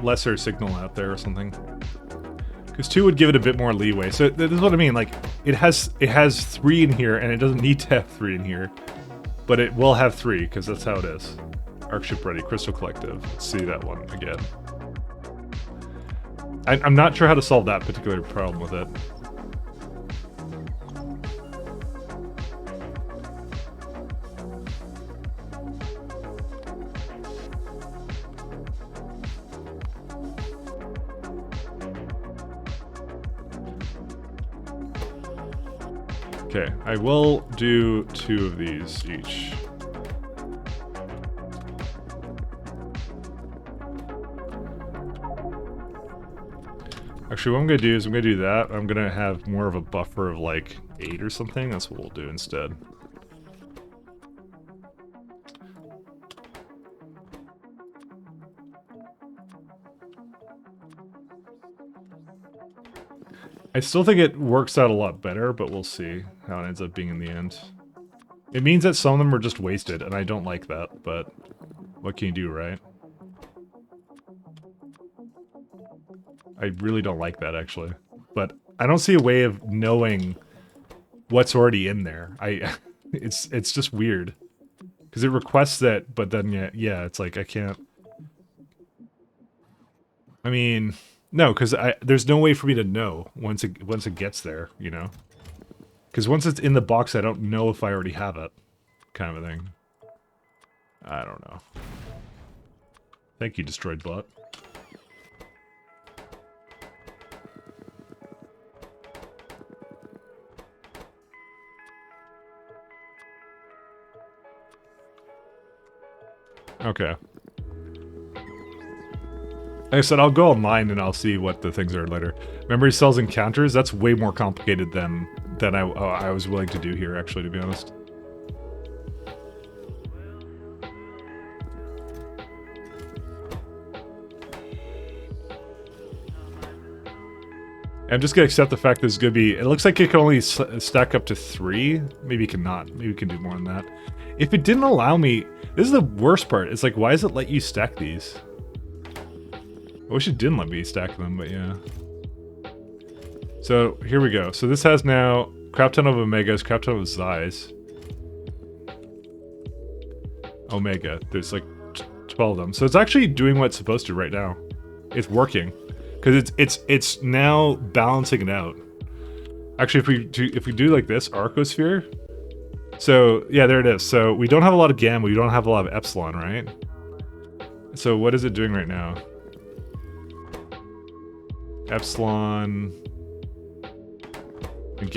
lesser signal out there or something. Because 2 would give it a bit more leeway. So this is what I mean, like, it has 3 in here, and it doesn't need to have 3 in here. But it will have 3, because that's how it is. Arcship ready, Crystal Collective. Let's see that one again. I'm not sure how to solve that particular problem with it. Okay, I will do 2 of these each. Actually, what I'm going to do is I'm going to do that. I'm going to have more of a buffer of like 8 or something. That's what we'll do instead. I still think it works out a lot better, but we'll see how it ends up being in the end. It means that some of them are just wasted, and I don't like that, but what can you do, right? I really don't like that, actually. But I don't see a way of knowing what's already in there. It's just weird. Because it requests that, but then, yeah, it's like, I can't... I mean... No, because there's no way for me to know once it gets there, you know? Because once it's in the box, I don't know if I already have it. Kind of a thing. I don't know. Thank you, Destroyed Bot. Okay. Like I said, I'll go online and I'll see what the things are later. Memory cells and counters, that's way more complicated than I was willing to do here, actually, to be honest. I'm just gonna accept the fact that it's gonna be... It looks like it can only stack up to 3. Maybe it cannot. Maybe it can do more than that. If it didn't allow me... This is the worst part. It's like, why does it let you stack these? I wish it didn't let me stack them, but yeah. So, here we go. So this has now crap ton of Omegas, crap ton of Xis. Omega. There's like 12 of them. So it's actually doing what it's supposed to right now. It's working. Because it's now balancing it out. Actually, if we do like this, Arcosphere. So, yeah, there it is. So we don't have a lot of Gamma, we don't have a lot of Epsilon, right? So what is it doing right now? Epsilon.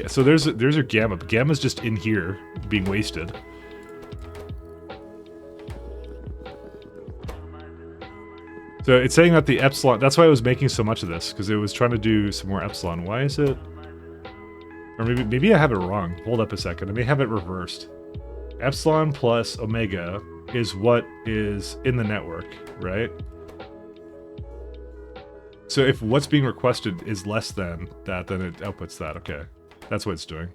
So there's your Gamma. But Gamma's just in here being wasted. So it's saying that the Epsilon, that's why I was making so much of this, because it was trying to do some more Epsilon. Why is it? Or maybe I have it wrong. Hold up a second. I may have it reversed. Epsilon plus Omega is what is in the network, right? So if what's being requested is less than that, then it outputs that. Okay. That's what it's doing.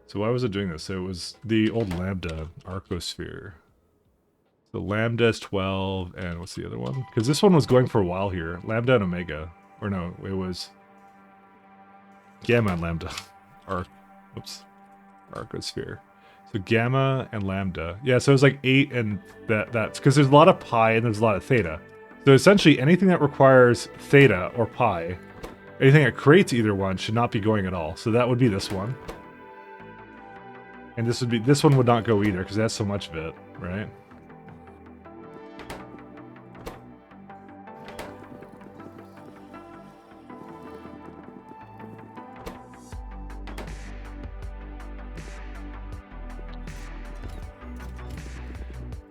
So why was it doing this? So it was the old Lambda Arcosphere. So Lambda is 12, and what's the other one? Because this one was going for a while here. Lambda and Omega. Or no, it was Gamma and Lambda. Arcosphere. So Gamma and Lambda. Yeah, so it was like 8 and that's because there's a lot of pi and there's a lot of theta. So essentially anything that requires theta or pi, anything that creates either one should not be going at all. So that would be this one. And this one would not go either because it has so much of it, right?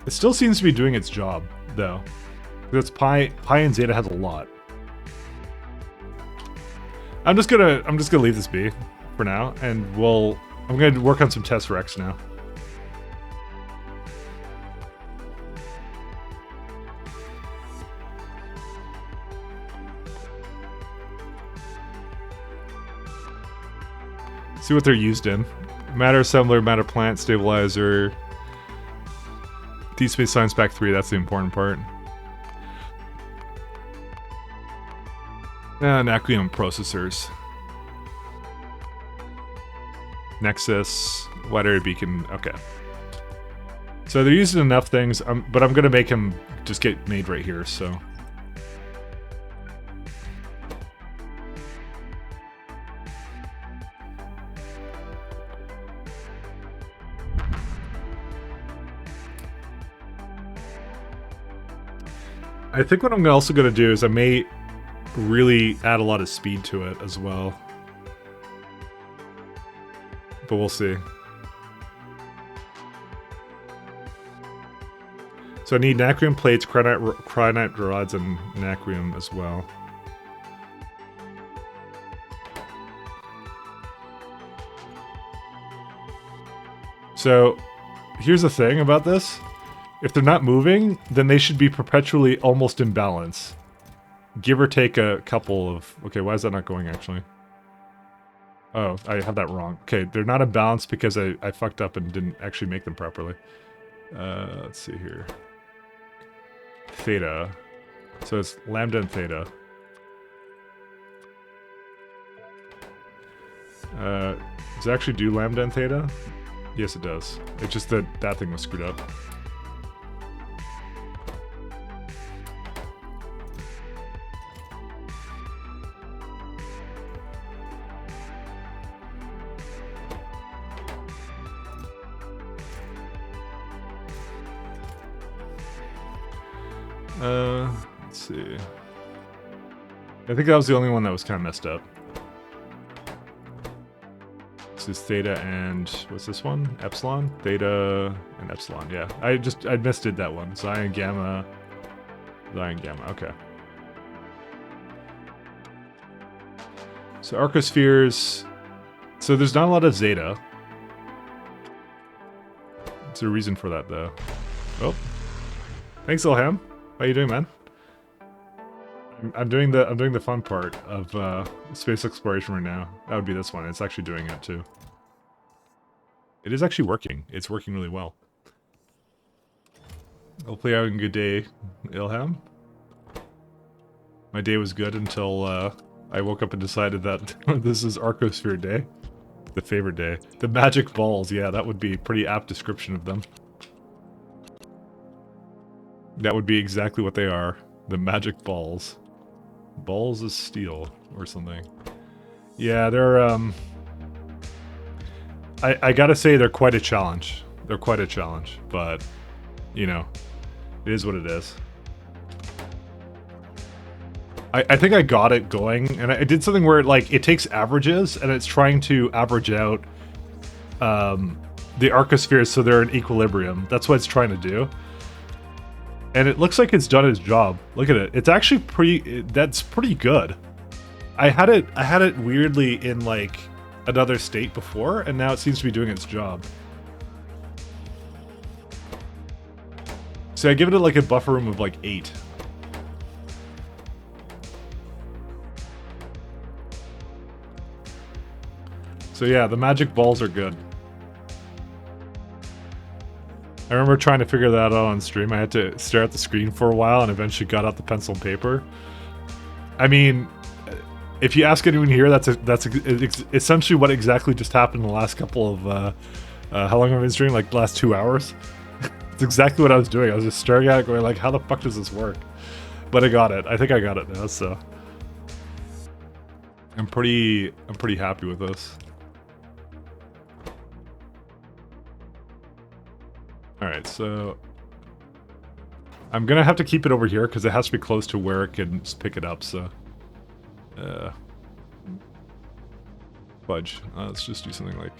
It still seems to be doing its job, though. Because pi and zeta has a lot. I'm just gonna leave this be for now, and I'm gonna work on some tests for X now. See what they're used in. Matter assembler, matter plant, stabilizer. Deep Space Science Pack 3, that's the important part. And Acquium processors. Nexus, wide area beacon, okay. So they're using enough things, but I'm gonna make him just get made right here, so. I think what I'm also gonna do is I may really add a lot of speed to it as well. But we'll see. So I need natrium plates, cryonite rods, and natrium as well. So here's the thing about this. If they're not moving, then they should be perpetually almost in balance. Give or take a couple of... Okay, why is that not going actually? Oh, I have that wrong. Okay, they're not in balance because I fucked up and didn't actually make them properly. Let's see here. Theta. So it's lambda and theta. Does it actually do lambda and theta? Yes, it does. It's just that that thing was screwed up. Let's see. I think that was the only one that was kind of messed up. This is theta and what's this one? Epsilon? Theta and epsilon, yeah. I misdid that one. Xi, gamma, okay. So arcospheres. So there's not a lot of zeta. There's a reason for that though. Oh. Thanks, Ilham. How you doing, man? I'm doing the fun part of space exploration right now. That would be this one. It's actually doing it too. It is actually working. It's working really well. Hopefully you're having a good day, Ilham. My day was good until I woke up and decided that this is Arcosphere Day. The favorite day. The magic balls, yeah, that would be a pretty apt description of them. That would be exactly what they are. The magic balls. Balls of steel or something. Yeah, they're I gotta say they're quite a challenge. They're quite a challenge, but you know, it is what it is. I think I got it going, and I did something where it takes averages and it's trying to average out the arcospheres so they're in equilibrium. That's what it's trying to do. And it looks like it's done its job. Look at it. It's actually that's pretty good. I had it weirdly in like another state before, and now it seems to be doing its job. So I give it like a buffer room of like 8. So yeah, the magic balls are good. I remember trying to figure that out on stream. I had to stare at the screen for a while and eventually got out the pencil and paper. I mean, if you ask anyone here, that's essentially what exactly just happened in the last couple of, how long have I been streaming? Like the last 2 hours? It's exactly what I was doing. I was just staring at it going like, how the fuck does this work? But I got it. I think I got it now, so. I'm pretty happy with this. Alright, so I'm gonna have to keep it over here because it has to be close to where it can pick it up, so fudge. Let's just do something like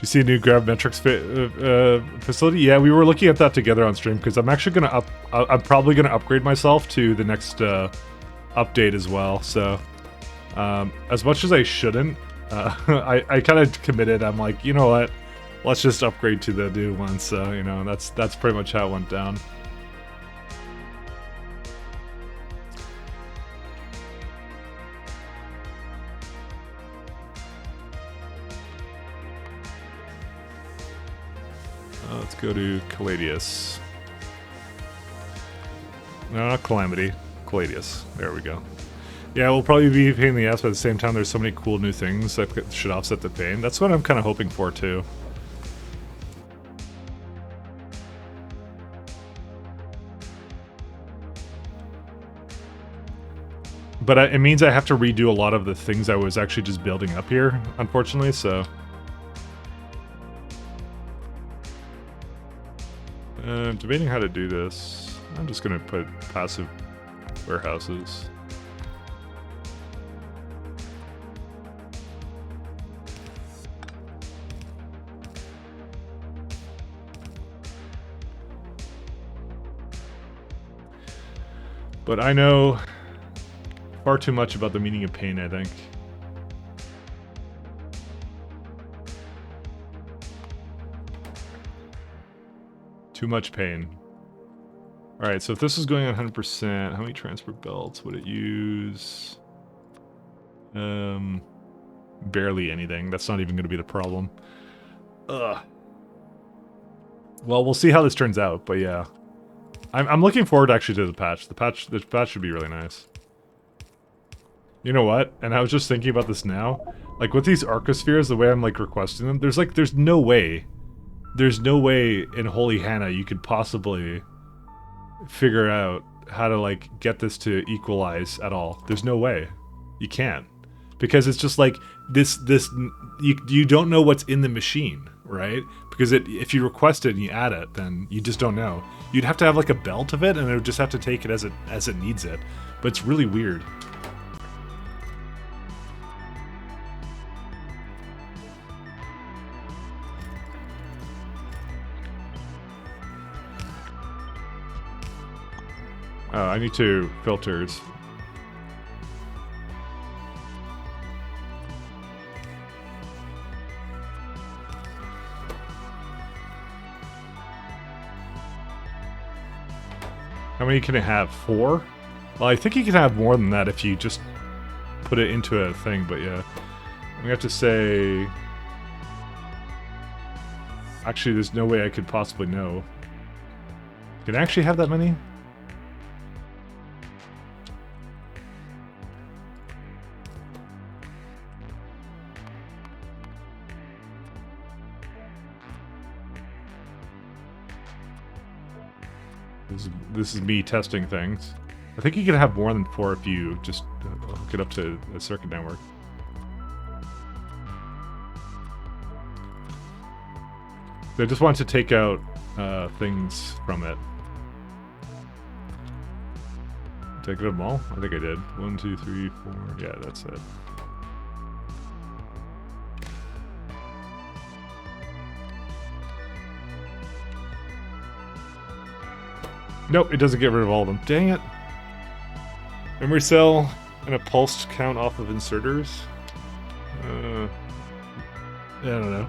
you see a new gravimetrics facility? Yeah, we were looking at that together on stream because I'm actually gonna I'm probably gonna upgrade myself to the next update as well. So, as much as I shouldn't, I kind of committed. I'm like, you know what? Let's just upgrade to the new one. So, you know, that's pretty much how it went down. Let's go to Caladius. No, not Calamity. Caladius. There we go. Yeah, we'll probably be a pain in the ass, but at the same time, there's so many cool new things that should offset the pain. That's what I'm kind of hoping for, too. But it means I have to redo a lot of the things I was actually just building up here, unfortunately, so... I'm debating how to do this. I'm just gonna put passive warehouses. But I know far too much about the meaning of pain, I think. Too much pain. Alright, so if this is going on 100%, how many transport belts would it use? Barely anything. That's not even going to be the problem. Ugh. Well, we'll see how this turns out, but yeah. I'm looking forward actually to the patch. The patch should be really nice. You know what? And I was just thinking about this now. Like, with these Arcospheres, the way I'm, like, requesting them, there's no way... There's no way in Holy Hannah you could possibly figure out how to, like, get this to equalize at all. There's no way. You can't. Because it's just like, you don't know what's in the machine, right? Because if you request it and you add it, then you just don't know. You'd have to have, like, a belt of it, and it would just have to take it as it needs it. But it's really weird. I need to filters. How many can it have? 4? Well, I think you can have more than that if you just put it into a thing, but yeah. I'm gonna have to say... Actually, there's no way I could possibly know. Can I actually have that many? This is me testing things. I think you can have more than 4 if you just hook it up to a circuit network. So I just want to take out things from it. Did I get them all? I think I did. 1, 2, 3, 4. Yeah, that's it. Nope, it doesn't get rid of all of them. Dang it. Memory cell and a pulse count off of inserters. Yeah, I don't know.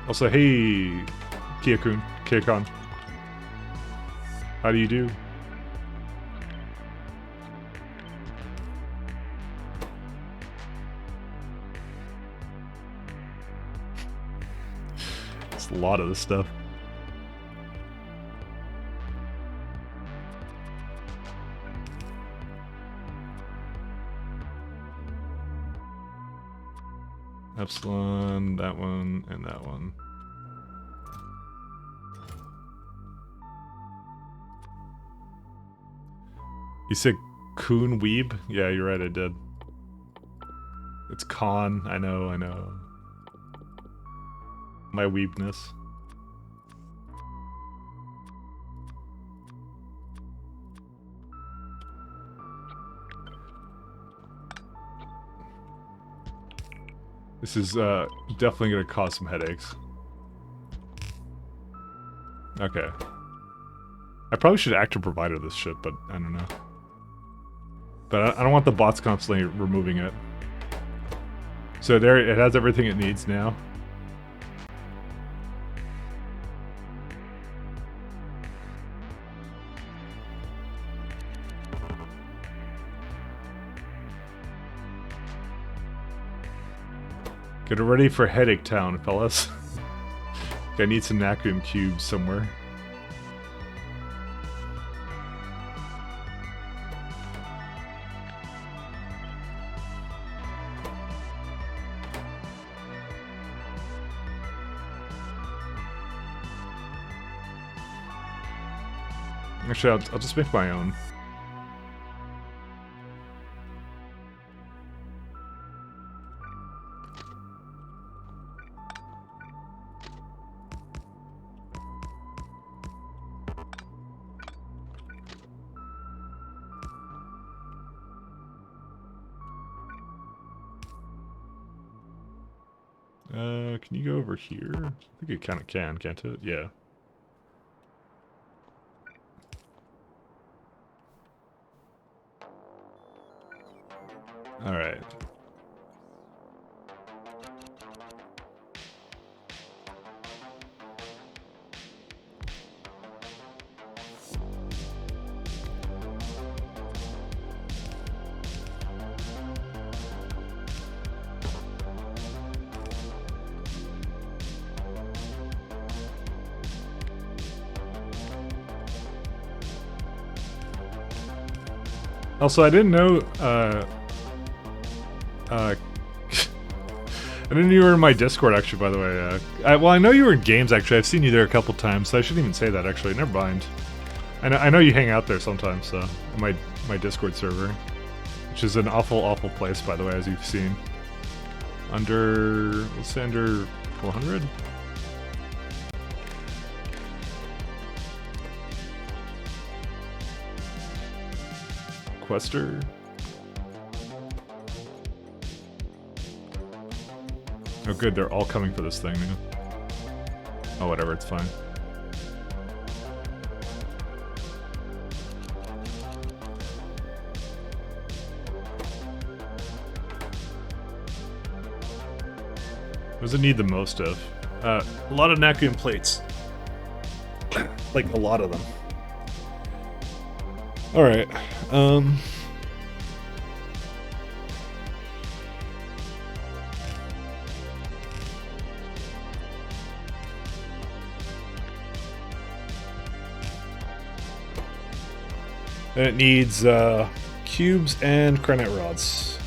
Also, hey, Kia-kun, how do you do? It's a lot of this stuff. Epsilon, that one, and that one. You said Coon Weeb? Yeah, you're right, I did. It's Con, I know. My weebness. This is definitely going to cause some headaches. Okay. I probably should active provider this shit, but I don't know. But I don't want the bots constantly removing it. So there, it has everything it needs now. Get ready for Headache Town, fellas. I need some Nacrium cubes somewhere. Actually, I'll just make my own. Can you go over here? I think it kind of can, can't it? Yeah. All right. Also, I didn't know, I didn't know you were in my Discord, actually, by the way. Well, I know you were in games, actually. I've seen you there a couple times, so I shouldn't even say that, actually. Never mind. I know you hang out there sometimes, so, in my Discord server. Which is an awful, awful place, by the way, as you've seen. Let's say under 400? Quester. Oh good, they're all coming for this thing now. Oh whatever, it's fine. What does it need the most of? A lot of Nacrium plates. Like a lot of them. Alright, and it needs, cubes and granite rods.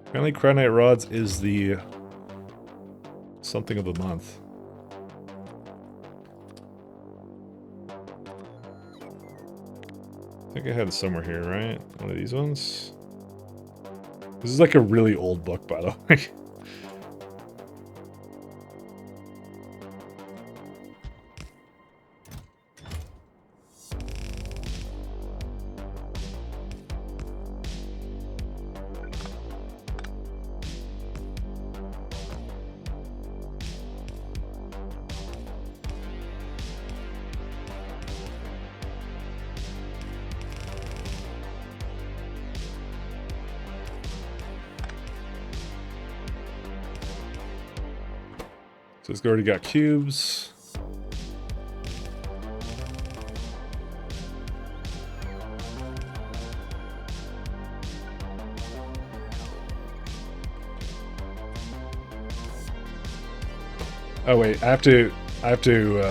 Apparently granite rods is the something of the month. I think I had it somewhere here, right? One of these ones? This is like a really old book, by the way. So it's already got cubes. Oh wait, I have to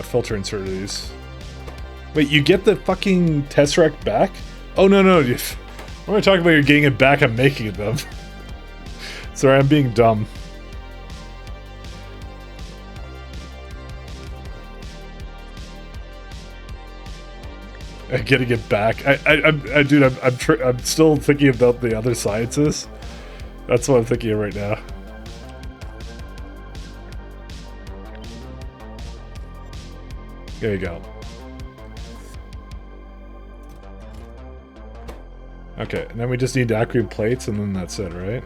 filter insert these. Wait, you get the fucking Tesseract back? Oh no no, when I talk about you getting it back, I'm making it them. Sorry, I'm being dumb. Getting it back. Dude, I'm still thinking about the other sciences. That's what I'm thinking of right now. There you go. Okay, and then we just need Nacrium plates, and then that's it, right?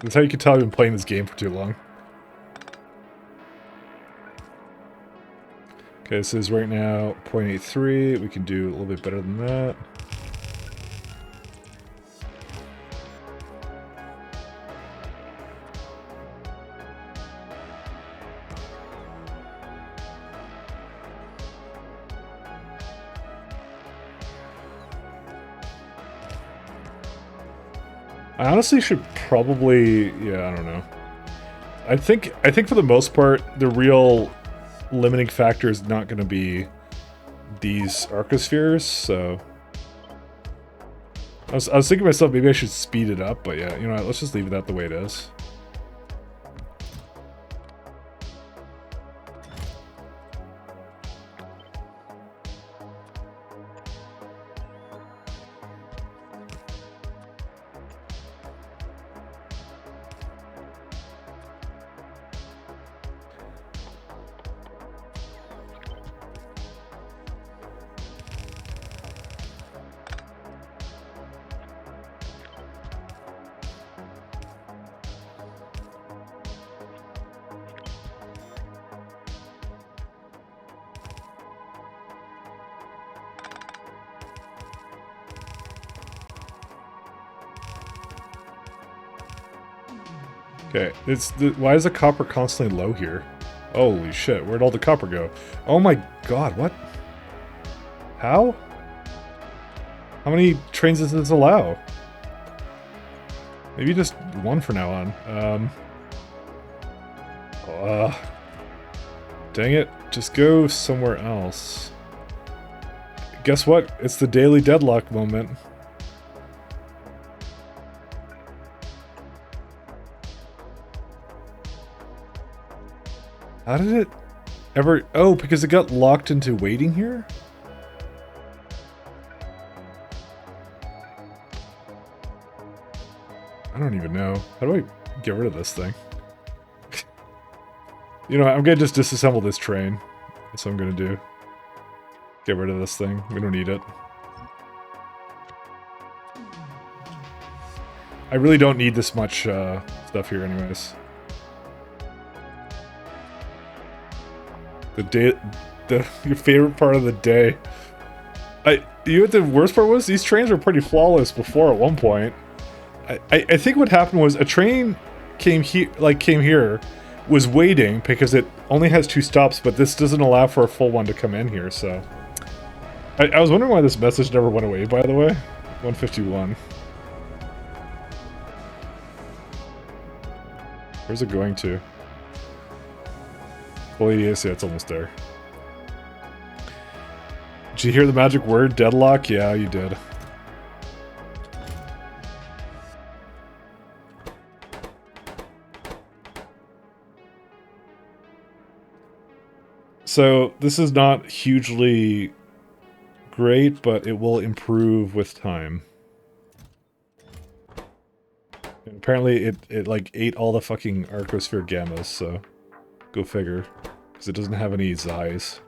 That's how you can tell I've been playing this game for too long. Okay, this is right now 0.83. We can do a little bit better than that. I honestly should probably, yeah, I don't know. I think for the most part, the real limiting factor is not going to be these arcospheres, so... I was thinking to myself, maybe I should speed it up, but yeah, you know what, let's just leave that the way it is. Okay, why is the copper constantly low here? Holy shit, where'd all the copper go? Oh my god, what? How? How many trains does this allow? Maybe just one for now on. Dang it, just go somewhere else. Guess what? It's the daily deadlock moment. How did it ever... Oh, because it got locked into waiting here? I don't even know. How do I get rid of this thing? You know what, I'm gonna just disassemble this train. That's what I'm gonna do. Get rid of this thing. We don't need it. I really don't need this much stuff here anyways. Your favorite part of the day. You know what the worst part was? These trains were pretty flawless before at one point. I think what happened was a train came here, was waiting because it only has 2 stops, but this doesn't allow for a full one to come in here, so. I was wondering why this message never went away, by the way. 151. Where's it going to? Well, yes, yeah, it's almost there. Did you hear the magic word, deadlock? Yeah, you did. So, this is not hugely great, but it will improve with time. And apparently, it like ate all the fucking Arcosphere Gammas, so go figure. Because it doesn't have any Zis.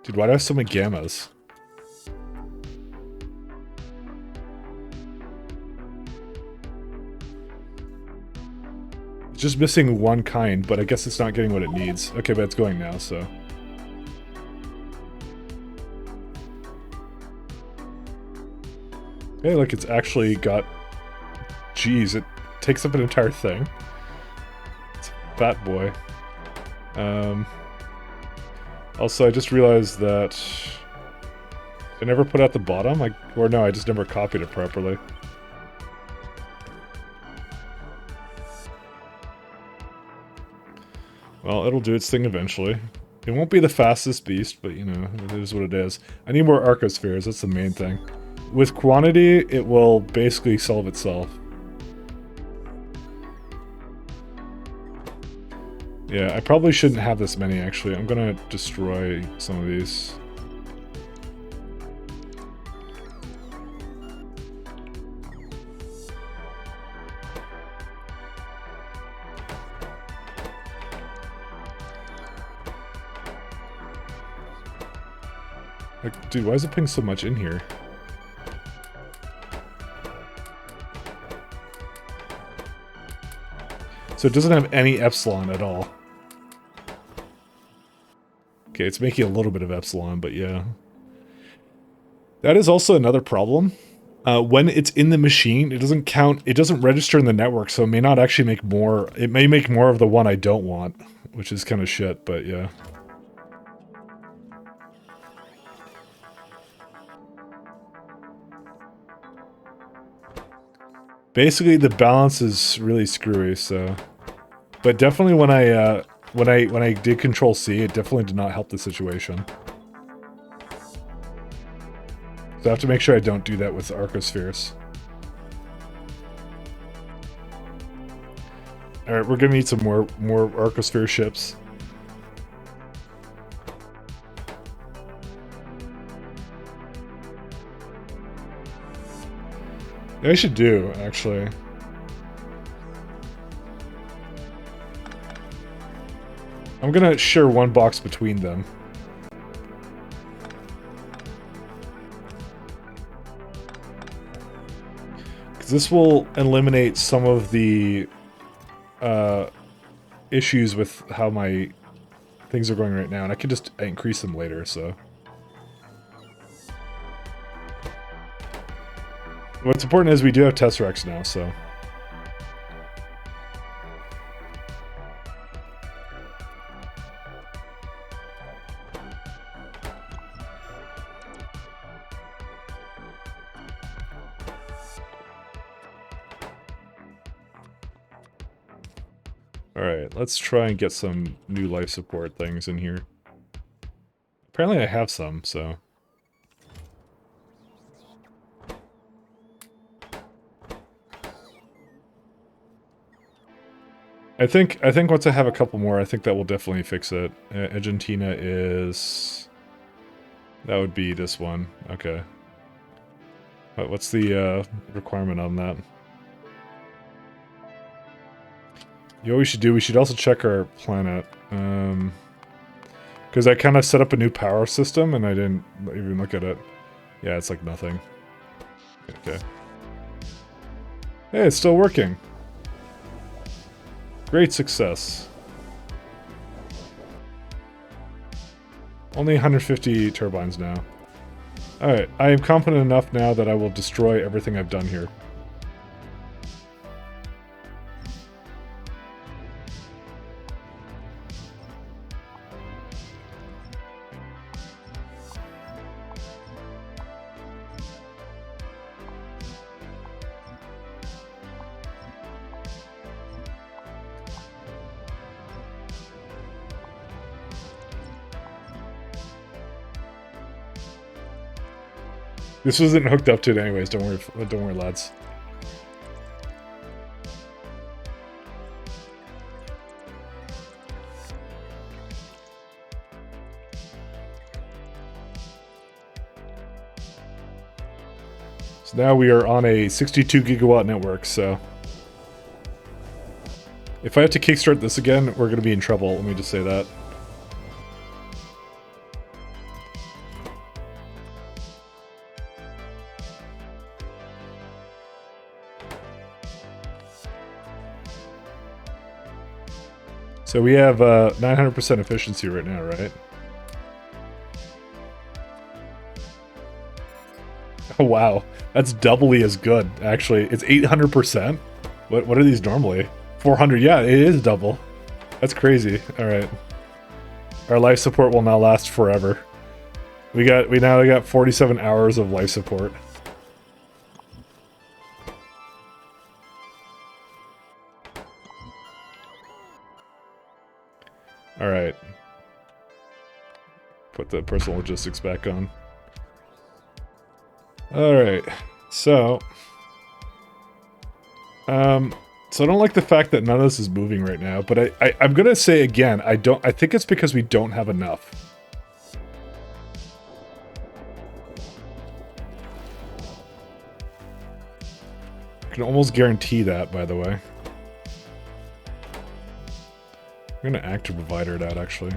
Dude, why do I have so many Gammas? It's just missing one kind, but I guess it's not getting what it needs. Okay, but it's going now, so... Hey, look, it's actually got... Jeez, it takes up an entire thing. It's a fat boy. Also, I just realized that... I never put out the bottom? Or no, I just never copied it properly. Well, it'll do its thing eventually. It won't be the fastest beast, but you know, it is what it is. I need more Arcospheres, that's the main thing. With quantity, it will basically solve itself. Yeah, I probably shouldn't have this many, actually. I'm gonna destroy some of these. Like, dude, why is it putting so much in here? So it doesn't have any epsilon at all. Okay, it's making a little bit of epsilon, but yeah. That is also another problem. When it's in the machine, it doesn't count, it doesn't register in the network, so it may not actually make more, it may make more of the one I don't want, which is kind of shit, but yeah. Basically, the balance is really screwy, so... But definitely when I did Control C, it definitely did not help the situation. So I have to make sure I don't do that with Arcospheres. Alright, we're gonna need some more Arcosphere ships. Yeah, I should do, actually. I'm gonna share one box between them. Because this will eliminate some of the issues with how my things are going right now, and I can just increase them later, so... What's important is we do have Tesseracts now, so... Alright, let's try and get some new life support things in here. Apparently I have some, so... I think once I have a couple more, I think that will definitely fix it. Argentina is... That would be this one. Okay. What's the requirement on that? You know what we should do? We should also check our planet. Because I kind of set up a new power system and I didn't even look at it. Yeah, it's like nothing. Okay. Hey, it's still working. Great success. Only 150 turbines now. Alright, I am confident enough now that I will destroy everything I've done here. This wasn't hooked up to it anyways, don't worry lads. So now we are on a 62 gigawatt network, so... If I have to kickstart this again, we're gonna be in trouble, let me just say that. So we have 900% efficiency right now, right? Oh wow, that's doubly as good, actually. It's 800%? What are these normally? 400, yeah, it is double. That's crazy. Alright. Our life support will now last forever. We now got 47 hours of life support. Alright. Put the personal logistics back on. Alright. So I don't like the fact that none of this is moving right now, but I'm gonna say again, I think it's because we don't have enough. I can almost guarantee that, by the way. I'm gonna active provider it out, actually.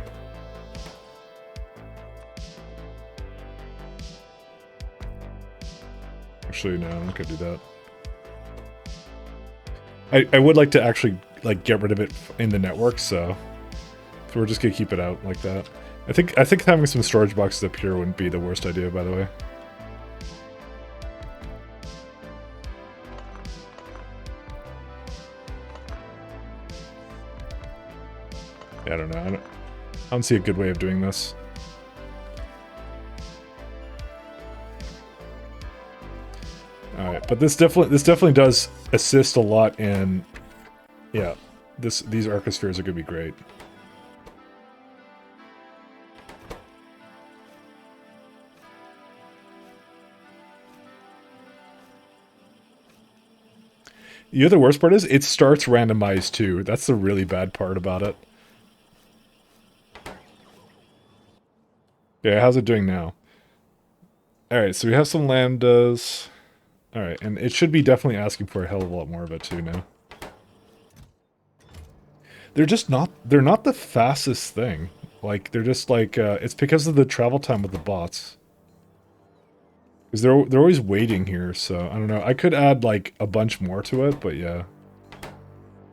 Actually, no, I'm not gonna do that. I would like to actually like get rid of it in the network, so we're just gonna keep it out like that. I think having some storage boxes up here wouldn't be the worst idea, by the way. Yeah, I don't know. I don't see a good way of doing this. All right, but this definitely does assist a lot in, yeah, these arcospheres are gonna be great. You know, the worst part is it starts randomized too. That's the really bad part about it. Yeah, how's it doing now? Alright, so we have some lambdas. Alright, and it should be definitely asking for a hell of a lot more of it too now. They're not the fastest thing. Like, they're just like, it's because of the travel time with the bots. Because they're always waiting here, so I don't know. I could add, like, a bunch more to it, but yeah.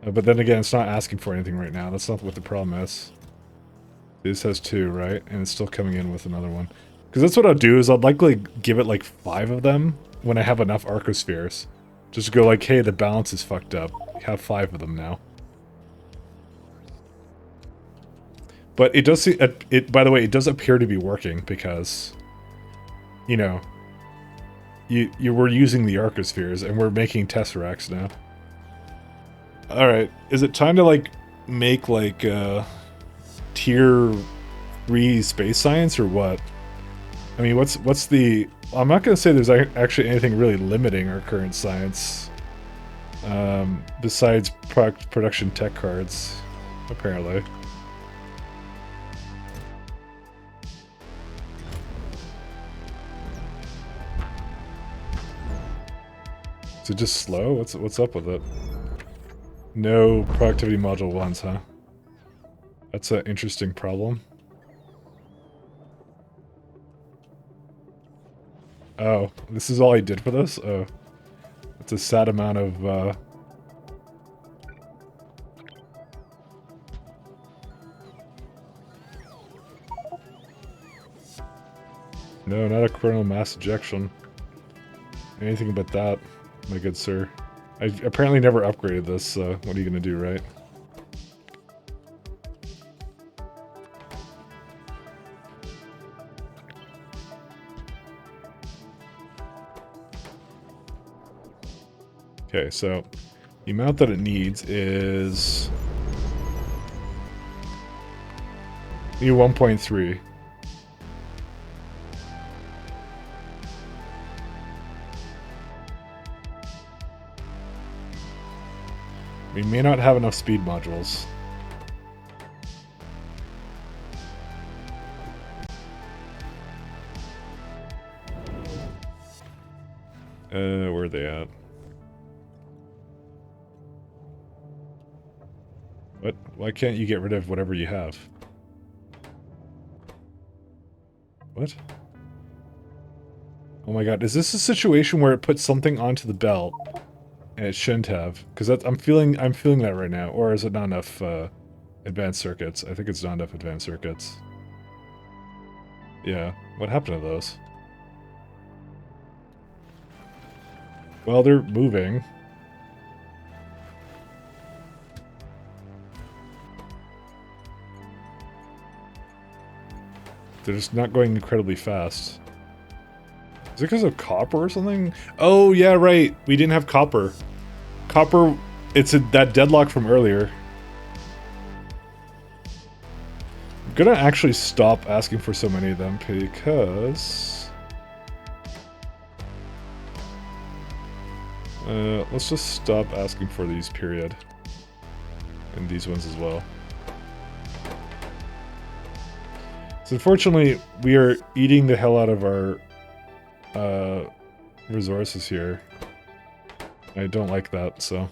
But then again, it's not asking for anything right now. That's not what the problem is. This has 2, right? And it's still coming in with another one. Because that's what I'll do, is I'd likely give it, like, 5 of them when I have enough arcospheres. Just go like, hey, the balance is fucked up. We have 5 of them now. But it does see, by the way, it does appear to be working because, you know, you were using the arcospheres and we're making tesseracts now. All right, is it time to like make like tier 3 space science or what? I mean, what's the? I'm not gonna say there's actually anything really limiting our current science, besides production tech cards, apparently. Is it just slow? What's up with it? No productivity module ones, huh? That's an interesting problem. Oh, this is all I did for this? Oh. That's a sad amount of, No, not a coronal mass ejection. Anything but that, my good sir. I apparently never upgraded this, so what are you gonna do, right? Okay, so the amount that it needs is... need 1.3. We may not have enough speed modules. Where are they at? What? Why can't you get rid of whatever you have? What? Oh my god, is this a situation where it puts something onto the belt and it shouldn't have? Because I'm feeling that right now. Or is it not enough advanced circuits? I think it's not enough advanced circuits. Yeah, what happened to those? Well, they're moving. They're just not going incredibly fast. Is it because of copper or something? Oh, yeah, right. We didn't have copper. Copper, it's that deadlock from earlier. I'm gonna actually stop asking for so many of them because... let's just stop asking for these, period. And these ones as well. So unfortunately, we are eating the hell out of our resources here. I don't like that, so...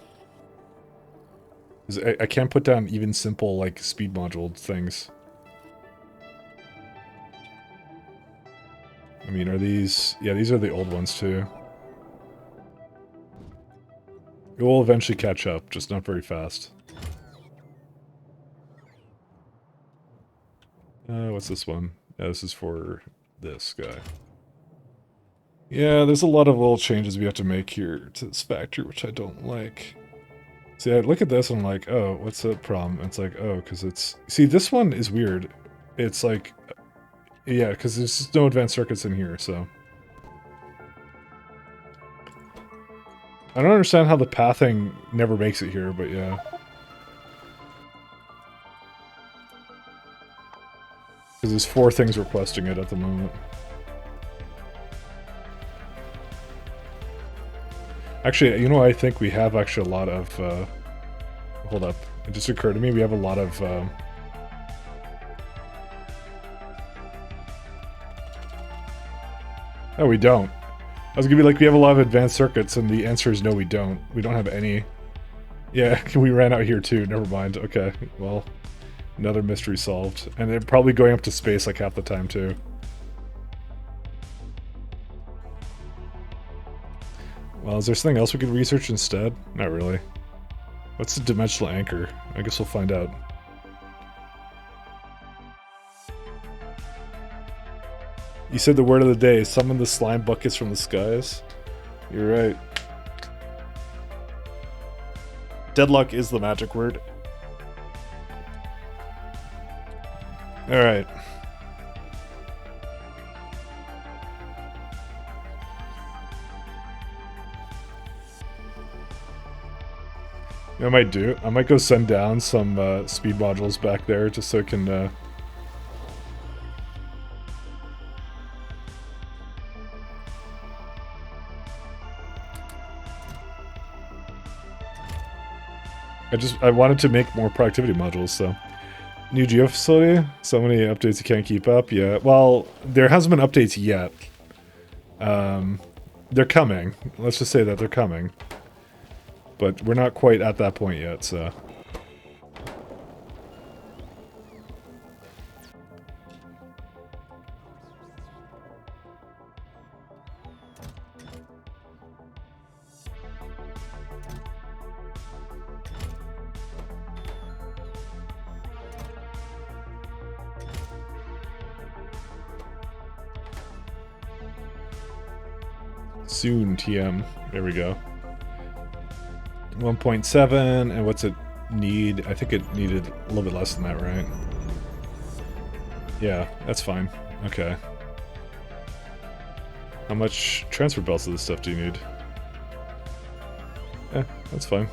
I can't put down even simple, like, speed module things. I mean, are these... yeah, these are the old ones, too. It will eventually catch up, just not very fast. What's this one? Yeah, this is for this guy. Yeah, there's a lot of little changes we have to make here to this factory, which I don't like. See, I look at this and I'm like, oh, what's the problem? It's like, oh, because it's... See, this one is weird. It's like... Yeah, because there's just no advanced circuits in here, so... I don't understand how the pathing never makes it here, but yeah. Because there's 4 things requesting it at the moment. Actually, you know, I think we have actually a lot of... hold up. It just occurred to me we have a lot of... No, we don't. I was gonna be like, we have a lot of advanced circuits, and the answer is no, we don't. We don't have any. Yeah, we ran out here too. Never mind. Okay, well, another mystery solved. And they're probably going up to space like half the time too. Well, is there something else we could research instead? Not really. What's the dimensional anchor? I guess we'll find out. You said the word of the day, summon the slime buckets from the skies. You're right. Deadlock is the magic word. Alright. You know what I might do? I might go send down some speed modules back there just so it can... I wanted to make more productivity modules, so... New geo facility? So many updates you can't keep up? Yeah, well, there hasn't been updates yet. They're coming. Let's just say that they're coming. But we're not quite at that point yet, so... Soon, TM. There we go. 1.7, and what's it need? I think it needed a little bit less than that, right? Yeah, that's fine. Okay. How much transfer belts of this stuff do you need? Eh, that's fine.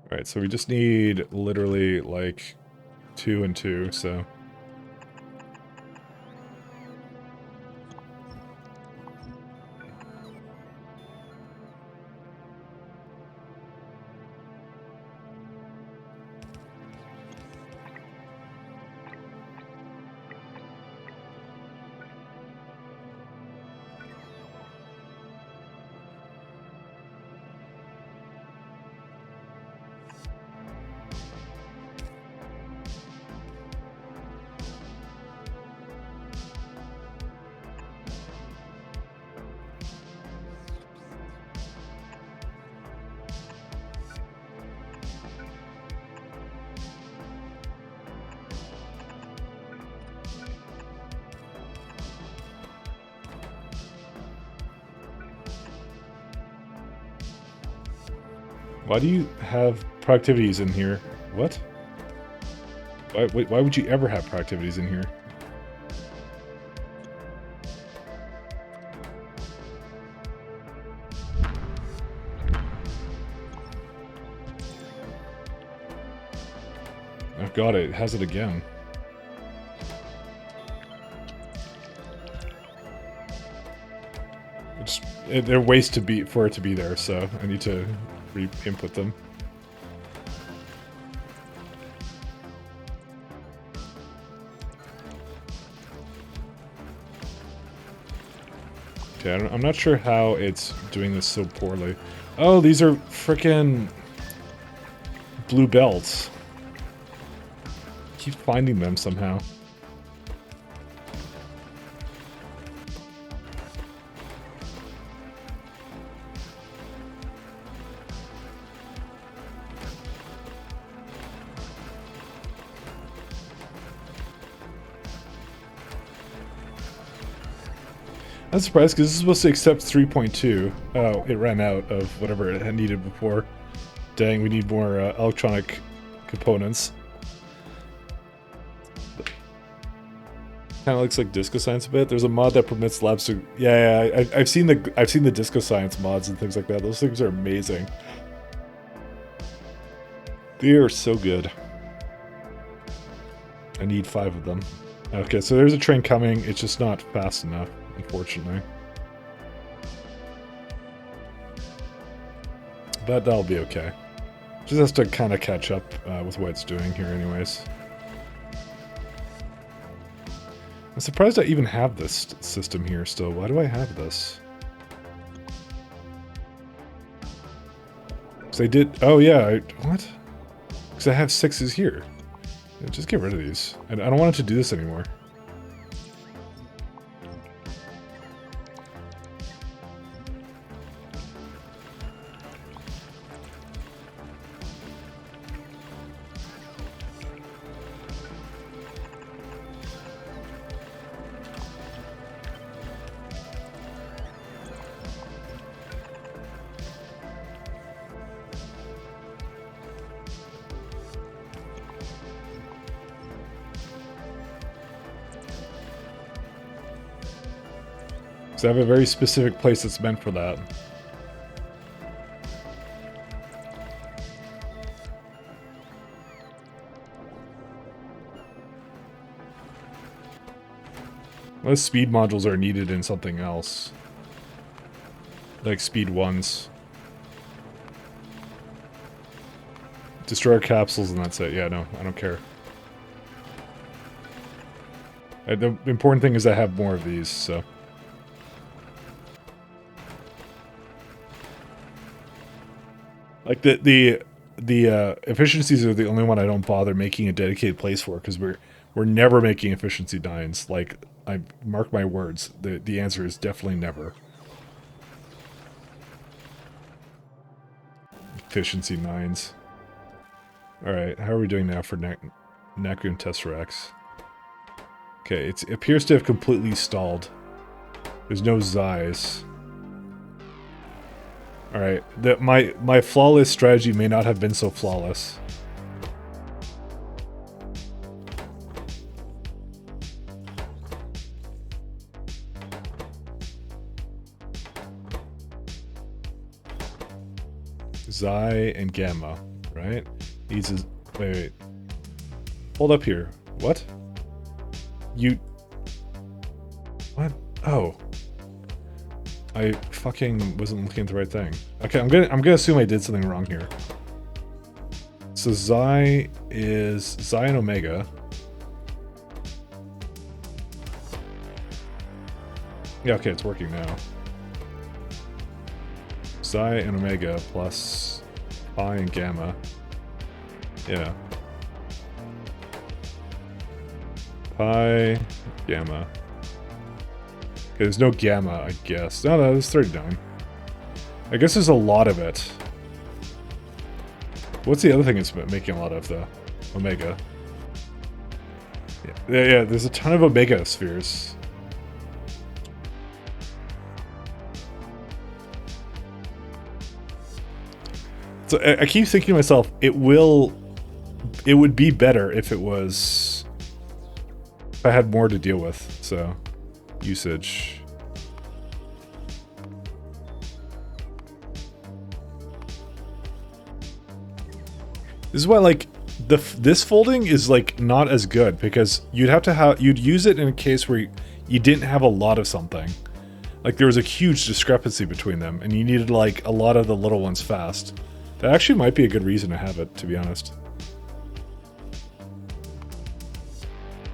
Alright, so we just need literally like 2 and 2, so... Why do you have productivities in here? What? Why would you ever have productivities in here? Oh god, it has it again. They're ways for it to be there, so I need to re-input them. Okay, I'm not sure how it's doing this so poorly. Oh, these are frickin' blue belts. Keep finding them somehow. I'm surprised because this is supposed to accept 3.2. Oh, it ran out of whatever it had needed before. Dang, we need more electronic components. Kind of looks like Disco Science a bit. There's a mod that permits labs to. Yeah, I've seen the Disco Science mods and things like that. Those things are amazing. They are so good. I need 5 of them. Okay, so there's a train coming. It's just not fast enough, unfortunately. But that'll be okay. Just has to kind of catch up with what it's doing here anyways. I'm surprised I even have this system here still. Why do I have this? Because I did... Oh yeah, what? Because I have 6s here. Just get rid of these. I don't want it to do this anymore. So I have a very specific place that's meant for that. Those speed modules are needed in something else. Like speed 1s. Destroy capsules and that's it. Yeah, no, I don't care. The important thing is I have more of these, so... Like the efficiencies are the only one I don't bother making a dedicated place for because we're never making efficiency 9s. Like I mark my words, the answer is definitely never. Efficiency 9s. All right, how are we doing now for Nacreon Tesseracts? Okay, it appears to have completely stalled. There's no Zais. Alright, my flawless strategy may not have been so flawless. Xi and Gamma, right? These is... Wait. Hold up here. What? You... What? Oh. I fucking wasn't looking at the right thing. Okay, I'm gonna assume I did something wrong here. So Xi is Xi and Omega. Yeah, okay, it's working now. Xi and Omega plus Pi and Gamma. Yeah. Pi, Gamma. Okay, there's no Gamma, I guess. No, there's 39. I guess there's a lot of it. What's the other thing it's making a lot of, though? Omega. Yeah, there's a ton of Omega spheres. So I keep thinking to myself, it would be better if it was... if I had more to deal with, so... usage. This is why, like, this folding is, like, not as good, because you'd use it in a case where you didn't have a lot of something. Like, there was a huge discrepancy between them, and you needed, like, a lot of the little ones fast. That actually might be a good reason to have it, to be honest.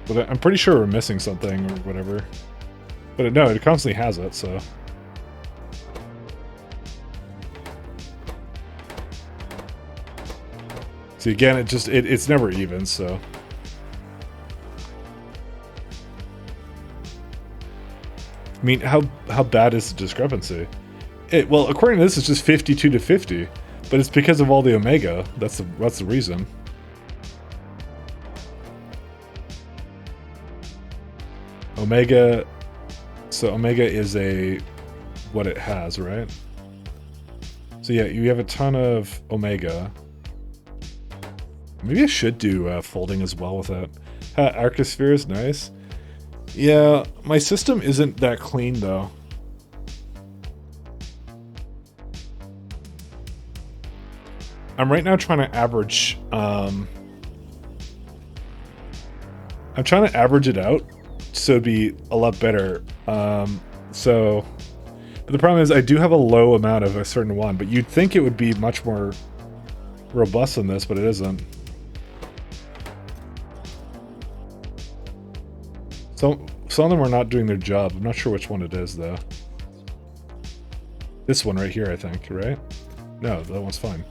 But I'm pretty sure we're missing something or whatever. But no, it constantly has it, so... See, again, it's never even, so. I mean, how bad is the discrepancy? Well, according to this, it's just 52 to 50, but it's because of all the omega. That's the reason. Omega. So omega is what it has, right? So yeah, you have a ton of omega. Maybe I should do folding as well with that. Arcosphere is nice. Yeah, my system isn't that clean though. I'm right now trying to average. I'm trying to average it out, so it'd be a lot better. But the problem is I do have a low amount of a certain one, but you'd think it would be much more robust than this, but it isn't. Some of them are not doing their job. I'm not sure which one it is, though. This one right here, I think, right? No, that one's fine.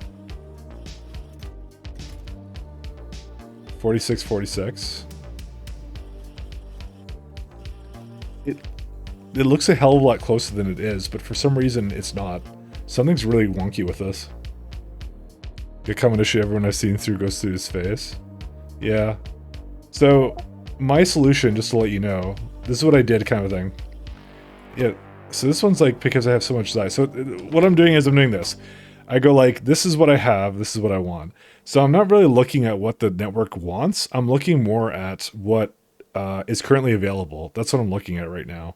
46, 46. It looks a hell of a lot closer than it is, but for some reason, it's not. Something's really wonky with this. The common issue everyone I've seen through goes through his face. Yeah. So, my solution, just to let you know, this is what I did kind of thing. Yeah, so this one's like, because I have so much size. So what I'm doing is I'm doing this. I go like, this is what I have, this is what I want. So I'm not really looking at what the network wants. I'm looking more at what is currently available. That's what I'm looking at right now.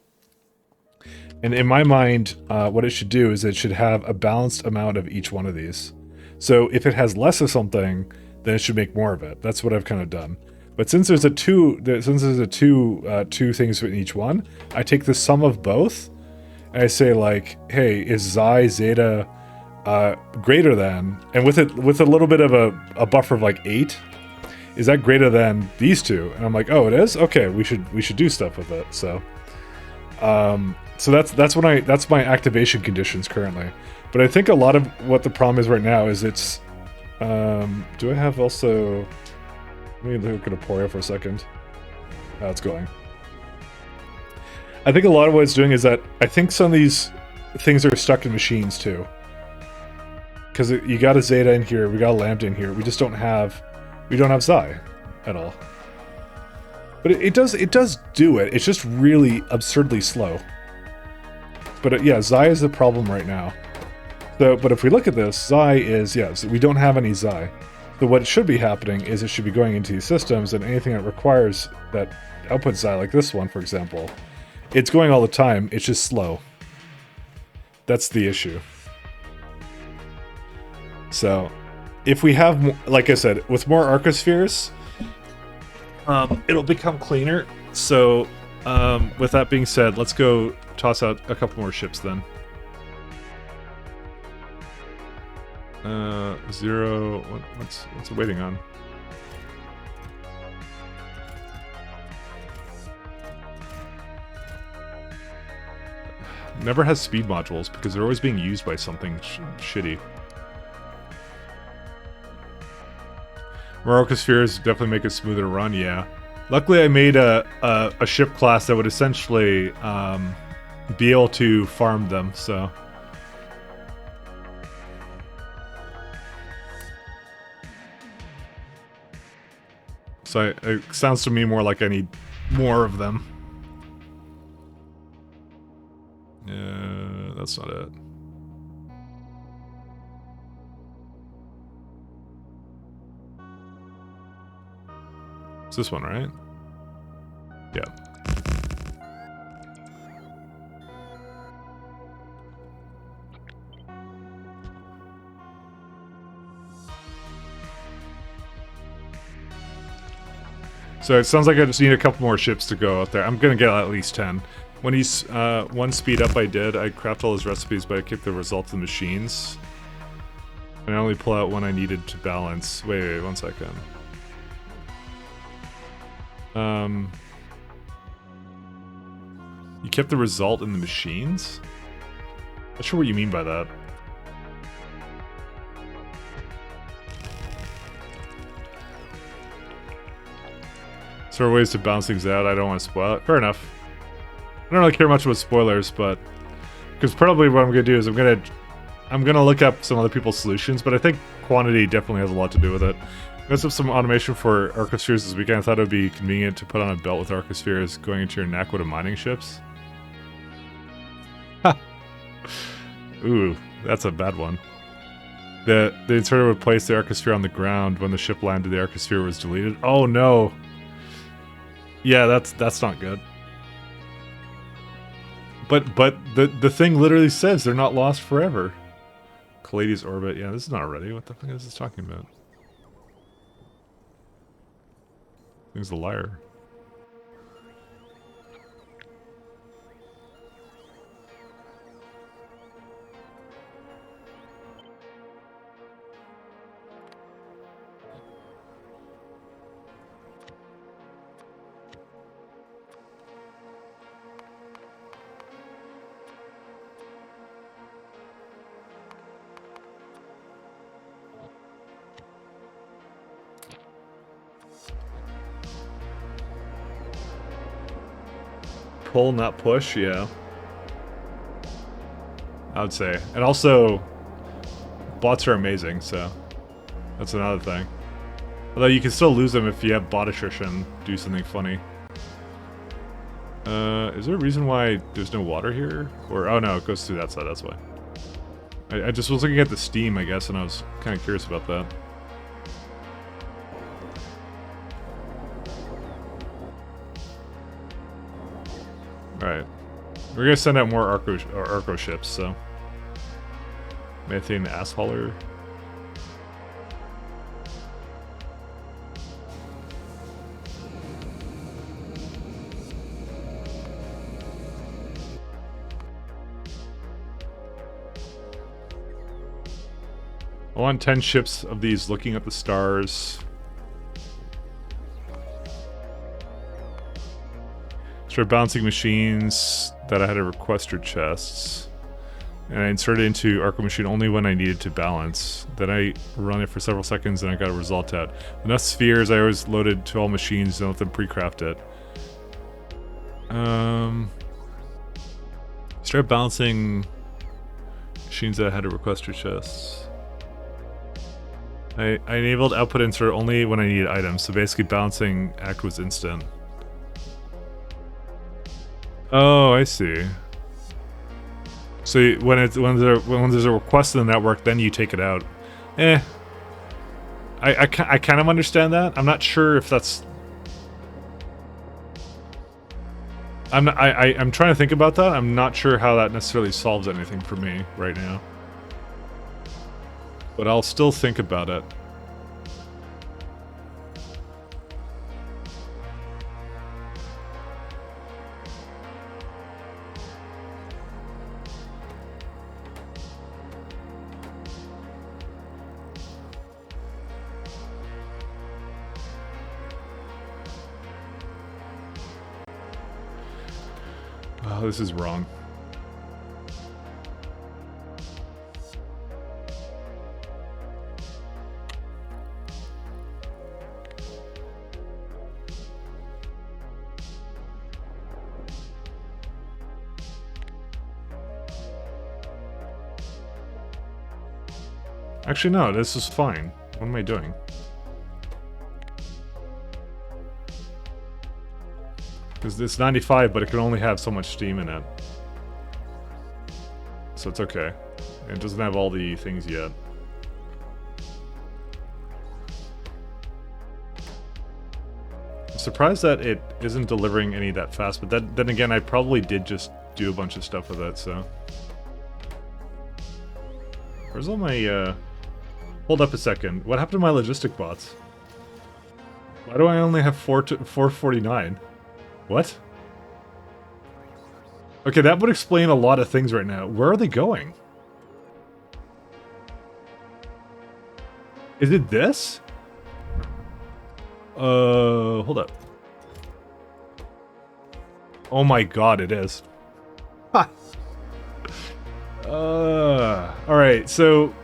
And in my mind, what it should do is it should have a balanced amount of each one of these. So if it has less of something, then it should make more of it. That's what I've kind of done. But since there's two things in each one, I take the sum of both, and I say like, hey, is xi zeta greater than, and with a little bit of a buffer of like 8, is that greater than these two? And I'm like, oh, it is? Okay, we should do stuff with it. So, so that's my activation conditions currently. But I think a lot of what the problem is right now is it's, do I have also? Let me look at Aporia for a second. How it's going. I think a lot of what it's doing is that I think some of these things are stuck in machines too. Because you got a zeta in here, we got a lambda in here. We just don't have xi at all. But it does do it. It's just really absurdly slow. But yeah, xi is the problem right now. So, but if we look at this, xi is, yes, we don't have any xi. So what should be happening is it should be going into these systems, and anything that requires that output xi, like this one, for example, it's going all the time, it's just slow. That's the issue. So, if we have, like I said, with more arcospheres, it'll become cleaner. So, with that being said, let's go toss out a couple more ships then. 0. What's it waiting on? Never has speed modules because they're always being used by something shitty. More arcospheres definitely make it smoother to run. Yeah. Luckily, I made a ship class that would essentially be able to farm them. So. So it sounds to me more like I need more of them. Yeah, that's not it. It's this one, right? Yeah. So it sounds like I just need a couple more ships to go out there. I'm gonna get at least 10. When he's one speed up, I craft all his recipes, but I kept the results of the machines. And I only pull out when I needed to balance. Wait, 1 second. You kept the result in the machines? Not sure what you mean by that. Is there ways to balance things out? I don't want to spoil it. Fair enough. I don't really care much about spoilers, but because probably what I'm gonna do is I'm gonna look up some other people's solutions, but I think quantity definitely has a lot to do with it. I got some automation for Arcospheres this weekend. I thought it would be convenient to put on a belt with Arcospheres going into your neck with a mining ships. Ha! Ooh, that's a bad one. The inserter would place the Arcosphere on the ground when the ship landed. The Arcosphere was deleted. Oh no! Yeah, that's not good. But the thing literally says they're not lost forever. Calades orbit. Yeah, this is not ready. What the fuck is this talking about? Thing's a liar. Pull, not push, yeah. I would say. And also, bots are amazing, so that's another thing. Although you can still lose them if you have bot attrition, do something funny. Is there a reason why there's no water here? Or, oh no, it goes through that side, that's why. I just was looking at the steam, I guess, and I was kind of curious about that. Alright. We're gonna send out more Arco ships, so. Methane ass hauler. I want 10 ships of these looking at the stars. Start bouncing machines that I had to requester chests. And I insert it into Arco machine only when I needed to balance. Then I run it for several seconds and I got a result out. Enough spheres, I always loaded to all machines and let them pre-craft it. Start balancing machines that I had to requester chests. I enabled output insert only when I needed items, so basically balancing act was instant. Oh, I see. So when there's a request in the network, then you take it out. I kind of understand that. I'm not sure if that's. I'm trying to think about that. I'm not sure how that necessarily solves anything for me right now. But I'll still think about it. Oh, this is wrong. Actually, no, this is fine. What am I doing? Because it's 95, but it can only have so much steam in it. So it's okay. It doesn't have all the things yet. I'm surprised that it isn't delivering any that fast, but then again, I probably did just do a bunch of stuff with it, so... Where's all my, Hold up a second. What happened to my logistic bots? Why do I only have 449? What? Okay, that would explain a lot of things right now. Where are they going? Is it this? Hold up. Oh my god, it is. Ha! Alright, so...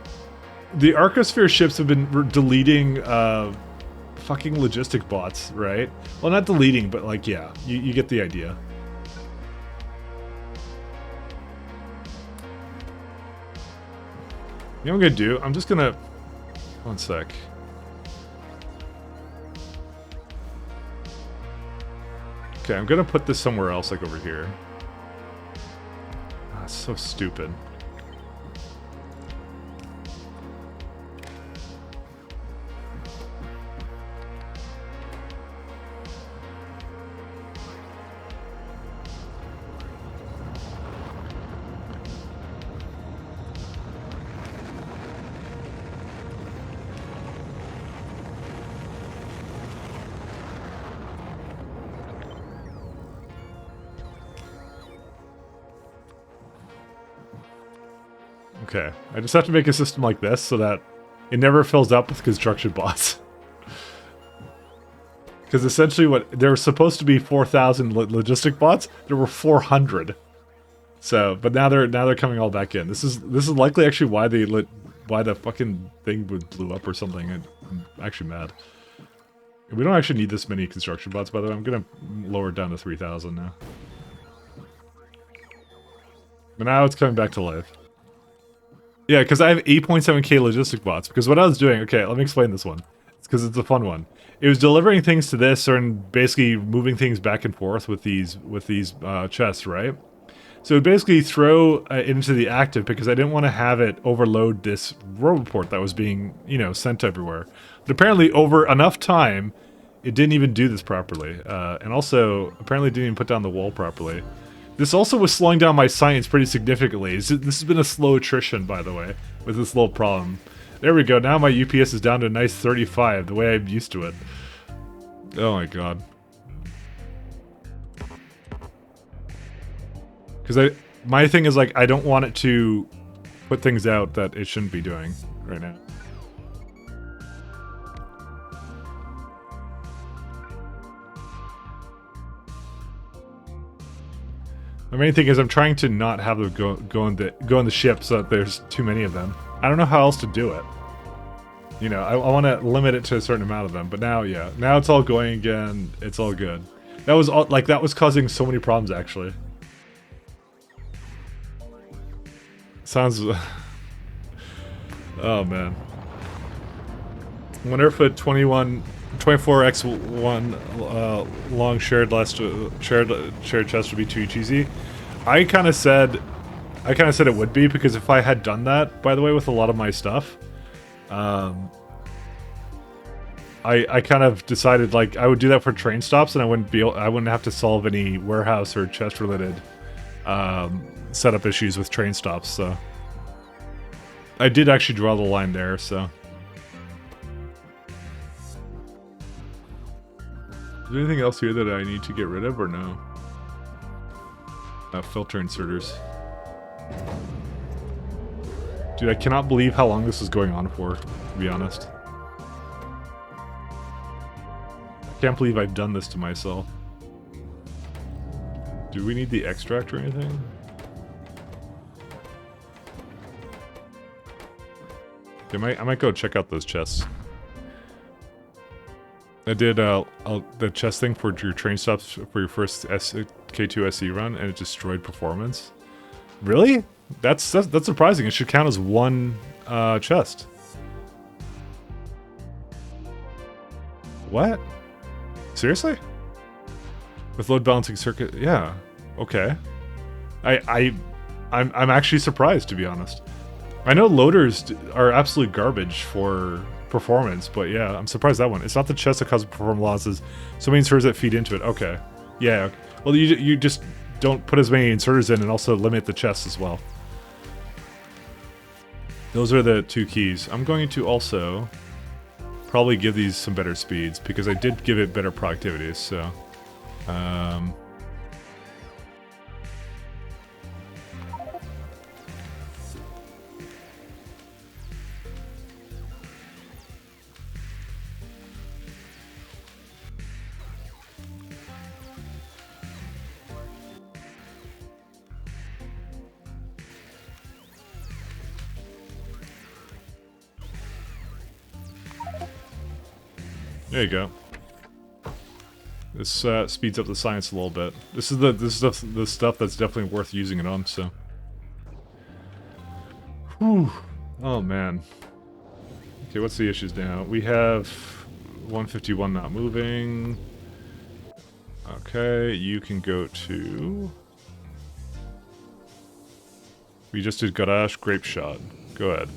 The Arcosphere ships have been deleting fucking logistic bots, right? Well, not deleting, but like, yeah, you get the idea. You know what I'm gonna do? I'm just gonna... One sec. Okay, I'm gonna put this somewhere else, like over here. Ah, it's so stupid. Okay, I just have to make a system like this so that it never fills up with construction bots. Because essentially what, there were supposed to be 4,000 logistic bots, there were 400. So, but now they're coming all back in. This is likely actually why the fucking thing blew up or something. I'm actually mad. We don't actually need this many construction bots, by the way. I'm gonna lower it down to 3,000 now. But now it's coming back to life. Yeah, because I have 8.7k logistic bots. Because what I was doing, okay, let me explain this one. It's because it's a fun one. It was delivering things to this, and basically moving things back and forth with these chests, right? So it would basically throw it into the active because I didn't want to have it overload this row report that was being, you know, sent everywhere. But apparently, over enough time, it didn't even do this properly, and also apparently didn't even put down the wall properly. This also was slowing down my science pretty significantly. This has been a slow attrition, by the way, with this little problem. There we go, now my UPS is down to a nice 35, the way I'm used to it. Oh my god. Because my thing is, like, I don't want it to put things out that it shouldn't be doing right now. The main thing is I'm trying to not have them go in the ship so that there's too many of them. I don't know how else to do it. You know, I want to limit it to a certain amount of them, but now, yeah, now it's all going again. It's all good. That was all, like, that was causing so many problems actually. Sounds. Oh man. I wonder if a 24x1 long shared chest would be too cheesy. I kind of said it would be, because if I had done that, by the way, with a lot of my stuff, I kind of decided, like, I would do that for train stops, and I wouldn't have to solve any warehouse or chest related setup issues with train stops. So I did actually draw the line there. So. Is there anything else here that I need to get rid of, or no? Filter inserters. Dude, I cannot believe how long this is going on for, to be honest. I can't believe I've done this to myself. Do we need the extract or anything? I might go check out those chests. I did the chest thing for your train stops for your first K2 SE run, and it destroyed performance. Really? That's surprising. It should count as one chest. What? Seriously? With load balancing circuit? Yeah. Okay. I'm actually surprised, to be honest. I know loaders are absolute garbage for performance, but yeah, I'm surprised that one. It's not the chest that causes performance losses, so many inserters that feed into it. Okay. Yeah. Okay. Well, you just don't put as many inserters in, and also limit the chest as well. Those are the two keys. I'm going to also probably give these some better speeds, because I did give it better productivity, so... There you go. This speeds up the science a little bit. This is the stuff that's definitely worth using it on. So. Whew. Oh man. Okay, what's the issues now? We have 151 not moving. Okay, you can go to... We just did Garage Grape Shot. Go ahead.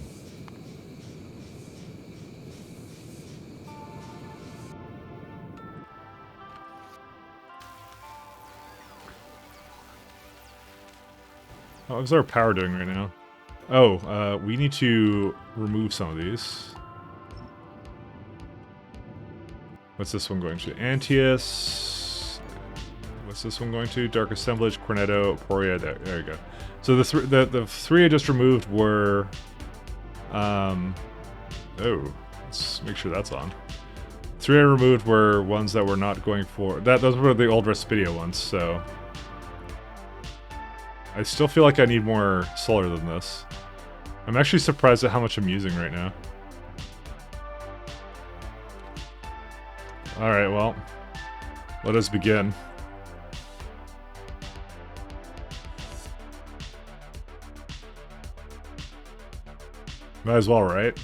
How's our power doing right now? Oh, we need to remove some of these. What's this one going to? Antius. What's this one going to? Dark Assemblage, Cornetto, Poria. There you go. So the three I just removed were... Oh, let's make sure that's on. Three I removed were ones that were not going for... Those were the old Respidio ones, so... I still feel like I need more solar than this. I'm actually surprised at how much I'm using right now. Alright, well. Let us begin. Might as well, right?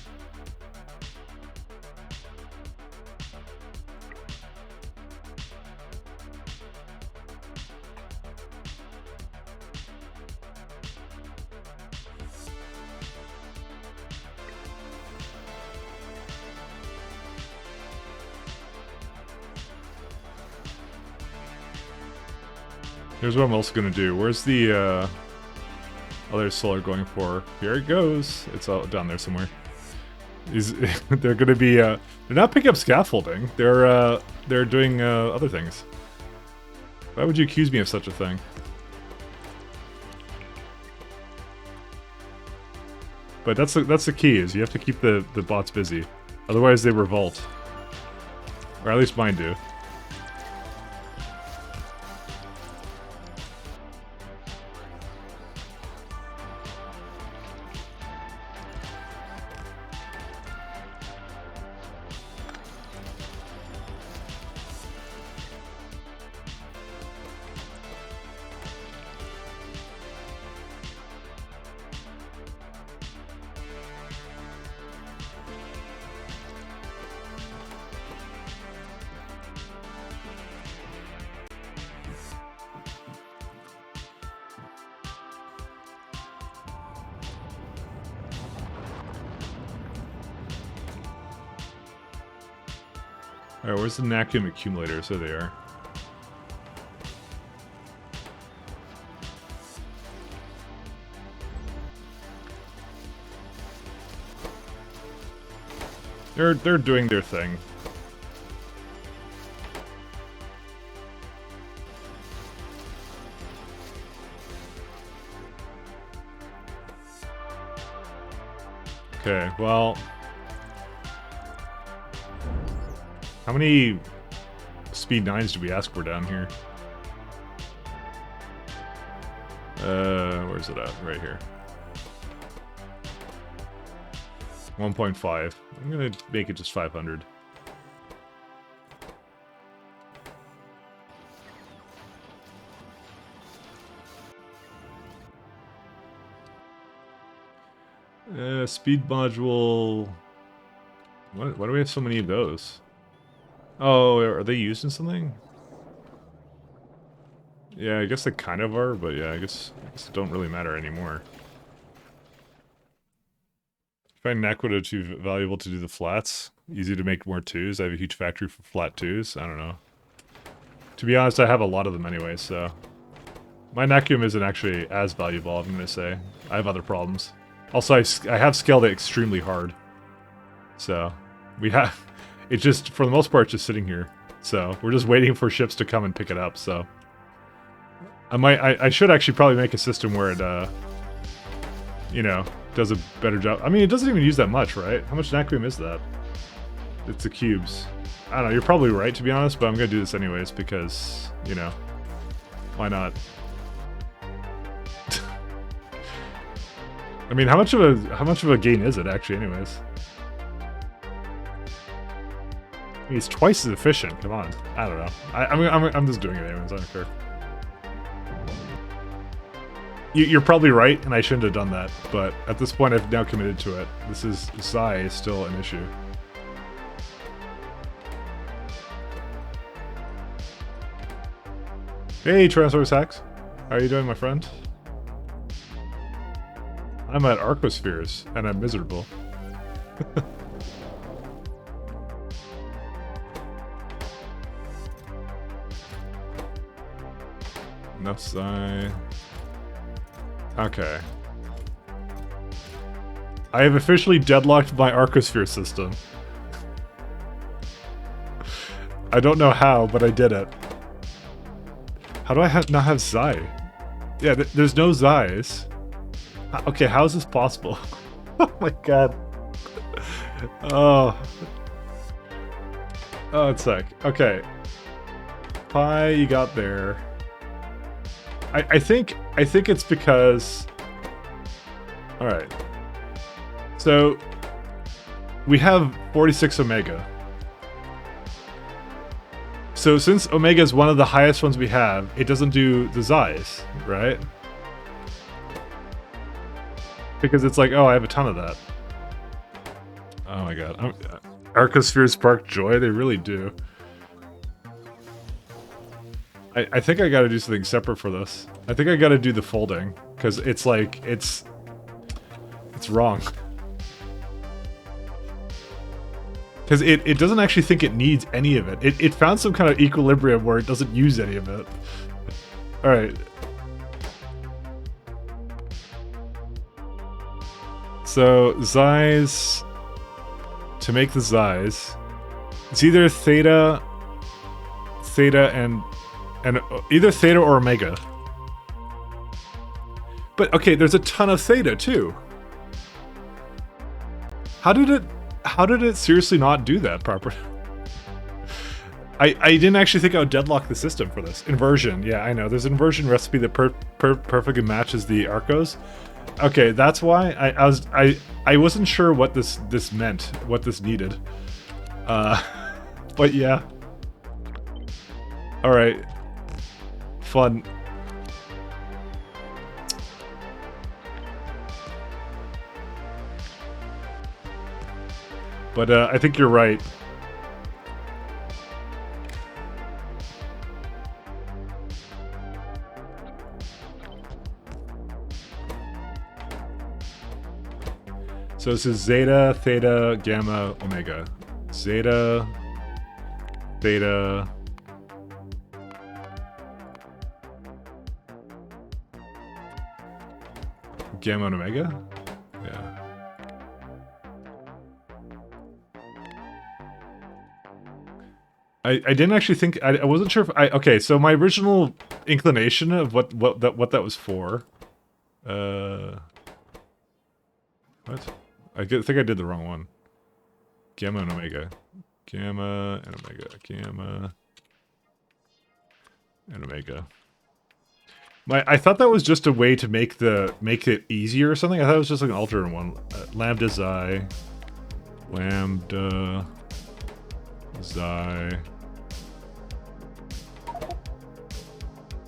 Here's what I'm also gonna do. Where's the other solar going for? Here it goes. It's all down there somewhere. They're gonna be they're not picking up scaffolding. They're doing other things. Why would you accuse me of such a thing? But that's the key, is you have to keep the bots busy. Otherwise they revolt. Or at least mine do. Alright, where's the Nakium accumulators? There they are. They're doing their thing. Okay, well... How many speed 9s do we ask for down here? Where's it at? Right here. 1.5. I'm gonna make it just 500. Speed module... Why do we have so many of those? Oh, are they used in something? Yeah, I guess they kind of are, but yeah, I guess it don't really matter anymore. Find Naquito too valuable to do the flats. Easy to make more 2s. I have a huge factory for flat 2s. I don't know. To be honest, I have a lot of them anyway, so... My Nakium isn't actually as valuable, I'm gonna say. I have other problems. Also, I have scaled it extremely hard. So, we have... It's just, for the most part, just sitting here. So, we're just waiting for ships to come and pick it up, so... I should actually probably make a system where it, you know, does a better job. I mean, it doesn't even use that much, right? How much Nakium is that? It's the cubes. I don't know, you're probably right, to be honest, but I'm gonna do this anyways, because, you know, why not? I mean, how much of a gain is it, actually, anyways? He's twice as efficient. Come on. I don't know. I'm just doing it anyways. I don't care. You're probably right, and I shouldn't have done that. But at this point, I've now committed to it. This is Psy is still an issue. Hey, Tyrannosaurus Hacks. How are you doing, my friend? I'm at Arcospheres, and I'm miserable. Enough Psy. Okay. I have officially deadlocked my Arcosphere system. I don't know how, but I did it. How do I not have Psy? Yeah, there's no Zais. Okay, how is this possible? Oh my god. Oh. Oh, it's sick. Okay. Pi, you got there. I think it's because... Alright. So, we have 46 Omega. So since Omega is one of the highest ones we have, it doesn't do the Zais, right? Because it's like, oh, I have a ton of that. Oh my god. Arcospheres spark joy? They really do. I think I gotta do something separate for this. I think I gotta do the folding. Because it's like, it's wrong. Because it doesn't actually think it needs any of it. It found some kind of equilibrium where it doesn't use any of it. Alright. So, Zais... To make the Zais... It's either Theta... Theta and either Theta or Omega. But, okay, there's a ton of Theta, too. How did it seriously not do that properly? I didn't actually think I would deadlock the system for this. Inversion, yeah, I know. There's an inversion recipe that perfectly matches the Arcos. Okay, that's why I wasn't sure what this meant, what this needed. But yeah. Alright. Fun. But I think you're right. So this is Zeta, Theta, Gamma, Omega. Zeta, Theta... Gamma and Omega? Yeah. I didn't actually think... I wasn't sure if... okay, so my original inclination of what that was for... What? I think I did the wrong one. Gamma and Omega. Gamma and Omega. Gamma and Omega. I thought that was just a way to make it easier or something. I thought it was just like an alternate one. Lambda Xi. Lambda Xi.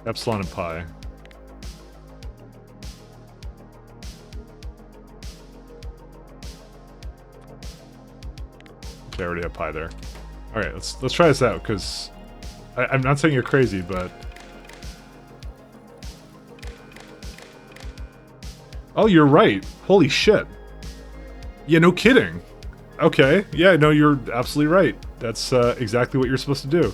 Epsilon and Pi. Okay, I already have Pi there. Alright, let's try this out, because I'm not saying you're crazy, but... Oh, you're right. Holy shit. Yeah, no kidding. Okay, yeah, no, you're absolutely right. That's exactly what you're supposed to do.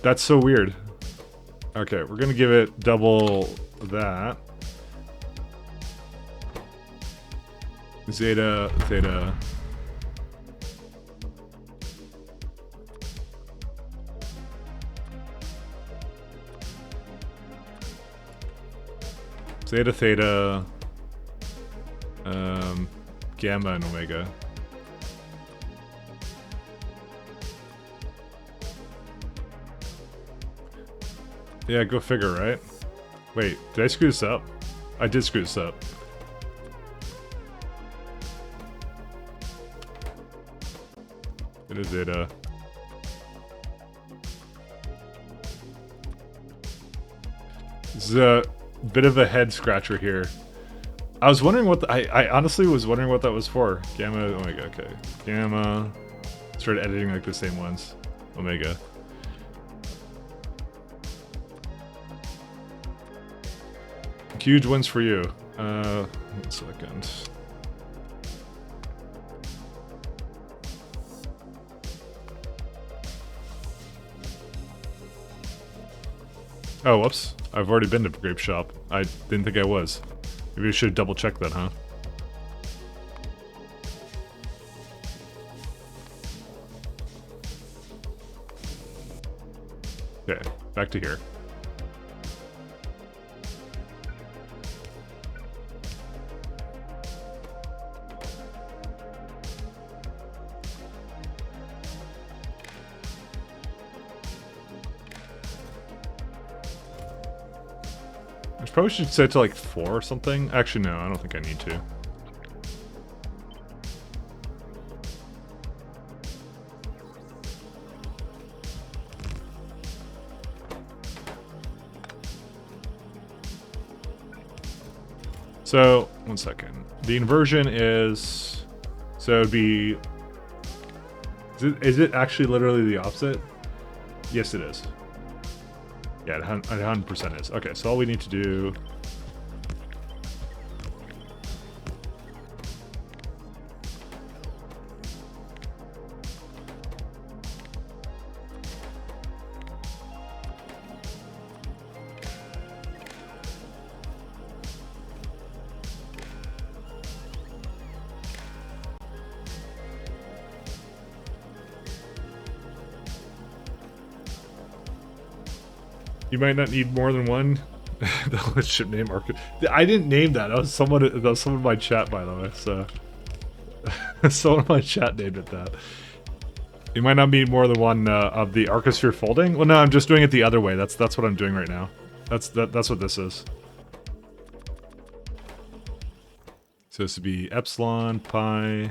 That's so weird. Okay, we're gonna give it double that. Zeta, Theta. Zeta, Theta. Gamma and Omega. Yeah, go figure, right? Wait, did I screw this up? I did screw this up. It is Zeta. This is a bit of a head scratcher here. I was wondering what I honestly was wondering what that was for. Gamma, Omega, okay. Gamma. Started editing like the same ones. Omega. Huge wins for you. 1 second. Oh, whoops. I've already been to Grape Shop. I didn't think I was. Maybe we should double check that, huh? Okay, back to here. I probably should set it to like 4 or something. Actually, no, I don't think I need to. So, 1 second. The inversion is... So it'd be... Is it actually literally the opposite? Yes, it is. Yeah, it 100% is. Okay, so all we need to do... You might not need more than one. The ship name arc. I didn't name that. That was someone. That was someone in my chat, by the way. So, someone in my chat named it that. You might not need more than one of the Arcosphere folding. Well, no, I'm just doing it the other way. That's what I'm doing right now. That's what this is. So this would be epsilon, pi,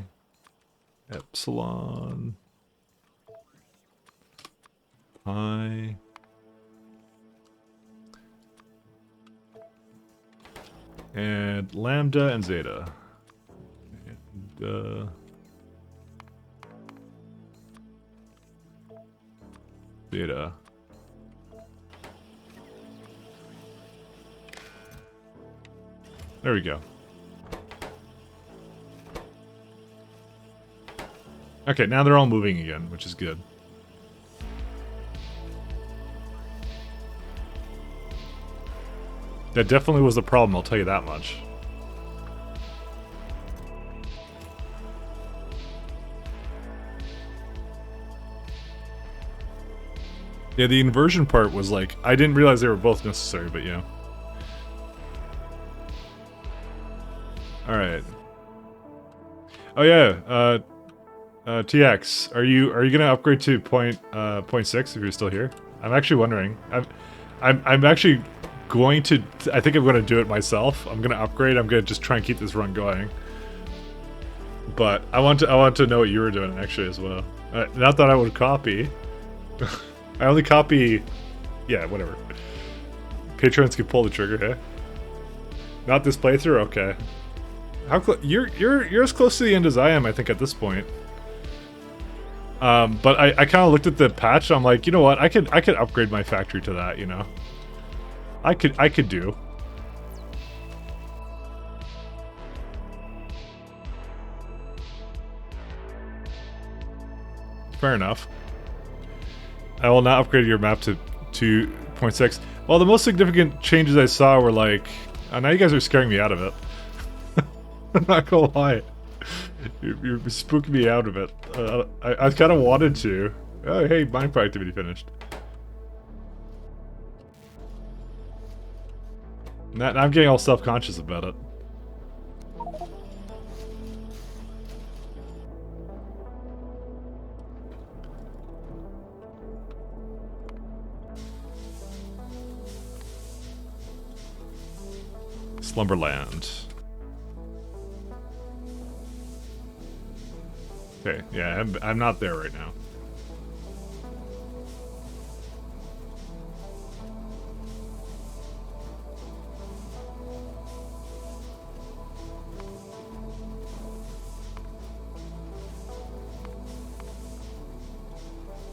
epsilon, pi. And lambda and zeta. And, zeta. There we go. Okay, now they're all moving again, which is good. That definitely was the problem, I'll tell you that much. Yeah, the inversion part was like, I didn't realize they were both necessary, but yeah. Alright. Oh yeah, TX, are you gonna upgrade to point 6 if you're still here? I'm actually wondering. I'm actually going to, I think I'm going to do it myself. I'm going to upgrade. I'm going to just try and keep this run going. But I want to know what you were doing actually as well. Not that I would copy. I only copy, yeah, whatever. Patrons can pull the trigger, hey? Not this playthrough? Okay. How close? You're as close to the end as I am, I think, at this point. But I kind of looked at the patch. I'm like, you know what? I could upgrade my factory to that, you know. I could do. Fair enough. I will not upgrade your map to 2.6. Well, the most significant changes I saw were like... now you guys are scaring me out of it. I'm not gonna lie. You're spooking me out of it. I kind of wanted to. Oh, hey, mine activity finished. Now I'm getting all self-conscious about it. Slumberland. Okay, yeah, I'm not there right now.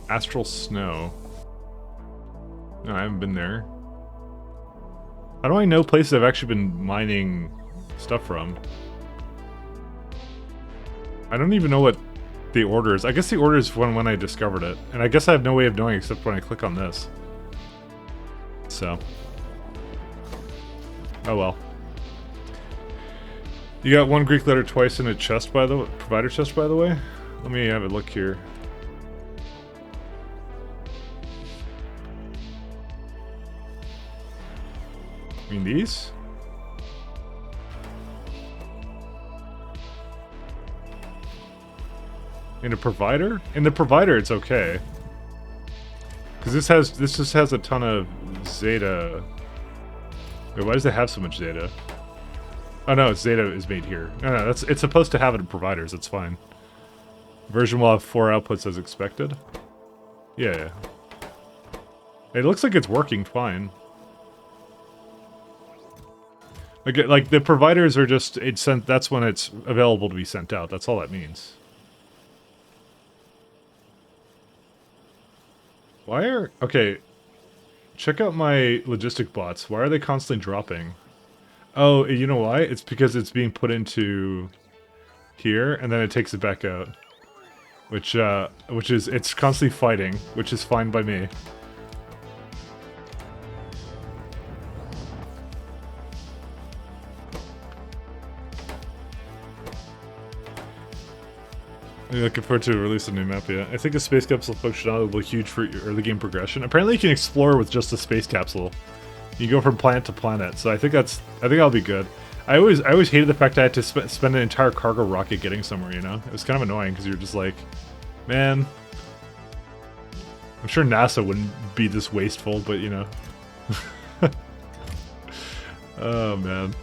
Astral Snow. No, I haven't been there. How do I know places I've actually been mining stuff from? I don't even know what the order is. I guess the order is when I discovered it. And I guess I have no way of knowing except when I click on this. So. Oh well. You got one Greek letter twice in a chest, by the way, provider chest, by the way? Let me have a look here. I mean these? In a provider? In the provider, it's okay. Because this just has a ton of Zeta. Wait, why does it have so much Zeta? Oh no, Zeta is made here. No, it's supposed to have it in providers. It's fine. Version will have 4 outputs as expected. Yeah. It looks like it's working fine. Like the providers are just that's when it's available to be sent out. That's all that means. Okay, check out my logistic bots. Why are they constantly dropping? Oh, you know why? It's because it's being put into here and then it takes it back out. Which is it's constantly fighting, which is fine by me. I'm looking forward to release a new map, yeah. I think a space capsule functionality will be huge for your early game progression. Apparently you can explore with just a space capsule. You go from planet to planet, so I think that'll be good. I always hated the fact I had to spend an entire cargo rocket getting somewhere, you know? It was kind of annoying, because you're just like, man... I'm sure NASA wouldn't be this wasteful, but you know. Oh, man.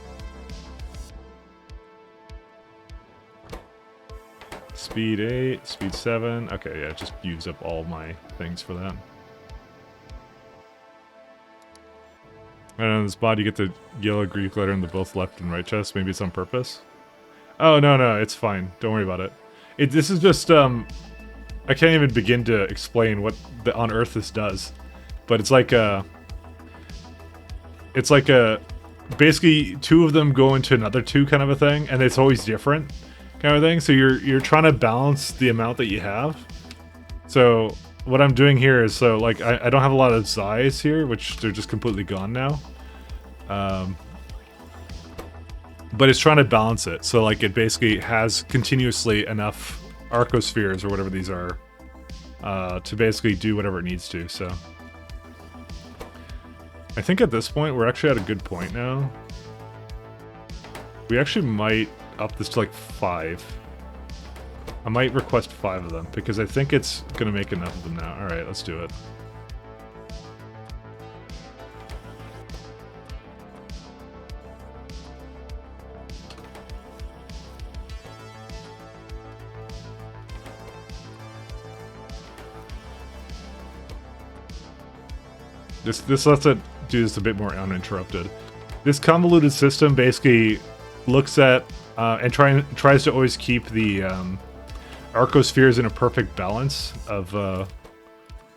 Speed 8, speed 7. Okay, yeah, just use up all my things for that. And on this bot, you get the yellow Greek letter in the both left and right chest. Maybe it's on purpose. Oh, no, it's fine. Don't worry about it. This is just, I can't even begin to explain what on earth this does. But it's like basically 2 of them go into another 2 kind of a thing, and it's always different. Kind of thing. So you're trying to balance the amount that you have. So what I'm doing here is like I don't have a lot of Zais here, which they're just completely gone now. But it's trying to balance it. So like it basically has continuously enough arcospheres or whatever these are to basically do whatever it needs to. So I think at this point we're actually at a good point now. We actually might up this to like 5. I might request 5 of them because I think it's gonna make enough of them now. Alright, let's do it. This lets it do this a bit more uninterrupted. This convoluted system basically looks at and tries to always keep the arcospheres in a perfect balance of, well,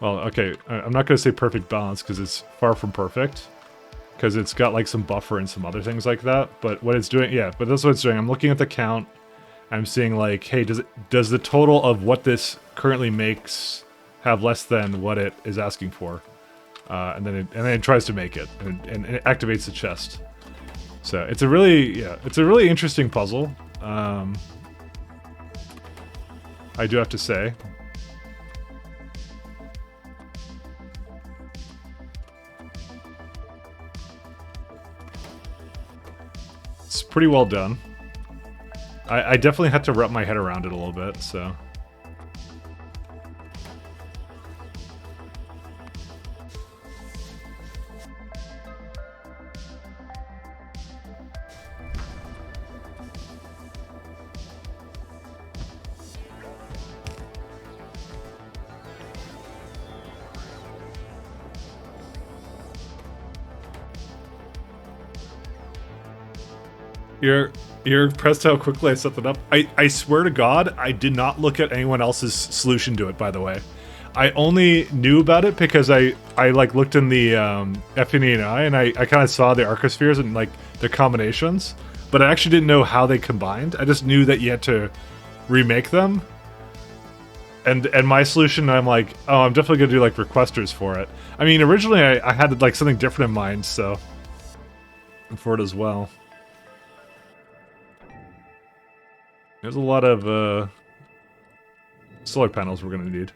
okay, I'm not going to say perfect balance because it's far from perfect, because it's got like some buffer and some other things like that, but what it's doing, yeah, but that's what it's doing. I'm looking at the count, I'm seeing like, hey, does the total of what this currently makes have less than what it is asking for? And then it tries to make it, and it activates the chest. So it's a really interesting puzzle. I do have to say. It's pretty well done. I definitely had to wrap my head around it a little bit, so. You're impressed how quickly I set that up. I swear to God, I did not look at anyone else's solution to it, by the way. I only knew about it because I like looked in the FNEI and I kind of saw the arcospheres and like their combinations, but I actually didn't know how they combined. I just knew that you had to remake them. And my solution, I'm like, oh, I'm definitely gonna do like requesters for it. I mean, originally I had like something different in mind, so for it as well. There's a lot of solar panels we're gonna need.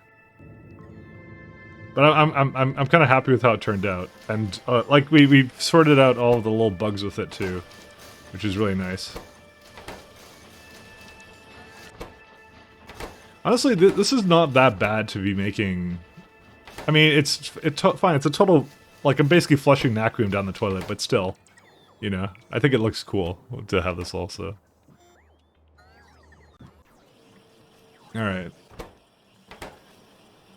But I'm kind of happy with how it turned out, and like we sorted out all of the little bugs with it too, which is really nice. Honestly, this is not that bad to be making. I mean, it's fine. It's a total, like, I'm basically flushing Nacrium down the toilet, but still, you know, I think it looks cool to have this also. All right.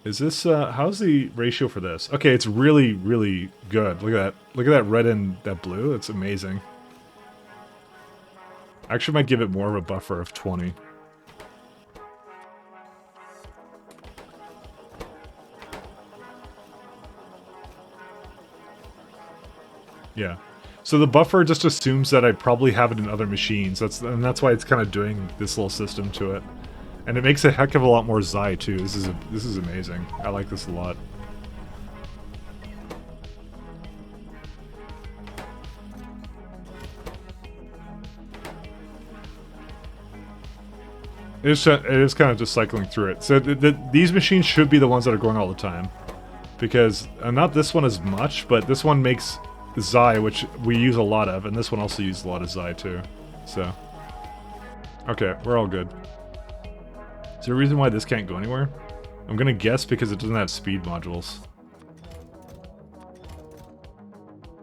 Is this, how's the ratio for this? Okay, it's really, really good. Look at that. Look at that red and that blue. It's amazing. I actually might give it more of a buffer of 20. Yeah. So the buffer just assumes that I probably have it in other machines. That's why it's kind of doing this little system to it. And it makes a heck of a lot more Xi too. This is amazing. I like this a lot. It is kind of just cycling through it. So these machines should be the ones that are going all the time. Because, not this one as much, but this one makes Xi, which we use a lot of, and this one also uses a lot of Xi too. So, okay, we're all good. Is there a reason why this can't go anywhere? I'm gonna guess because it doesn't have speed modules.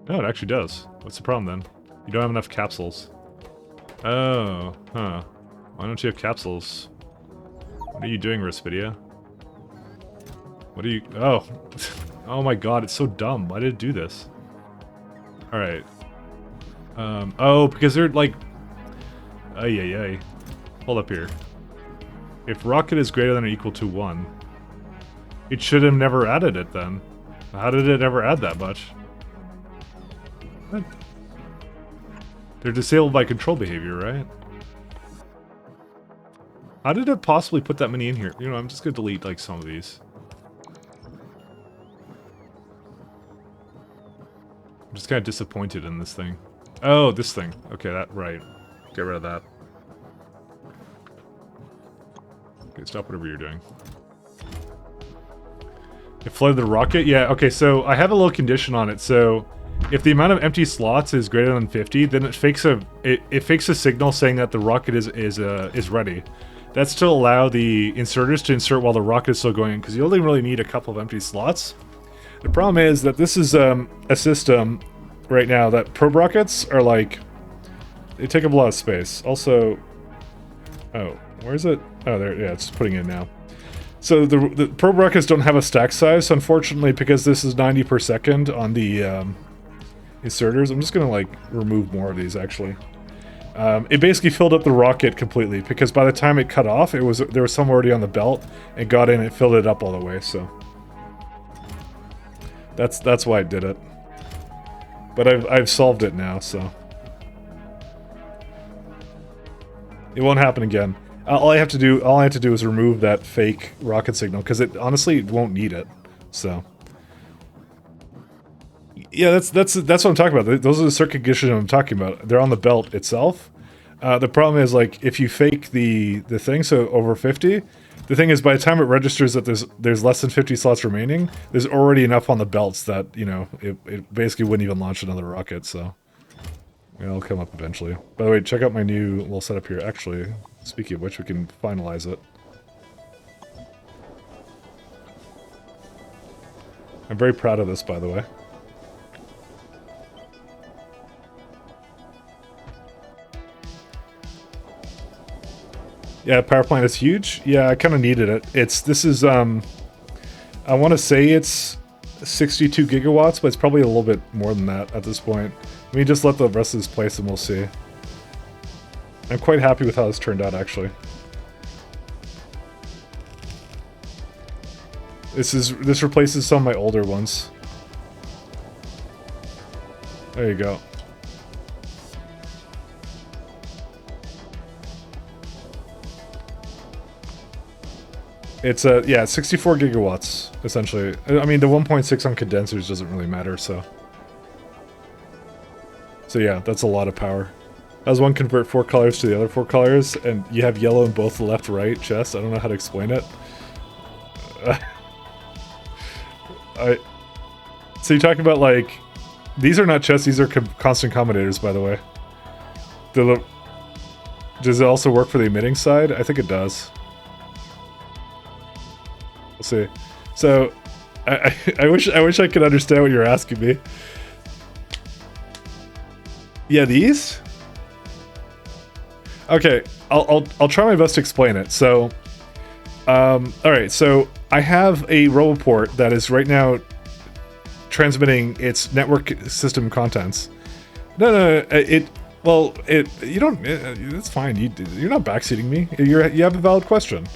No, it actually does. What's the problem then? You don't have enough capsules. Oh, huh. Why don't you have capsules? What are you doing, Respidia? What are you... Oh. Oh my god, it's so dumb. Why did it do this? Alright. Oh, because they're like... Ay. Hold up here. If rocket is greater than or equal to 1, it should have never added it then. How did it ever add that much? What? They're disabled by control behavior, right? How did it possibly put that many in here? You know, I'm just gonna delete like some of these. I'm just kind of disappointed in this thing. Oh, this thing. Okay, that, right. Get rid of that. Okay, stop whatever you're doing. It flooded the rocket? Yeah, okay, so I have a little condition on it. So, if the amount of empty slots is greater than 50, then it fakes a signal saying that the rocket is ready. That's to allow the inserters to insert while the rocket is still going, because you only really need a couple of empty slots. The problem is that this is a system right now that probe rockets are like, they take up a lot of space. Also, oh, where is it? Oh, there, yeah, it's putting in now. So the probe rockets don't have a stack size, so unfortunately, because this is 90 per second on the inserters, I'm just gonna like remove more of these actually. It basically filled up the rocket completely, because by the time it cut off, there was some already on the belt, and got in and filled it up all the way, so. That's why I did it. But I've solved it now, so. It won't happen again. All I have to do is remove that fake rocket signal, because it honestly won't need it. So. Yeah, that's what I'm talking about. Those are the circuit conditions I'm talking about. They're on the belt itself. The problem is, like, if you fake the thing, so over 50, the thing is, by the time it registers that there's less than 50 slots remaining, there's already enough on the belts that, you know, it basically wouldn't even launch another rocket, so. Yeah, it'll come up eventually. By the way, check out my new little setup here. Actually, speaking of which, we can finalize it. I'm very proud of this, by the way. Yeah, power plant is huge. Yeah, I kind of needed it. This is, I want to say it's 62 gigawatts, but it's probably a little bit more than that at this point. Let me just let the rest of this place and we'll see. I'm quite happy with how this turned out, actually. This replaces some of my older ones. There you go. It's yeah, 64 gigawatts essentially. I mean, the 1.6 on condensers doesn't really matter, so yeah, that's a lot of power. How does one convert 4 colors to the other 4 colors? And you have yellow in both the left, right chest. I don't know how to explain it. So you're talking about, like, these are not chests, these are constant combinators, by the way. Does it also work for the emitting side? I think it does. We'll see. So, I wish I could understand what you're asking me. Yeah, these? Okay, I'll try my best to explain it. So, alright, so I have a roboport that is right now transmitting its network system contents. No, you don't, it's fine, you're not backseating me. You have a valid question.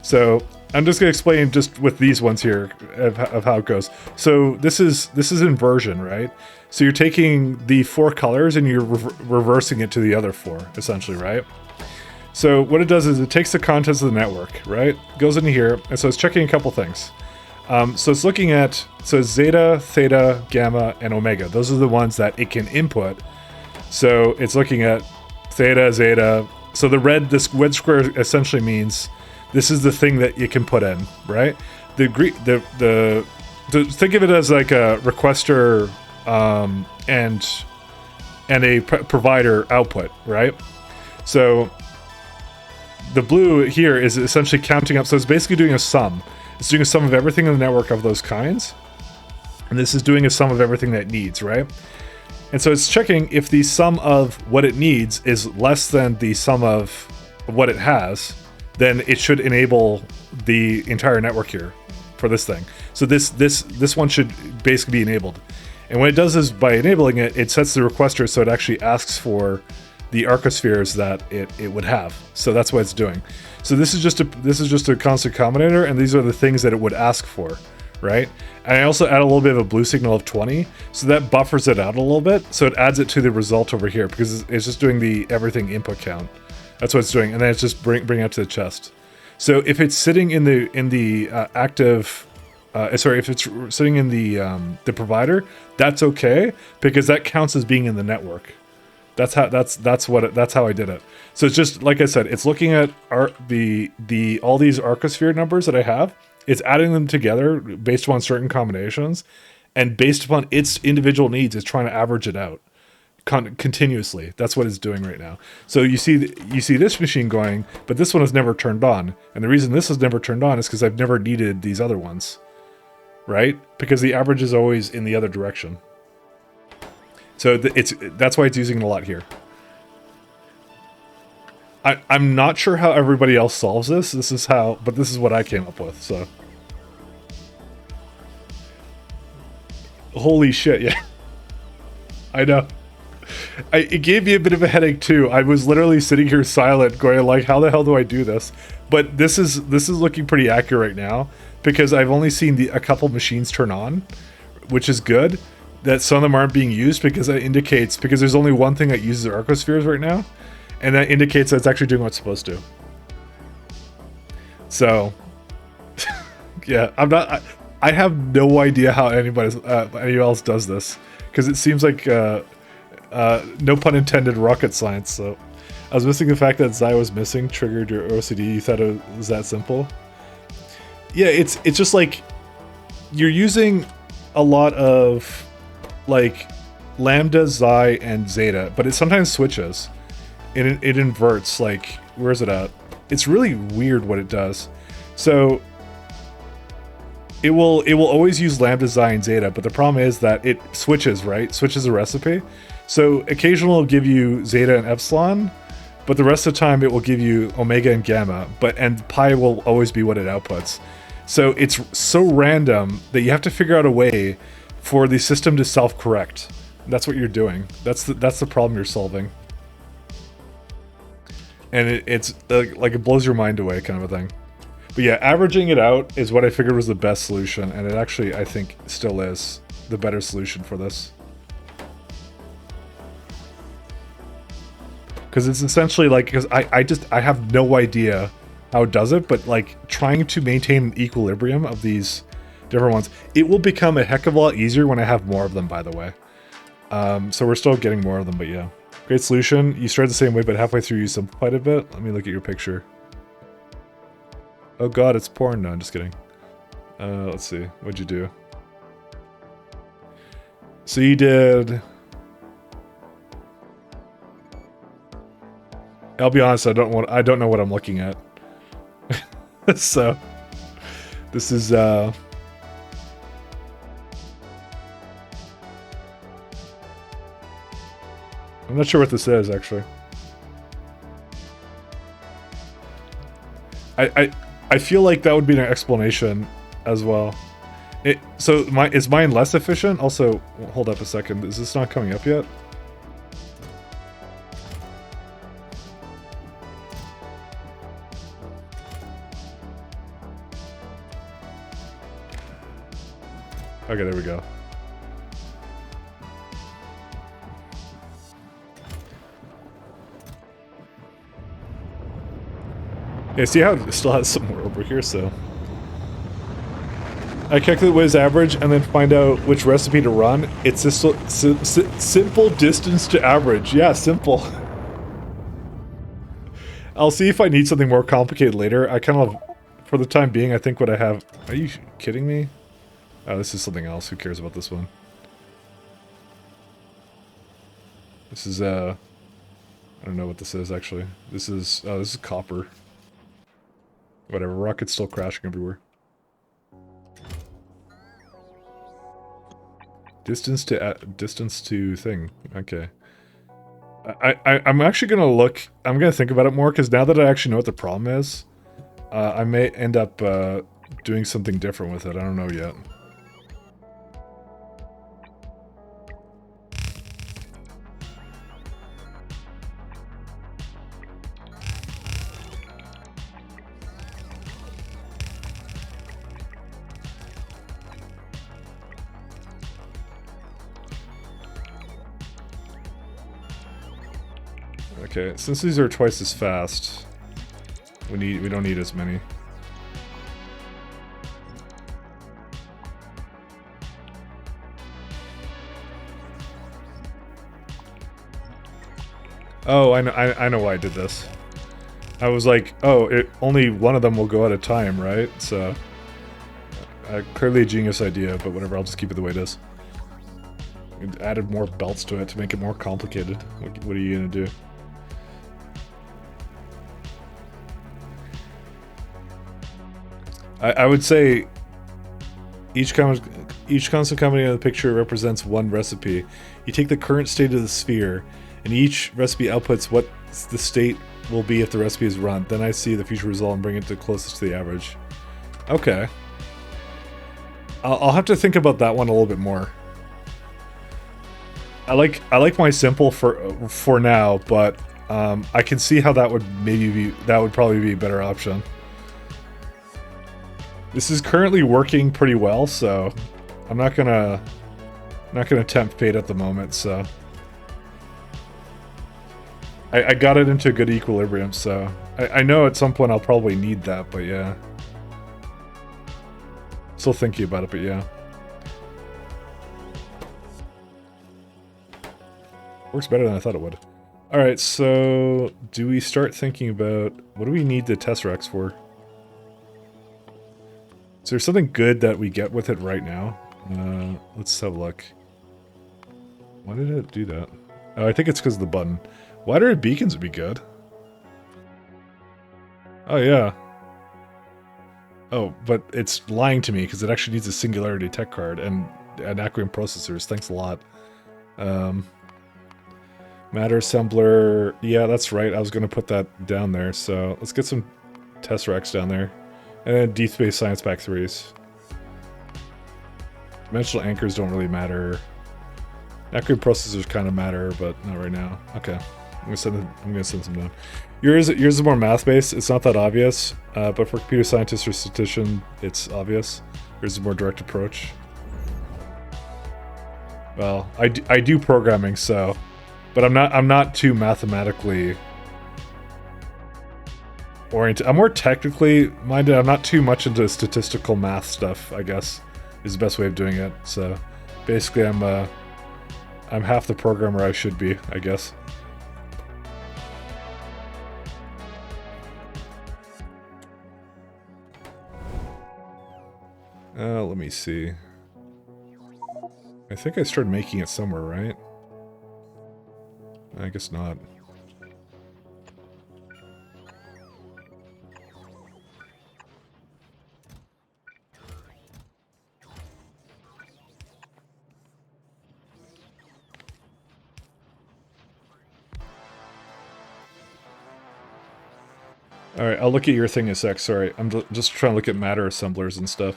So, I'm just gonna explain just with these ones here of how it goes. So, this is inversion, right? So you're taking the 4 colors and you're reversing it to the other 4, essentially, right? So what it does is it takes the contents of the network, right? Goes into here, and so it's checking a couple things. So it's looking at, so zeta, theta, gamma, and omega. Those are the ones that it can input. So it's looking at theta, zeta. So this red square essentially means this is the thing that it can put in, right? Think of it as like a requester and a provider output, right? So the blue here is essentially counting up. So it's basically doing a sum. It's doing a sum of everything in the network of those kinds. And this is doing a sum of everything that it needs, right? And so it's checking if the sum of what it needs is less than the sum of what it has, then it should enable the entire network here for this thing. So this one should basically be enabled. And what it does is, by enabling it, it sets the requester so it actually asks for the arcospheres that it would have. So that's what it's doing. So this is just a constant combinator, and these are the things that it would ask for, right? And I also add a little bit of a blue signal of 20, so that buffers it out a little bit. So it adds it to the result over here because it's just doing the everything input count. That's what it's doing, and then it's just bring it to the chest. So if it's sitting in the active. If it's sitting in the provider, that's okay because that counts as being in the network. That's how I did it. So it's just like I said, it's looking at all these arcosphere numbers that I have. It's adding them together based upon certain combinations, and based upon its individual needs, it's trying to average it out continuously. That's what it's doing right now. So you see this machine going, but this one is never turned on, and the reason this is never turned on is because I've never needed these other ones. Right? Because the average is always in the other direction. So that's why it's using it a lot here. I'm not sure how everybody else solves this. This is what I came up with, so. Holy shit, yeah. I know. It gave me a bit of a headache too. I was literally sitting here silent going like, how the hell do I do this? But this is looking pretty accurate right now, because I've only seen a couple machines turn on, which is good. That some of them aren't being used because that indicates, because there's only one thing that uses arcospheres right now, and that indicates that it's actually doing what it's supposed to. So, yeah, I have no idea how anybody else does this, because it seems like no pun intended rocket science. So I was missing the fact that Zai was missing triggered your OCD. You thought it was that simple? Yeah, it's just like you're using a lot of like lambda, xi, and zeta, but it sometimes switches. It inverts. Like, where is it at? It's really weird what it does. So it will always use lambda, xi, and zeta, but the problem is that it switches, right? Switches the recipe. So occasionally it'll give you zeta and epsilon, but the rest of the time it will give you omega and gamma, and pi will always be what it outputs. So it's so random that you have to figure out a way for the system to self-correct. That's what you're doing. That's the problem you're solving. And it's like it blows your mind away kind of a thing. But yeah, averaging it out is what I figured was the best solution, and it actually, I think, still is the better solution for this. Because it's essentially like, because I have no idea how it does it, but like trying to maintain an equilibrium of these different ones, it will become a heck of a lot easier when I have more of them, by the way. So we're still getting more of them, but yeah. Great solution. You started the same way, but halfway through you simplified a bit. Let me look at your picture. Oh god, it's porn. No, I'm just kidding. Let's see. What'd you do? So you did... I'll be honest, I don't know what I'm looking at. So this is I'm not sure what this is actually. I feel like that would be an explanation as well. So is mine less efficient? Also, hold up a second. Is this not coming up yet? Okay, there we go. Yeah, see how it still has some more over here, so... I calculate what is average and then find out which recipe to run. It's just simple distance to average. Yeah, simple. I'll see if I need something more complicated later. I kind of, for the time being, I think what I have... Are you kidding me? Oh, this is something else. Who cares about this one? This is, I don't know what this is, actually. This is copper. Whatever, rocket's still crashing everywhere. Distance to thing. Okay. I'm actually gonna look... I'm gonna think about it more, because now that I actually know what the problem is, I may end up doing something different with it. I don't know yet. Okay, since these are twice as fast, we don't need as many. Oh, I know why I did this. I was like, oh, only one of them will go at a time, right? So, clearly a genius idea, but whatever, I'll just keep it the way it is. It added more belts to it to make it more complicated. What are you gonna do? I would say each constant coming in the picture represents one recipe. You take the current state of the sphere, and each recipe outputs what the state will be if the recipe is run. Then I see the future result and bring it to closest to the average. Okay. I'll have to think about that one a little bit more. I like my simple for now, but I can see how that would probably be a better option. This is currently working pretty well, so I'm not gonna tempt fate at the moment. So I got it into a good equilibrium. So I know at some point I'll probably need that, but yeah, still thinking about it. But yeah, works better than I thought it would. All right, so do we start thinking about what do we need the Tesseracts for? Is there something good that we get with it right now? Let's have a look. Why did it do that? Oh, I think it's because of the button. Wider beacons would be good. Oh, yeah. Oh, but it's lying to me because it actually needs a Singularity tech card and Acronym processors. Thanks a lot. Matter assembler. Yeah, that's right. I was going to put that down there. So let's get some Tesseracts down there. And then Deep Space Science Pack 3s. Dimensional anchors don't really matter. Acronym processors kind of matter, but not right now. Okay. I'm gonna send some down. Yours is more math-based. It's not that obvious, but for computer scientists or statistician, it's obvious. Yours is a more direct approach. Well, I do programming, so, but I'm not too mathematically oriented. I'm more technically minded. I'm not too much into statistical math stuff, I guess, is the best way of doing it. So, basically, I'm half the programmer I should be, I guess. Let me see. I think I started making it somewhere, right? I guess not. Alright, I'll look at your thing in a sec, sorry. I'm just trying to look at matter assemblers and stuff.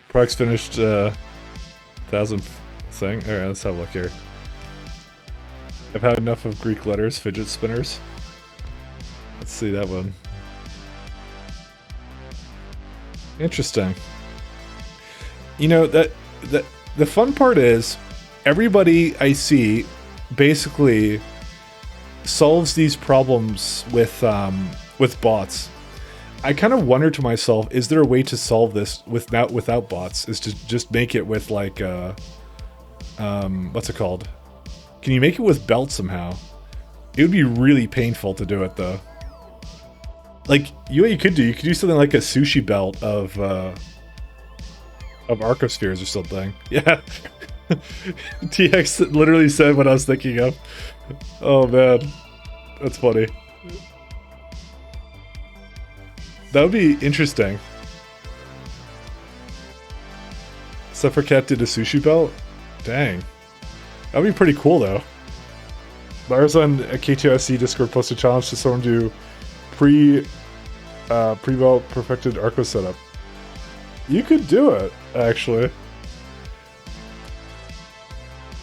Product's finished, 1000th thing. Alright, let's have a look here. I've had enough of Greek letters, fidget spinners. Let's see that one. Interesting. You know, the fun part is, everybody I see basically solves these problems with bots. I kind of wonder to myself, is there a way to solve this without bots? Is to just make it with like what's it called? Can you make it with belts somehow? It would be really painful to do it though. Like, what you could do something like a sushi belt of arcospheres or something. Yeah. TX literally said what I was thinking of. Oh man, that's funny. That would be interesting. Suffracat did a sushi belt? Dang. That would be pretty cool though. Lars on a K2SC Discord posted a challenge to someone do pre-belt perfected Arco setup. You could do it, actually.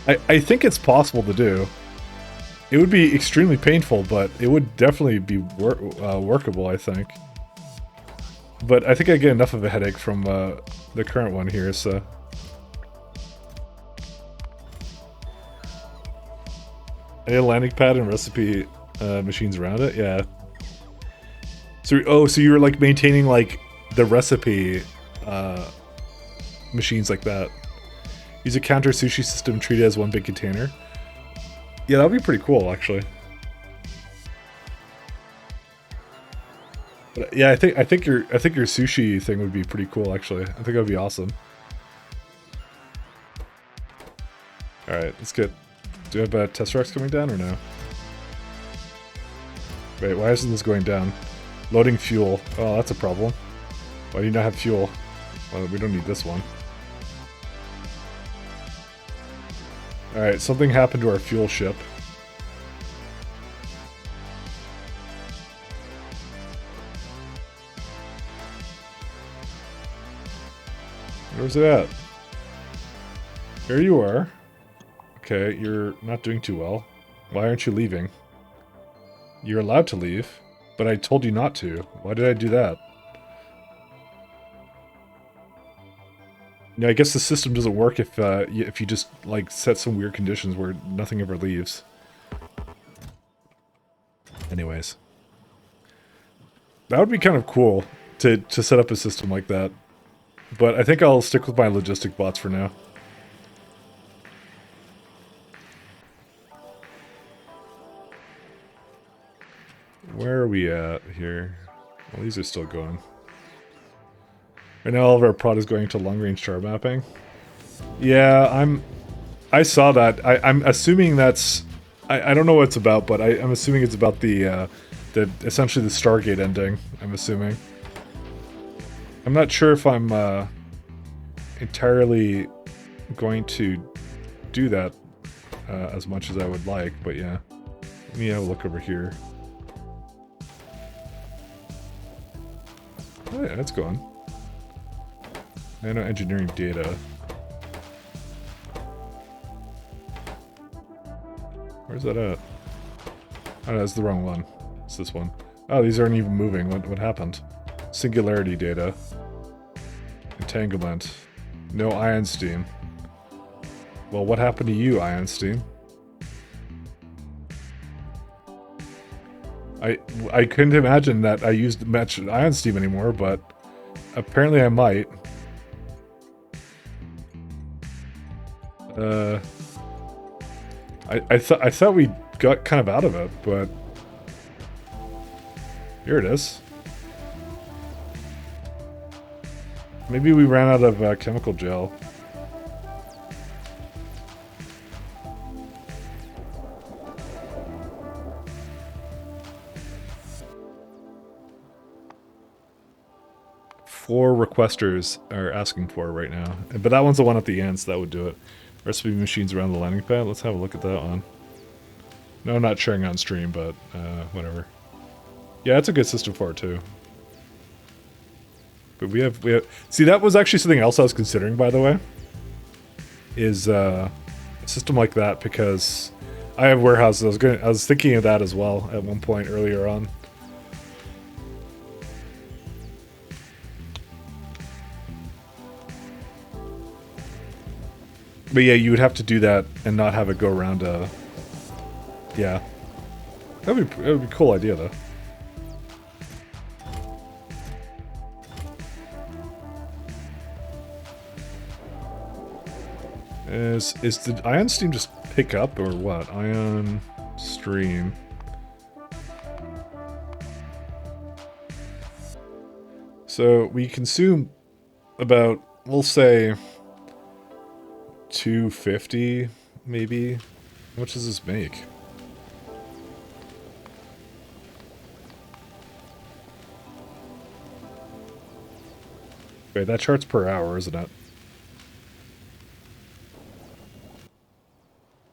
I think it's possible to do. It would be extremely painful, but it would definitely be workable, I think. But I think I get enough of a headache from the current one here, so... Any landing pad and recipe machines around it? Yeah. So, so you were like maintaining like the recipe machines like that. Use a counter sushi system, treat it as one big container. Yeah, that would be pretty cool, actually. But yeah, I think your sushi thing would be pretty cool, actually. I think that would be awesome. All right, let's get. Do you have test racks coming down or no? Wait, why isn't this going down? Loading fuel. Oh, that's a problem. Why do you not have fuel? Well, we don't need this one. Alright, something happened to our fuel ship. Where's it at? Here you are. Okay, you're not doing too well. Why aren't you leaving? You're allowed to leave, but I told you not to. Why did I do that? Yeah, I guess the system doesn't work if you just like set some weird conditions where nothing ever leaves. Anyways, that would be kind of cool to set up a system like that. But I think I'll stick with my logistic bots for now. Where are we at here? Well, these are still going. Right now all of our prod is going to long-range char mapping. Yeah, I saw that. I'm assuming that's... I don't know what it's about, but I'm assuming it's about the essentially the Stargate ending, I'm assuming. I'm not sure if I'm entirely going to do that as much as I would like, but yeah. Let me have a look over here. Oh yeah, it's gone. Nano engineering data. Where's that at? Oh, that's the wrong one. It's this one. Oh, these aren't even moving. What happened? Singularity data. Entanglement. No ion steam. Well, what happened to you, ion steam? I couldn't imagine that I used match ion steam anymore, but apparently I might. I thought we got kind of out of it, but here it is. Maybe we ran out of chemical gel. Four requesters are asking for it right now. But that one's the one at the end, so that would do it. Recipe machines around the landing pad. Let's have a look at that one. No, not sharing on stream, but whatever. Yeah, it's a good system for it too. But we have see, that was actually something else I was considering, by the way. Is a system like that, because I have warehouses. I was thinking of that as well at one point earlier on. But yeah, you would have to do that and not have it go around yeah. That would be a cool idea though. Is the ion stream just pick up or what? Ion stream. So we consume about, we'll say, 250 maybe. How much does this make? Wait, that chart's per hour, isn't it?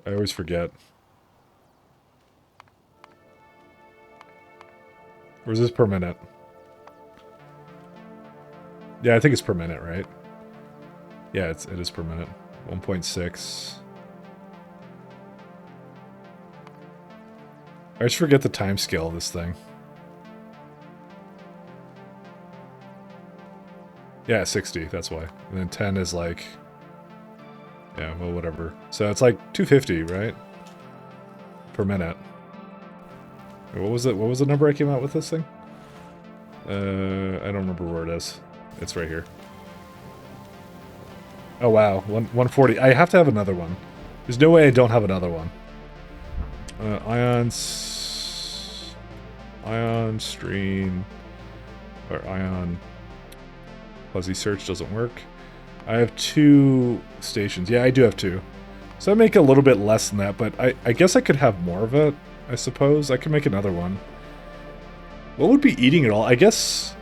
I always forget. Or is this per minute? Yeah, I think it's per minute, right? Yeah, it is per minute. 1.6. I just forget the time scale of this thing. Yeah, 60, that's why. And then 10 is like... yeah, well, whatever. So it's like 250, right? Per minute. What was it? What was the number I came out with this thing? I don't remember where it is. It's right here. Oh wow, 140. I have to have another one. There's no way I don't have another one. Ion stream, or ion fuzzy search doesn't work. I have 2 stations. Yeah, I do have 2. So I make a little bit less than that, but I guess I could have more of it, I suppose. I could make another one. What would be eating it all? I guess...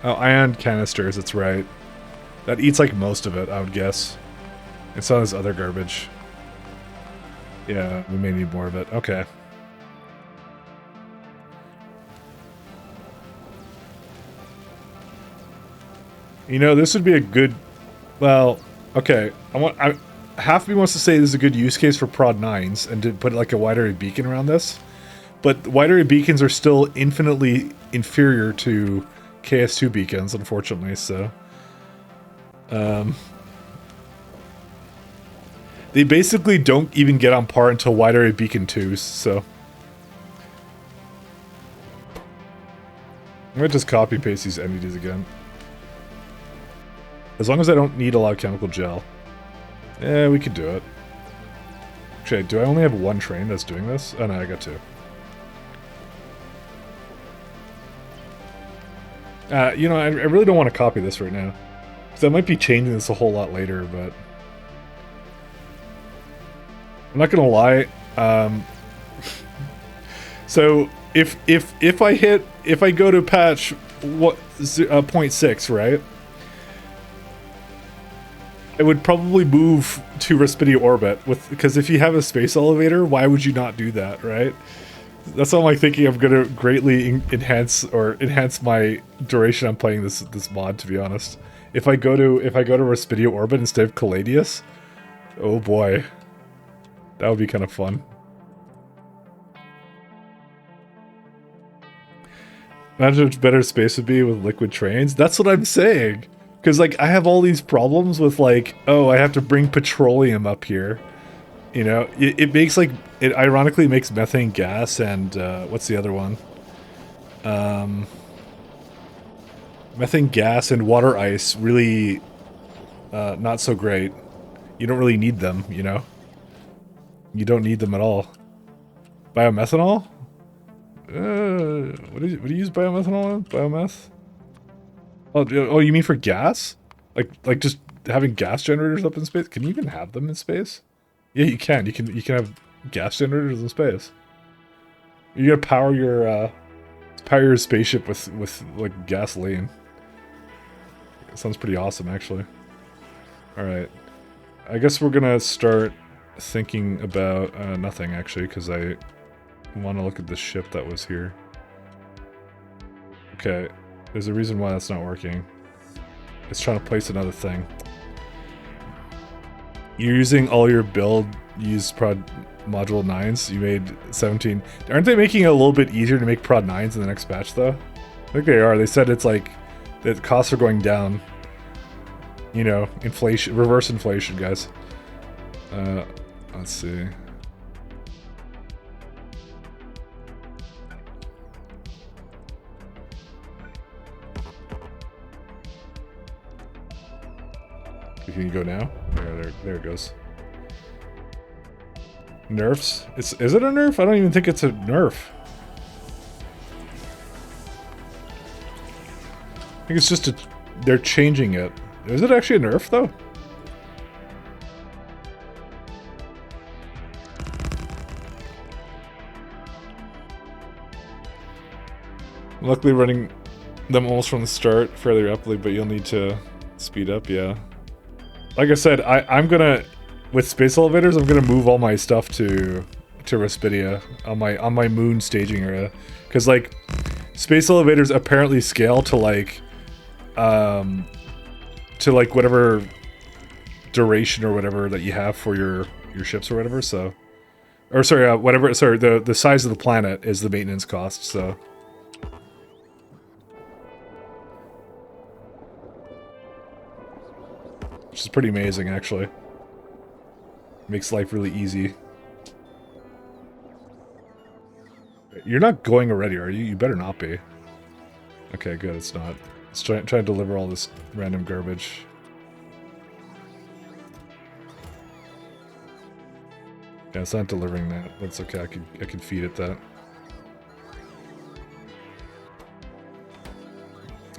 oh, ion canisters, that's right. That eats like most of it, I would guess. It's all this other garbage. Yeah, we may need more of it. Okay. You know, this would be a good... well, okay. Half of me wants to say this is a good use case for Prod 9s and to put like a wide area beacon around this. But wide area beacons are still infinitely inferior to KS2 beacons, unfortunately, so... they basically don't even get on par until wide area beacon 2s, so... I'm gonna just copy paste these entities again. As long as I don't need a lot of chemical gel. Yeah, we could do it. Actually, do I only have one train that's doing this? Oh no, I got 2. You know, I really don't want to copy this right now. Because I might be changing this a whole lot later, but... I'm not gonna lie. So, if I go to patch 0.6, right? I would probably move to Respidia Orbit, because if you have a space elevator, why would you not do that, right? That's all I'm like thinking. I'm gonna greatly enhance my duration on playing this mod, to be honest. If I go to Respidia orbit instead of Caladius, oh boy, that would be kind of fun. Imagine how much better space would be with liquid trains. That's what I'm saying. Because, like, I have all these problems with, like, oh, I have to bring petroleum up here. You know, it makes, like, it ironically makes methane gas and, what's the other one? Methane gas and water ice really, not so great. You don't really need them, you know? You don't need them at all. Biomethanol? What do you use biomethanol in? Biometh? Oh, you mean for gas? Like just having gas generators up in space? Can you even have them in space? Yeah, you can. You can have gas generators in space. You gotta power your spaceship with like gasoline. It sounds pretty awesome, actually. All right, I guess we're gonna start thinking about nothing actually, because I want to look at the ship that was here. Okay, there's a reason why that's not working. It's trying to place another thing. You're using all your build used prod module 9s. You made 17. Aren't they making it a little bit easier to make prod 9s in the next batch though? I think they are. They said it's like the costs are going down. You know, inflation, reverse inflation, guys. Let's see. Can you go now? There it goes. Nerfs? Is it a nerf? I don't even think it's a nerf. I think it's just they're changing it. Is it actually a nerf though? Luckily running them almost from the start fairly rapidly, but you'll need to speed up, yeah. Like I said, I'm gonna, with space elevators, I'm gonna move all my stuff to Respidia on my moon staging area, because like space elevators apparently scale to like whatever duration or whatever that you have for your ships or whatever. So, or sorry, whatever. Sorry, the size of the planet is the maintenance cost. So. Which is pretty amazing, actually. Makes life really easy. You're not going already, are you? You better not be. Okay, good, it's not. Let's try to deliver all this random garbage. Yeah, it's not delivering that. That's okay, I can feed it that.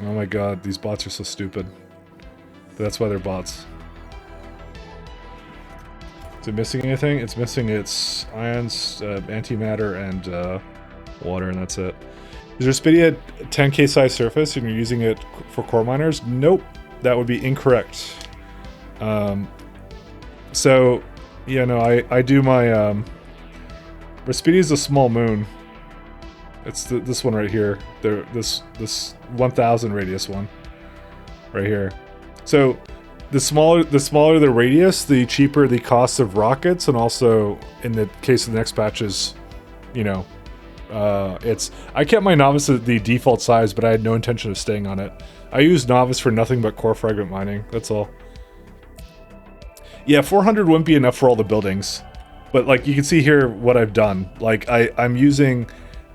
Oh my god, these bots are so stupid. But that's why they're bots. Is it missing anything? It's missing its ions, antimatter, and water, and that's it. Is Respidia a 10k size surface and you're using it for core miners? Nope, that would be incorrect. So, yeah, no, I do my... Respidia is a small moon. It's this one right here. This 1000 radius one. Right here. So, the smaller the radius, the cheaper the cost of rockets, and also, in the case of the next patches, you know, I kept my Novice at the default size, but I had no intention of staying on it. I use Novice for nothing but core fragment mining, that's all. Yeah, 400 wouldn't be enough for all the buildings, but like, you can see here what I've done. Like, I'm using,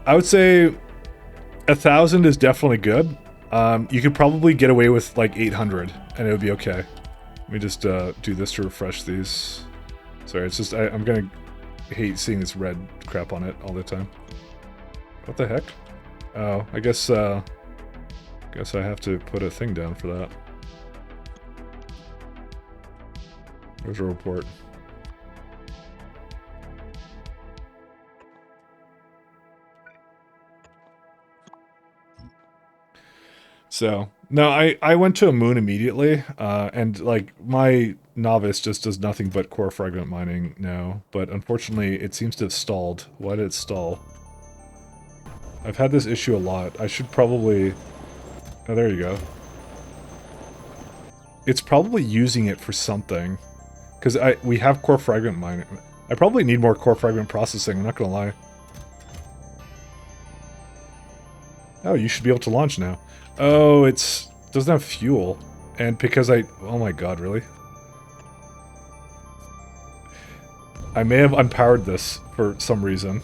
I would say, 1,000 is definitely good. You could probably get away with like 800 and it would be okay. Let me just do this to refresh these. Sorry, it's just I'm gonna hate seeing this red crap on it all the time. What the heck? Oh, I guess I have to put a thing down for that. There's a report. So, no, I went to a moon immediately, and like my Novice just does nothing but core fragment mining now, but unfortunately it seems to have stalled. Why did it stall? I've had this issue a lot. I should probably... Oh, there you go. it's probably using it for something. Because we have core fragment mining. I probably need more core fragment processing, I'm not gonna lie. Oh, you should be able to launch now. Oh, doesn't have fuel. And because oh my god, really? I may have unpowered this for some reason.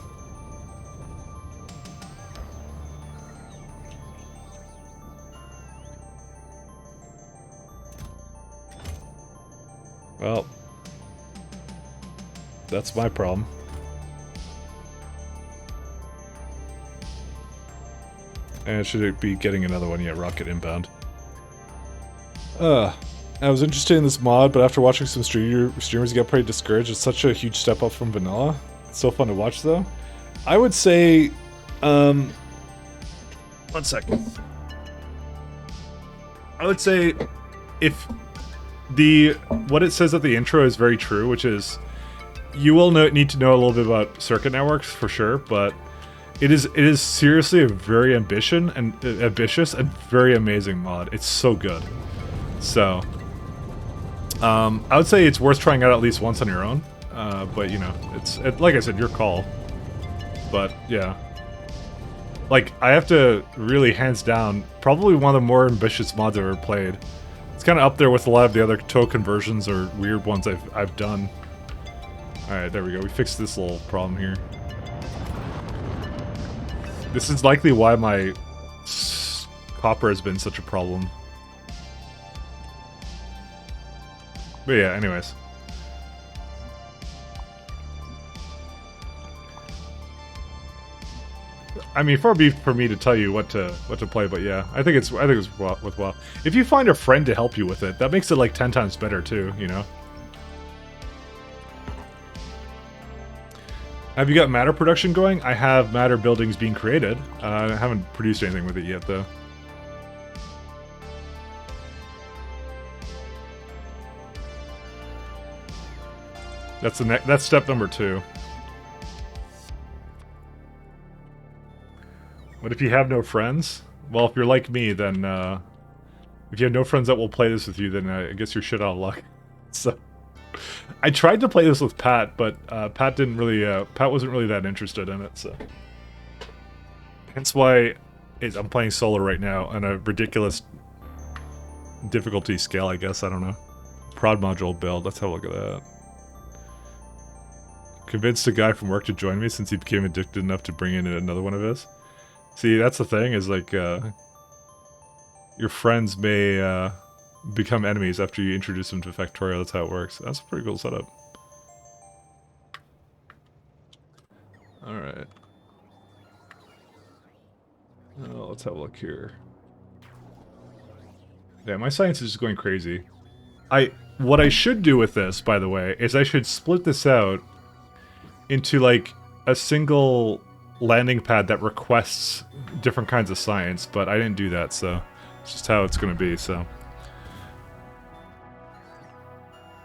Well, that's my problem. And should it be getting another one? Yeah, rocket inbound. I was interested in this mod, but after watching some streamers get pretty discouraged. It's such a huge step up from vanilla. It's so fun to watch, though. I would say, 1 second. I would say, if what it says at the intro is very true, which is, you will need to know a little bit about circuit networks for sure, but it is seriously a very ambitious and very amazing mod. It's so good. So, I would say it's worth trying out at least once on your own. But you know, it's like I said, your call. But yeah, like I have to really hands down, probably one of the more ambitious mods I've ever played. It's kind of up there with a lot of the other toe conversions or weird ones I've done. All right, there we go. We fixed this little problem here. This is likely why my copper has been such a problem. But yeah, anyways. I mean, far be for me to tell you what to play, but yeah, I think it's worthwhile. If you find a friend to help you with it, that makes it like 10 times better too, you know? Have you got matter production going? I have matter buildings being created. I haven't produced anything with it yet, though. That's step number 2. What if you have no friends? Well, if you're like me, then if you have no friends that will play this with you, then I guess you're shit out of luck. So I tried to play this with Pat, but Pat didn't really. Pat wasn't really that interested in it, so hence why I'm playing solo right now on a ridiculous difficulty scale. I guess I don't know. Prod module build. Let's have a look at that. Convinced a guy from work to join me since he became addicted enough to bring in another one of his. See, that's the thing. Is like your friends may. Become enemies after you introduce them to Factorio. That's how it works. That's a pretty cool setup. Alright. Let's have a look here. Yeah, my science is just going crazy. What I should do with this, by the way, is I should split this out into like a single landing pad that requests different kinds of science, but I didn't do that, so it's just how it's gonna be, so.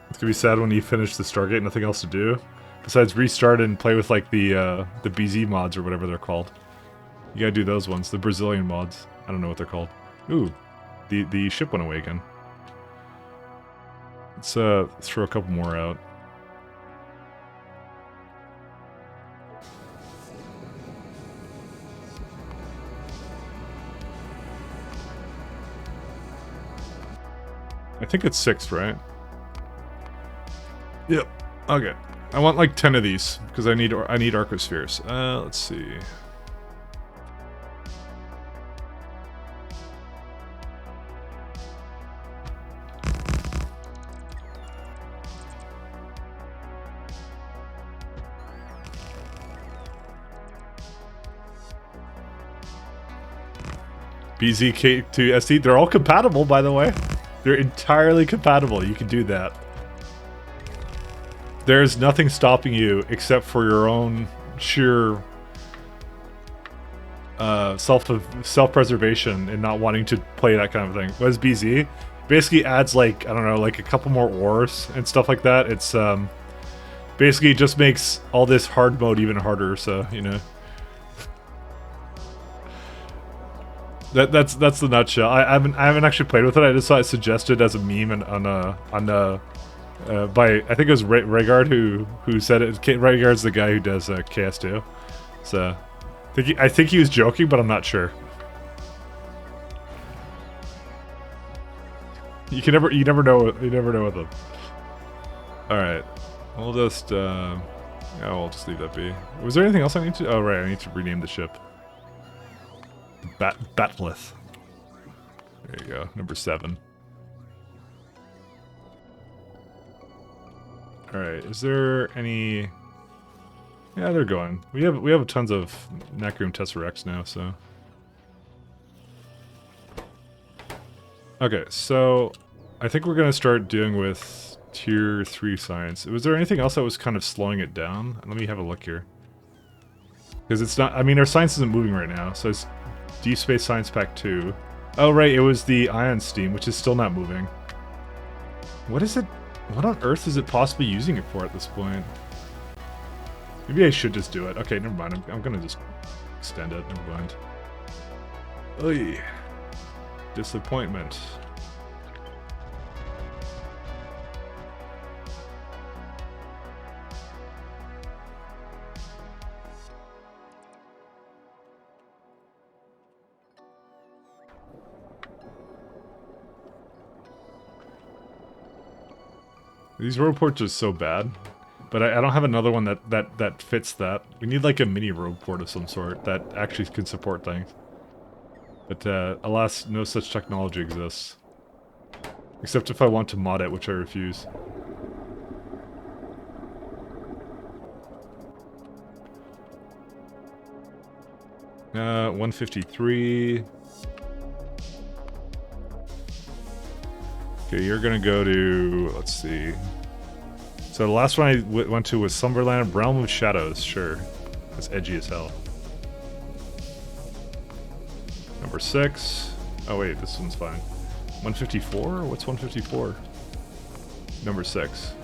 It's gonna be sad when you finish the Stargate, nothing else to do. Besides restart and play with like the BZ mods or whatever they're called. You gotta do those ones, the Brazilian mods. I don't know what they're called. Ooh, the ship went away again. Let's throw a couple more out. I think it's 6, right? Yep. Okay. I want like 10 of these because I need arcospheres. Let's see. BZK2SD, they're all compatible, by the way. They're entirely compatible. You can do that. There's nothing stopping you except for your own sheer self-preservation and not wanting to play that kind of thing. What is BZ? Basically adds like, I don't know, like a couple more ores and stuff like that. It's basically just makes all this hard mode even harder, so, you know. That's the nutshell. I haven't actually played with it. I just saw it suggested as a meme and by I think it was Rhaegar who said it. Rhaegar's the guy who does KS2. So I think he was joking, but I'm not sure. You never know with them. All right, we'll just yeah, we'll just leave that be. Was there anything else I need to? Oh right, I need to rename the ship. Batleth. There you go, number 7. All right, is there any? Yeah, they're going. We have tons of Necroom Tesseracts now, so. Okay, so I think we're gonna start dealing with tier 3 science. Was there anything else that was kind of slowing it down? Let me have a look here. Because it's not. I mean, our science isn't moving right now, so it's Deep Space Science Pack 2. Oh right, it was the ion steam, which is still not moving. What is it? What on earth is it possibly using it for at this point? Maybe I should just do it. Okay, never mind. I'm gonna just extend it. Never mind. Oy. Disappointment. These road ports are so bad, but I don't have another one that fits that. We need like a mini road port of some sort that actually can support things. But alas, no such technology exists. Except if I want to mod it, which I refuse. Uh, 153. Okay, you're gonna go to, let's see. So the last one I went to was Slumberland, Realm of Shadows, sure. That's edgy as hell. Number 6. Oh wait, this one's fine. 154? What's 154? Number 6.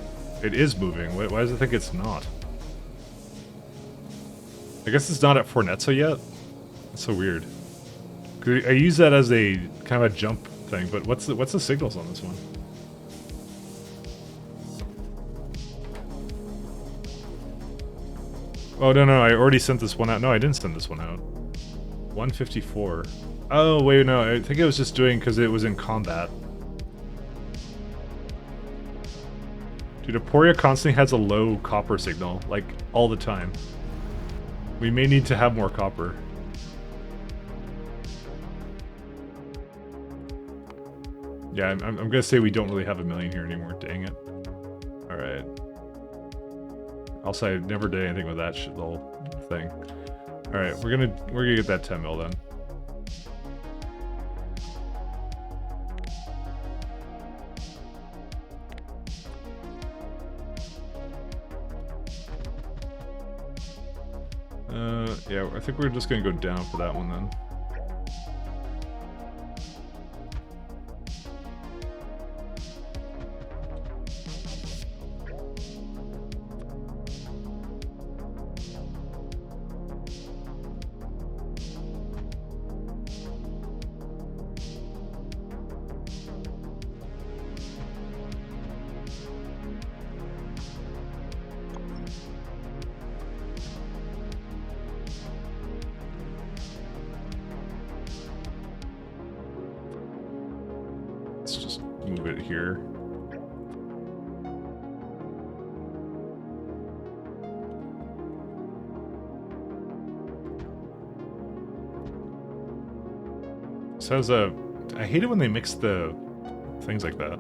It is moving. Why does it think it's not? I guess it's not at Fornezzo yet? That's so weird. 'Cause I use that as a kind of a jump thing, but what's the signals on this one? Oh no, I already sent this one out. No, I didn't send this one out. 154. Oh wait, no, I think it was just doing because it was in combat. Dude, Aporia constantly has a low copper signal, like all the time. We may need to have more copper. Yeah, I'm gonna say we don't really have a million here anymore. Dang it. All right. Also, I never did anything with that shit, the whole thing. All right, we're gonna get that 10 mil then. Yeah, I think we're just gonna go down for that one then. Let's just move it here. So as I hate it when they mix the things like that.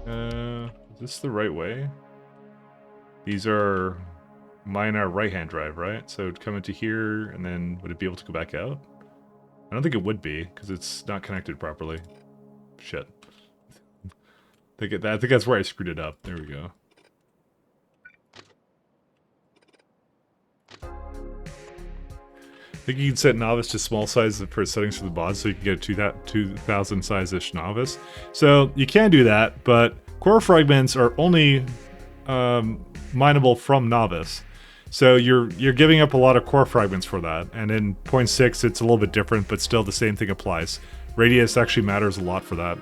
Is this the right way? These are... Mine are right-hand drive, right? So it'd come into here, and then would it be able to go back out? I don't think it would be, because it's not connected properly. Shit. I think that's where I screwed it up. There we go. I think you can set novice to small size for settings for the mod, so you can get a 2000 size-ish novice. So you can do that, but core fragments are only mineable from novice. So you're giving up a lot of core fragments for that. And in 0.6, it's a little bit different, but still the same thing applies. Radius actually matters a lot for that.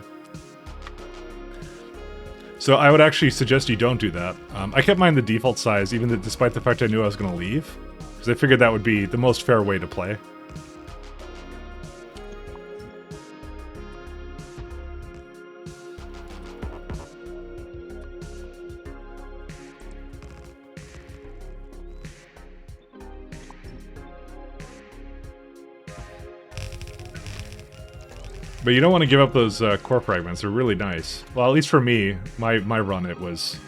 So I would actually suggest you don't do that. I kept mine the default size, even despite the fact I knew I was going to leave. Because I figured that would be the most fair way to play. But you don't want to give up those core fragments. They're really nice. Well, at least for me, my run, it was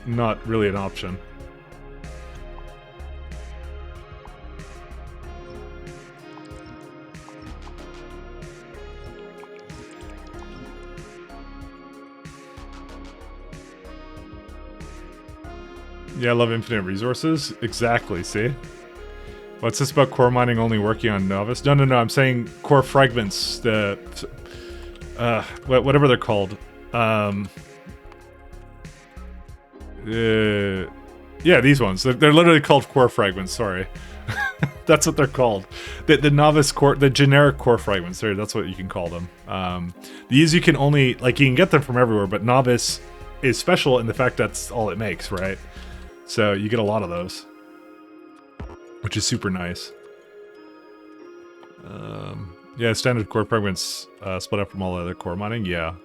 not really an option. Yeah, I love infinite resources. Exactly, see? What's this about core mining only working on novice? No, I'm saying core fragments, whatever they're called. Yeah, these ones. They're literally called core fragments, sorry. That's what they're called. The novice core, the generic core fragments, that's what you can call them. These you can only, like, you can get them from everywhere, but novice is special in the fact that's all it makes, right? So you get a lot of those, which is super nice. Yeah, standard core fragments split up from all other core mining. Yeah,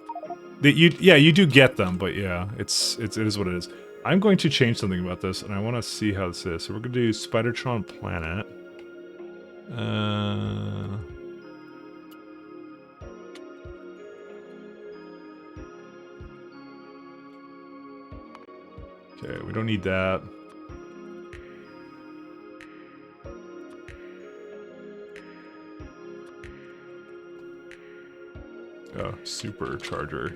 you do get them, but yeah, it is what it is. I'm going to change something about this, and I want to see how this is. So we're going to do Spidertron Planet. Okay, we don't need that. Oh, supercharger.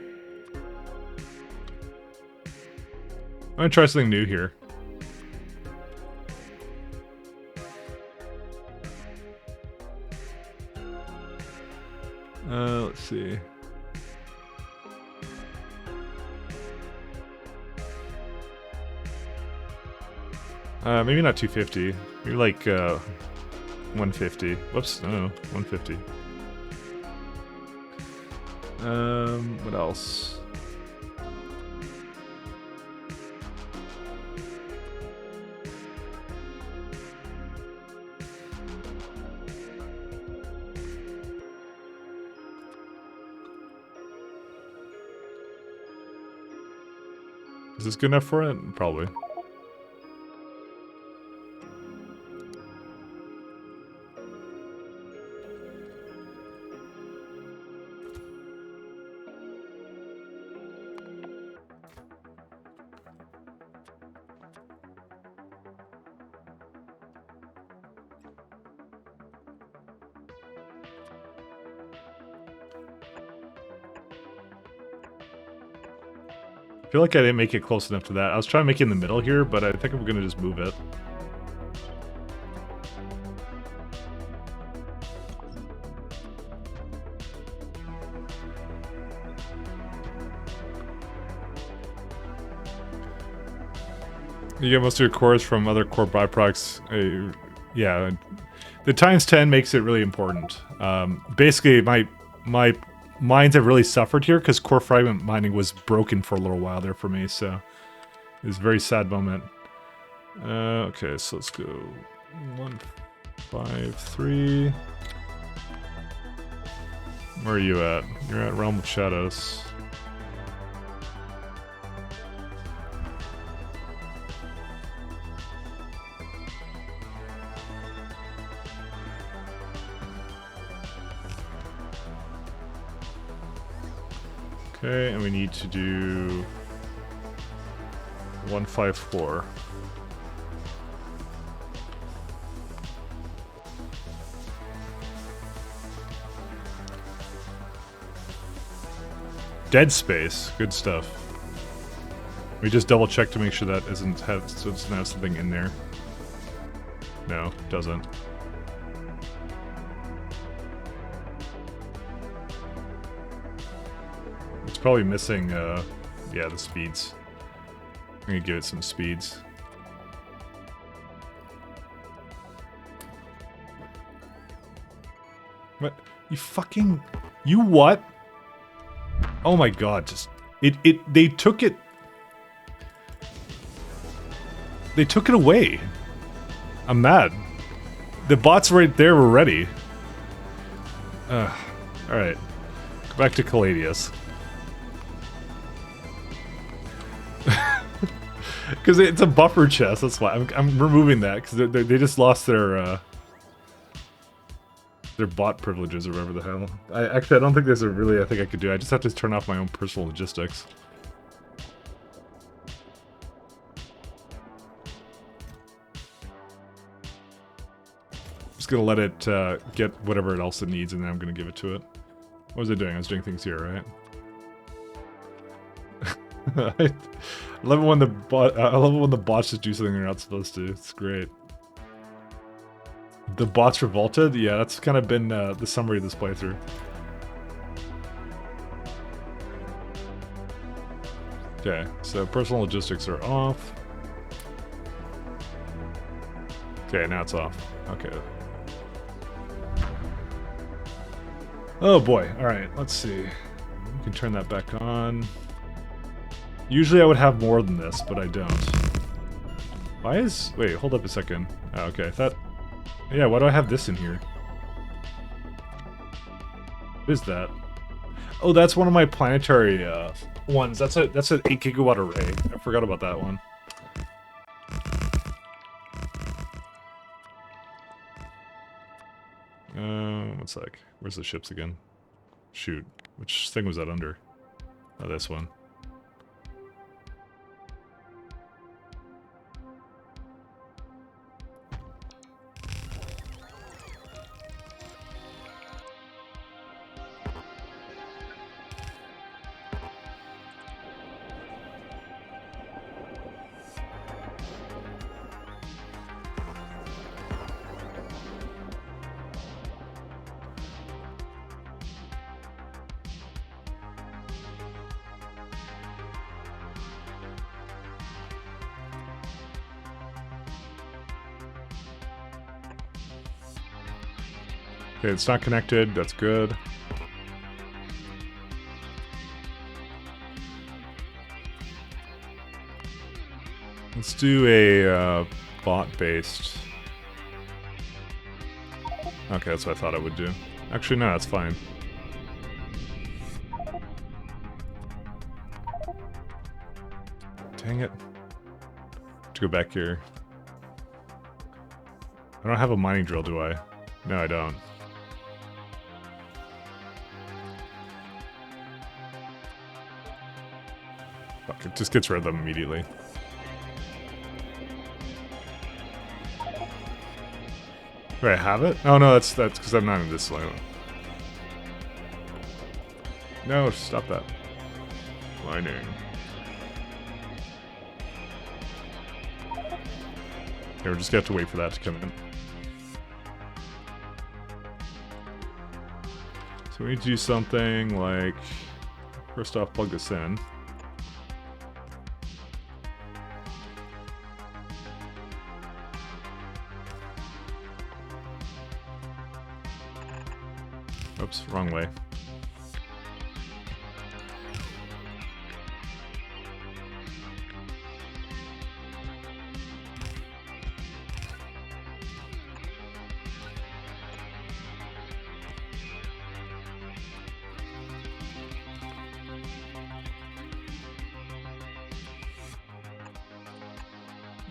I'm gonna try something new here. Let's see. Maybe not 250. Maybe like 150. Whoops, no, 150. What else? Is this good enough for it? Probably. I feel like I didn't make it close enough to that. I was trying to make it in the middle here, but I think I'm gonna just move it. You get most of your cores from other core byproducts. Yeah, the times 10 makes it really important. Basically, my mines have really suffered here because core fragment mining was broken for a little while there for me, so it was a very sad moment. Okay, so let's go 153. Where are you at? You're at Realm of Shadows. Okay, and we need to do 154. Dead space. Good stuff. We just double check to make sure that doesn't have something in there. No, doesn't. It's probably missing, yeah, the speeds. I'm gonna give it some speeds. What? You fucking... You what? Oh my god, just... They took it... They took it away. I'm mad. The bots right there were ready. Alright. Go back to Caladius. Because it's a buffer chest, that's why. I'm removing that, because they just lost their bot privileges or whatever the hell. I don't think there's a thing I could do. I just have to turn off my own personal logistics. Just gonna let it get whatever else it needs, and then I'm gonna give it to it. What was I doing? I was doing things here, right? I love it when the bots just do something they're not supposed to. It's great. The bots revolted? Yeah, that's kind of been the summary of this playthrough. Okay, so personal logistics are off. Okay, now it's off. Okay. Oh boy, alright, let's see. We can turn that back on. Usually I would have more than this, but I don't. Why is... Wait, hold up a second. Oh, okay, I thought... Yeah, why do I have this in here? What is that? Oh, that's one of my planetary ones. That's an 8 gigawatt array. I forgot about that one. One sec. Where's the ships again? Shoot. Which thing was that under? Oh, this one. Okay, it's not connected. That's good. Let's do a bot-based. Okay, that's what I thought I would do. Actually, no, that's fine. Dang it. To go back here. I don't have a mining drill, do I? No, I don't. Fuck, it just gets rid of them immediately. Do I have it? Oh no, that's because I'm not in this line. No, stop that. Mining. Okay, we're just gonna have to wait for that to come in. So we need to do something like... First off, plug this in. Oops, wrong way.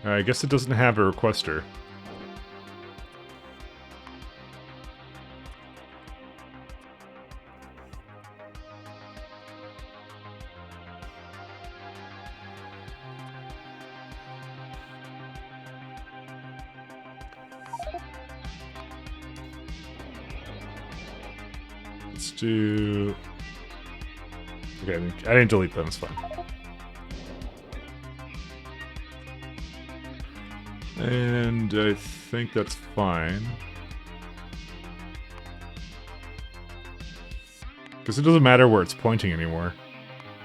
I guess it doesn't have a requester. Let's do... Okay, I didn't delete them, it's fine. And I think that's fine. Because it doesn't matter where it's pointing anymore.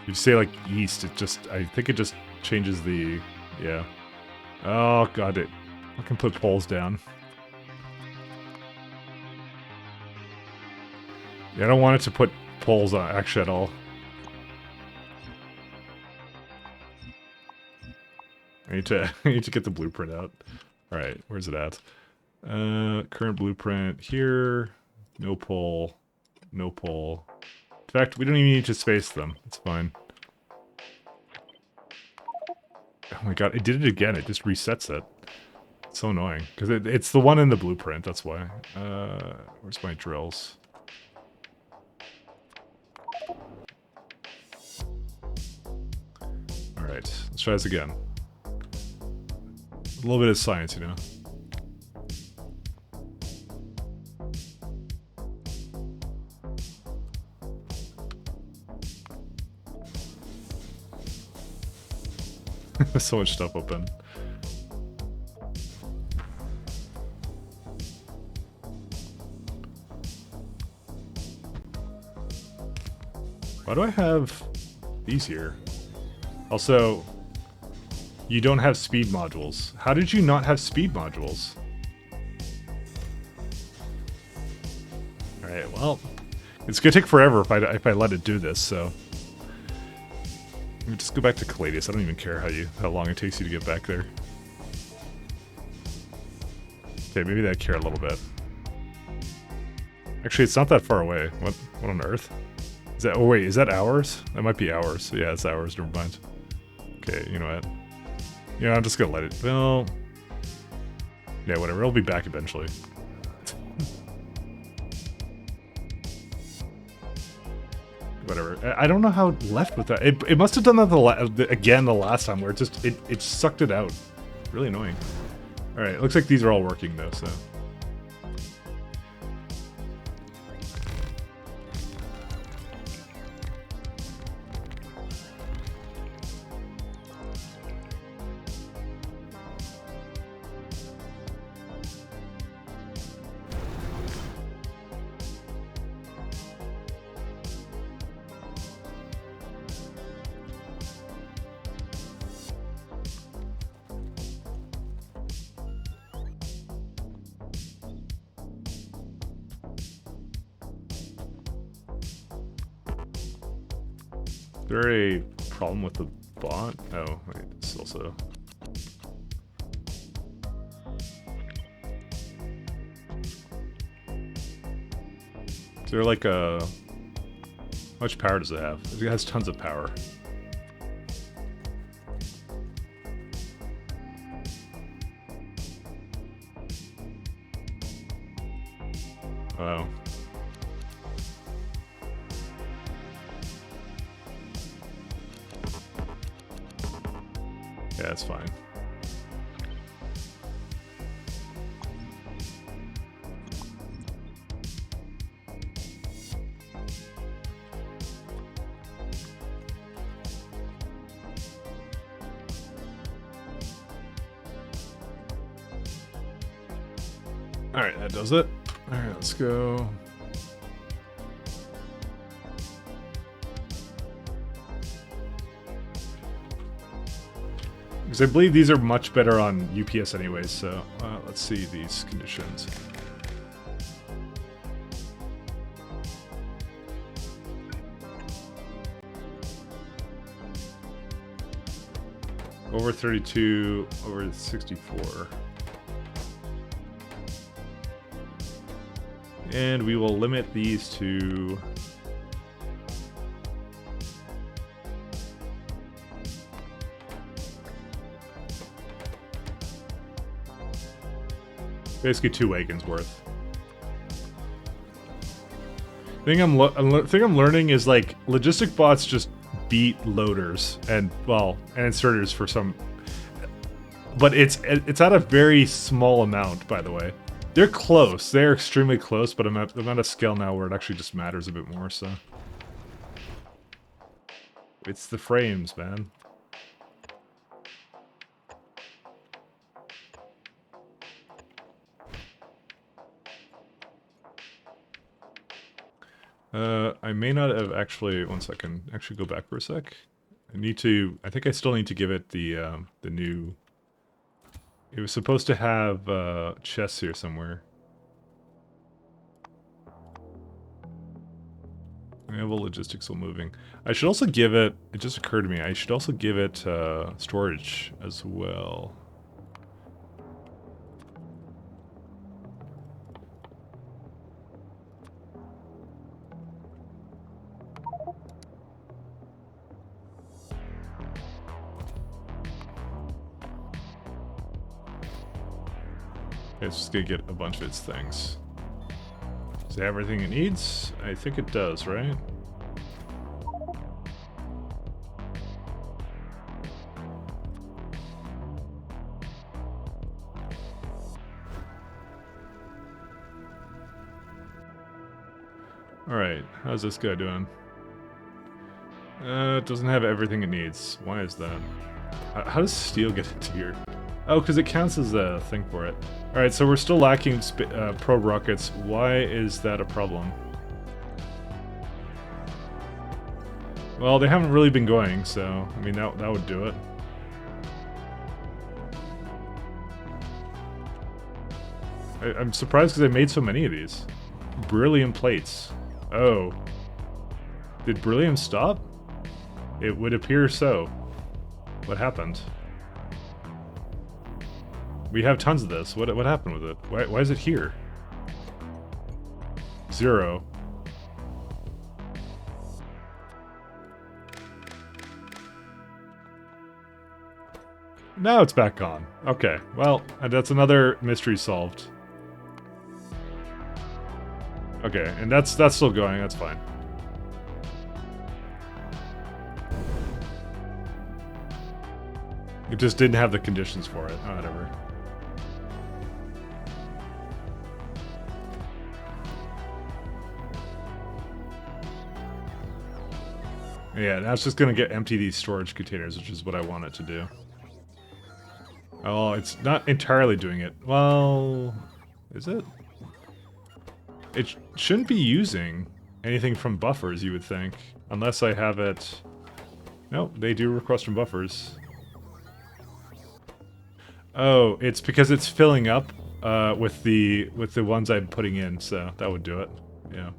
If you say like east, it just... I think it just changes the... Yeah. Oh god, I can put poles down. Yeah, I don't want it to put poles on actually at all. I need to get the blueprint out. Alright, where's it at? Current blueprint here. No pole. No pole. In fact, we don't even need to space them. It's fine. Oh my god, it did it again. It just resets it. It's so annoying. Because it's the one in the blueprint, that's why. Where's my drills? Alright, let's try this again. A little bit of science, you know? So much stuff open. Why do I have these here? Also, you don't have speed modules. How did you not have speed modules? Alright, well, it's gonna take forever if I let it do this, so... Let me just go back to Caladius. I don't even care how long it takes you to get back there. Okay, maybe I care a little bit. Actually, it's not that far away. What on earth? Is that... Oh wait, is that hours? That might be hours. Yeah, it's hours, never mind. Okay, you know what? Yeah, I'm just gonna let it... Well... Yeah, whatever. It'll be back eventually. Whatever. I don't know how it left with that. It must have done that again the last time, where it just... It sucked it out. Really annoying. Alright, looks like these are all working though, so... Is there a problem with the bot? Oh, wait, it's also... Is there like a... How much power does it have? It has tons of power. Oh. Yeah, that's fine. Alright, that does it. Alright, let's go. Because I believe these are much better on UPS anyways, so let's see these conditions. Over 32, over 64. And we will limit these to... basically 2 wagons worth. Thing I'm learning is like logistic bots just beat loaders and well and inserters for some, but it's at a very small amount, by the way. They're close. They're extremely close, but I'm at a scale now where it actually just matters a bit more, so. It's the frames, man. I may not have actually, one second, actually go back for a sec. I think I still need to give it the new, it was supposed to have, chests here somewhere. Enable logistics while moving. I should also give it, it just occurred to me, I should also give it, storage as well. It's just gonna get a bunch of its things. Does it have everything it needs? I think it does, right? Alright, how's this guy doing? It doesn't have everything it needs. Why is that? How does steel get into here? Oh, because it counts as a thing for it. Alright, so we're still lacking probe rockets. Why is that a problem? Well, they haven't really been going, so, I mean, that would do it. I'm surprised because I made so many of these. Beryllium plates. Oh. Did beryllium stop? It would appear so. What happened? We have tons of this. What happened with it? Why is it here? 0. Now it's back on. Okay, well, that's another mystery solved. Okay, and that's still going, that's fine. It just didn't have the conditions for it. Oh, whatever. Yeah, now it's just gonna empty these storage containers, which is what I want it to do. Oh, it's not entirely doing it. Well, is it? It shouldn't be using anything from buffers, you would think. Unless I have it... No, they do request from buffers. Oh, it's because it's filling up with the ones I'm putting in, so that would do it. Yeah.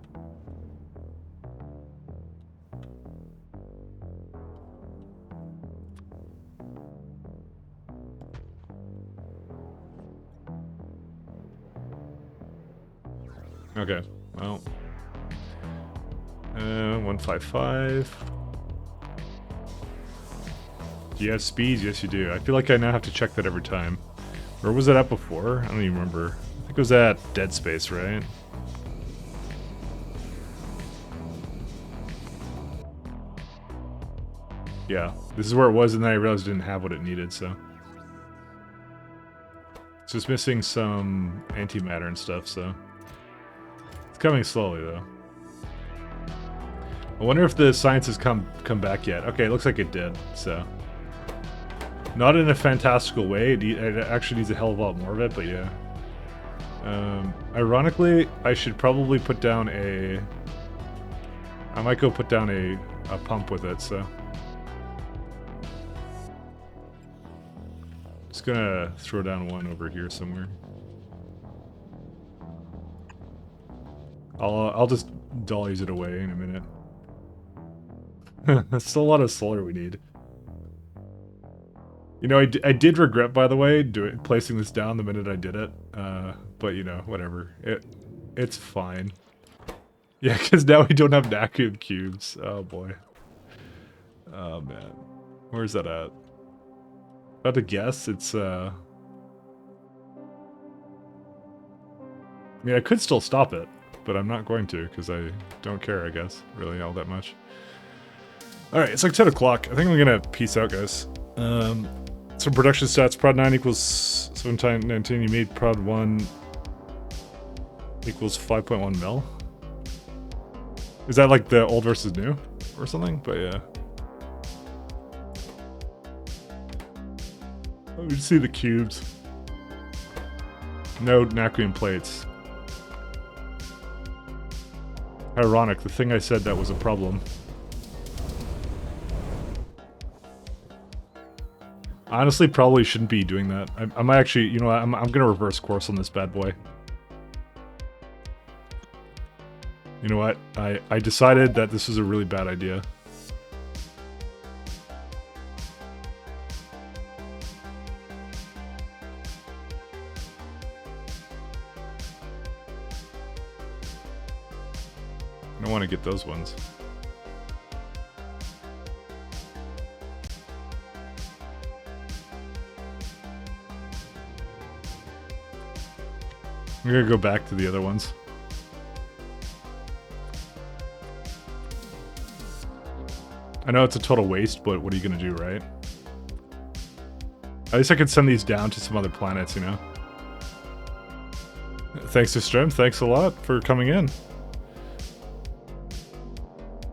Okay, well. 155. Do you have speeds? Yes, you do. I feel like I now have to check that every time. Where was it at before? I don't even remember. I think it was at Dead Space, right? Yeah, this is where it was, and then I realized it didn't have what it needed, so. It's just missing some antimatter and stuff, so. It's coming slowly, though. I wonder if the science has come back yet. Okay, it looks like it did, so. Not in a fantastical way, it actually needs a hell of a lot more of it, but yeah. Ironically, I should probably put down a... I might go put down a pump with it, so. Just gonna throw down one over here somewhere. I'll just dollies it away in a minute. That's still a lot of solar we need. You know, I did regret, by the way, placing this down the minute I did it. But you know, whatever. It's fine. Yeah, because now we don't have vacuum cubes. Oh boy. Oh man. Where's that at? About to guess, it's I mean, I could still stop it, but I'm not going to, because I don't care, I guess, really all that much. Alright, it's like 10 o'clock. I think I'm gonna peace out, guys. Some production stats. Prod 9 equals 7 times 19. You made Prod 1 equals 5.1 mil. Is that like the old versus new or something? But yeah. Let me see the cubes. No Naquium plates. Ironic, the thing I said that was a problem. Honestly, probably shouldn't be doing that. I might actually, you know what, I'm gonna reverse course on this bad boy. You know what, I decided that this is a really bad idea. I don't want to get those ones. I'm gonna go back to the other ones. I know it's a total waste, but what are you gonna do, right? At least I could send these down to some other planets, you know? Thanks to Strim, thanks a lot for coming in.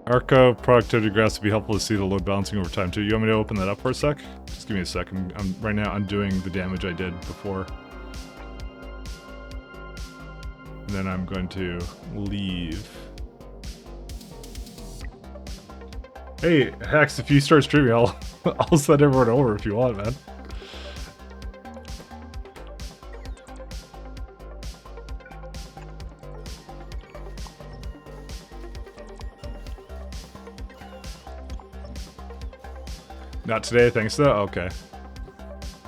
Arco productivity graphs would be helpful to see the load balancing over time too. You want me to open that up for a sec? Just give me a sec. I'm right now undoing the damage I did before. And then I'm going to leave. Hey, Hex, if you start streaming, I'll send everyone over if you want, man. Not today, thanks though? Okay.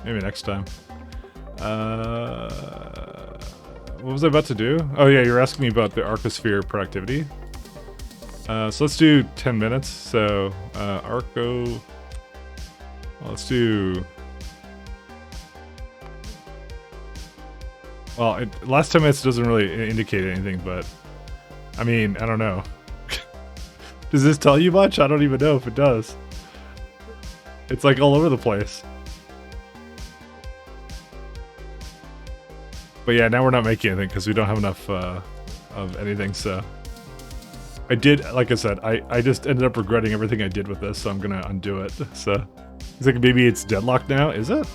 Maybe next time. What was I about to do? Oh yeah, you're asking me about the Arcosphere productivity. So let's do 10 minutes. So, Arco... Well, let's do... Well, last 10 minutes doesn't really indicate anything, but... I mean, I don't know. Does this tell you much? I don't even know if it does. It's like all over the place. But yeah, now we're not making anything because we don't have enough of anything, so... I did, like I said, I just ended up regretting everything I did with this, so I'm gonna undo it. So, it's like maybe it's deadlocked now, is it?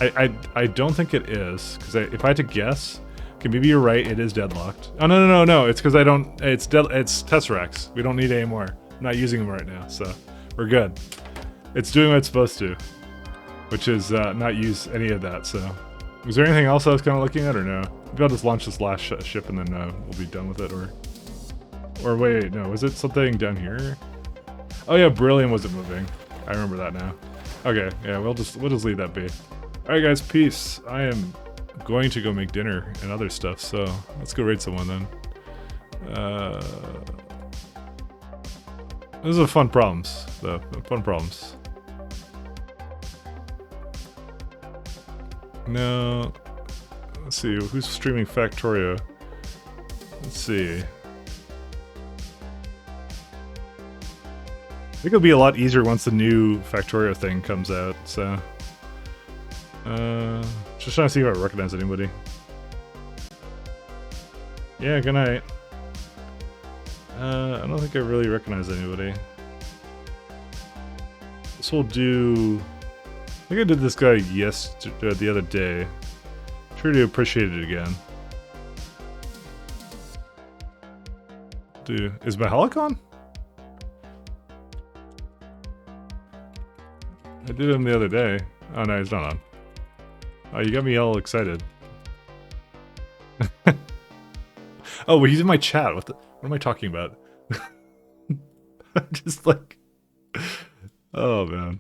I don't think it is, because if I had to guess, okay, maybe you're right, it is deadlocked. Oh, no, it's because I don't, it's Tesseracts. We don't need any more. I'm not using them right now, so we're good. It's doing what it's supposed to, which is not use any of that, so. Was there anything else I was kind of looking at, or no? Maybe I'll just launch this last ship and then we'll be done with it, or wait, no, was it something down here? Oh yeah, Brilliant wasn't moving. I remember that now. Okay, yeah, we'll just leave that be. Alright guys, peace. I am going to go make dinner and other stuff, so let's go raid someone then. Those are fun problems, though. Fun problems. No. Let's see, who's streaming Factorio? Let's see. I think it'll be a lot easier once the new Factorio thing comes out, so... just trying to see if I recognize anybody. Yeah, good night. I don't think I really recognize anybody. This will do... I think I did this guy the other day. Sure to appreciate it again. Is my helic on? I did him the other day. Oh no, he's not on. Oh, you got me all excited. Oh, but he's in my chat. What am I talking about? Just like... Oh, man.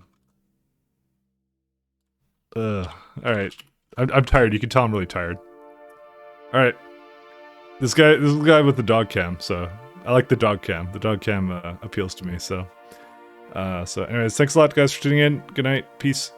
Alright. I'm tired. You can tell I'm really tired. Alright. This is the guy with the dog cam, so... I like the dog cam. The dog cam appeals to me, so... So anyways, thanks a lot guys for tuning in. Good night. Peace.